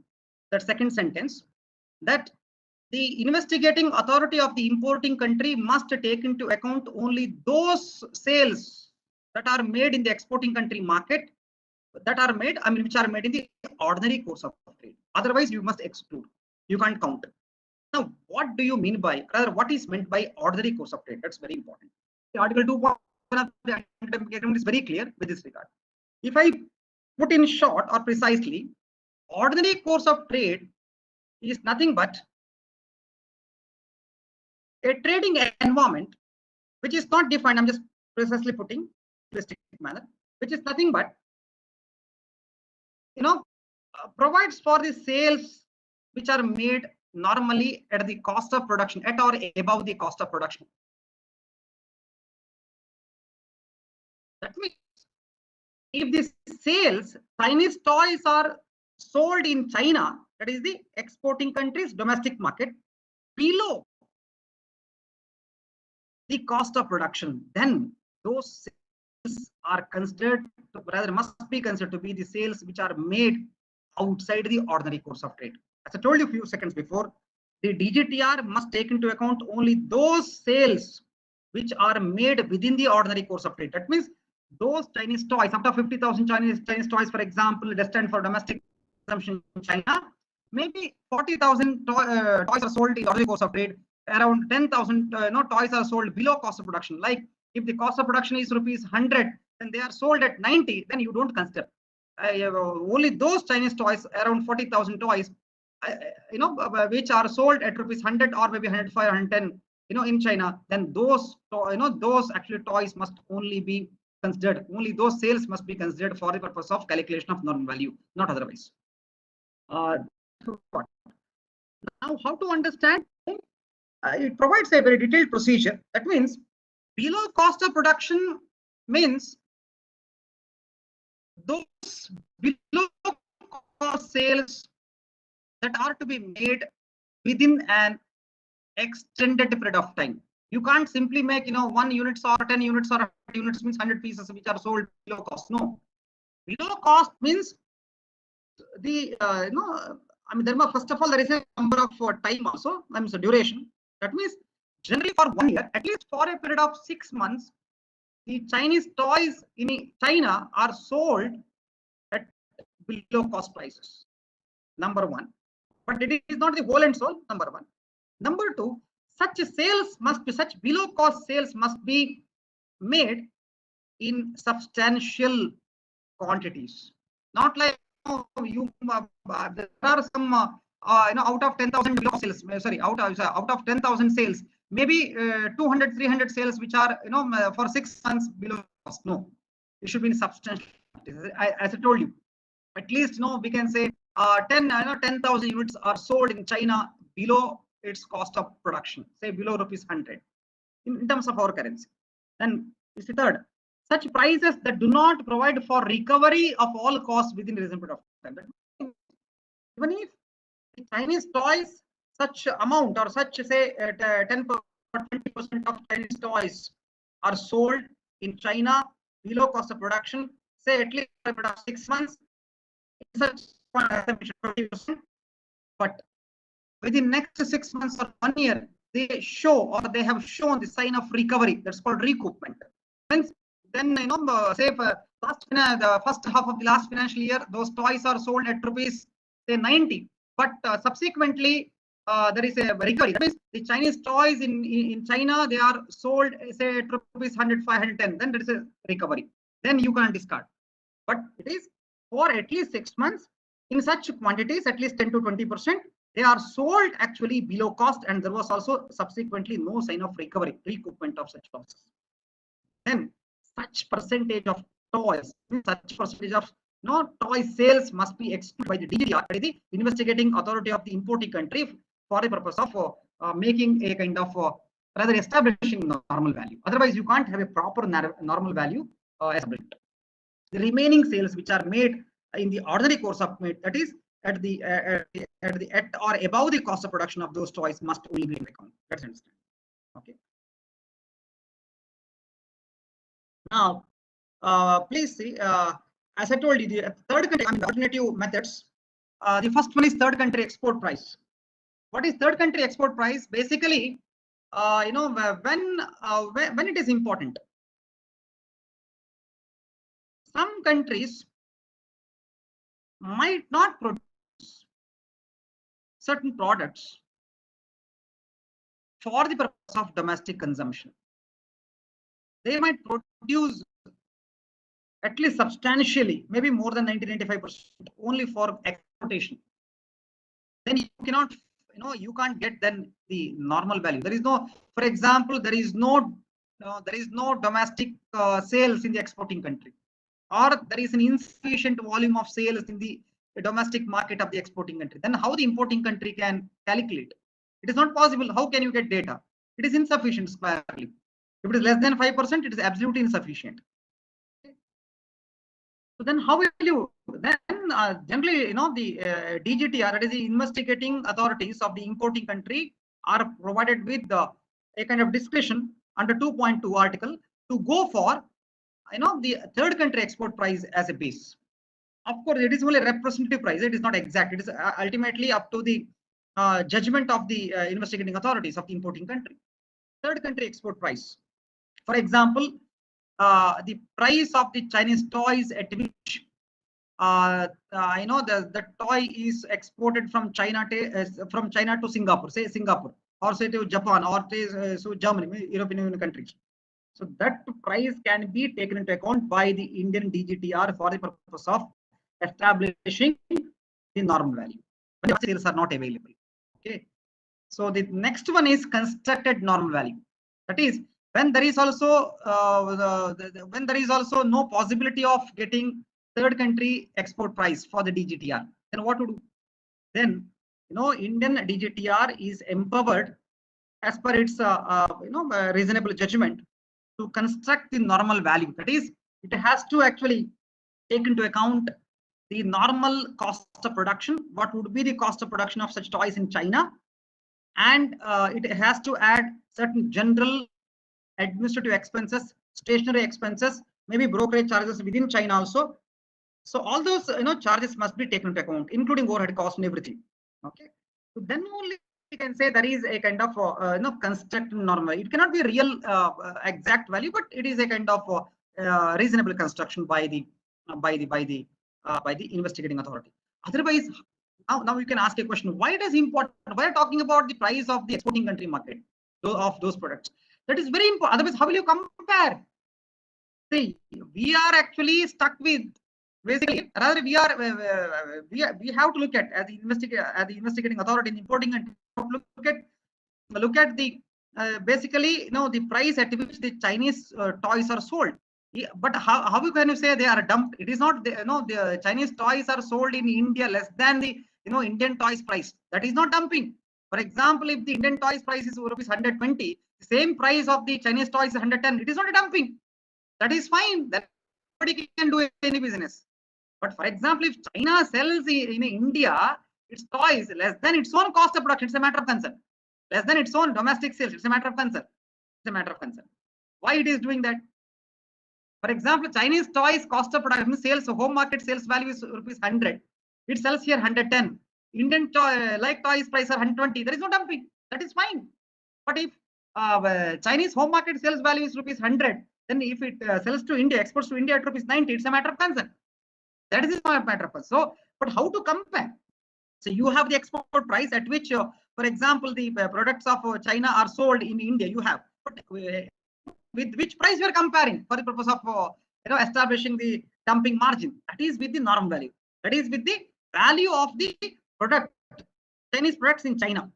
that second sentence, that the investigating authority of the importing country must take into account only those sales that are made in the exporting country market, that are made, which are made in the ordinary course of trade. Otherwise, you must exclude. You can't count. Now, what do you mean by, rather, what is meant by ordinary course of trade? That's very important. The Article 2.1 of the Anti-Dumping Agreement is very clear with this regard. If I put in short or precisely, ordinary course of trade is nothing but a trading environment which is not defined. I'm just precisely putting simplistic manner, which is nothing but, provides for the sales which are made normally at the cost of production, at or above the cost of production. That means if the sales, Chinese toys are sold in China, that is the exporting country's domestic market, below the cost of production, then those sales are considered, rather must be considered to be the sales which are made outside the ordinary course of trade. As I told you a few seconds before, the DGTR must take into account only those sales which are made within the ordinary course of trade. That means those Chinese toys, up to 50,000 Chinese toys, for example, destined for domestic consumption in China, maybe 40,000 toys are sold in the ordinary course of trade. Around 10,000 toys are sold below cost of production. Like if the cost of production is rupees 100, then they are sold at 90, then you don't consider. Only those Chinese toys, around 40,000 toys, which are sold at rupees 100 or maybe 105, 110, in China, then those, those actually toys must only be considered. Only those sales must be considered for the purpose of calculation of normal value, not otherwise. Now, how to understand? It provides a very detailed procedure. That means below cost of production means those below cost sales that are to be made within an extended period of time. You can't simply make 1 units or 10 units or 100 units means 100 pieces which are sold below cost. No, below cost means the first of all, there is a number of time also, duration. That means generally for 1 year, at least for a period of 6 months, the Chinese toys in China are sold at below cost prices. Number one, but it is not the whole and soul. Number one. Number two, such below cost sales must be made in substantial quantities. Not like there are some out of 10,000 below sales. Sorry, out of 10,000 sales, maybe 200, 300 sales which are for 6 months below cost. No, it should be in substantial. As I told you, at least we can say 10,000 units are sold in China below its cost of production, say below rupees 100 in terms of our currency. Then is the third, such prices that do not provide for recovery of all costs within a reasonable period of time. Even if the Chinese toys, such amount or such say 10% or 20% of Chinese toys are sold in China below cost of production, say at least for a period of 6 months, such 20%, but within next 6 months or 1 year, they show or they have shown the sign of recovery. That's called recoupment. Then say the first half of the last financial year, those toys are sold at rupees say 90, but subsequently there is a recovery. That means the Chinese toys in China, they are sold say at rupees 100, 510. Then there is a recovery. Then you can discard. But it is for at least 6 months in such quantities, at least 10 to 20%. They are sold actually below cost, and there was also subsequently no sign of recovery, recoupment of such losses. Then such percentage of toys, such percentage of toy sales must be excluded by the DGTR, the investigating authority of the importing country, for the purpose of making a kind of rather establishing normal value. Otherwise, you can't have a proper normal value established. The remaining sales which are made in the ordinary course of trade, that is at or above the cost of production of those toys, must only be in account. Let's understand. Okay. Now, please see, as I told you, the third country, alternative methods. The first one is third country export price. What is third country export price? Basically, when it is important, some countries might not produce certain products for the purpose of domestic consumption. They might produce at least substantially, maybe more than 90-95%, only for exportation. Then you cannot, you can't get then the normal value. There is no, for example, there is no domestic sales in the exporting country, or there is an insufficient volume of sales in the domestic market of the exporting country. Then how the importing country can calculate? It is not possible. How can you get data? It is insufficient squarely. If it is less than 5%, it is absolutely insufficient. So then how will you then generally the DGTR, that is the investigating authorities of the importing country, are provided with a kind of discretion under 2.2 article to go for the third country export price as a base. Of course, it is only a representative price. It is not exact. It is ultimately up to the judgment of the investigating authorities of the importing country. Third country export price. For example, the price of the Chinese toys at which the toy is exported from China to Singapore, say Singapore, or say to Japan, or so Germany, European Union countries. So that price can be taken into account by the Indian DGTR for the purpose of establishing the normal value when the sales are not available. Okay. So the next one is constructed normal value. That is when there is also no possibility of getting third country export price for the DGTR. Then what to do? Then Indian DGTR is empowered as per its reasonable judgment to construct the normal value. That is, it has to actually take into account the normal cost of production. What would be the cost of production of such toys in China? And it has to add certain general administrative expenses, stationery expenses, maybe brokerage charges within China also. So all those charges must be taken into account, including overhead cost and everything. Okay. So then only we can say there is a kind of construct normal. It cannot be a real exact value, but it is a kind of reasonable construction by the investigating authority. Otherwise, now you can ask a question: why it is important? Why are you talking about the price of the exporting country market of those products? That is very important. Otherwise, how will you compare? See, we are actually stuck with basically. Rather, we have to look at as the investigating authority in importing and look at the basically the price at which the Chinese toys are sold. Yeah, but how can you say they are dumped? It is not the Chinese toys are sold in India less than the Indian toys price. That is not dumping. For example, if the Indian toys price is rupees 120, the same price of the Chinese toys is 110. It is not a dumping. That is fine. That nobody can do any business. But for example, if China sells in India its toys less than its own cost of production, it's a matter of concern. Less than its own domestic sales, it's a matter of concern. It's a matter of concern. Why it is doing that? For example, Chinese toys cost of production sales, so home market sales value is rupees 100. It sells here 110. Indian like toys price are 120, there is no dumping. That is fine. But if Chinese home market sales value is rupees 100, then if it sells to India, exports to India at rupees 90, it's a matter of concern. That is a matter of concern. So, but how to compare? So you have the export price at which, for example, the products of China are sold in India. You have, but with which price you are comparing for the purpose of establishing the dumping margin? That is with the norm value. That is with the value of the product, Chinese products in China,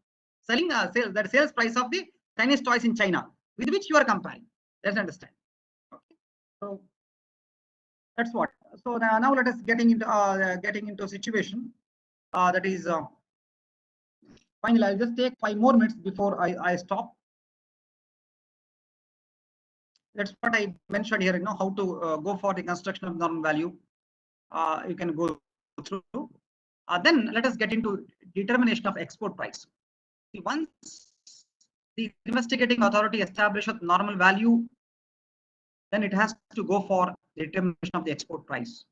selling that sales price of the Chinese toys in China, with which you are comparing. Let's understand. Okay. So that's what. So now let us getting into a situation that is. Finally, I'll just take 5 more minutes before I stop. That's what I mentioned here, how to go for the construction of normal value. You can go through. Then let us get into determination of export price. See, once the investigating authority establishes normal value, then it has to go for the determination of the export price.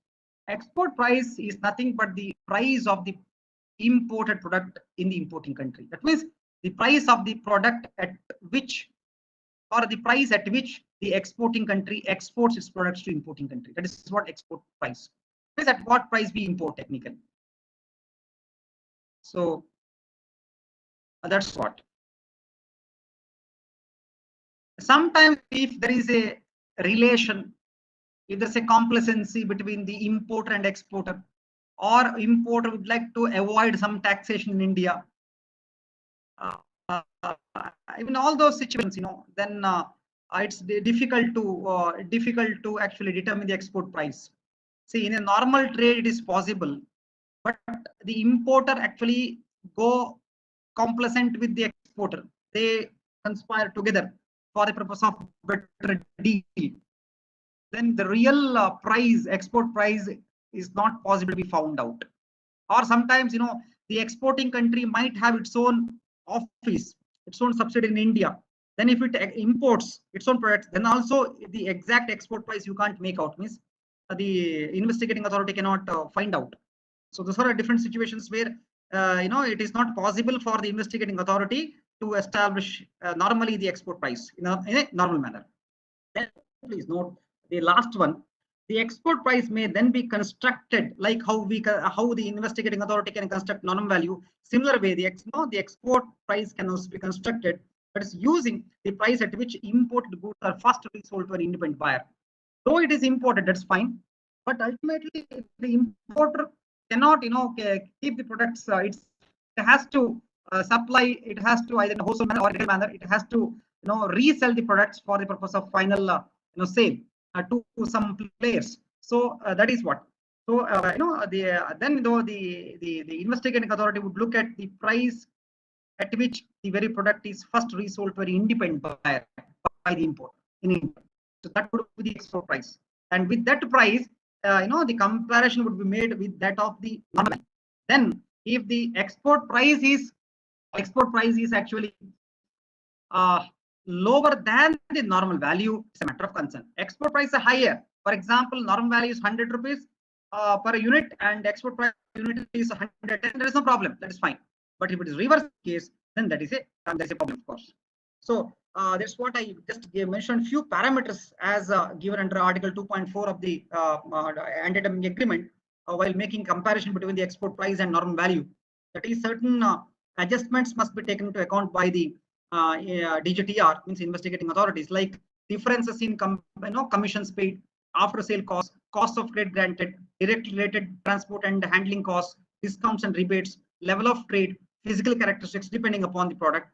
Export price is nothing but the price of the imported product in the importing country. That means the price of the product at which, or the price at which the exporting country exports its products to importing country. That is what export price is, at what price we import technically. So that's what. Sometimes if there is a relation, if there's a complacency between the importer and exporter, or importer would like to avoid some taxation in India, in all those situations, then it's difficult to actually determine the export price. See, in a normal trade, it is possible, but the importer actually go complacent with the exporter. They conspire together for the purpose of better deal. Then the real price, export price, is not possible to be found out. Or sometimes, the exporting country might have its own office, its own subsidiary in India. Then if it imports its own products, then also the exact export price you can't make out, means the investigating authority cannot find out. So those are different situations where it is not possible for the investigating authority to establish normally the export price in a normal manner. Then please note the last one. The export price may then be constructed like how the investigating authority can construct normal value. Similar way, the export price can also be constructed, but it's using the price at which imported goods are first sold to an independent buyer. Though it is imported, that's fine, but ultimately the importer cannot keep the products. It has to supply. It has to either in a wholesale manner or retail manner. It has to resell the products for the purpose of final sale to some players. So that is what. So then the investigating authority would look at the price at which the very product is first resold to an independent buyer by the importer in India. So that would be the export price, and with that price, the comparison would be made with that of the normal. Then, if the export price is actually lower than the normal value, it's a matter of concern. Export price is higher. For example, normal value is 100 rupees per unit, and export price unit is 110. There is no problem. That is fine. But if it is reverse case, then that is a problem, of course. So that's what I just mentioned. Few parameters as given under Article 2.4 of the anti-dumping agreement while making comparison between the export price and normal value. That is, certain adjustments must be taken into account by the DGTR, means investigating authorities, like differences in commissions paid, after sale costs, cost of credit granted, direct related transport and handling costs, discounts and rebates, level of trade, physical characteristics depending upon the product,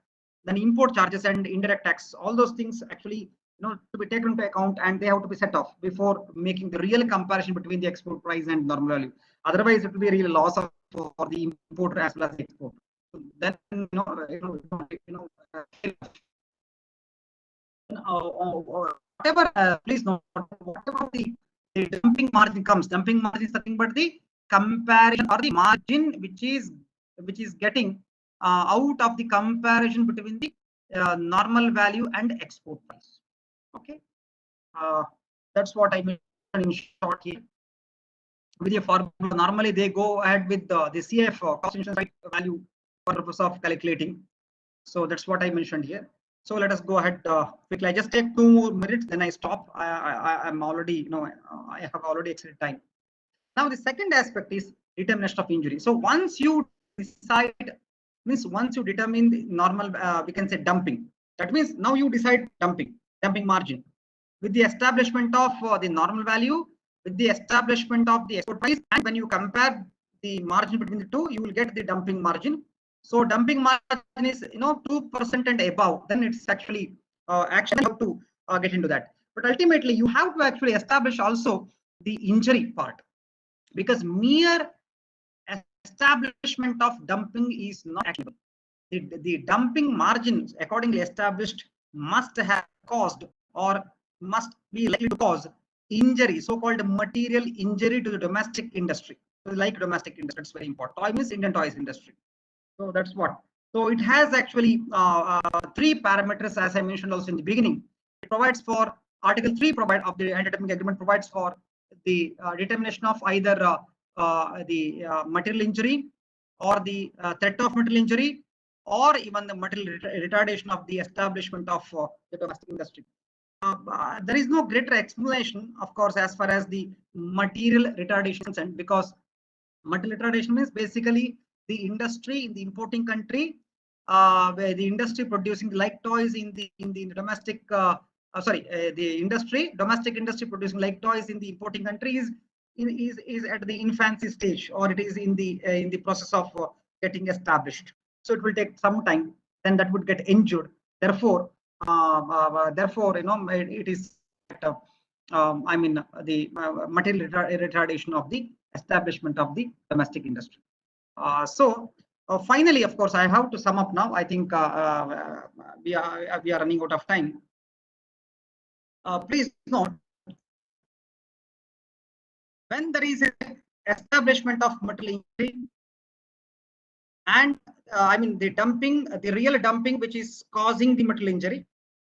then import charges and indirect tax. All those things actually to be taken into account, and they have to be set off before making the real comparison between the export price and normal value. Otherwise, it will be a real loss for the importer as well as the exporter. So then whatever, please note, whatever the dumping margin comes, dumping margin is nothing but the comparison or the margin which is getting out of the comparison between the normal value and export price. Okay, that's what I mean in short here. with a formula. Normally they go ahead with the CF cost insurance right value for purpose of calculating. So that's what I mentioned here. So let us go ahead quickly. I just take 2 more minutes, then I stop. I'm already, I have already exceeded time. Now the second aspect is determination of injury. So once you decide, means once you determine the normal, we can say dumping. That means now you decide dumping margin with the establishment of the normal value, with the establishment of the export price, and when you compare the margin between the two, you will get the dumping margin. So dumping margin is 2% and above. Then it's actually actually how to get into that. But ultimately, you have to actually establish also the injury part, because mere establishment of dumping is not actionable. The dumping margins accordingly established must have caused or must be likely to cause injury, so-called material injury to the domestic industry. So like domestic industry, it's very important. Toy means Indian toys industry. So that's what. So it has actually 3 parameters, as I mentioned also in the beginning. It provides for Article 3 of the anti-dumping agreement provides for the determination of either the material injury or the threat of material injury, or even the material retardation of the establishment of the domestic industry. There is no greater explanation, of course, as far as the material retardation is concerned, because material retardation means basically the industry in the importing country, where the industry producing like toys in the domestic, the domestic industry producing like toys in the importing country is at the infancy stage, or it is in the process of getting established. So it will take some time. Then that would get injured. Therefore, it is. I mean, the material retardation of the establishment of the domestic industry. Finally, of course, I have to sum up now. I think we are running out of time. Please note, when there is an establishment of material injury and I mean the dumping, the real dumping which is causing the material injury,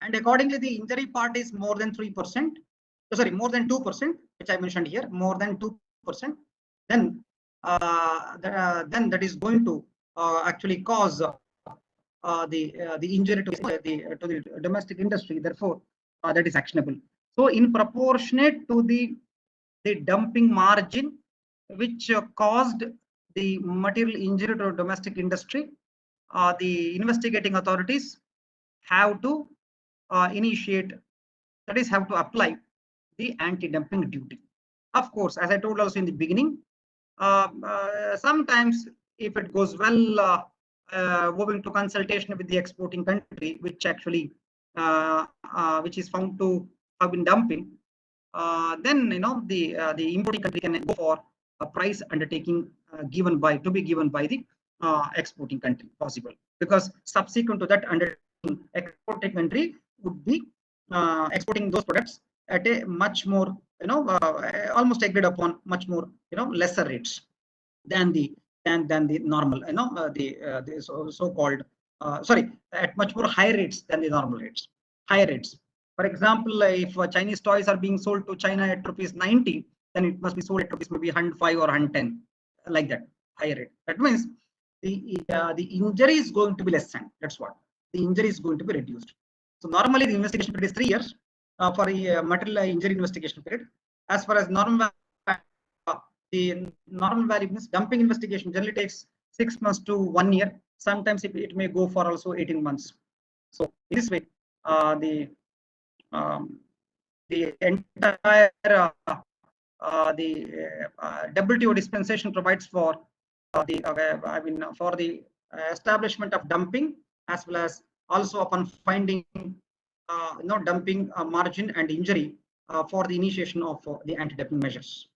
and accordingly the injury part is more than 3%, sorry, more than 2%, which I mentioned here, more than 2%, then that is going to actually cause the injury to the domestic industry. Therefore, that is actionable. So, in proportionate to the dumping margin which caused the material injury to domestic industry, the investigating authorities have to initiate, that is, have to apply the anti-dumping duty. Of course, as I told also in the beginning, sometimes if it goes well, moving to consultation with the exporting country, which actually which is found to have been dumping, then the importing country can go for a price undertaking given by the exporting country, possible, because subsequent to that undertaking, exporting country would be exporting those products at a much more almost agreed upon much more lesser rates than the normal the so-called sorry, at much more higher rates than the normal rates, higher rates. For example, if Chinese toys are being sold to China at ₹90, then it must be sold at maybe 105 or 110, like that, higher rate. That means the injury is going to be lessened. That's what, the injury is going to be reduced. So normally the investigation period is 3 years for a material injury investigation period. As far as normal the normal value means dumping investigation generally takes 6 months to 1 year. Sometimes it may go for also 18 months. So in this way, the entire WTO dispensation provides for for the establishment of dumping, as well as also upon finding dumping margin and injury for the initiation of the anti-dumping measures.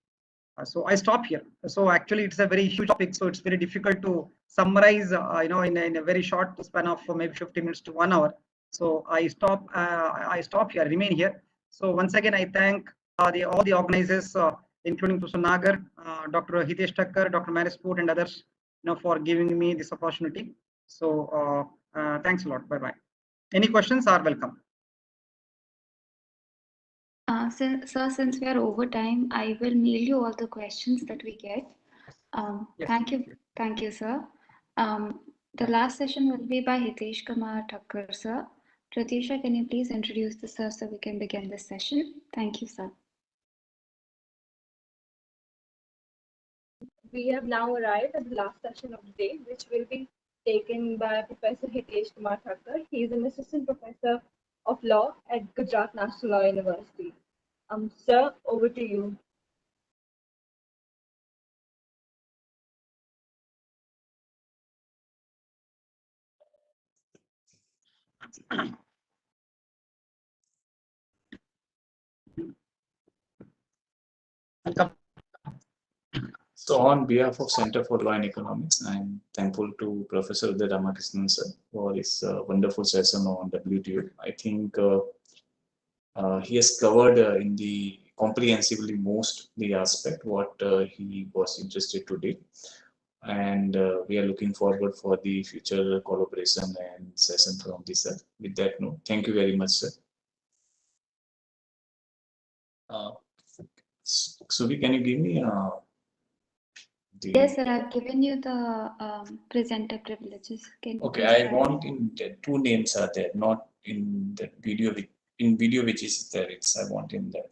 So I stop here. So actually, it's a very huge topic, so it's very difficult to summarize, in a very short span of maybe 50 minutes to 1 hour. So I stop here, remain here. So once again, I thank all the organizers, including Professor Nagar, Dr. Hitesh Thakkar, Dr. Marisport, and others, for giving me this opportunity. So thanks a lot. Bye bye. Any questions are welcome. Sir, since we are over time, I will mail you all the questions that we get. Yes. Thank you, sir. The last session will be by Hitesh Kumar Thakkar, sir. Pratisha, can you please introduce the sir so we can begin this session? Thank you, sir. We have now arrived at the last session of the day, which will be taken by Professor Hitesh Kumar Thakkar. He is an assistant professor of law at Gujarat National Law University. Sir, over to you. Welcome. So on behalf of Center for Law and Economics, I'm thankful to Professor Uday Ramakrishnan sir for his wonderful session on WTO. I think he has covered in the comprehensively most the aspect what he was interested to do, and we are looking forward for the future collaboration and session from this sir. With that note, thank you very much, sir. Subi, can you give me Yes, sir, I've given you the presenter privileges. Can you Okay, please I try want in the two names are there, not in the video. In video which is there, it's I want in that.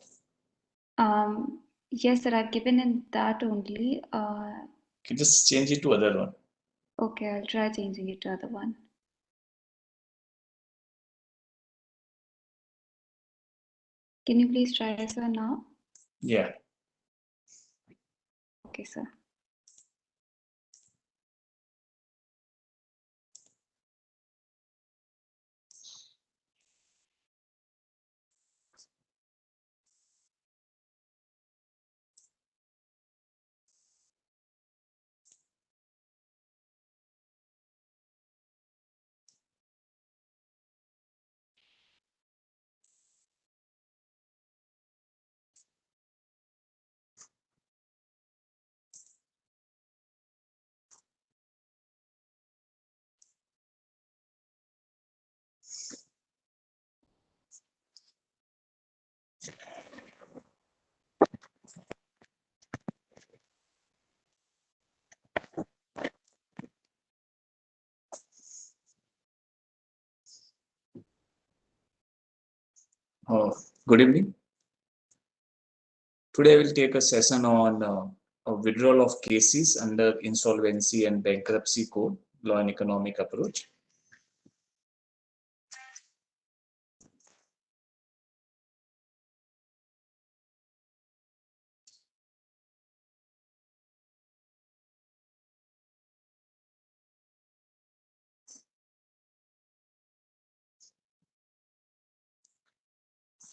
Yes, sir, I've given in that only. Can you just change it to other one? Okay, I'll try changing it to other one. Can you please try, sir, now? Yeah. Okay, sir. Good evening. Today I will take a session on a withdrawal of cases under insolvency and bankruptcy code, law and economic approach.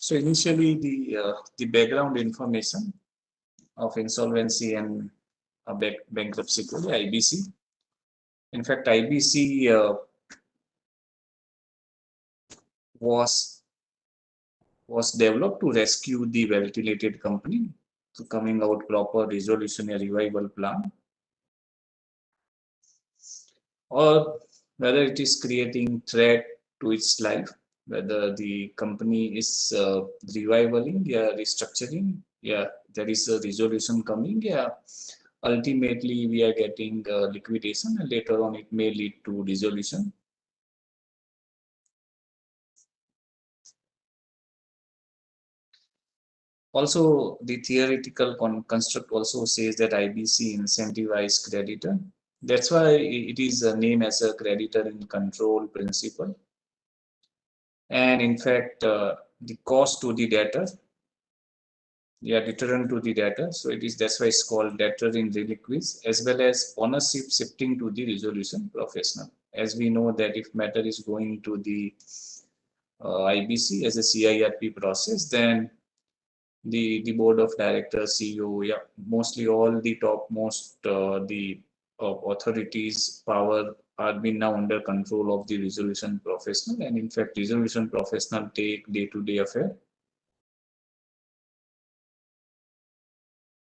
So initially the background information of insolvency and bankruptcy code, IBC. In fact, IBC was developed to rescue the ventilated company to coming out proper resolution and revival plan, or whether it is creating threat to its life, whether the company is reviving, yeah, restructuring, yeah, there is a resolution coming, yeah, ultimately we are getting liquidation and later on it may lead to resolution. Also, the theoretical construct also says that IBC incentivized creditor. That's why it is named as a creditor in control principle. And in fact, the cost to the debtor, yeah, deterrent to the debtor. So it is that's why it's called debtor in reliquis, as well as ownership shifting to the resolution professional. As we know that if matter is going to the IBC as a CIRP process, then the board of directors, CEO, yeah, mostly all the topmost the authorities power are being now under control of the resolution professional, and in fact resolution professional take day-to-day affair.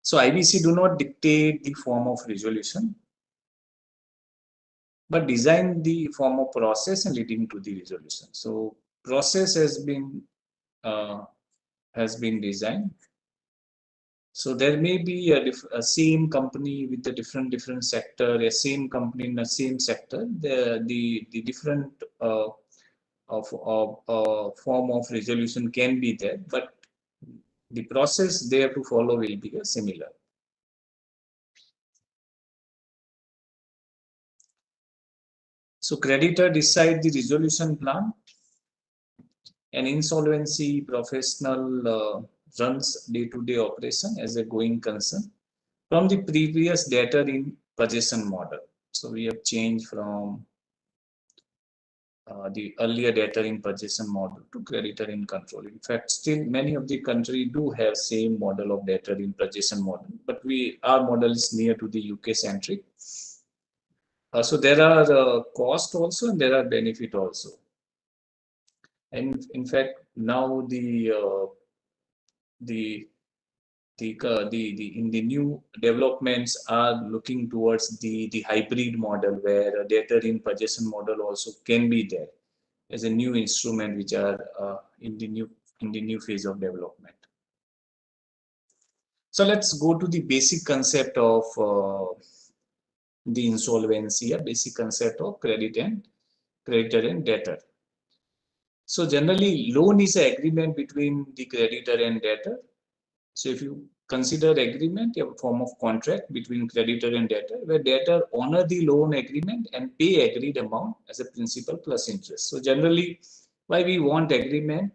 So IBC do not dictate the form of resolution, but design the form of process and leading to the resolution. So process has been has been designed. So there may be a same company with a different sector, a same company in the same sector. The different form of resolution can be there, but the process they have to follow will be similar. So creditor decide the resolution plan. An insolvency professional runs day-to-day operation as a going concern from the previous debtor in possession model. So we have changed from the earlier debtor in possession model to creditor in control. In fact, still many of the country do have same model of debtor in possession model, but our model is near to the UK centric. So there are cost also and there are benefit also. And in fact, now the in the new developments are looking towards the hybrid model where a debtor in possession model also can be there as a new instrument which are in the new phase of development. So let's go to the basic concept of the insolvency, a basic concept of creditor and debtor. So generally, loan is an agreement between the creditor and debtor. So if you consider agreement a form of contract between creditor and debtor, where debtor honor the loan agreement and pay agreed amount as a principal plus interest. So generally, why we want agreement?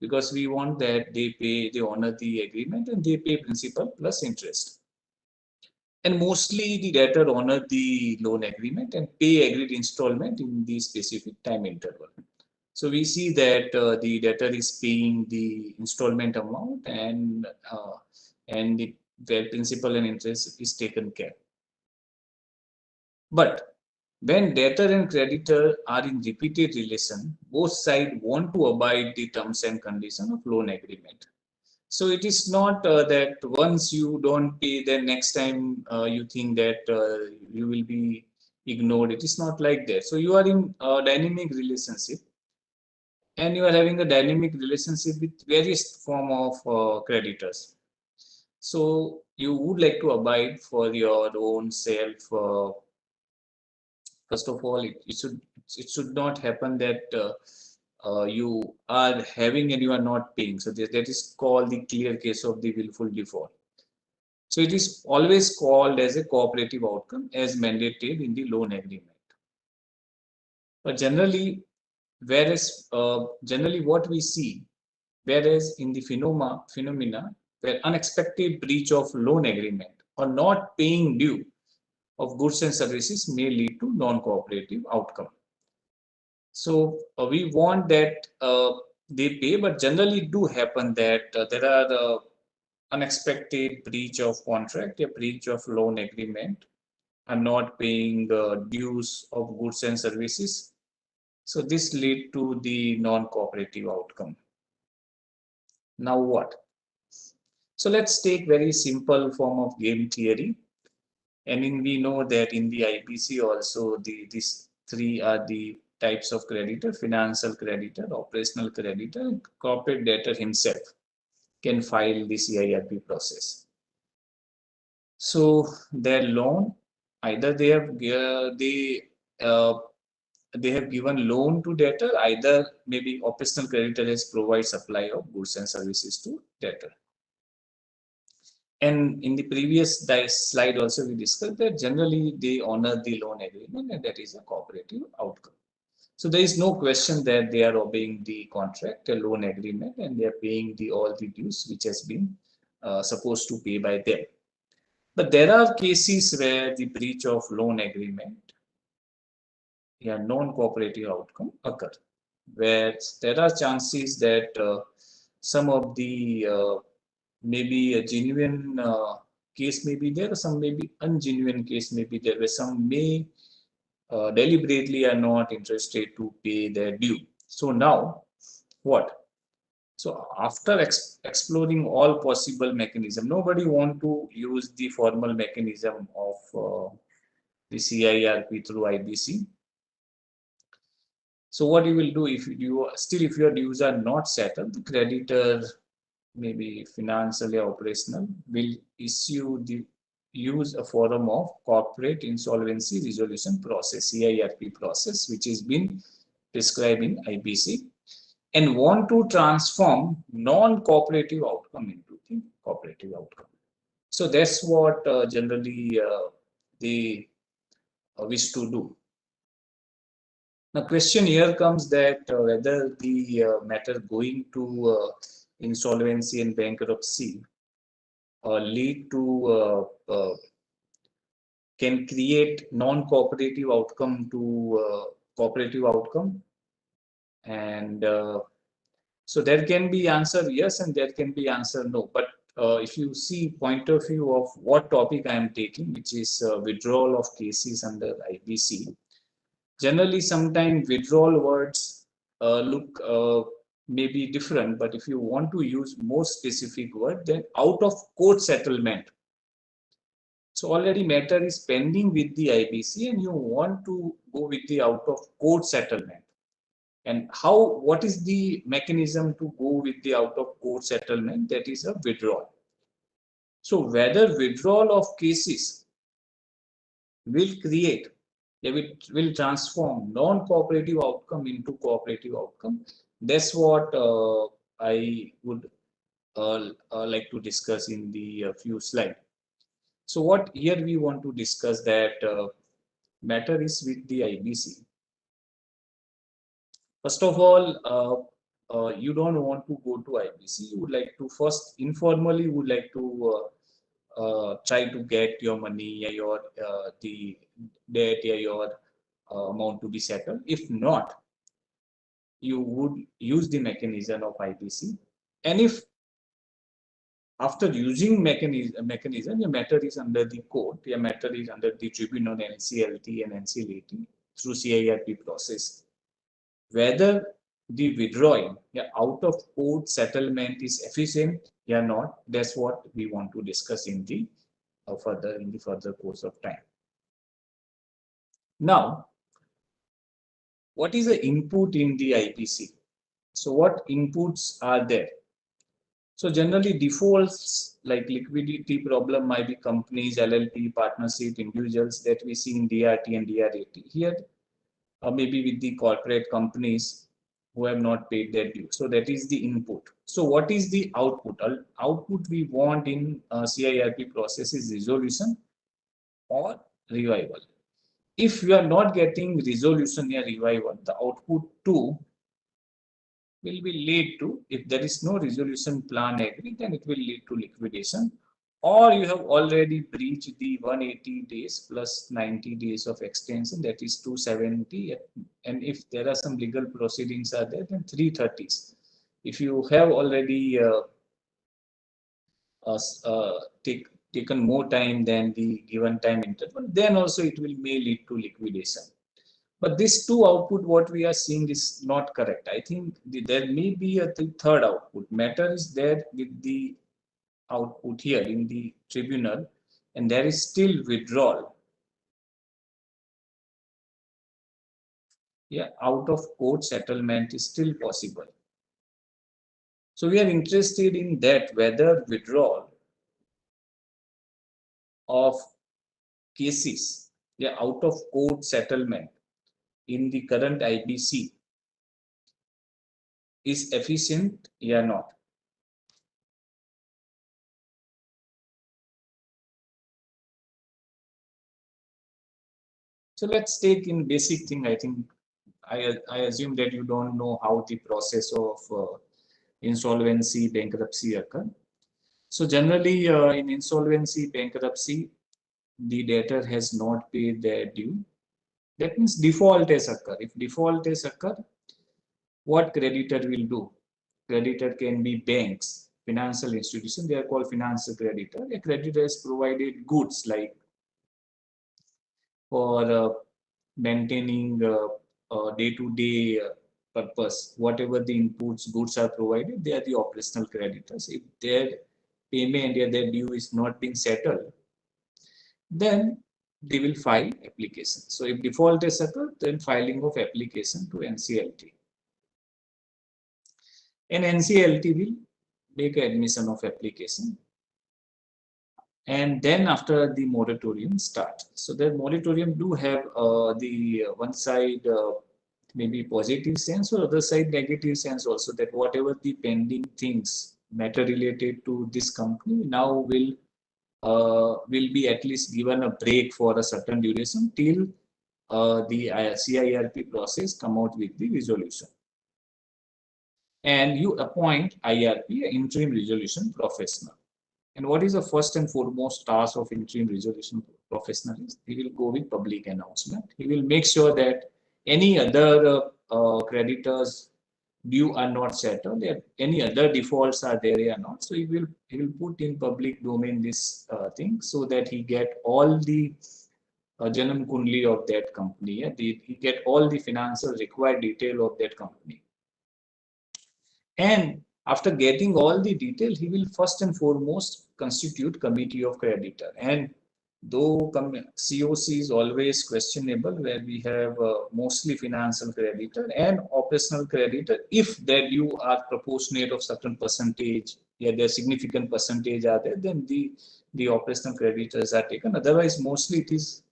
Because we want that they honor the agreement and they pay principal plus interest. And mostly the debtor honor the loan agreement and pay agreed installment in the specific time interval. So we see that the debtor is paying the installment amount and their principal and interest is taken care. But when debtor and creditor are in repeated relation, both sides want to abide the terms and conditions of loan agreement. So it is not that once you don't pay, then next time you think that you will be ignored. It is not like that. So you are in a dynamic relationship and you are having a dynamic relationship with various form of creditors. So you would like to abide for your own self. First of all, it should not happen that you are having and you are not paying. So that is called the clear case of the willful default. So it is always called as a cooperative outcome as mandated in the loan agreement. But generally, generally what we see, whereas in the phenomena where unexpected breach of loan agreement or not paying due of goods and services may lead to non-cooperative outcome. So we want that they pay, but generally do happen that there are unexpected breach of contract, a breach of loan agreement, and not paying dues of goods and services. So this lead to the non-cooperative outcome. Now what? So let's take very simple form of game theory. And we know that in the IBC also these three are the types of creditor: financial creditor, operational creditor, and corporate debtor himself can file the CIRP process. So their loan, either they have given loan to debtor, either maybe operational creditor has provided supply of goods and services to debtor. And in the previous slide also we discussed that generally they honor the loan agreement and that is a cooperative outcome. So there is no question that they are obeying the contract, a loan agreement, and they are paying all the dues which has been supposed to pay by them. But there are cases where the breach of loan agreement, non-cooperative outcome occur, where there are chances that some of the maybe a genuine case may be there, or some maybe ungenuine case may be there, where some may deliberately are not interested to pay their due. So now what? So after exploring all possible mechanism, nobody want to use the formal mechanism of the CIRP through IBC. So what you will do if your dues are not settled, the creditor maybe financially operational, will use a forum of corporate insolvency resolution process, CIRP process, which has been prescribed in IBC, and want to transform non-cooperative outcome into the cooperative outcome. So that's what generally they wish to do. Now, question here comes that whether the matter going to insolvency and bankruptcy lead to can create non-cooperative outcome to cooperative outcome, and so there can be answer yes and there can be answer no. But if you see point of view of what topic I am taking, which is withdrawal of cases under IBC, generally sometimes withdrawal words look maybe different, but if you want to use more specific word, then out of court settlement. So already matter is pending with the IBC and you want to go with the out of court settlement. And what is the mechanism to go with the out of court settlement? That is a withdrawal. So whether withdrawal of cases will create, it will transform non-cooperative outcome into cooperative outcome. That's what I would like to discuss in the few slides. So what here we want to discuss that matter is with the IBC. First of all, you don't want to go to IBC. You would like to first informally would like to try to get your money, your the debt, your amount to be settled. If not, you would use the mechanism of IBC. And if after using mechanism, your matter is under the court, your matter is under the tribunal, NCLT and NCLAT through CIRP process, whether the withdrawing out of court settlement is efficient or not, that's what we want to discuss in the further course of time. Now, what is the input in the IBC? So what inputs are there? So generally defaults like liquidity problem might be companies, LLP, partnership, individuals that we see in DRT and DRAT. Here, maybe with the corporate companies who have not paid their due. So that is the input. So what is the output? Output we want in CIRP process is resolution or revival. If you are not getting resolution or revival, the output too will be lead to, if there is no resolution plan agreed, then it will lead to liquidation, or you have already breached the 180 days plus 90 days of extension, that is 270, and if there are some legal proceedings are there, then 330s. If you have already taken more time than the given time interval, then also it will may lead to liquidation. But this two output, what we are seeing is not correct. I think there may be a third output. Matter is there with the output here in the tribunal, and there is still withdrawal. Yeah, out of court settlement is still possible. So we are interested in that, whether withdrawal of cases, out of court settlement in the current IBC is efficient or not. So let's take in basic thing. I think I assume that you don't know how the process of insolvency, bankruptcy occur. So generally in insolvency, bankruptcy, the debtor has not paid their due. That means default has occurred. If default has occurred, what creditor will do? Creditor can be banks, financial institutions. They are called financial creditor. A creditor has provided goods like for maintaining day-to-day purpose. Whatever the inputs, goods are provided, they are the operational creditors. If their payment or their due is not being settled, then they will file application. So if default is occurred, then filing of application to NCLT. And NCLT will make an admission of application. And then after the moratorium start. So the moratorium do have the one side maybe positive sense or other side negative sense also, that whatever the pending things matter related to this company now will be at least given a break for a certain duration till the CIRP process come out with the resolution. And you appoint IRP, interim resolution professional. And what is the first and foremost task of interim resolution professional is he will go with public announcement. He will make sure that any other creditors due are not settled, that any other defaults are there or not. So he will put in public domain this thing so that he get all the Janam Kundli of that company. Yeah? He get all the financial required detail of that company. And after getting all the detail, he will first and foremost constitute committee of creditor. And though COC is always questionable, where we have mostly financial creditor and operational creditor, if that you are proportionate of certain percentage, yeah, their significant percentage are there, then the operational creditors are taken. Otherwise, mostly it is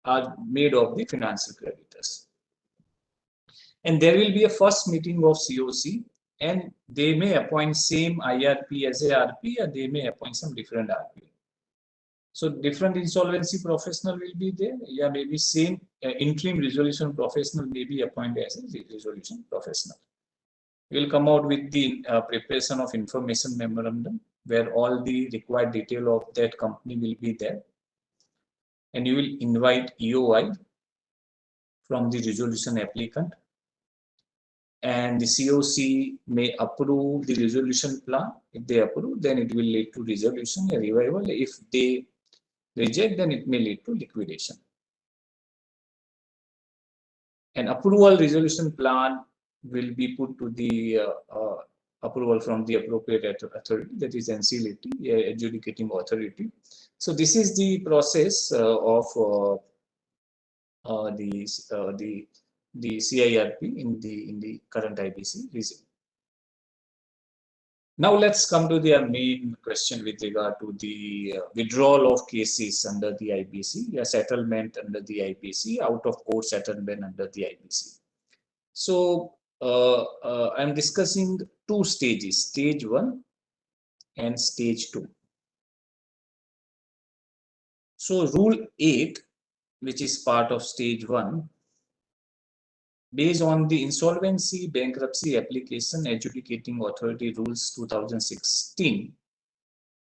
are made of the financial creditors. And there will be a first meeting of COC, and they may appoint same IRP as a RP, or they may appoint some different RP. So different insolvency professional will be there. Yeah, maybe same interim resolution professional may be appointed as a resolution professional. We will come out with the preparation of information memorandum, where all the required detail of that company will be there. And you will invite EOI from the resolution applicant. And the COC may approve the resolution plan. If they approve, then it will lead to resolution, a revival. If they reject, then it may lead to liquidation. An approval resolution plan will be put to the approval from the appropriate authority, that is NCLT, adjudicating authority. So this is the process of the CIRP in the current IBC regime. Now let's come to the main question with regard to the withdrawal of cases under the IBC, a settlement under the IBC, out of court settlement under the IBC. So I'm discussing two stages, stage 1 and stage 2. So rule 8, which is part of stage 1, based on the Insolvency Bankruptcy Application Adjudicating Authority Rules 2016,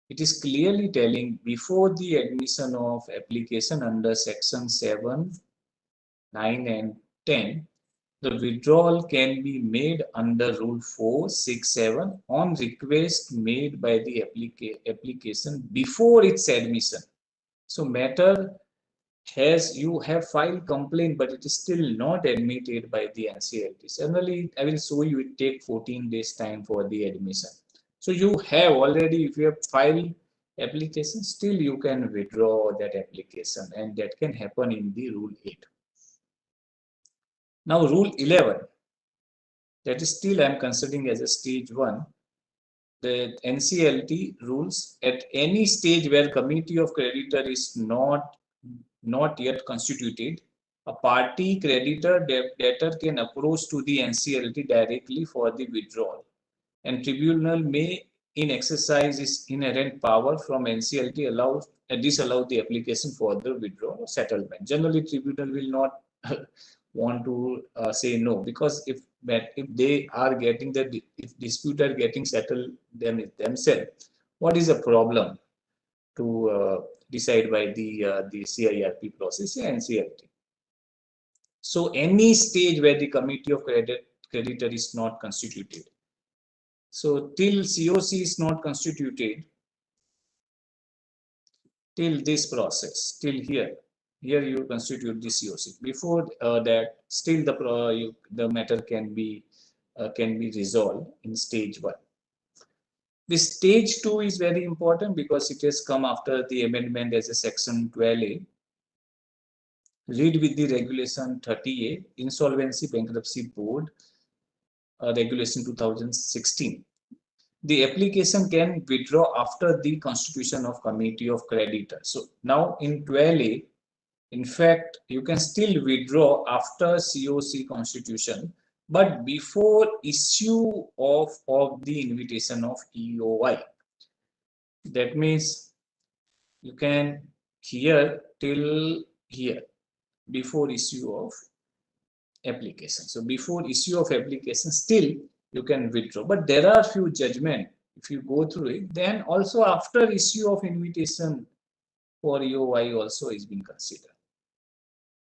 it is clearly telling before the admission of application under section 7, 9 and 10, the withdrawal can be made under rule 4, 6, 7 on request made by the application before its admission. So matter you have filed complaint, but it is still not admitted by the NCLT. Generally, I will show you it take 14 days time for the admission. So you have already, if you have filed application, still you can withdraw that application, and that can happen in the rule 8. Now rule 11, that is still I am considering as a stage 1. The NCLT rules at any stage where committee of creditor is not yet constituted, a party creditor debtor can approach to the NCLT directly for the withdrawal, and tribunal may, in exercise its inherent power from NCLT, disallow the application for the withdrawal or settlement. Generally, tribunal will not want to say no, because if they are getting if dispute are getting settled themselves, what is the problem to decide by the CIRP process and NCLT? So any stage where the committee of creditor is not constituted. So till COC is not constituted, till this process, till here you constitute the COC. Before that, still the matter can be resolved in stage 1. The stage 2 is very important because it has come after the amendment as a section 12A. Read with the regulation 30A, Insolvency Bankruptcy Board, regulation 2016. the application can withdraw after the constitution of committee of creditors. So now in 12A, in fact, you can still withdraw after COC constitution, but before issue of the invitation of EOI. That means you can here till here before issue of application. So before issue of application, still you can withdraw. But there are few judgment. If you go through it, then also after issue of invitation for EOI also is being considered.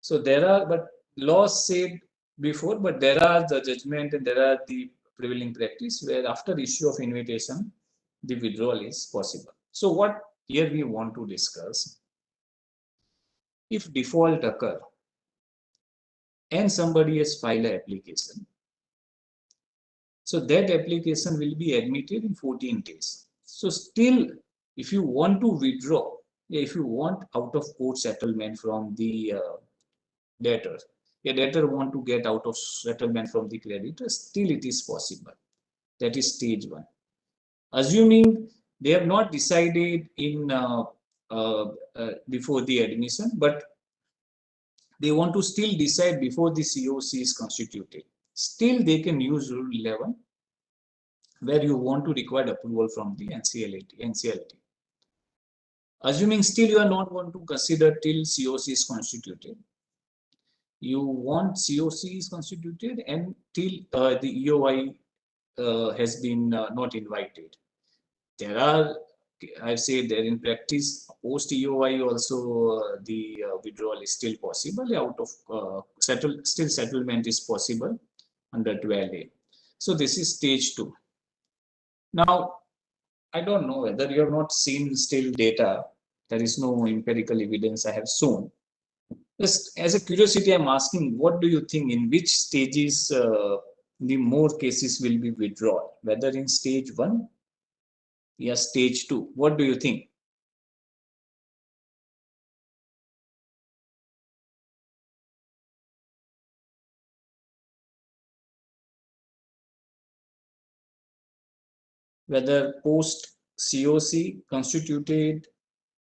So there are, but laws said before, but there are the judgment and there are the prevailing practice where after issue of invitation, the withdrawal is possible. So what here we want to discuss, if default occur and somebody has filed an application, so that application will be admitted in 14 days. So still, if you want to withdraw, if you want out of court settlement from the debtor, a debtor want to get out of settlement from the creditor, still it is possible. That is stage one. Assuming they have not decided in before the admission, but they want to still decide before the COC is constituted. Still, they can use Rule 11, where you want to require approval from the NCLT. Assuming still you are not going to consider till COC is constituted, you want COC is constituted and till the EOI has been not invited. There are, I've said that in practice, post EOI also the withdrawal is still possible. Out of still settlement is possible under 12A. So this is stage 2. Now, I don't know whether you have not seen still data. There is no empirical evidence I have shown. Just as a curiosity, I'm asking, what do you think, in which stages the more cases will be withdrawn? Whether in stage 1 or stage 2? What do you think? Whether post COC constituted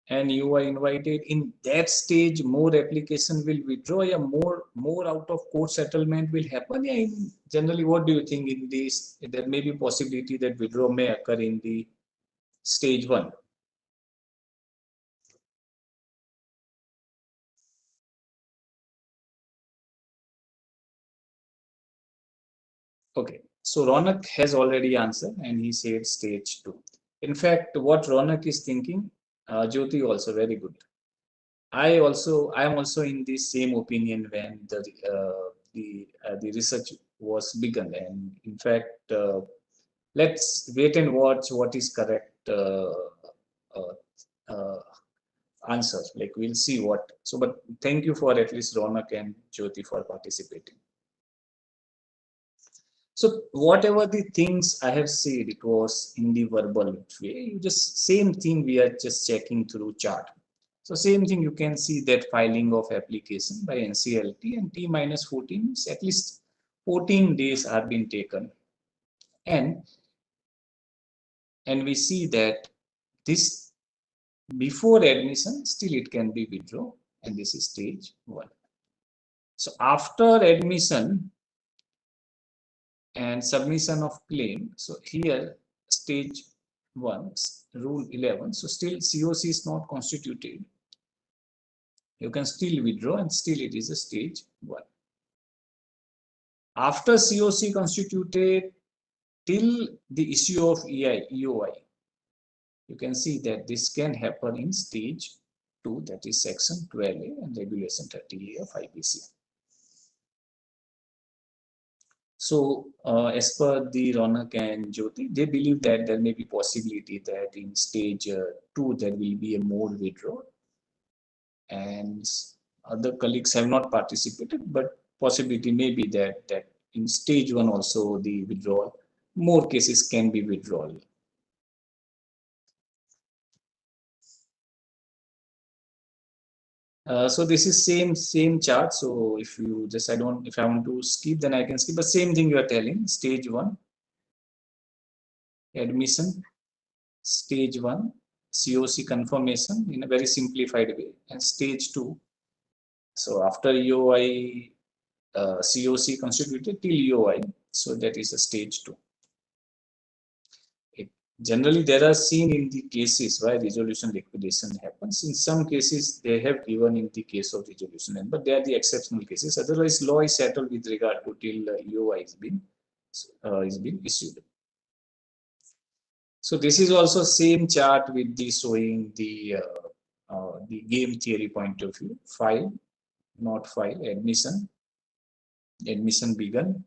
and you are invited, in that stage more application will withdraw, yeah, more out of court settlement will happen. Yeah, generally, what do you think in this? There may be possibility that withdrawal may occur in the stage 1. Okay, so Ronak has already answered and he said stage 2. In fact, what Ronak is thinking, Jyoti also very good. I am also in the same opinion when the research was begun, and in fact, let's wait and watch what is correct uh, uh, answer. Like we'll see what. So, but thank you for at least Ronak and Jyoti for participating. So whatever the things I have said, it was in the verbal way. You just same thing we are just checking through chart. So same thing, you can see that filing of application by NCLT and T minus 14 is at least 14 days are being taken. And we see that this before admission, still it can be withdrawn, and this is stage 1. So after admission and submission of claim, so here stage 1, rule 11, so still COC is not constituted. You can still withdraw and still it is a stage 1. After COC constituted till the issue of EOI, you can see that this can happen in stage 2, that is section 12A and regulation 30A of IBC. So as per the Ronak and Jyoti, they believe that there may be possibility that in stage 2 there will be a more withdrawal, and other colleagues have not participated, but possibility may be that in stage 1 also the withdrawal, more cases can be withdrawn. So this is same chart. So if you just if I want to skip, then I can skip. But same thing you are telling, stage 1. admission, stage 1, COC confirmation in a very simplified way, and stage 2. So after EOI, COC constituted till EOI, so that is a stage 2. Generally, there are seen in the cases where resolution liquidation happens. In some cases, they have given in the case of resolution, but they are the exceptional cases. Otherwise, law is settled with regard to till EOI is being issued. So this is also same chart with the showing the game theory point of view. File, not file, admission begun.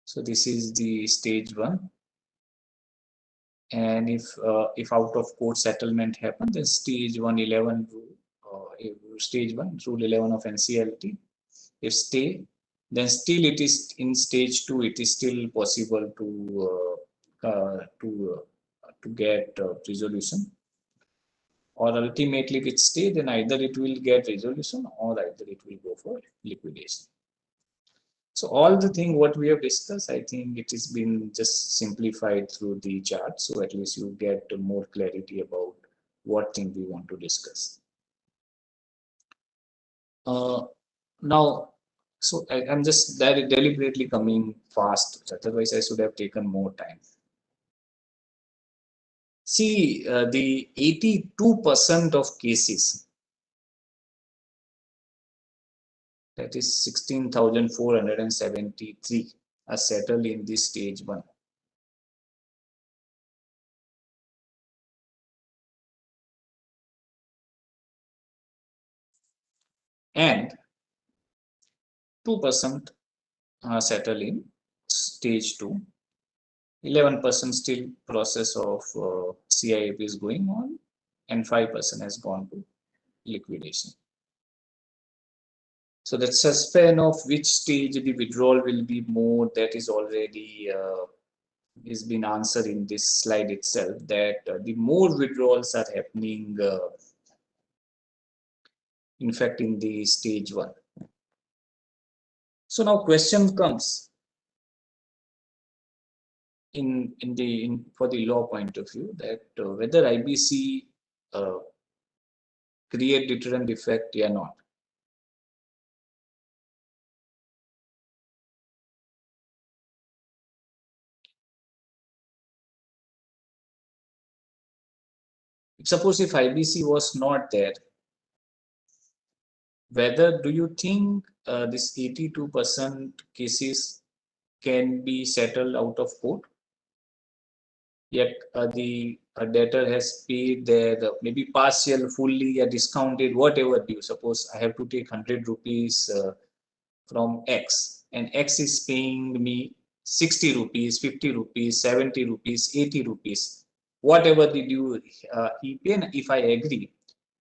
So this is the stage 1. And if out of court settlement happens, then stage 111 rule, stage 1 rule 11 of NCLT. If stay, then still it is in stage 2. It is still possible to get resolution. Or ultimately, if it stay, then either it will get resolution or either it will go for liquidation. So all the thing what we have discussed, I think it has been just simplified through the chart. So at least you get more clarity about what thing we want to discuss. Now, so I'm just deliberately coming fast. Otherwise, I should have taken more time. See, the 82% of cases, that is 16,473, are settled in this stage 1. And 2% are settled in stage 2. 11% still process of CIF is going on, and 5% has gone to liquidation. So the suspense of which stage the withdrawal will be more, that is already is been answered in this slide itself, that the more withdrawals are happening, in fact, in the stage 1. So now question comes for the law point of view, that whether IBC create deterrent effect or not. Suppose if IBC was not there, whether do you think this 82% cases can be settled out of court? Yet the debtor has paid their maybe partial, fully, discounted, whatever due. Suppose I have to take 100 rupees from X, and X is paying me 60 rupees, 50 rupees, 70 rupees, 80 rupees, whatever the due he paid. If I agree,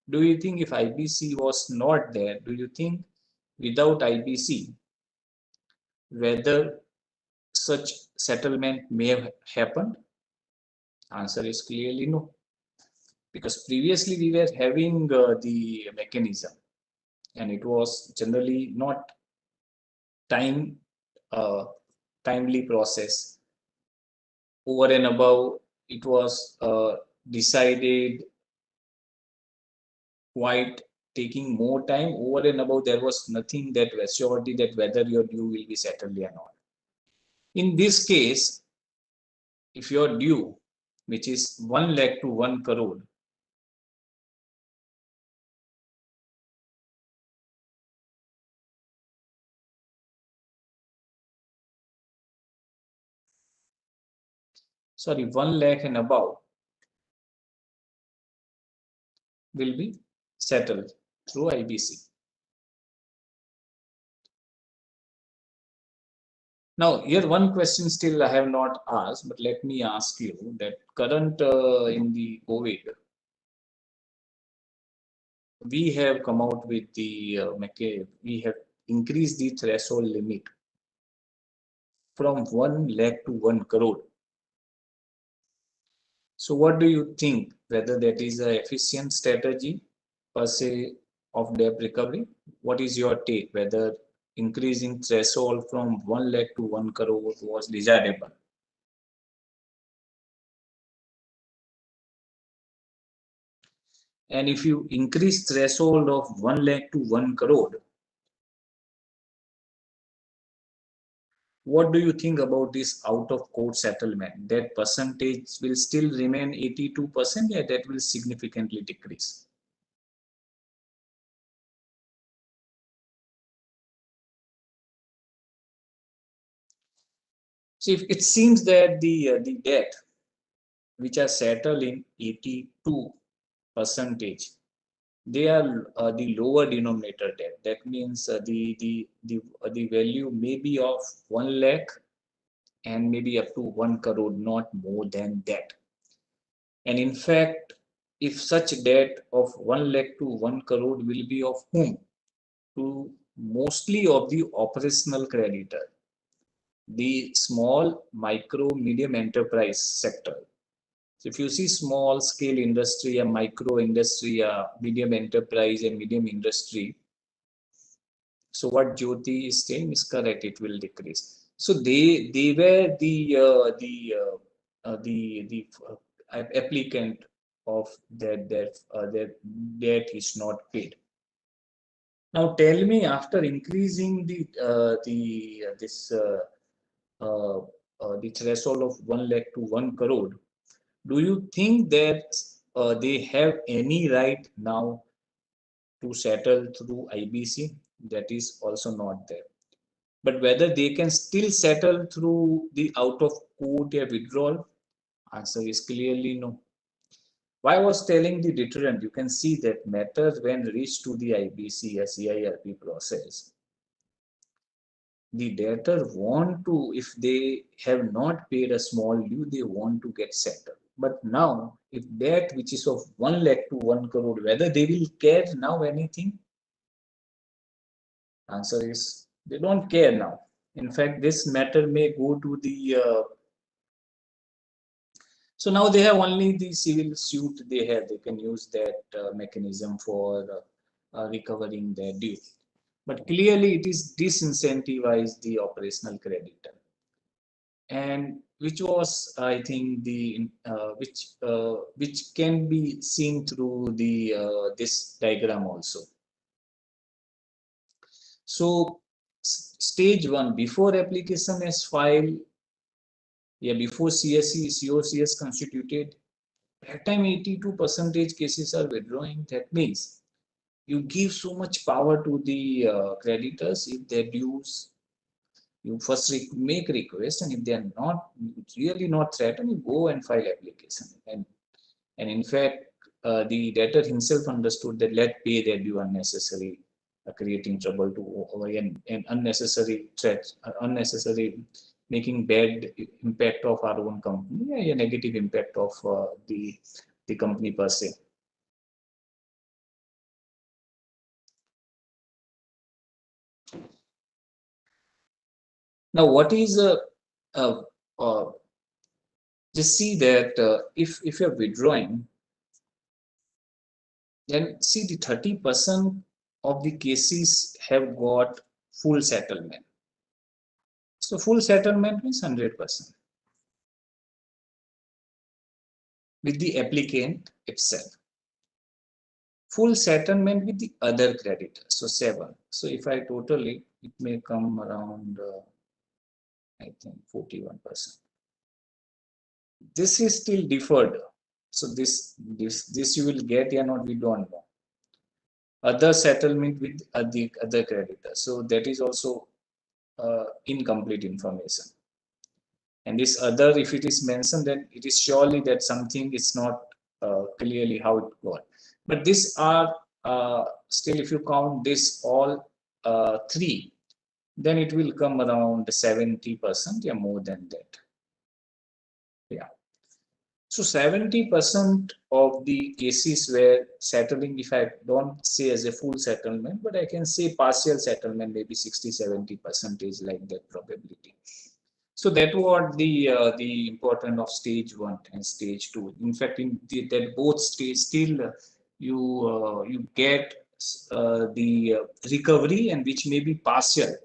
do you think if IBC was not there, do you think without IBC, whether such settlement may have happened? Answer is clearly no. Because previously we were having the mechanism, and it was generally not timely process. Over and above, it was decided quite taking more time. Over and above, there was nothing that surety that whether your due will be settled or not. In this case, if your due, which is 1 lakh to 1 crore, sorry, 1 lakh and above, will be settled through IBC. Now, here one question still I have not asked, but let me ask you that current in the COVID, we have come out with the we have increased the threshold limit from 1 lakh to 1 crore. So what do you think, whether that is an efficient strategy per se of debt recovery? What is your take, whether increasing threshold from 1 lakh to 1 crore was desirable? And if you increase threshold of 1 lakh to 1 crore, what do you think about this out of court settlement? That percentage will still remain 82%, yeah, that will significantly decrease. So if it seems that the debt which are settled in 82 percentage, they are the lower denominator debt. That means the value may be of 1 lakh and maybe up to 1 crore, not more than that. And in fact, if such debt of 1 lakh to 1 crore will be of whom? To mostly of the operational creditor, the small, micro, medium enterprise sector. So if you see small scale industry, a micro industry, a medium enterprise, and medium industry, so what Jyoti is saying is correct. It will decrease. So they were applicant of that debt is not paid. Now tell me, after increasing the threshold of 1 lakh to 1 crore, do you think that they have any right now to settle through IBC? That is also not there. But whether they can still settle through the out of court or withdrawal, answer is clearly no. Why I was telling the deterrent, you can see that matters when reached to the IBC or CIRP process, the debtor want to, if they have not paid a small due, they want to get settled. But now, if debt which is of 1 lakh to 1 crore, whether they will care now anything? Answer is they don't care now. In fact, this matter may go to the so now they have only the civil suit they have. They can use that mechanism for recovering their due. But clearly, it is disincentivized the operational creditor, and which was, I think, the which can be seen through the this diagram also. So stage one, before application is filed, yeah, before CSC COC is constituted, that time 82% cases are withdrawing. That means you give so much power to the creditors. If their dues, you first make request, and if they are not really not threatened, you go and file application. And in fact, the debtor himself understood that let pay their due unnecessary, creating trouble to and unnecessary threats, unnecessary making bad impact of our own company, a negative impact of the company per se. Now, what is just see that if you're withdrawing, then see the 30% of the cases have got full settlement. So full settlement means 100% with the applicant itself. Full settlement with the other creditors, so 7. So if I total it, it may come around, I think 41%. This is still deferred. So this you will get or not, we don't know. Other settlement with other creditors. So that is also incomplete information. And this other, if it is mentioned, then it is surely that something is not clearly how it got. But these are still, if you count this all 3, then it will come around 70%, yeah, more than that. Yeah. So 70% of the cases where settling, if I don't say as a full settlement, but I can say partial settlement, maybe 60-70% is like that probability. So that what the importance of stage 1 and stage 2. In fact, in that both stage still you get the recovery, and which may be partial.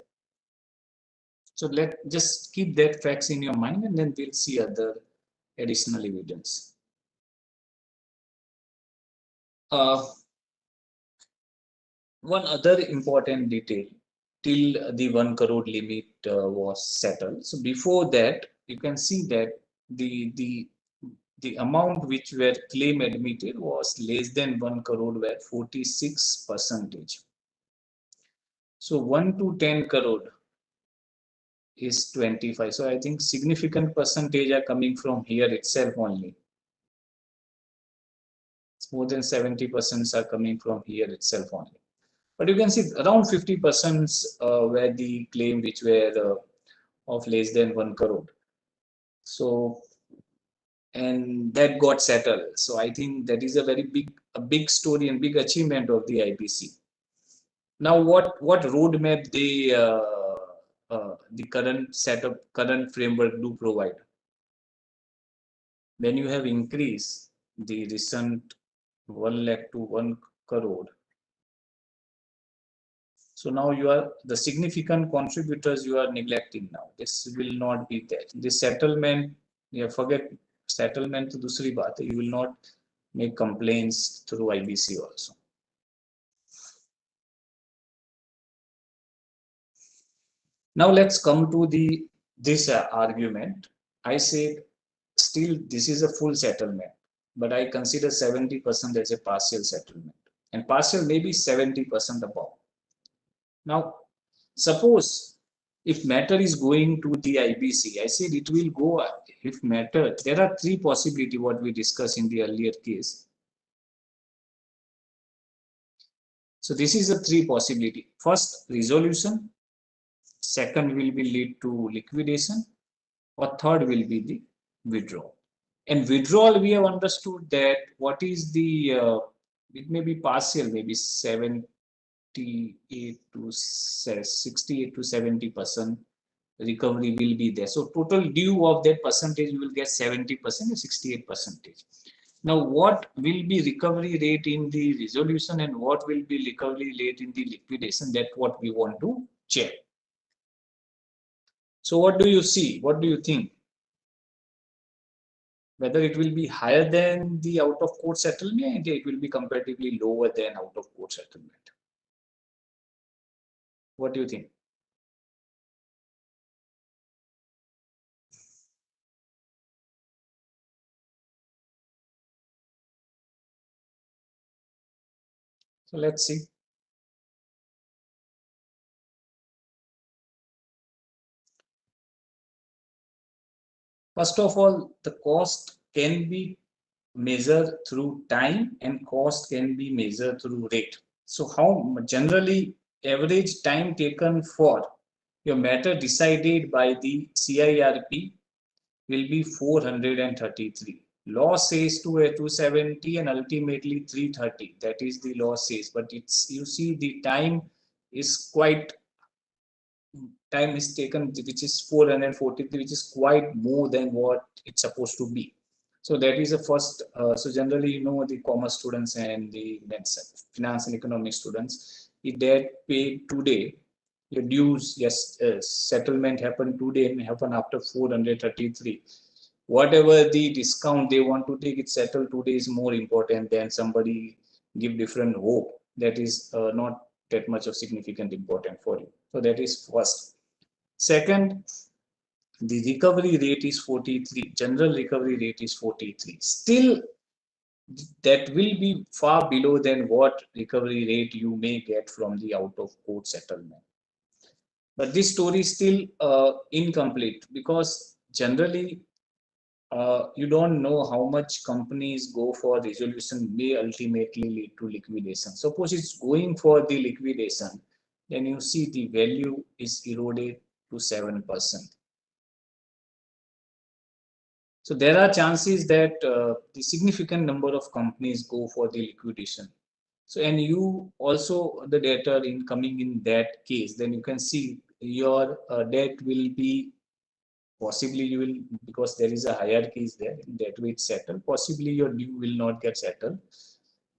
So let just keep that facts in your mind, and then we'll see other additional evidence. one other important detail, till the 1 crore limit was settled. So before that, you can see that the amount which were claim admitted was less than 1 crore, were 46%. So 1 to 10 crore is 25. So I think significant percentage are coming from here itself only. It's more than 70% are coming from here itself only. But you can see around 50% were the claim which were of less than 1 crore. So, and that got settled. So I think that is a big story and big achievement of the IBC. Now, what roadmap the current setup, current framework do provide? When you have increased the recent 1 lakh to 1 crore, so now you are the significant contributors you are neglecting now. This will not be there. This settlement, you forget settlement to dusri baat hai. You will not make complaints through IBC also. Now let's come to this argument. I say still this is a full settlement, but I consider 70% as a partial settlement, and partial maybe 70% above. Now, suppose if matter is going to the IBC, I said it will go if matter. There are three possibilities what we discussed in the earlier case. So this is the three possibility. First, resolution. Second will be lead to liquidation, or third will be the withdrawal. And withdrawal, we have understood that what is the it may be partial, maybe 78 to 68 to 70% recovery will be there. So total due of that percentage, you will get 70% or 68%. Now, what will be recovery rate in the resolution and what will be recovery rate in the liquidation? That's what we want to check. So what do you see? What do you think? Whether it will be higher than the out of court settlement, and it will be comparatively lower than out of court settlement. What do you think? So let's see. First of all, the cost can be measured through time and cost can be measured through rate. So how generally average time taken for your matter decided by the CIRP will be 433. Law says to a 270 and ultimately 330. That is the law says, but it's, you see, the time is quite, time is taken, which is 443, which is quite more than what it's supposed to be. So that is the first. So generally, you know, the commerce students and the finance and economics students, if they pay today, your dues, yes, settlement happened today, may happen after 433. Whatever the discount they want to take, it settled today is more important than somebody give different hope. That is not that much of significant important for you. So that is first. Second, the recovery rate is 43. General recovery rate is 43. Still, that will be far below than what recovery rate you may get from the out of court settlement. But this story is still incomplete because generally you don't know how much companies go for resolution may ultimately lead to liquidation. Suppose it's going for the liquidation, then you see the value is eroded to 7%. So there are chances that the significant number of companies go for the liquidation. So, and you also the data in coming in that case, then you can see your debt will be possibly you will, because there is a hierarchy is there, that way it's settled. Possibly your due will not get settled,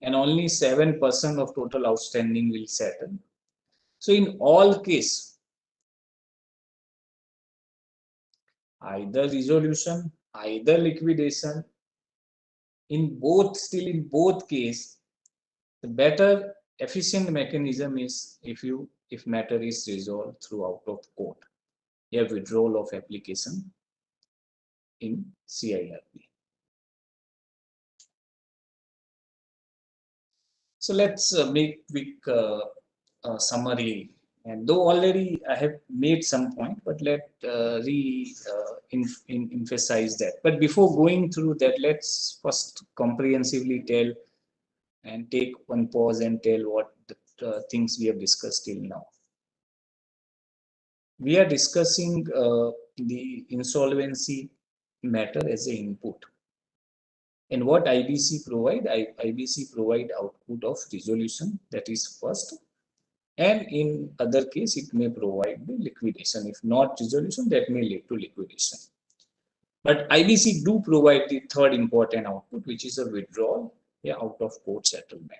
and only 7% of total outstanding will settle. So in all case, either resolution, either liquidation, in both, still in both case, The better efficient mechanism is if matter is resolved through out of court, a withdrawal of application in CIRP. So let's make quick summary. And though already I have made some point, but let emphasize that. But before going through that, let's first comprehensively tell and take one pause and tell what the things we have discussed till now. We are discussing the insolvency matter as an input. And what IBC provide? IBC provide output of resolution, that is first. And in other case, it may provide the liquidation. If not resolution, that may lead to liquidation. But IBC do provide the third important output, which is a withdrawal, out of court settlement.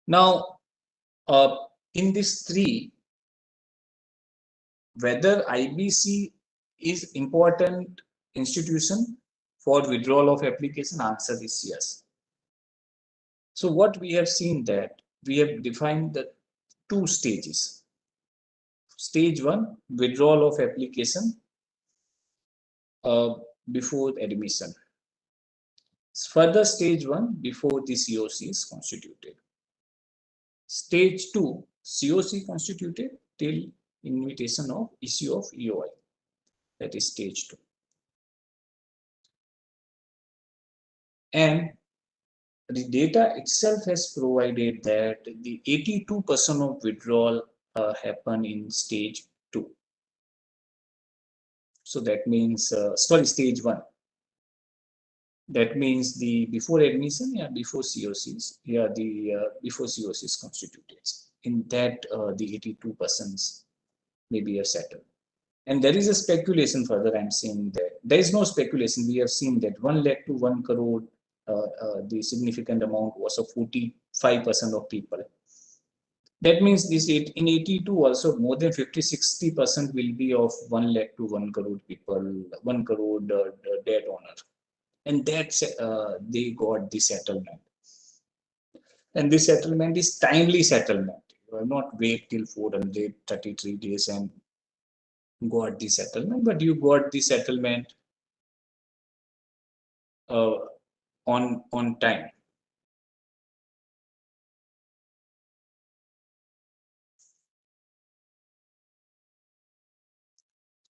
Now, in these three, whether IBC is important institution for withdrawal of application, answer is yes. So what we have seen that we have defined the two stages. Stage one, withdrawal of application before admission. Further stage one, before the COC is constituted. Stage two, COC constituted till invitation of issue of EOI. That is stage two. And the data itself has provided that the 82% of withdrawal happen in stage two. So that means, stage one. That means the before admission, before COCs, before COCs constituted. In that, the 82% maybe are settled. And there is a speculation further. I'm saying that there is no speculation. We have seen that 1 lakh to 1 crore, the significant amount was of 45% of people. That means this in 82 also more than 50-60% will be of 1 lakh to 1 crore people, 1 crore debt owner. And that's they got the settlement. And this settlement is timely settlement. You have not wait till 433 days and got the settlement, but you got the settlement on time.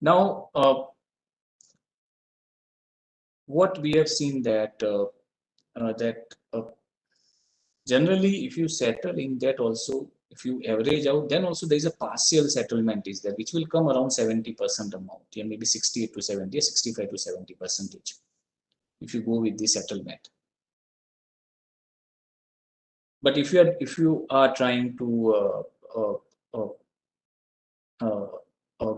Now, what we have seen that generally, if you settle in that also, if you average out, then also there is a partial settlement is there, which will come around 70% amount, maybe 68 to 70, 65 to 70%. If you go with the settlement. But if you are trying to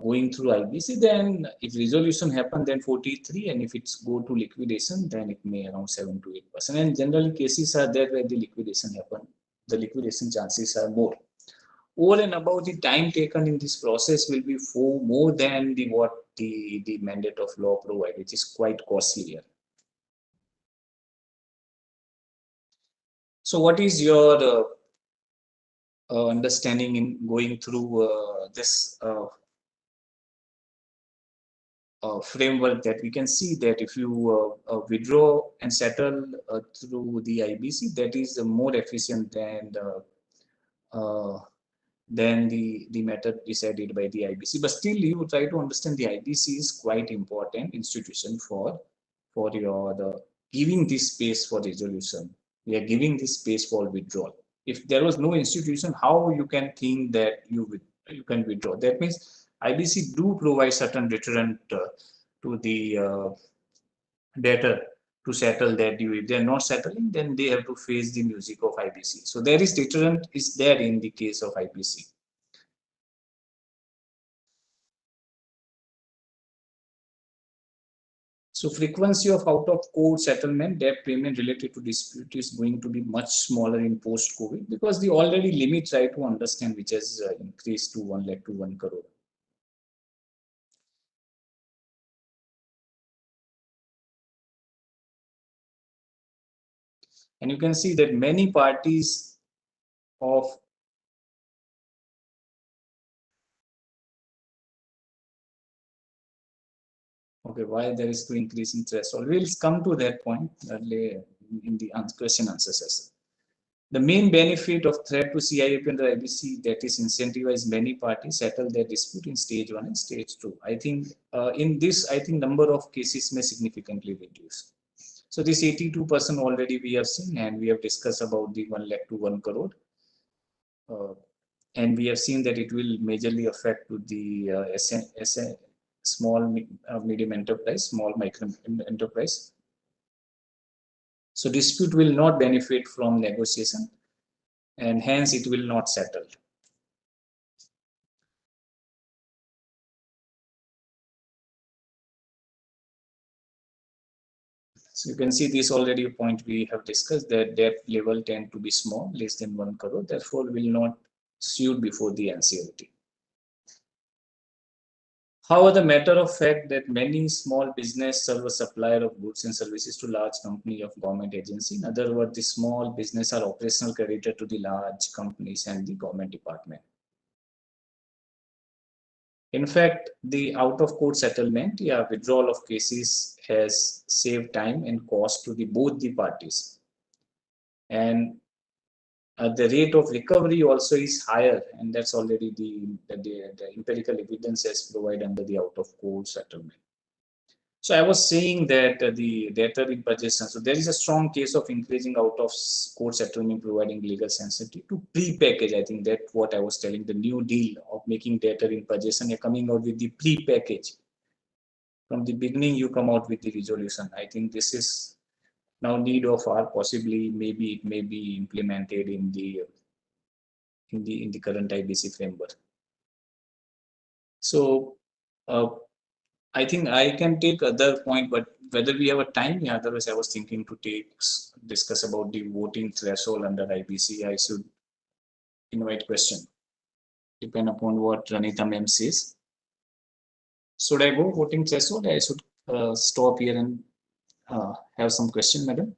going through IBC, then if resolution happen, then 43, and if it's go to liquidation, then it may around 7 to 8%. And generally cases are there where the liquidation happen. The liquidation chances are more. Over and above, the time taken in this process will be more than what the mandate of law provide, which is quite costly here. So what is your understanding in going through this framework, that we can see that if you withdraw and settle through the IBC, that is more efficient than the method decided by the IBC. But still, you try to understand the IBC is quite important institution for your giving this space for resolution. We are giving this space for withdrawal. If there was no institution, how you can think that you can withdraw? That means IBC do provide certain deterrent to the debtor to settle their due. If they're not settling, then they have to face the music of IBC. So there is deterrent is there in the case of IBC. So frequency of out-of-court settlement, debt payment related to dispute is going to be much smaller in post-COVID, because the already limit, try to understand, which has increased to 1 lakh to 1 crore. And you can see that many parties of okay, why there is to increase in threshold. We'll come to that point in the question answer session. The main benefit of threat to CIP under IBC, that is incentivize many parties settle their dispute in stage 1 and stage 2. I think in this, I think number of cases may significantly reduce. So this 82% already we have seen, and we have discussed about the 1 lakh to 1 crore. And we have seen that it will majorly affect to the small, medium enterprise, small micro enterprise. So dispute will not benefit from negotiation, and hence it will not settle. So you can see this already a point we have discussed, that debt level tend to be small, less than 1 crore, therefore will not suit before the NCLT. However, the matter of fact that many small business serve a supplier of goods and services to large company of government agency. In other words, the small business are operational creditor to the large companies and the government department. In fact, the out-of-court settlement, withdrawal of cases has saved time and cost to both the parties. And the rate of recovery also is higher, and that's already the empirical evidence as provided under the out-of-court settlement. So I was saying that the debtor in possession, so there is a strong case of increasing out-of-court settlement providing legal certainty to pre-package. I think that's what I was telling, the new deal of making debtor in possession, you're coming out with the pre-package. From the beginning, you come out with the resolution. I think this is now need of our possibly, maybe it may be implemented in the current IBC framework. So I think I can take other point, but whether we have a time, otherwise I was thinking to discuss about the voting threshold under IBC. I should invite question, depend upon what Ranita ma'am says. Should I go voting threshold? I should stop here and have some question, madam.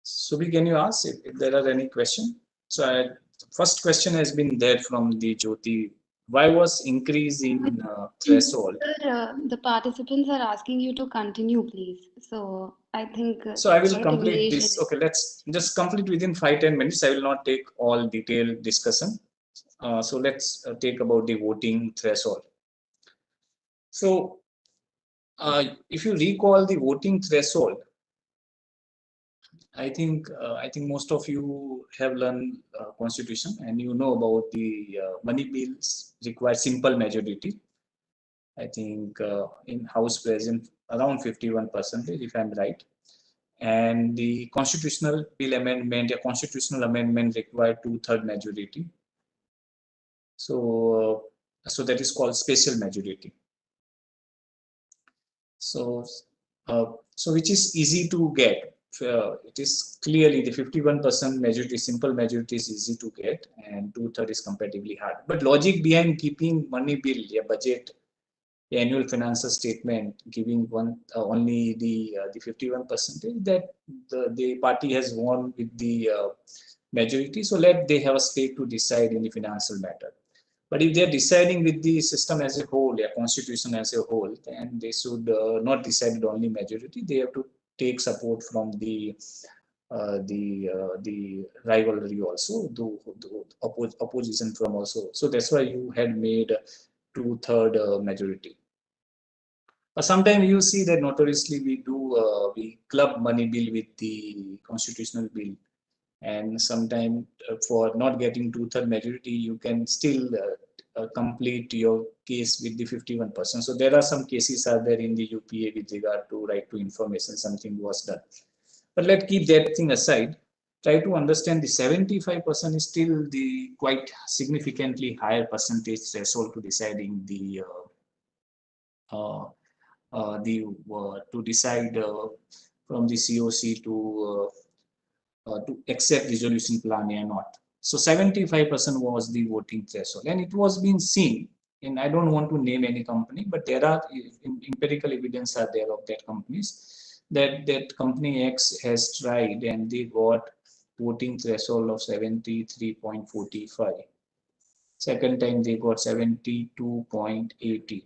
Subhi, can you ask if there are any questions? So first question has been there from the Jyoti. Why was increase in threshold? Sir, the participants are asking you to continue, please. So I think. So I will complete this. Okay, let's just complete within 5-10 minutes. I will not take all detailed discussion. So let's take about the voting threshold. So if you recall the voting threshold, I think most of you have learned constitution and you know about the money bills require simple majority. I think in House present around 51%, if I'm right. And the constitutional bill amendment, a constitutional amendment require 2/3 majority. So that is called special majority. So which is easy to get. It is clearly the 51% majority, simple majority is easy to get, and 2/3 is comparatively hard. But logic behind keeping money bill, budget, annual financial statement, giving only the 51%, that the party has won with the majority, so let they have a stake to decide in the financial matter. But if they are deciding with the system as a whole, a constitution as a whole, then they should not decide with only majority. They have to take support from the rivalry also, the opposition from also. So that's why you had made 2/3 majority. Sometimes you see that notoriously we club money bill with the constitutional bill, and sometimes for not getting 2/3 majority, you can still complete your case with the 51%. So there are some cases are there in the UPA with regard to right to information, something was done. But let's keep that thing aside. Try to understand the 75% is still the quite significantly higher percentage threshold to deciding the to decide from the COC to accept resolution plan or not. So 75% was the voting threshold, and it was being seen. And I don't want to name any company, but there are empirical evidence are there of that companies that company X has tried and they got voting threshold of 73.45. Second time they got 72.80.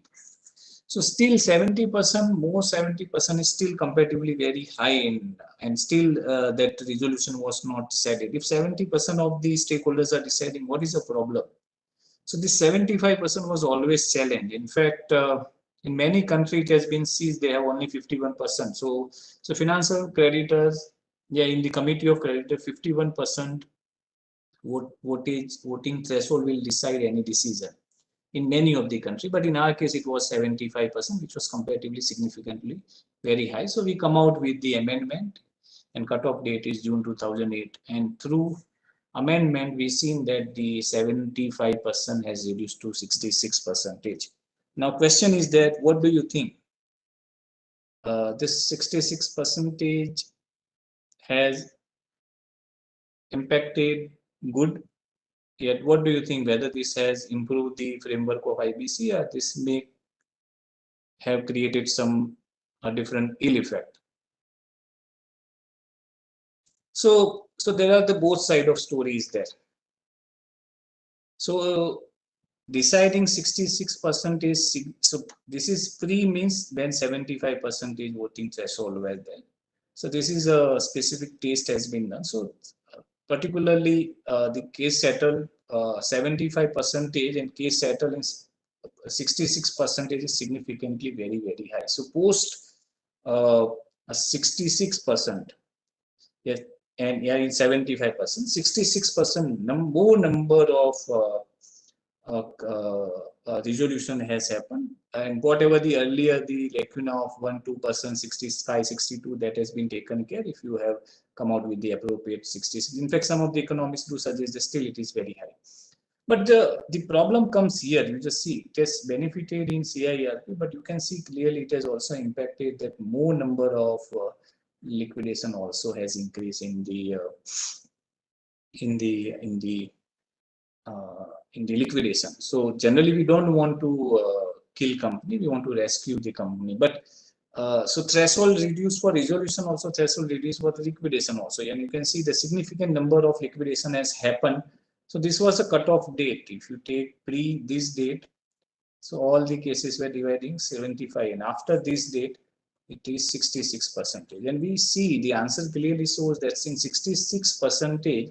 So still 70%, more 70% is still comparatively very high, and still that resolution was not decided. If 70% of the stakeholders are deciding, what is the problem? So this 75% was always challenged. In fact, in many countries it has been seized, they have only 51%. So financial creditors, yeah, in the committee of creditors, 51% voting threshold will decide any decision in many of the country, but in our case it was 75%, which was comparatively significantly very high. So we come out with the amendment, and cutoff date is June 2008, and through amendment we've seen that the 75% has reduced to 66%. Now question is that, what do you think? This 66% has impacted good. Yet, what do you think, whether this has improved the framework of IBC, or this may have created some different ill effect? So there are the both side of stories there. So deciding 66% is, so this is pre means when 75% voting threshold were there. So this is a specific test has been done. So particularly the case settled 75% and case settled in 66% is significantly very, very high. So post 66%, yes, and yeah, in 75%, 66% more number of resolution has happened, and whatever the earlier the lacuna of 1-2%, 65, 62, that has been taken care if you have come out with the appropriate 66. In fact, some of the economists do suggest that still it is very high. But the problem comes here. You just see it has benefited in CIRP, but you can see clearly it has also impacted that more number of liquidation also has increased in the liquidation. So generally, we don't want to kill company; we want to rescue the company. But so threshold reduced for resolution, also threshold reduced for the liquidation also, and you can see the significant number of liquidation has happened. So this was a cutoff date. If you take pre this date, so all the cases were dividing 75, and after this date, it is 66%. And we see the answer clearly shows that in 66%, the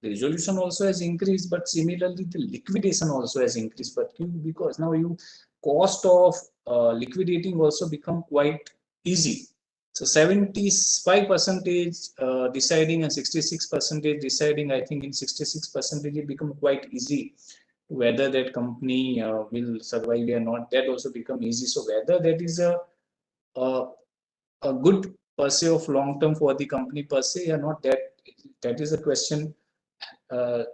resolution also has increased, but similarly the liquidation also has increased. But because now you cost of liquidating also become quite easy. So 75% deciding and 66% deciding, I think in 66% it become quite easy whether that company will survive or not. That also become easy. So whether that is a good per se of long term for the company per se or not, that is a question to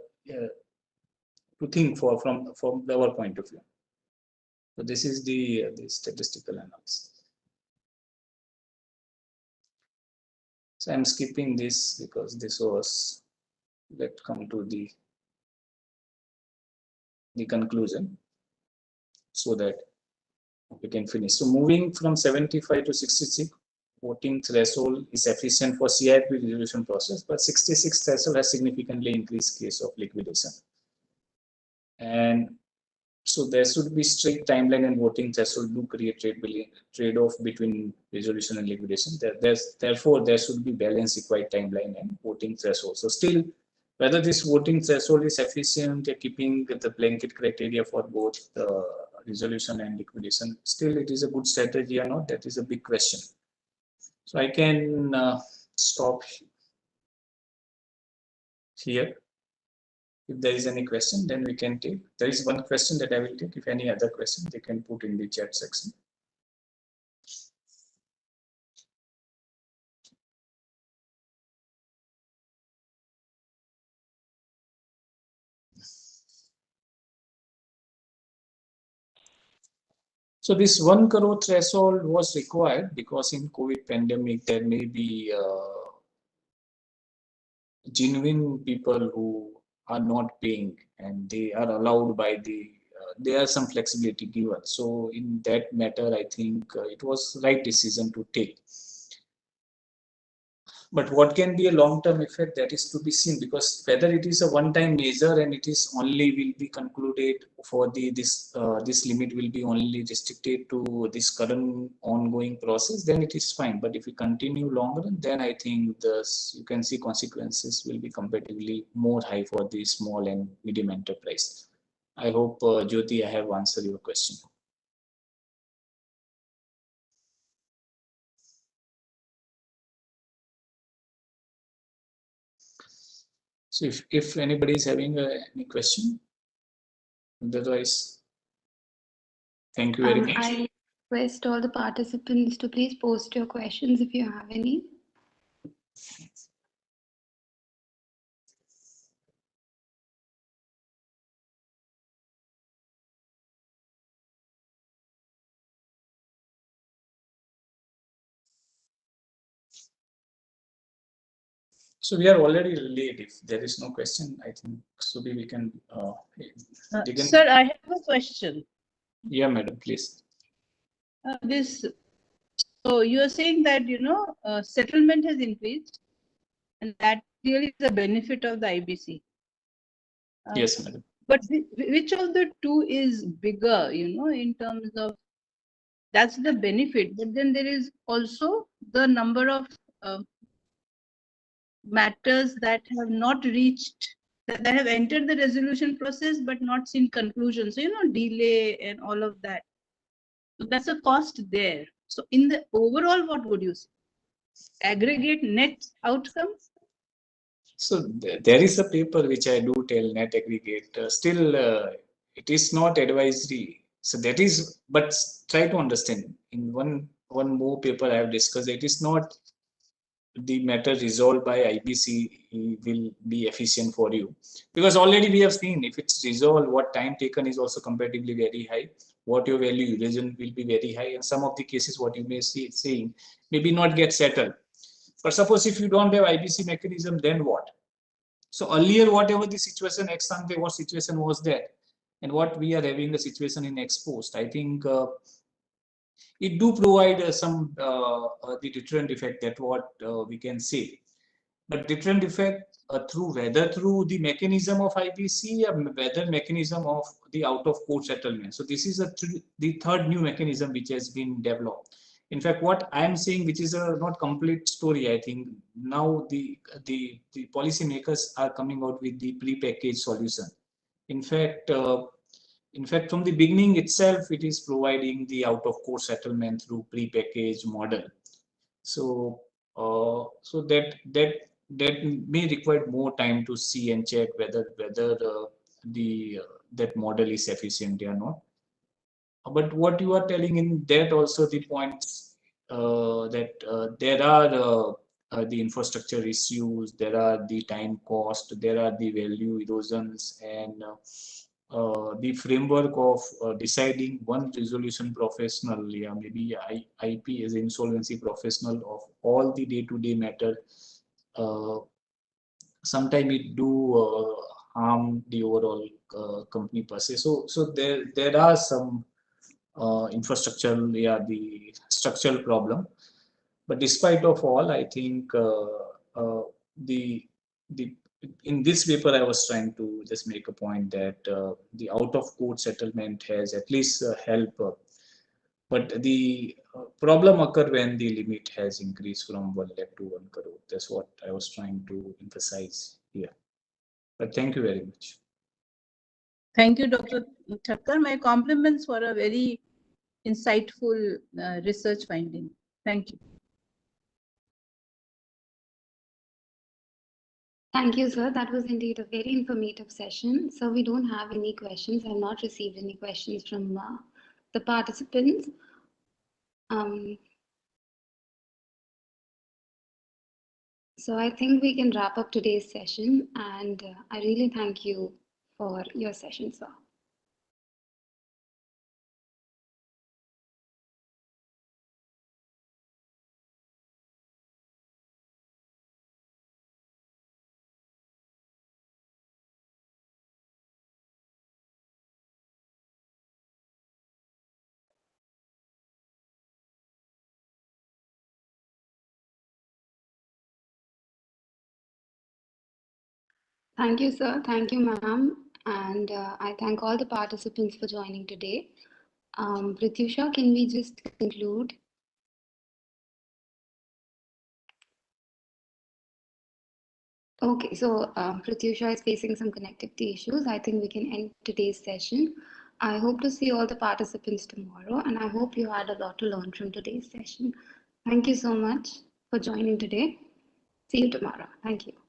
think from our point of view. So this is the statistical analysis. So I'm skipping this because this was, let's come to the conclusion so that we can finish. So moving from 75 to 66, voting threshold is efficient for CIP resolution process, but 66 threshold has significantly increased case of liquidation. And so there should be strict timeline, and voting threshold do create trade-off between resolution and liquidation. Therefore, there should be balance required timeline and voting threshold. So still, whether this voting threshold is efficient at keeping the blanket criteria for both resolution and liquidation, still it is a good strategy or not, that is a big question. So I can stop here. If there is any question, then we can take. There is one question that I will take. If any other question, they can put in the chat section. So this 1 crore threshold was required because in COVID pandemic, there may be genuine people who are not paying and they are allowed by the, there are some flexibility given. So in that matter, I think it was right decision to take. But what can be a long-term effect, that is to be seen, because whether it is a one-time measure and it is only will be concluded for the this limit will be only restricted to this current ongoing process, then it is fine. But if we continue longer, then I think this, you can see consequences will be comparatively more high for the small and medium enterprise. I hope Jyoti, I have answered your question. So if anybody is having any question, otherwise, thank you very much. I request all the participants to please post your questions if you have any. So we are already late. If there is no question, I think Subi, we can dig in. Sir, I have a question. Yeah, madam, please. So you are saying that, settlement has increased and that really is a benefit of the IBC. Yes, madam. But which of the two is bigger, in terms of, that's the benefit, but then there is also the number of matters that have not reached, that have entered the resolution process but not seen conclusion. So, delay and all of that. So that's a cost there. So in the overall, what would you say? Aggregate net outcome? So there is a paper which I do tell net aggregate. Still, it is not advisory. So that is, but try to understand. In one more paper I have discussed, it is not the matter resolved by IBC will be efficient for you, because already we have seen if it's resolved, what time taken is also comparatively very high. What your value erosion will be very high, and some of the cases what you may see saying maybe not get settled. But suppose if you don't have IBC mechanism, then what? So earlier, whatever the situation ex ante, what situation was there, and what we are having the situation in ex post, I think it do provide some the deterrent effect, that what we can say. But deterrent effect through whether through the mechanism of IBC or whether mechanism of the out of court settlement. So this is the third new mechanism which has been developed. In fact, what I am saying, which is a not complete story, I think now the policymakers are coming out with the pre-packaged solution. In fact, from the beginning itself, it is providing the out of court settlement through pre-packaged model. So so that may require more time to see and check whether the that model is efficient or not. But what you are telling in that also the points that there are the infrastructure issues, there are the time cost, there are the value erosions, and the framework of deciding one resolution professional, yeah, maybe IP as insolvency professional of all the day-to-day matter, sometimes it do harm the overall company per se. So there are some infrastructure, yeah, the structural problem. But despite of all, I think the in this paper I was trying to just make a point that the out of court settlement has at least help, but the problem occur when the limit has increased from 1 lakh to 1 crore. That's what I was trying to emphasize here. But thank you very much. Thank you, Dr. Thakkar. My compliments for a very insightful research finding. Thank you. Thank you, sir. That was indeed a very informative session. So we don't have any questions. I've not received any questions from the participants. So I think we can wrap up today's session, and I really thank you for your session, sir. Thank you, sir. Thank you, ma'am. And I thank all the participants for joining today. Pratyusha, can we just conclude? Okay, so Pratyusha is facing some connectivity issues. I think we can end today's session. I hope to see all the participants tomorrow, and I hope you had a lot to learn from today's session. Thank you so much for joining today. See you tomorrow. Thank you.